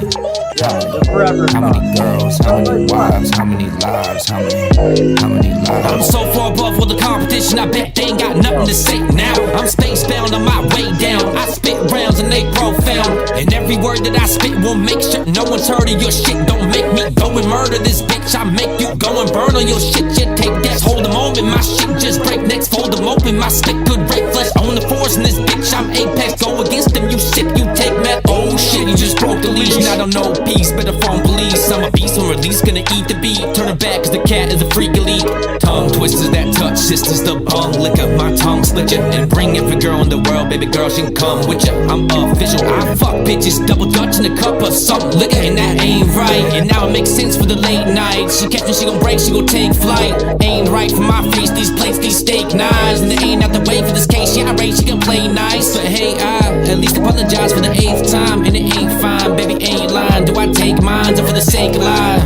Speaker 21: girls, how many wives, how many lives, how many lives.
Speaker 22: I'm so far above all the competition, I bet they ain't got nothing to say now. I'm spacebound on my way down. I spit rounds and they profound. And every word that I spit will make sure no one's heard of your shit. Don't make me go and murder this bitch. I make you go and burn on your shit. Yeah, take that, hold them open. My shit just break necks, fold them open. My spit could break flesh on the force in this bitch. I'm apex, go against them. You shit, you take meth. Oh shit, you just broke the leash. I don't know peace, better phone police. I'm a beast on release, gonna eat the beat. Turn it back cause the cat is a freak elite. Tongue twisters that touch sisters, the bung liquor. My tongue slit ya and bring every girl in the world. Baby girl, she can come with ya. I'm official, I fuck bitches. Double dutch in a cup of something liquor. And that ain't right, and now it makes sense for the late night. She catch me, she gon' break, she gon' take flight. Ain't right for my face, these plates, these steak knives. And there ain't out the way for this case, yeah, I rate, she can play nice. But hey, I at least apologize for the 8th time. And it ain't fine, baby, ain't lying. Do I take mines or for the sake of lie?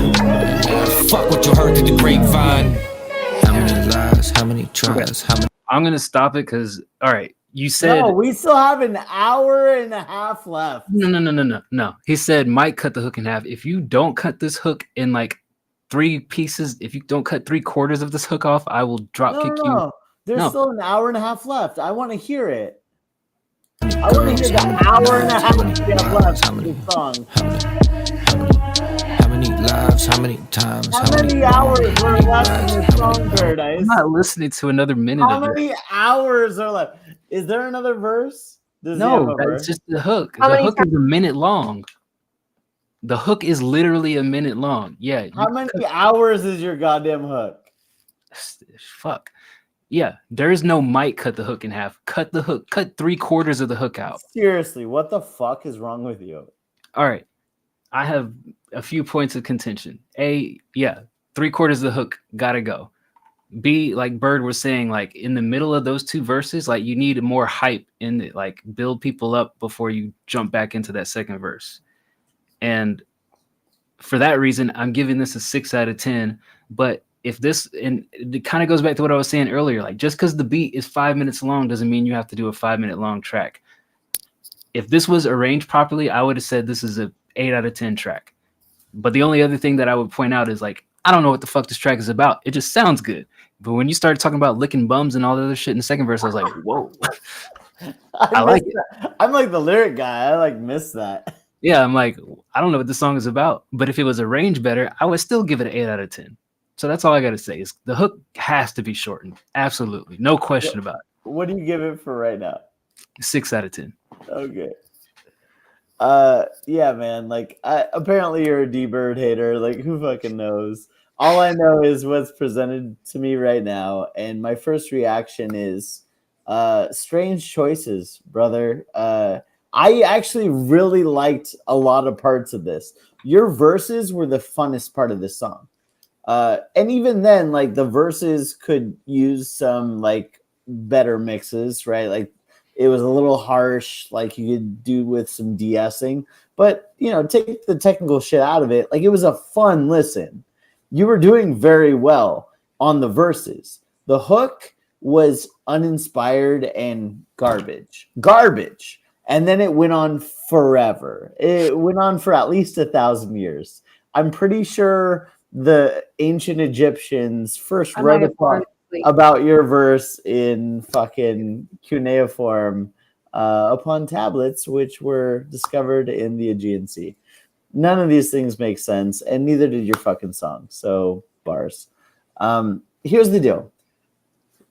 Speaker 22: Fuck what you heard through the grapevine.
Speaker 21: How many lies, how many tries, how many.
Speaker 3: I'm gonna stop it because alright, you said
Speaker 4: No, we still have an hour and a half left.
Speaker 3: No. He said might cut the hook in half. If you don't cut this hook in like 3 pieces, if you don't cut 3/4 of this hook off, I will drop kick you.
Speaker 4: There's still an hour and a half left. I want to hear it. I want to hear the hour and a half left of the song.
Speaker 21: How many lives, how many times,
Speaker 4: how many hours are left in this song, Paradise?
Speaker 3: I'm not listening to another minute
Speaker 4: How
Speaker 3: of it.
Speaker 4: many hours are left? Is there another verse? Does he have
Speaker 3: No,
Speaker 4: a verse?
Speaker 3: that's just the hook.
Speaker 4: How
Speaker 3: The
Speaker 4: many
Speaker 3: hook is a minute long. The hook is literally a minute long. Yeah.
Speaker 4: How many hours is your goddamn hook?
Speaker 3: Fuck. Yeah, there is no might cut the hook in half. Cut the hook. Cut 3/4 of the hook out.
Speaker 4: Seriously, what the fuck is wrong with you?
Speaker 3: All right. I have a few points of contention. Yeah, 3/4 of the hook gotta go. B, like Bird was saying, like in the middle of those two verses, like you need more hype in it, like build people up before you jump back into that second verse. And for that reason, I'm giving this a 6 out of 10. But if this, and it kind of goes back to what I was saying earlier, like just because the beat is 5 minutes long doesn't mean you have to do a 5 minute long track. If this was arranged properly, I would have said this is a 8 out of 10 track. But the only other thing that I would point out is like, I don't know what the fuck this track is about. It just sounds good. But when you started talking about licking bums and all the other shit in the second verse, I was like, whoa. I like it.
Speaker 4: I'm like the lyric guy. I like miss that.
Speaker 3: Yeah, I'm like, I don't know what the song is about. But if it was arranged better, I would still give it an 8 out of 10. So that's all I got to say is the hook has to be shortened. Absolutely. No question about it.
Speaker 4: What do you give it for right now?
Speaker 3: 6 out of 10.
Speaker 4: Okay. Yeah, man. Like, apparently you're a D-Bird hater. Like, who fucking knows? All I know is what's presented to me right now, and my first reaction is strange choices, brother. I actually really liked a lot of parts of this. Your verses were the funnest part of this song. And even then, like, the verses could use some, like, better mixes, right? Like, it was a little harsh, like you could do with some de-essing. But, you know, take the technical shit out of it. Like, it was a fun listen. You were doing very well on the verses. The hook was uninspired and garbage. Garbage. And then it went on forever. It went on for at least 1,000 years. I'm pretty sure the ancient Egyptians first wrote about your verse in fucking cuneiform upon tablets, which were discovered in the Aegean Sea. None of these things make sense, and neither did your fucking song. So, bars. Here's the deal.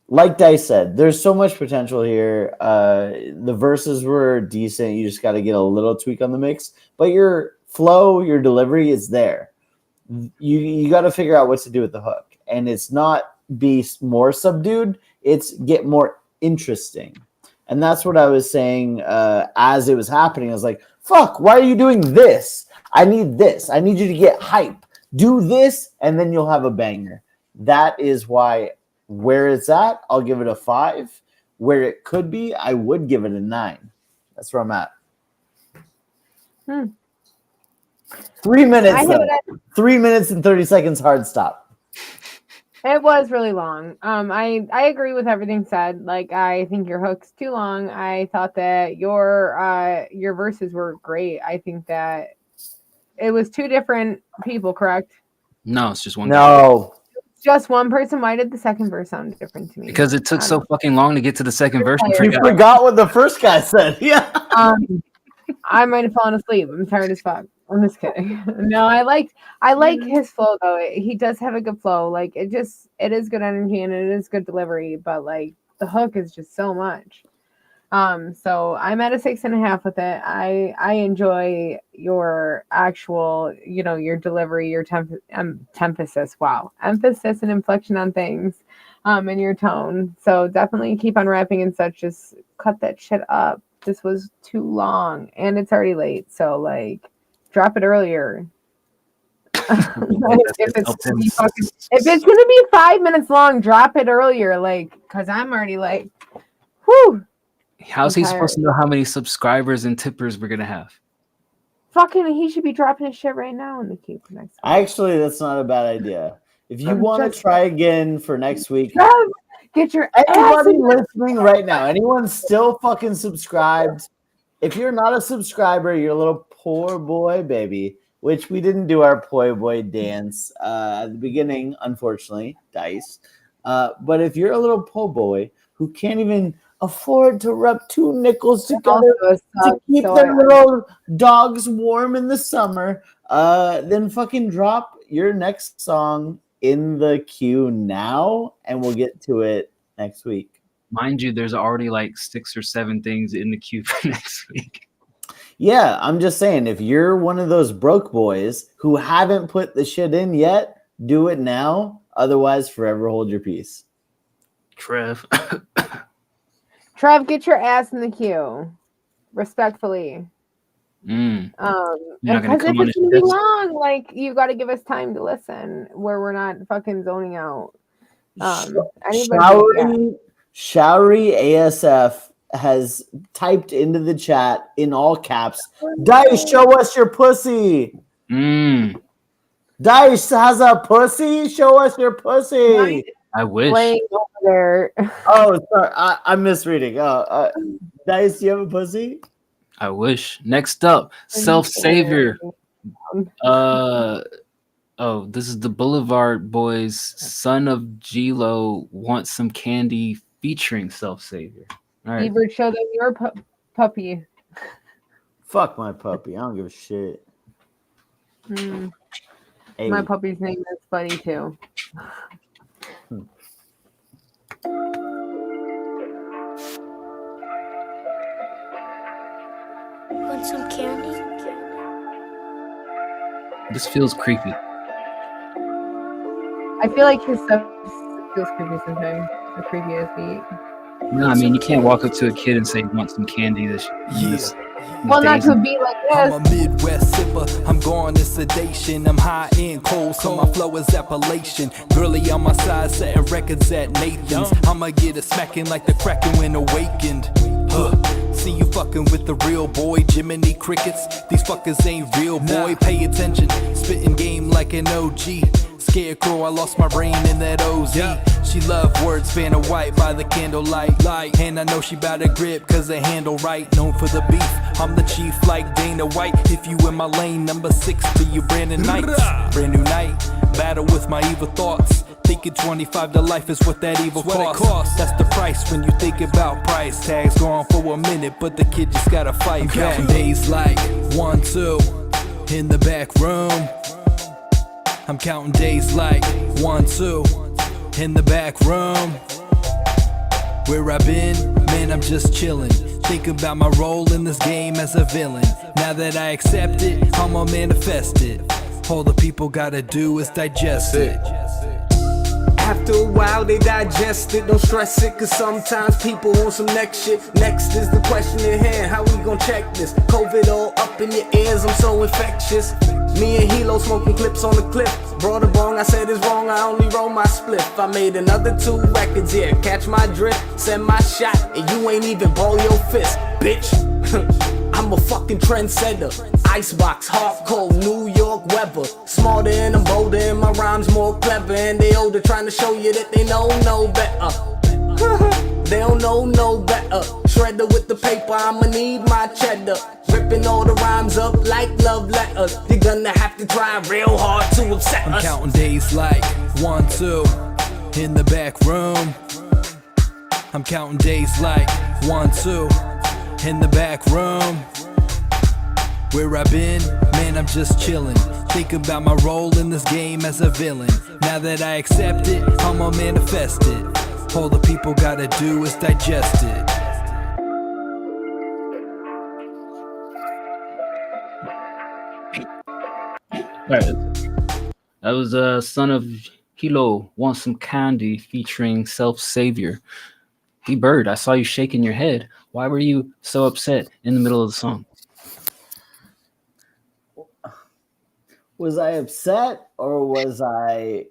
Speaker 4: Like Dice said, there's so much potential here. The verses were decent. You just got to get a little tweak on the mix. But your flow, your delivery is there. You got to figure out what to do with the hook. And it's not be more subdued. It's get more interesting. And that's what I was saying as it was happening. I was like, fuck, why are you doing this? I need this. I need you to get hype. Do this, and then you'll have a banger. That is why where it's at, I'll give it a 5. Where it could be, I would give it a 9. That's where I'm at. 3 minutes. 3 minutes and 30 seconds hard stop.
Speaker 5: It was really long. I agree with everything said. Like, I think your hook's too long. I thought that your verses were great. I think that it was two different people, correct?
Speaker 3: No, it's just one.
Speaker 4: No.
Speaker 5: Just one person. Why did the second verse sound different to me?
Speaker 3: Because it took so fucking long to get to the second verse.
Speaker 4: You forgot what the first guy said. Yeah.
Speaker 5: I might have fallen asleep. I'm tired as fuck. I'm just kidding. No, I like his flow though. He does have a good flow. Like, it is good energy and it is good delivery, but like the hook is just so much. So I'm at a 6.5 with it. I enjoy your actual, your delivery, your emphasis. Wow. Emphasis and inflection on things, and your tone. So definitely keep on rapping and such. Just cut that shit up. This was too long and it's already late. So like, drop it earlier. If it's gonna be 5 minutes long, drop it earlier. Like, cause I'm already like, whew.
Speaker 3: How's he supposed to know how many subscribers and tippers we're gonna have?
Speaker 5: Fucking, he should be dropping his shit right now in the queue for next week.
Speaker 4: Actually, that's not a bad idea. If you want to try again for next week,
Speaker 5: get your
Speaker 4: everybody listening right now. Anyone still fucking subscribed? If you're not a subscriber, you're a little poor boy, baby. Which we didn't do our poor boy dance at the beginning, unfortunately, Dice. But if you're a little po' boy who can't even afford to rub 2 nickels together to keep their little dogs warm in the summer, then fucking drop your next song in the queue now, and we'll get to it next week.
Speaker 3: Mind you, there's already like 6 or 7 things in the queue for next week.
Speaker 4: Yeah, I'm just saying, if you're one of those broke boys who haven't put the shit in yet, do it now. Otherwise, forever hold your peace.
Speaker 3: Trev,
Speaker 5: get your ass in the queue. Respectfully. Because if it's gonna be long, like, you got to give us time to listen where we're not fucking zoning out.
Speaker 4: Showery ASF has typed into the chat in all caps, Dice, show us your pussy. Dice has a pussy. Show us your pussy.
Speaker 3: I wish.
Speaker 5: Laying over there.
Speaker 4: Oh, sorry. I'm misreading. Dice, do you have a pussy?
Speaker 3: I wish. Next up, Self Savior. Oh, this is the Boulevard Boys. Son of G-Lo wants some candy featuring Self Savior. All right.
Speaker 5: Bieber, show them your puppy.
Speaker 4: Fuck my puppy. I don't give a shit. Hey.
Speaker 5: My puppy's name is funny too.
Speaker 9: Want some candy?
Speaker 3: This feels creepy.
Speaker 5: I feel like his stuff feels creepy sometimes. The creepiest beat.
Speaker 3: No, I mean, you can't walk up to a kid and say, want some candy.
Speaker 5: Well, not to be like this.
Speaker 1: I'm a Midwest sipper, I'm going to sedation. I'm high and cold, so my flow is Appalachian. Girlie on my side, setting records at Nathan's. I'ma get a smacking like the Kraken when awakened. See you fucking with the real boy, Jiminy Crickets. These fuckers ain't real, boy. Pay attention, spitting game like an OG. Scarecrow, I lost my brain in that OZ. She love words, Vanna White by the candlelight. And I know she bout a grip, cause they handle right. Known for the beef, I'm the chief like Dana White. If you in my lane, number 6 for you Brandon Knights. Brand new night, battle with my evil thoughts. Thinking 25 to life is what that evil costs. That's the price when you think about price tags. Go on for a minute, but the kid just gotta fight back. Counting days like 1, 2 in the back room. I'm counting days like 1, 2 in the back room. Where I've been, man, I'm just chillin'. Thinking about my role in this game as a villain. Now that I accept it, I'ma manifest it. All the people gotta do is digest it.
Speaker 2: After a while they digest it, don't stress it, cause sometimes people want some next shit. Next is the question at hand, how we gon' check this? COVID all up in your ears, I'm so infectious. Me and Hilo smoking clips on the cliff. Brought a bong, I said it's wrong, I only roll my spliff. I made another 2 records here, catch my drift, send my shot, and you ain't even ball your fist, bitch. I'm a fucking trendsetter. Icebox, hard cold, New York weather. Smarter and I'm bolder and my rhymes more clever. And they older trying to show you that they know no better. They don't know no better. Shredder with the paper, I'ma need my cheddar. Ripping all the rhymes up like love letters. You're gonna have to try real hard to upset us.
Speaker 1: I'm counting days like 1, 2 in the back room. I'm counting days like 1, 2 in the back room. Where I've been, man, I'm just chillin'. Think about my role in this game as a villain. Now that I accept it, I'ma manifest it. All the people gotta do is digest it.
Speaker 3: Alright. That was Son of Hilo wants some candy featuring Self Savior. D-Bird, I saw you shaking your head. Why were you so upset in the middle of the song?
Speaker 4: Was I upset or was I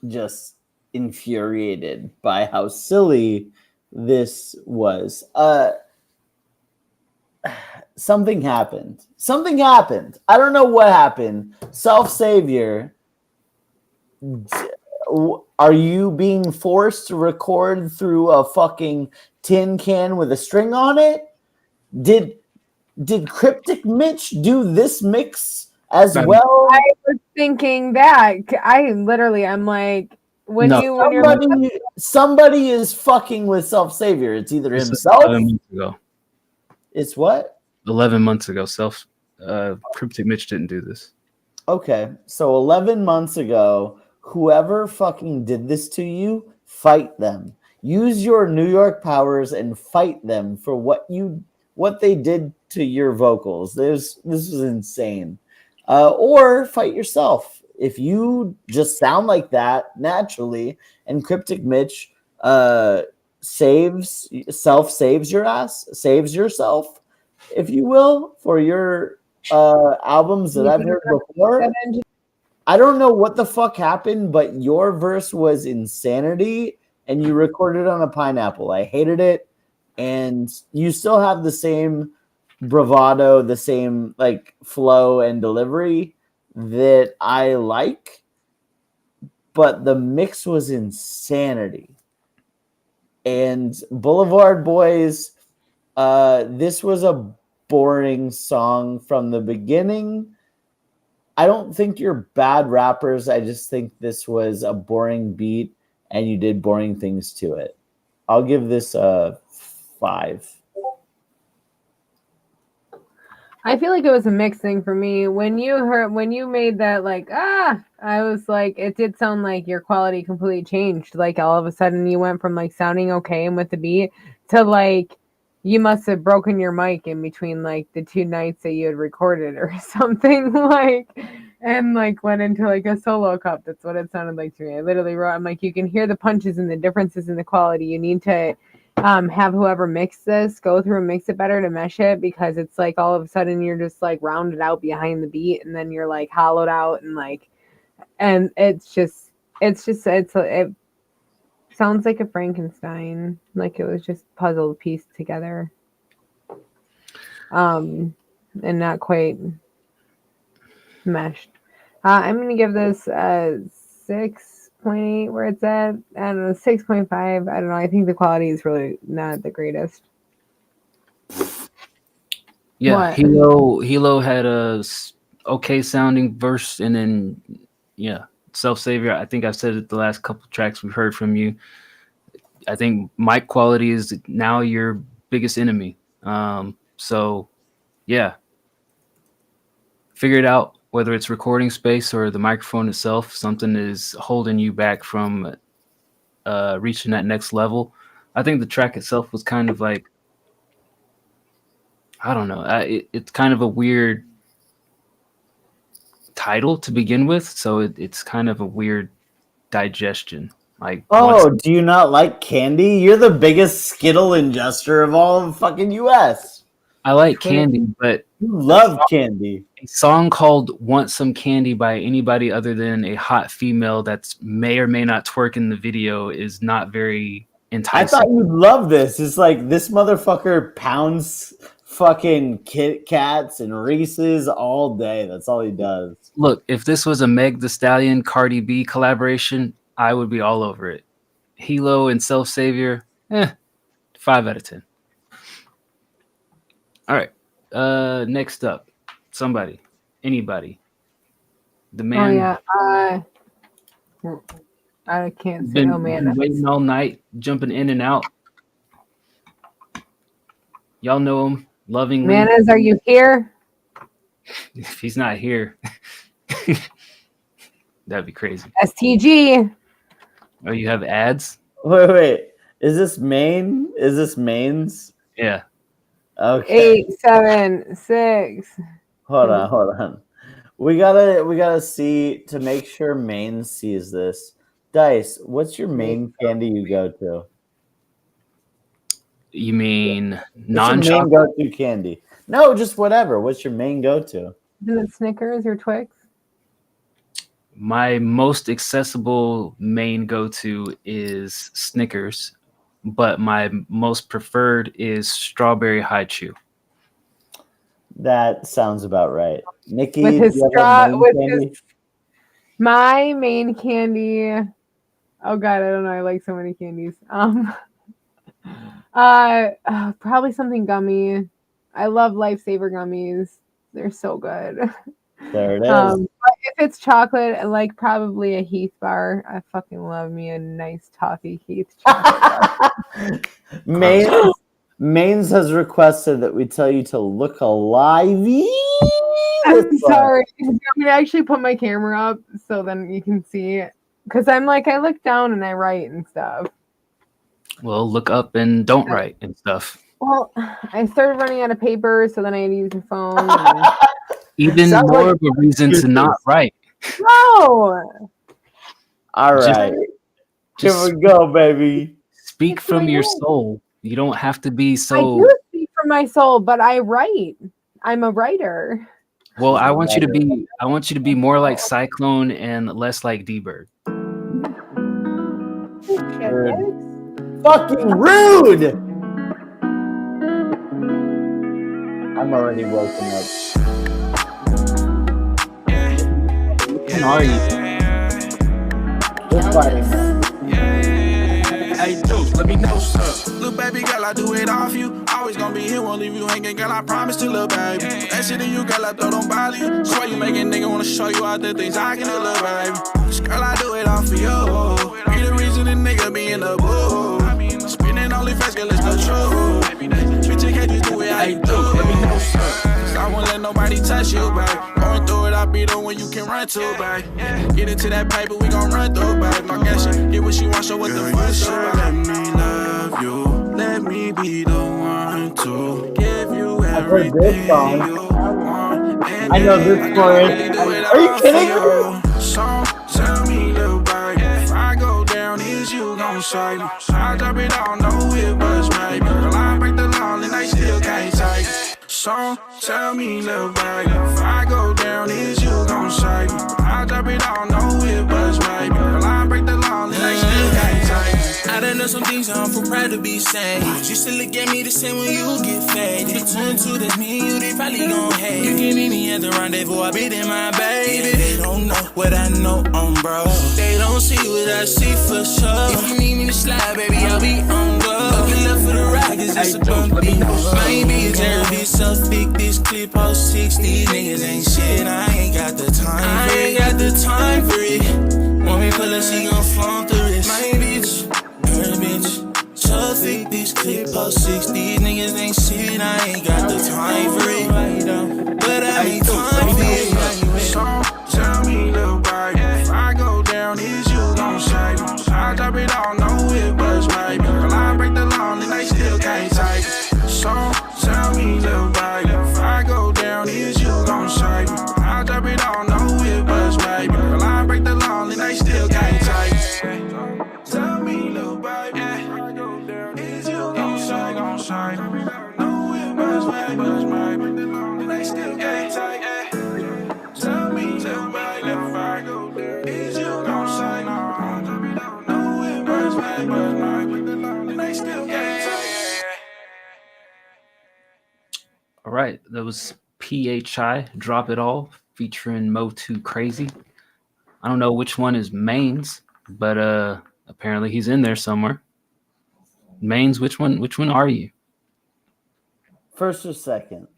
Speaker 4: just infuriated by how silly this was? Something happened. Something happened. I don't know what happened. Self Savior, are you being forced to record through a fucking tin can with a string on it? Did Cryptic Mitch do this mix as well?
Speaker 5: I was thinking that. I'm like, when
Speaker 4: somebody is fucking with Self Savior. It's either himself.
Speaker 3: 11 months ago.
Speaker 4: It's what?
Speaker 3: 11 months ago. Cryptic Mitch didn't do this.
Speaker 4: Okay, so 11 months ago, whoever fucking did this to you, fight them. Use your New York powers and fight them for what they did to your vocals. This was insane. Or fight yourself. If you just sound like that naturally, and Cryptic Mitch saves your ass, saves yourself, if you will, for your albums that I've heard before. I don't know what the fuck happened, but your verse was insanity, and you recorded on a pineapple. I hated it, and you still have the same bravado, the same like flow and delivery that I like, but the mix was insanity. And Boulevard Boys, this was a boring song from the beginning. I don't think you're bad rappers. I just think this was a boring beat and you did boring things to it. I'll give this a 5.
Speaker 5: I feel like it was a mixed thing for me. When you made that like, I was like, it did sound like your quality completely changed. Like all of a sudden you went from like sounding okay and with the beat to like, you must have broken your mic in between like the 2 nights that you had recorded or something like, and like went into like a solo cup. That's what it sounded like to me. I literally wrote, I'm like, you can hear the punches and the differences in the quality. You need to have whoever mixed this go through and mix it better to mesh it, because it's like all of a sudden you're just like rounded out behind the beat and then you're like hollowed out and like, and it sounds like a Frankenstein, like it was just puzzled pieced together, and not quite meshed. I'm gonna give this a 6.8 where it's at. I don't know, 6.5. I don't know. I think the quality is really not the greatest.
Speaker 3: Yeah,
Speaker 5: What?
Speaker 3: Hilo had a okay sounding verse, and then Self Savior. I think I've said it the last couple tracks we've heard from you. I think mic quality is now your biggest enemy. So yeah, figure it out. Whether it's recording space or the microphone itself, something is holding you back from reaching that next level. I think the track itself was kind of like, I don't know. It's kind of a weird title to begin with, so it's kind of a weird digestion. Like,
Speaker 4: do you not like candy? You're the biggest Skittle ingester of all of fucking US.
Speaker 3: I like candy, but
Speaker 4: you love candy.
Speaker 3: A song called "Want Some Candy" by anybody other than a hot female that's may or may not twerk in the video is not very enticing.
Speaker 4: I thought you'd love this. It's like this motherfucker pounds fucking Kit Kats and Reese's all day. That's all he does.
Speaker 3: Look, if this was a Meg Thee Stallion Cardi B collaboration, I would be all over it. Hilo and Self Savior, 5 out of 10. All right. Next up, anybody. The man.
Speaker 5: Oh yeah. I can't say.
Speaker 3: Been
Speaker 5: Oh man.
Speaker 3: waiting all night, jumping in and out. Y'all know him, lovingly.
Speaker 5: Manas, are you here?
Speaker 3: If he's not here, that'd be crazy.
Speaker 5: STG.
Speaker 3: Oh, you have ads?
Speaker 4: Wait. Is this main? Is this mains?
Speaker 3: Yeah.
Speaker 4: Okay.
Speaker 5: 8, 7, 6.
Speaker 4: Hold on. We gotta see to make sure Maine sees this. Dice, what's your main candy you go to?
Speaker 3: You mean
Speaker 4: What's
Speaker 3: non-chocolate?
Speaker 4: your main go-to candy? No, just whatever. What's your main go-to?
Speaker 5: Is it Snickers or Twix?
Speaker 3: My most accessible main go-to is Snickers, but my most preferred is strawberry high chew.
Speaker 4: That sounds about right. Nikki,
Speaker 5: With his
Speaker 4: do you have a
Speaker 5: straw,
Speaker 4: main
Speaker 5: with
Speaker 4: candy?
Speaker 5: my main candy. Oh god, I don't know. I like so many candies. Probably something gummy. I love Lifesaver gummies. They're so good.
Speaker 4: There it is.
Speaker 5: But if it's chocolate, I like probably a Heath bar. I fucking love me a nice toffee Heath chocolate bar.
Speaker 4: Mains has requested that we tell you to look alive.
Speaker 5: I'm sorry. I'm gonna actually put my camera up so then you can see it. Because I'm like, I look down and I write and stuff.
Speaker 3: Well, look up and don't write and stuff.
Speaker 5: Well, I started running out of paper, so then I had to use my phone. And...
Speaker 3: Even
Speaker 4: Sounds
Speaker 3: more
Speaker 4: like
Speaker 3: of a reason to not write.
Speaker 5: No!
Speaker 4: All right. Here we go, baby.
Speaker 3: Speak from your soul. You don't have to be
Speaker 5: I
Speaker 3: so.
Speaker 5: do speak from my soul, but I write. I'm a writer.
Speaker 3: Well, I want you to be more like Cyclone and less like D-Bird.
Speaker 4: Fucking rude. I'm already woken up.
Speaker 3: Who are you?
Speaker 4: We're fighting.
Speaker 16: Hey, Deuce, let me know, sir. Little baby girl, I do it all for you. Always gonna be here, won't leave you hanging, girl. I promise to, little baby. That shit in you, girl, I throw don't bother you. Swear you make a nigga wanna show you all the things I can do, little baby. Girl, I do it all for you. Be the reason a nigga be in the boo. Spinning only fast, girl, it's the truth. Bitch, you can't just do it how you do. Let me know, sir. Cause I won't let nobody touch you, babe. Going through it, I'll be the one you can run to, babe. Get into that paper, we gon' run through, babe. No gas shit, get what she want, show what the fuck, sure. Let me love you. Let me be the one to give you everything you want.
Speaker 4: I know this chorus. Are you kidding me?
Speaker 16: So tell me, little baby, if I go down, is you gon' save me? I drop it all, no it was maybe. Girl, I break the law and they still can't take it. So tell me, little baby, if I go down, is you gon' save me? I drop it all, no it was maybe. Girl, I break the law and they still can't take it. I done know some things I'm for proud to be saying. You still look at me the same when you get faded. Between two, that's me and you, they probably gon' hate. You can meet me at the rendezvous, I be there, my baby. They don't know what I know on bro. They don't see what I see for sure. If you need me to slide, baby, I'll be on go. Looking left for the ride, cause it's a bumpy. Maybe it's therapy, so thick, this clip all 60. Niggas ain't shit, I ain't got the time for it. I ain't got the time for it. Want me pull up, she gon' flaunt the wrist. My bitch, her bitch. So thick, this clip all 60. Niggas ain't shit, I ain't got the time for it. But I ain't time for it. So tell me, little baby, if I go down, is you gon' save me? I drop it all, no it was maybe. Girl, I break the law and they still can't take it. So tell me, little baby, if I go down, is you gon' save me? I drop it all, no it was maybe. Girl, I break the law and they still can't take it. Tell me, little baby, if I go down, is you gon' save me? No it was maybe, break the law and they still can't take it. Tell me, little baby, if I go down, is you gon' save me? No it was maybe, break the law and they still can't take it.
Speaker 3: All right, that was PHI, Drop It All, featuring Mo2 Crazy. I don't know which one is Mains, but apparently he's in there somewhere. Mains, which one are you?
Speaker 4: First or second?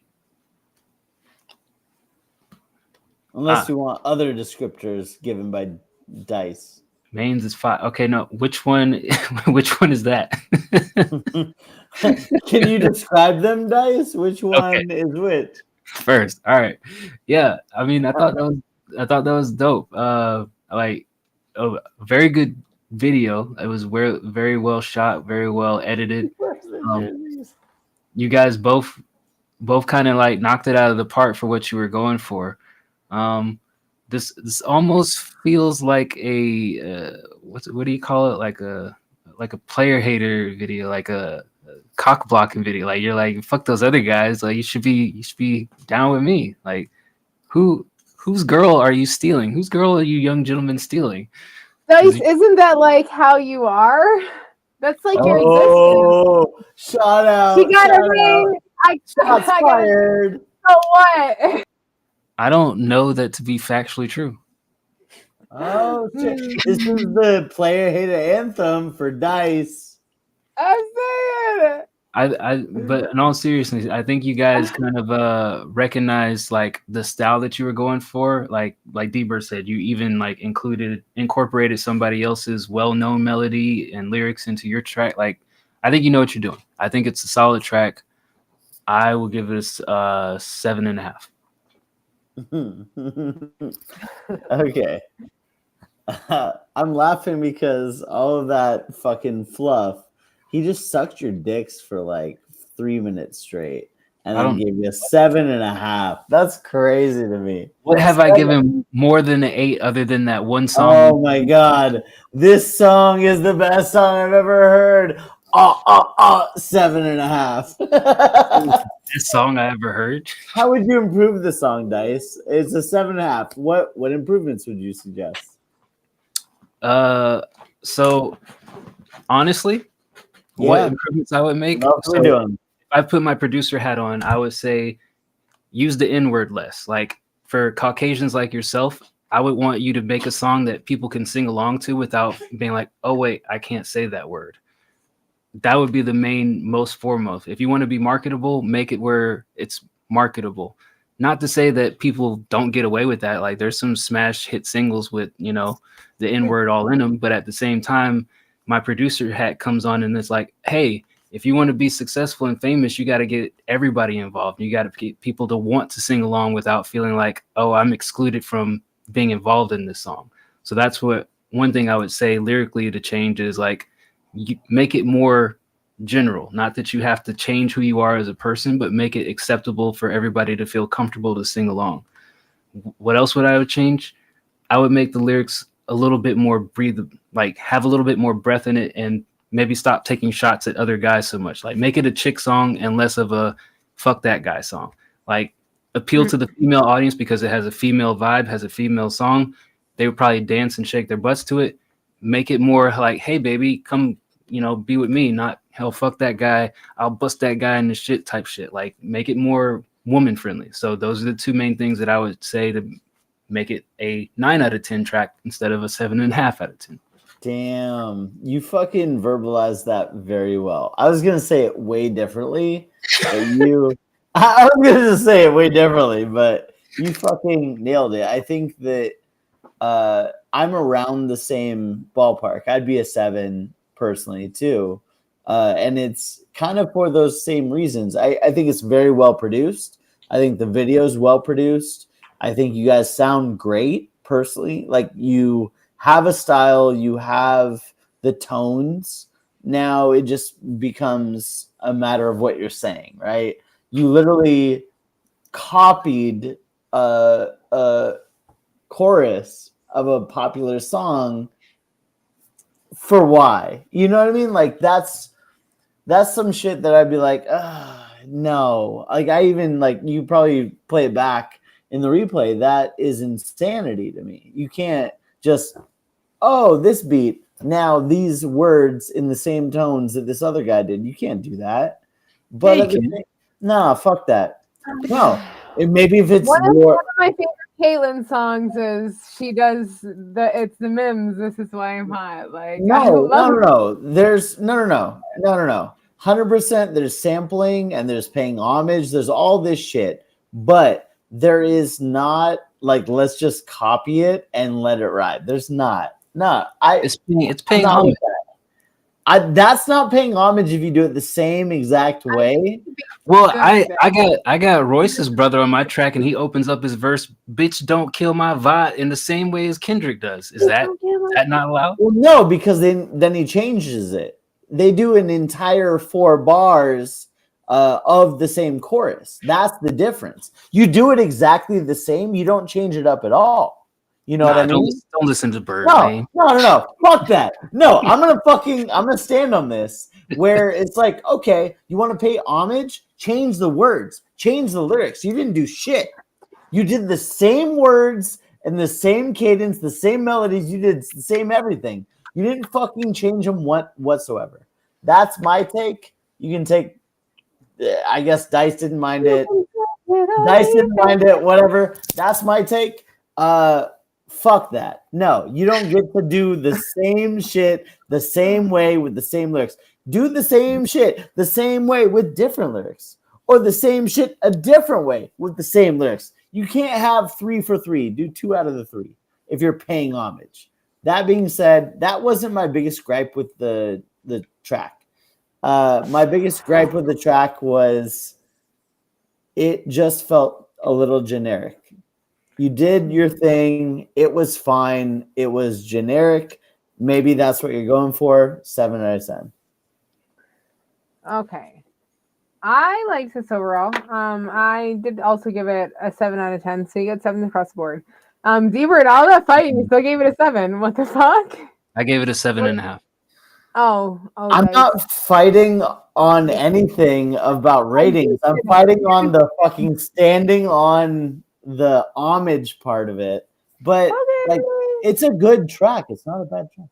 Speaker 4: Unless you want other descriptors given by Dice.
Speaker 3: Mains is 5. Okay, no, which one is that?
Speaker 4: Can you describe them, Dice? Which one is which?
Speaker 3: First, all right. Yeah, I mean, I thought that was dope. Like a very good video. It was very well shot, very well edited. You guys both kind of like knocked it out of the park for what you were going for. This almost feels like a what do you call it? Like a player hater video, like a cock blocking video. Like you're like, fuck those other guys. Like you should be down with me. Like whose girl are you stealing? Whose girl are you young gentlemen stealing?
Speaker 5: Dice, isn't that like how you are? That's like your existence.
Speaker 4: Shout out.
Speaker 5: She got a ring.
Speaker 4: Shots fired.
Speaker 5: So what?
Speaker 3: I don't know that to be factually true.
Speaker 4: Oh, shit. This is the player hater anthem for Dice.
Speaker 5: I'm saying.
Speaker 3: But in all seriousness, I think you guys kind of recognized like the style that you were going for. Like D-Bird said, you even like incorporated somebody else's well-known melody and lyrics into your track. Like, I think you know what you're doing. I think it's a solid track. I will give this 7.5.
Speaker 4: Okay. I'm laughing because all of that fucking fluff, he just sucked your dicks for like 3 minutes straight and then gave you a 7.5. That's crazy to me.
Speaker 3: What have I given more than an 8 other than that one song?
Speaker 4: Oh my god. This song is the best song I've ever heard. 7.5.
Speaker 3: Best song I ever heard.
Speaker 4: How would you improve the song, Dice? It's a 7.5. What improvements would you suggest?
Speaker 3: So honestly, what improvements I would make?
Speaker 4: What
Speaker 3: So
Speaker 4: we're doing.
Speaker 3: if I put my producer hat on, I would say use the N-word less. Like for Caucasians like yourself, I would want you to make a song that people can sing along to without being like, oh wait, I can't say that word. That would be the most foremost. If you want to be marketable, make it where it's marketable. Not to say that people don't get away with that. Like there's some smash hit singles with, the N-word all in them. But at the same time, my producer hat comes on and it's like, hey, if you want to be successful and famous, you got to get everybody involved. You got to get people to want to sing along without feeling like, oh, I'm excluded from being involved in this song. So that's one thing I would say lyrically to change is like, you make it more general. Not that you have to change who you are as a person, but make it acceptable for everybody to feel comfortable to sing along. What else would I would change? I would make the lyrics a little bit more have a little bit more breath in it, and maybe stop taking shots at other guys so much. Like make it a chick song and less of a fuck that guy song. Like appeal to the female audience because it has a female vibe, has a female song. They would probably dance and shake their butts to it. Make it more like, hey baby, come, be with me, not hell, fuck that guy, I'll bust that guy in the shit type shit. Like make it more woman friendly. So those are the two main things that I would say to make it a 9 out of 10 track instead of a 7.5 out of 10.
Speaker 4: Damn, you fucking verbalized that very well. I was gonna say it way differently, but I was gonna just say it way differently, but you fucking nailed it. I think that I'm around the same ballpark. I'd be a 7 personally too, and it's kind of for those same reasons. I think it's very well produced. I think the video is well produced. I think you guys sound great personally. Like you have a style, you have the tones. Now it just becomes a matter of what you're saying, right? You literally copied a chorus of a popular song for why? You know what I mean? Like that's some shit that I'd be like, no. Like I even you probably play it back in the replay. That is insanity to me. You can't just, this beat, now these words in the same tones that this other guy did. You can't do that. But nah, fuck that. No. Maybe if it's
Speaker 5: one of my favorite Caitlyn songs is she does it's the Mims, This Is Why I'm Hot. Like
Speaker 4: no. There's no. 100% there's sampling and there's paying homage. There's all this shit. But there is not let's just copy it and let it ride. There's not. No,
Speaker 3: it's paying homage.
Speaker 4: That's not paying homage if you do it the same exact way.
Speaker 3: Well, I got Royce's brother on my track, and he opens up his verse, "Bitch, don't kill my vibe," in the same way as Kendrick does. Is that not allowed?
Speaker 4: Well, no, because then he changes it. They do an entire 4 bars of the same chorus. That's the difference. You do it exactly the same. You don't change it up at all. You know what I mean?
Speaker 3: Don't listen to Bird.
Speaker 4: No. Fuck that. No, I'm gonna stand on this where it's like, okay, you want to pay homage? Change the words, change the lyrics. You didn't do shit. You did the same words and the same cadence, the same melodies. You did the same everything. You didn't fucking change them whatsoever. That's my take. You can take, I guess Dice didn't mind it. Whatever. That's my take. Fuck that. No, you don't get to do the same shit the same way with the same lyrics. Do the same shit the same way with different lyrics, or the same shit a different way with the same lyrics. You can't have 3 for 3. Do 2 out of the 3 if you're paying homage. That being said, that wasn't my biggest gripe with the track. My biggest gripe with the track was it just felt a little generic. You did your thing. It was fine. It was generic. Maybe that's what you're going for. 7 out of 10.
Speaker 5: Okay. I liked this overall. I did also give it a 7 out of 10. So you get 7 across the board. D-Bird, all that fighting, you still gave it a 7. What the fuck?
Speaker 3: I gave it a 7.5.
Speaker 4: I'm
Speaker 5: guys.
Speaker 4: not fighting on anything about ratings. I'm fighting on the fucking standing on the homage part of it. But like, it's a good track. It's not a bad track.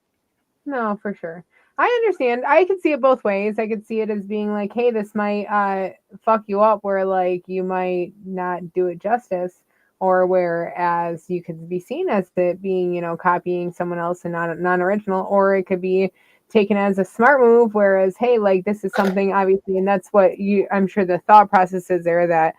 Speaker 5: No, for sure. I understand. I could see it both ways. I could see it as being like, hey, this might fuck you up, where like you might not do it justice, or whereas you could be seen as it being, you know, copying someone else and not non-original, or it could be taken as a smart move, whereas, hey, like this is something obviously, and that's what I'm sure the thought process is there, that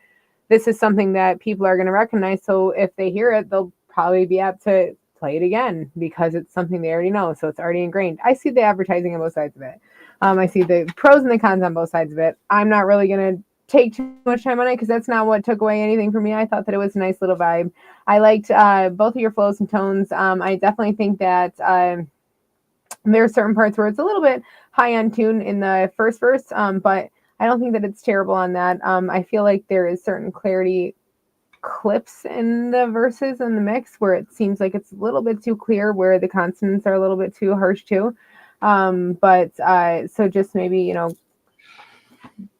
Speaker 5: this is something that people are going to recognize. So if they hear it, they'll probably be apt to play it again because it's something they already know. So it's already ingrained. I see the advertising on both sides of it. I see the pros and the cons on both sides of it. I'm not really going to take too much time on it because that's not what took away anything from me. I thought that it was a nice little vibe. I liked both of your flows and tones. I definitely think that there are certain parts where it's a little bit high on tune in the first verse, but I don't think that it's terrible on that. I feel like there is certain clarity clips in the verses and the mix where it seems like it's a little bit too clear, where the consonants are a little bit too harsh too. So just maybe, you know,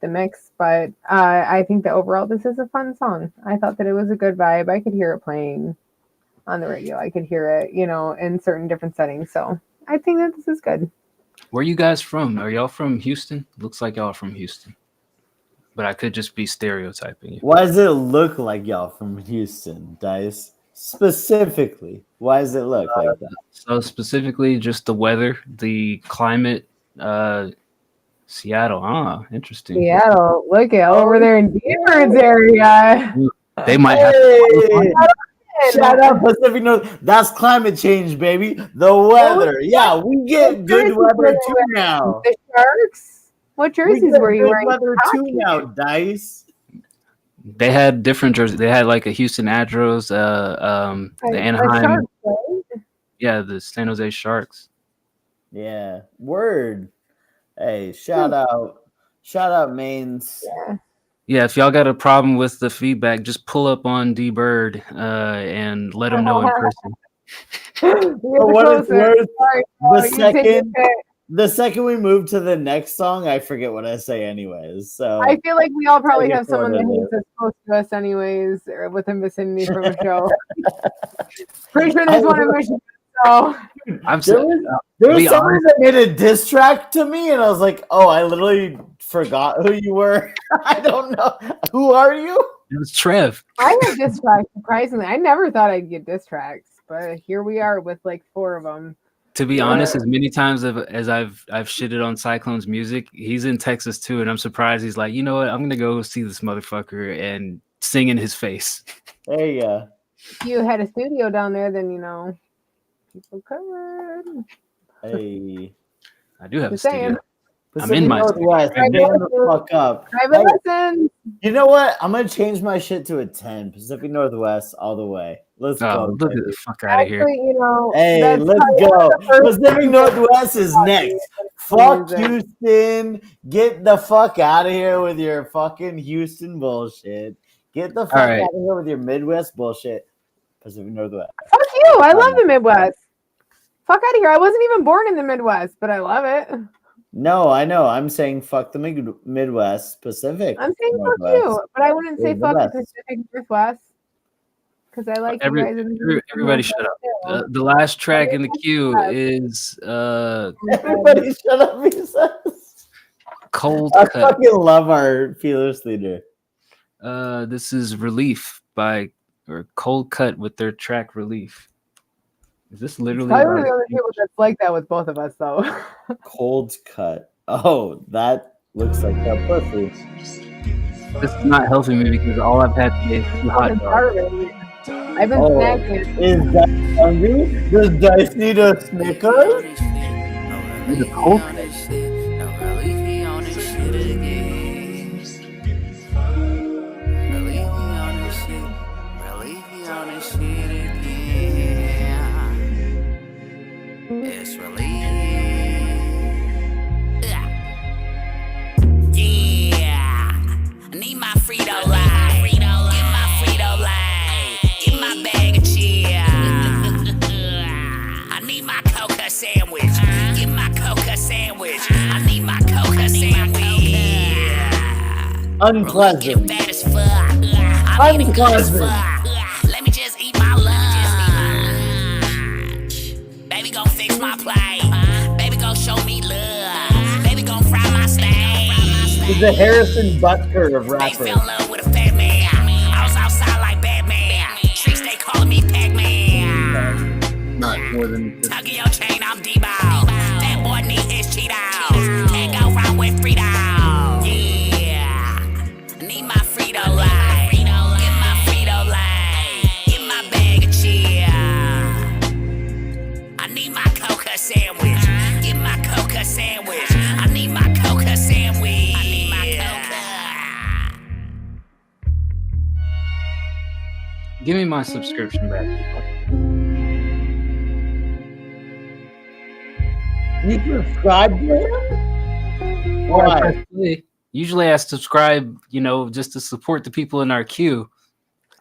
Speaker 5: the mix, but I think that overall this is a fun song. I thought that it was a good vibe. I could hear it playing on the radio. I could hear it, you know, in certain different settings. So I think that this is good.
Speaker 3: Where are you guys from? Are y'all from Houston? Looks like y'all are from Houston. But I could just be stereotyping you.
Speaker 4: Why does it look like y'all from Houston, Dice? Specifically, why does it look like that?
Speaker 3: So specifically, just the weather, the climate. Seattle, interesting.
Speaker 5: Seattle, look at over there in D-Birds area.
Speaker 3: They might have.
Speaker 4: Shout out Pacific North. That's climate change, baby. The weather. Yeah, we get good weather too now.
Speaker 5: The Sharks? What jerseys were you wearing?
Speaker 4: Weather too now, Dice.
Speaker 3: They had different jerseys. They had like a Houston Astros, the Anaheim.
Speaker 5: Sharks, right?
Speaker 3: Yeah, the San Jose Sharks.
Speaker 4: Yeah, word. Hey, shout out, Mains.
Speaker 3: Yeah, if y'all got a problem with the feedback, just pull up on D Bird and let him know in person.
Speaker 4: For what it's worth, the second we move to the next song, I forget what I say anyways. So
Speaker 5: I feel like we all probably have someone that hates us close to us anyways, or within vicinity from a show. Pretty sure there's one in Michigan. So
Speaker 4: there was someone that made a diss track to me, and I was like, "Oh, I literally forgot who you were. I don't know. Who are you?"
Speaker 3: It was Trev.
Speaker 5: I have diss tracks. Surprisingly, I never thought I'd get diss tracks, but here we are with like 4 of them.
Speaker 3: To be honest, as many times as I've shitted on Cyclone's music, he's in Texas too, and I'm surprised he's like, you know what? I'm gonna go see this motherfucker and sing in his face.
Speaker 4: There you go.
Speaker 5: If you had a studio down there, then you know. People covered.
Speaker 4: Hey,
Speaker 3: I do have
Speaker 5: Just
Speaker 3: a studio.
Speaker 5: saying.
Speaker 3: I'm in my
Speaker 4: Northwest. Damn the fuck up.
Speaker 5: Private lessons.
Speaker 4: You know what? I'm gonna change my shit to a 10. Pacific Northwest all the way. Let's go.
Speaker 3: Look at the fuck out of here.
Speaker 5: Actually, you know,
Speaker 4: Hey, let's go. Pacific Northwest is next. Fuck Houston. Get the fuck out of here with your fucking Houston bullshit. Get the fuck out of here with your Midwest bullshit. Pacific Northwest.
Speaker 5: Fuck you. I love the Midwest. Fuck out of here. I wasn't even born in the Midwest, but I love it.
Speaker 4: No, I know. I'm saying fuck the Midwest, Pacific.
Speaker 5: I'm saying
Speaker 4: Northwest.
Speaker 5: fuck you, but I wouldn't say
Speaker 4: Is the
Speaker 5: fuck the
Speaker 4: best.
Speaker 5: Pacific Northwest because I like you guys. in the
Speaker 3: Everybody shut up. The last track in the queue is
Speaker 4: Everybody shut up, he says.
Speaker 3: Cold
Speaker 4: I
Speaker 3: Cut.
Speaker 4: fucking love our fearless leader.
Speaker 3: This is Relief by Cold Cut with their track Relief. Is this literally
Speaker 5: Probably one of the only people that's like that with both of us, though.
Speaker 4: Cold Cut. Oh, that looks like a pussy.
Speaker 3: This is not helping me because all I've had today is 2 hot dogs.
Speaker 5: I've been snacking.
Speaker 4: Is Dice hungry? Does Dice need a Snickers?
Speaker 3: It's a Cold Cut.
Speaker 10: It's relief. Yeah, I need my Frito-Lay. Get my Frito-Lay. Get my bag of chips. I need my Coca sandwich. Get my Coca sandwich.
Speaker 4: Unpleasant.
Speaker 10: Fat as fuck. I'm eating good as fuck. Let me just eat my lunch. Baby gon' fix my plate. Baby gon' show me love. Baby gon' fry my steak.
Speaker 4: He's the Harrison Butker of
Speaker 10: They
Speaker 4: rappers.
Speaker 10: fell in love with a fat man. I was outside like Batman. Streets they calling me Pac-Man.
Speaker 4: Not more than.
Speaker 10: Tugging your chain, I'm D-Ball. That boy need his Cheetos. Can't go wrong with Fritos. Yeah. Need my Frito-Lay. Get my Frito-Lay. Get my bag of cheer. I need my Coca sandwich. Get my Coca sandwich. I need my Coca sandwich. I need my Coca.
Speaker 3: Give me my subscription back.
Speaker 4: You subscribe to him? Why?
Speaker 3: Usually I subscribe, just to support the people in our queue.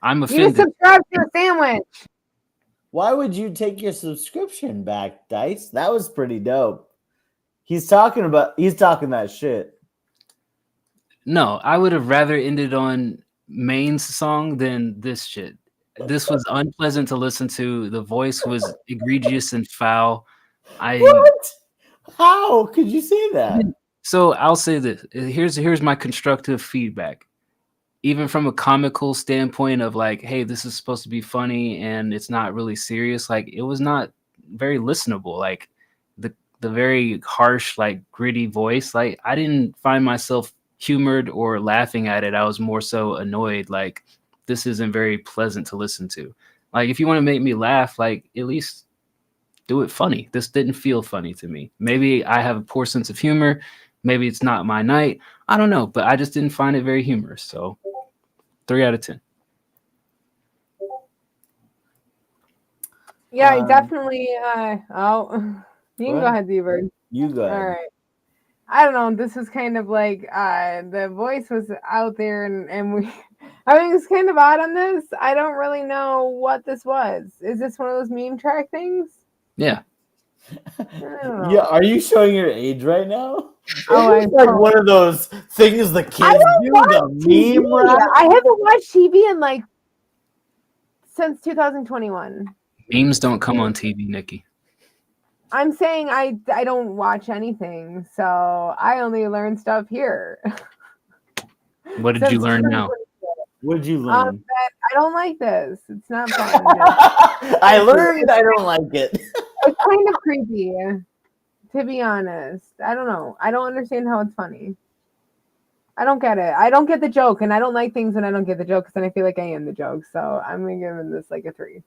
Speaker 3: I'm
Speaker 5: You
Speaker 3: offended.
Speaker 5: subscribe to your sandwich.
Speaker 4: Why would you take your subscription back, Dice? That was pretty dope. He's talking that shit.
Speaker 3: No, I would have rather ended on Maine's song than this shit. This was unpleasant to listen to. The voice was egregious and foul.
Speaker 4: What? How could you say that?
Speaker 3: So I'll say this. Here's my constructive feedback. Even from a comical standpoint of like, hey, this is supposed to be funny and it's not really serious. Like, it was not very listenable. Like the very harsh, like gritty voice. Like, I didn't find myself humored or laughing at it. I was more so annoyed. Like, this isn't very pleasant to listen to. Like, if you want to make me laugh, like, at least do it funny. This didn't feel funny to me. Maybe I have a poor sense of humor. Maybe it's not my night. I don't know, but I just didn't find it very humorous. So 3 out of 10.
Speaker 5: Yeah, I definitely. You can go ahead, Z-Bird.
Speaker 4: You go ahead.
Speaker 5: All right. I don't know. This was kind of like the voice was out there, and we. I mean, it's kind of odd on this. I don't really know what this was. Is this one of those meme track things?
Speaker 3: Yeah.
Speaker 4: Yeah, are you showing your age right now?
Speaker 5: Oh,
Speaker 4: It's like one of those things the kids do, the meme rap.
Speaker 5: I haven't watched TV in like since 2021.
Speaker 3: Memes don't come on TV, Nikki.
Speaker 5: I'm saying I don't watch anything, so I only learn stuff here.
Speaker 3: What did you learn now?
Speaker 4: What did you learn?
Speaker 5: That I don't like this. It's not fun.
Speaker 4: I learned I don't like it.
Speaker 5: It's kind of creepy, to be honest. I don't know. I don't understand how it's funny. I don't get it. I don't get the joke, and I don't like things when I don't get the joke because then I feel like I am the joke. So I'm gonna give this like a 3.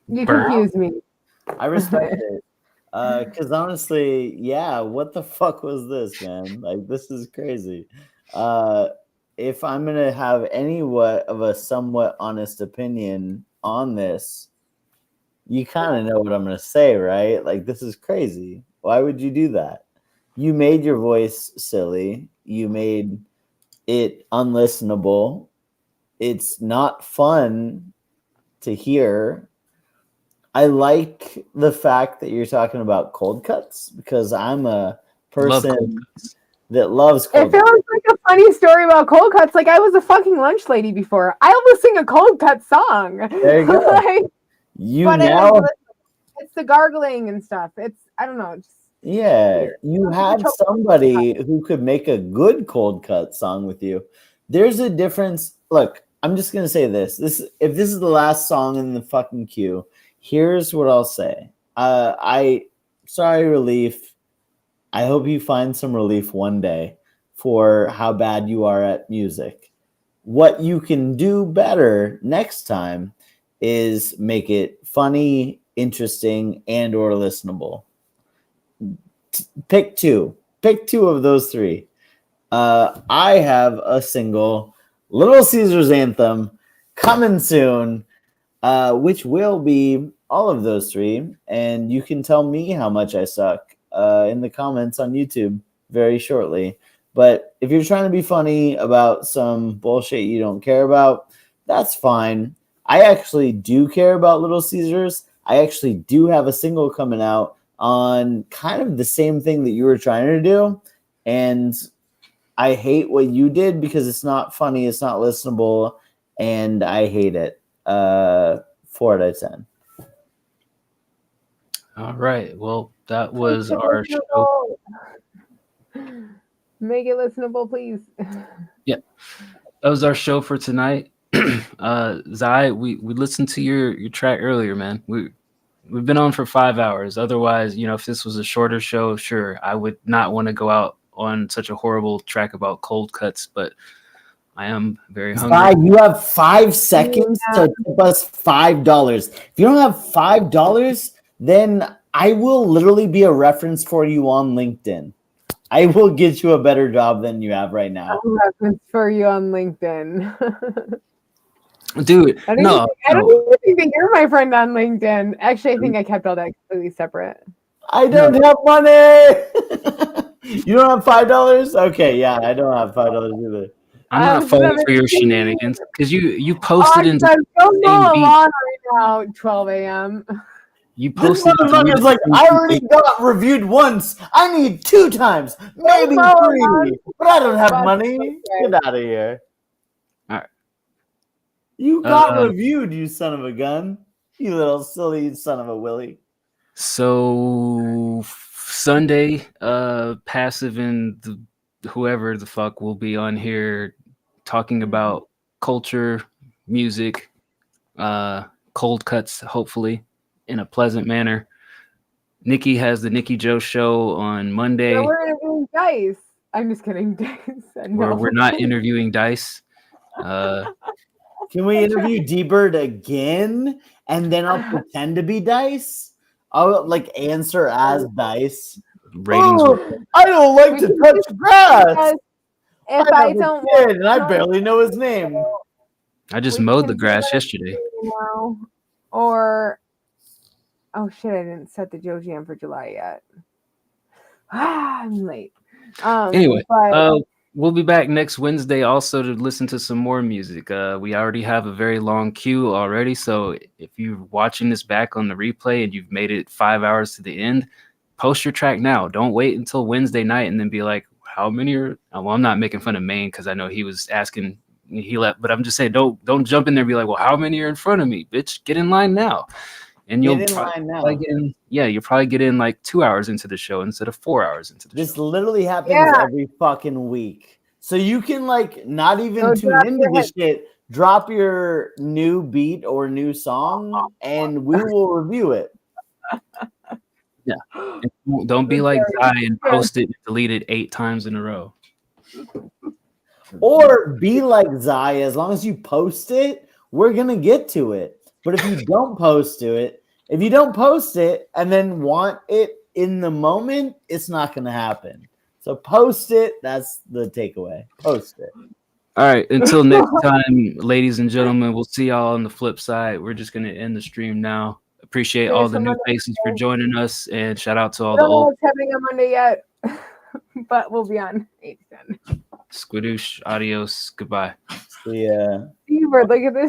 Speaker 5: You confuse me.
Speaker 4: I respect it. Because honestly, yeah, what the fuck was this, man? Like, this is crazy. If I'm gonna have what of a somewhat honest opinion on this, you kind of know what I'm gonna say, right? Like, this is crazy. Why would you do that? You made your voice silly. You made it unlistenable. It's not fun to hear. I like the fact that you're talking about cold cuts because I'm a person that loves cold
Speaker 5: If it was like a funny story about cold cuts, like I was a fucking lunch lady before. I almost sing a cold cut song.
Speaker 4: There you go.
Speaker 5: Like,
Speaker 4: You
Speaker 5: but
Speaker 4: now,
Speaker 5: it's the gargling and stuff. It's I don't know. It's
Speaker 4: yeah, you had somebody who could make a good cold cut song with you. There's a difference. Look, I'm just gonna say this. If this is the last song in the fucking queue, here's what I'll say. Sorry, Relief. I hope you find some relief one day for how bad you are at music. What you can do better next time is make it funny, interesting, and or listenable. Pick two of those 3. I have a single, Little Caesars Anthem, coming soon, which will be all of those 3, and you can tell me how much I suck in the comments on YouTube very shortly. But if you're trying to be funny about some bullshit you don't care about, that's fine. I actually do care about Little Caesars. I actually do have a single coming out on kind of the same thing that you were trying to do. And I hate what you did because it's not funny, it's not listenable, and I hate it. 4 out of 10.
Speaker 3: All right. Well, that was our show.
Speaker 5: Make it listenable, please.
Speaker 3: Yeah, that was our show for tonight. Zai, we listened to your track earlier, man. We've been on for 5 hours. Otherwise, you know, if this was a shorter show, sure, I would not want to go out on such a horrible track about cold cuts, but I am very hungry.
Speaker 4: Zai, you have 5 seconds to tip us $5. If you don't have $5, then I will literally be a reference for you on LinkedIn. I will get you a better job than you have right now.
Speaker 5: A reference for you on LinkedIn.
Speaker 3: Dude,
Speaker 5: I don't even think you're my friend on LinkedIn. Actually, I think I kept all that completely separate.
Speaker 4: I don't have money. You don't have $5? Okay, yeah, I don't have $5 either.
Speaker 3: I'm not falling for your shenanigans because you posted into
Speaker 5: don't mow the lawn right now, 12 a.m.
Speaker 3: You
Speaker 4: This
Speaker 3: posted.
Speaker 4: motherfucker's like, I already got reviewed once. I need 2 times, maybe 3, but I don't have money. Get out of here.
Speaker 3: All right.
Speaker 4: You got reviewed, you son of a gun. You little silly son of a willy.
Speaker 3: So Sunday, Passive and whoever the fuck will be on here talking about culture, music, cold cuts, hopefully in a pleasant manner. Nikki has the Nikki Joe show on Monday.
Speaker 5: So we're interviewing Dice. I'm just kidding, Dice.
Speaker 3: Where we're not interviewing Dice.
Speaker 4: Can we interview D-Bird again? And then I'll pretend to be Dice? I'll like answer as Dice.
Speaker 3: Ratings.
Speaker 4: I don't like to touch grass.
Speaker 5: If
Speaker 4: I
Speaker 5: I
Speaker 4: have a
Speaker 5: don't
Speaker 4: kid and I barely know his name.
Speaker 3: I just mowed the grass yesterday.
Speaker 5: Now, or oh shit, I didn't set the Joe Jam for July yet. I'm late.
Speaker 3: Anyway,
Speaker 5: but
Speaker 3: we'll be back next Wednesday also to listen to some more music. We already have a very long queue already, so if you're watching this back on the replay and you've made it 5 hours to the end, post your track now. Don't wait until Wednesday night and then be like, how many are... Well, I'm not making fun of Maine because I know he was asking, he left, but I'm just saying don't jump in there and be like, well, how many are in front of me? Bitch, get in line now. And you'll you'll probably get in like 2 hours into the show instead of 4 hours into the show.
Speaker 4: This literally happens every fucking week. So you can like not even tune into this shit, drop your new beat or new song, and we will review it.
Speaker 3: Yeah. And don't be like Guy and post it and delete it 8 times in a row.
Speaker 4: Or be like Zai, as long as you post it, we're gonna get to it. But if you don't post it and then want it in the moment, it's not gonna happen. So post it. That's the takeaway. Post it.
Speaker 3: All right. Until next time, ladies and gentlemen, we'll see y'all on the flip side. We're just gonna end the stream now. Appreciate all the new faces for joining us, and shout out to all the old.
Speaker 5: It's happening on Monday yet, but we'll be on 8-10.
Speaker 3: Squidoosh, adios, goodbye.
Speaker 4: Yeah.
Speaker 5: Look at this.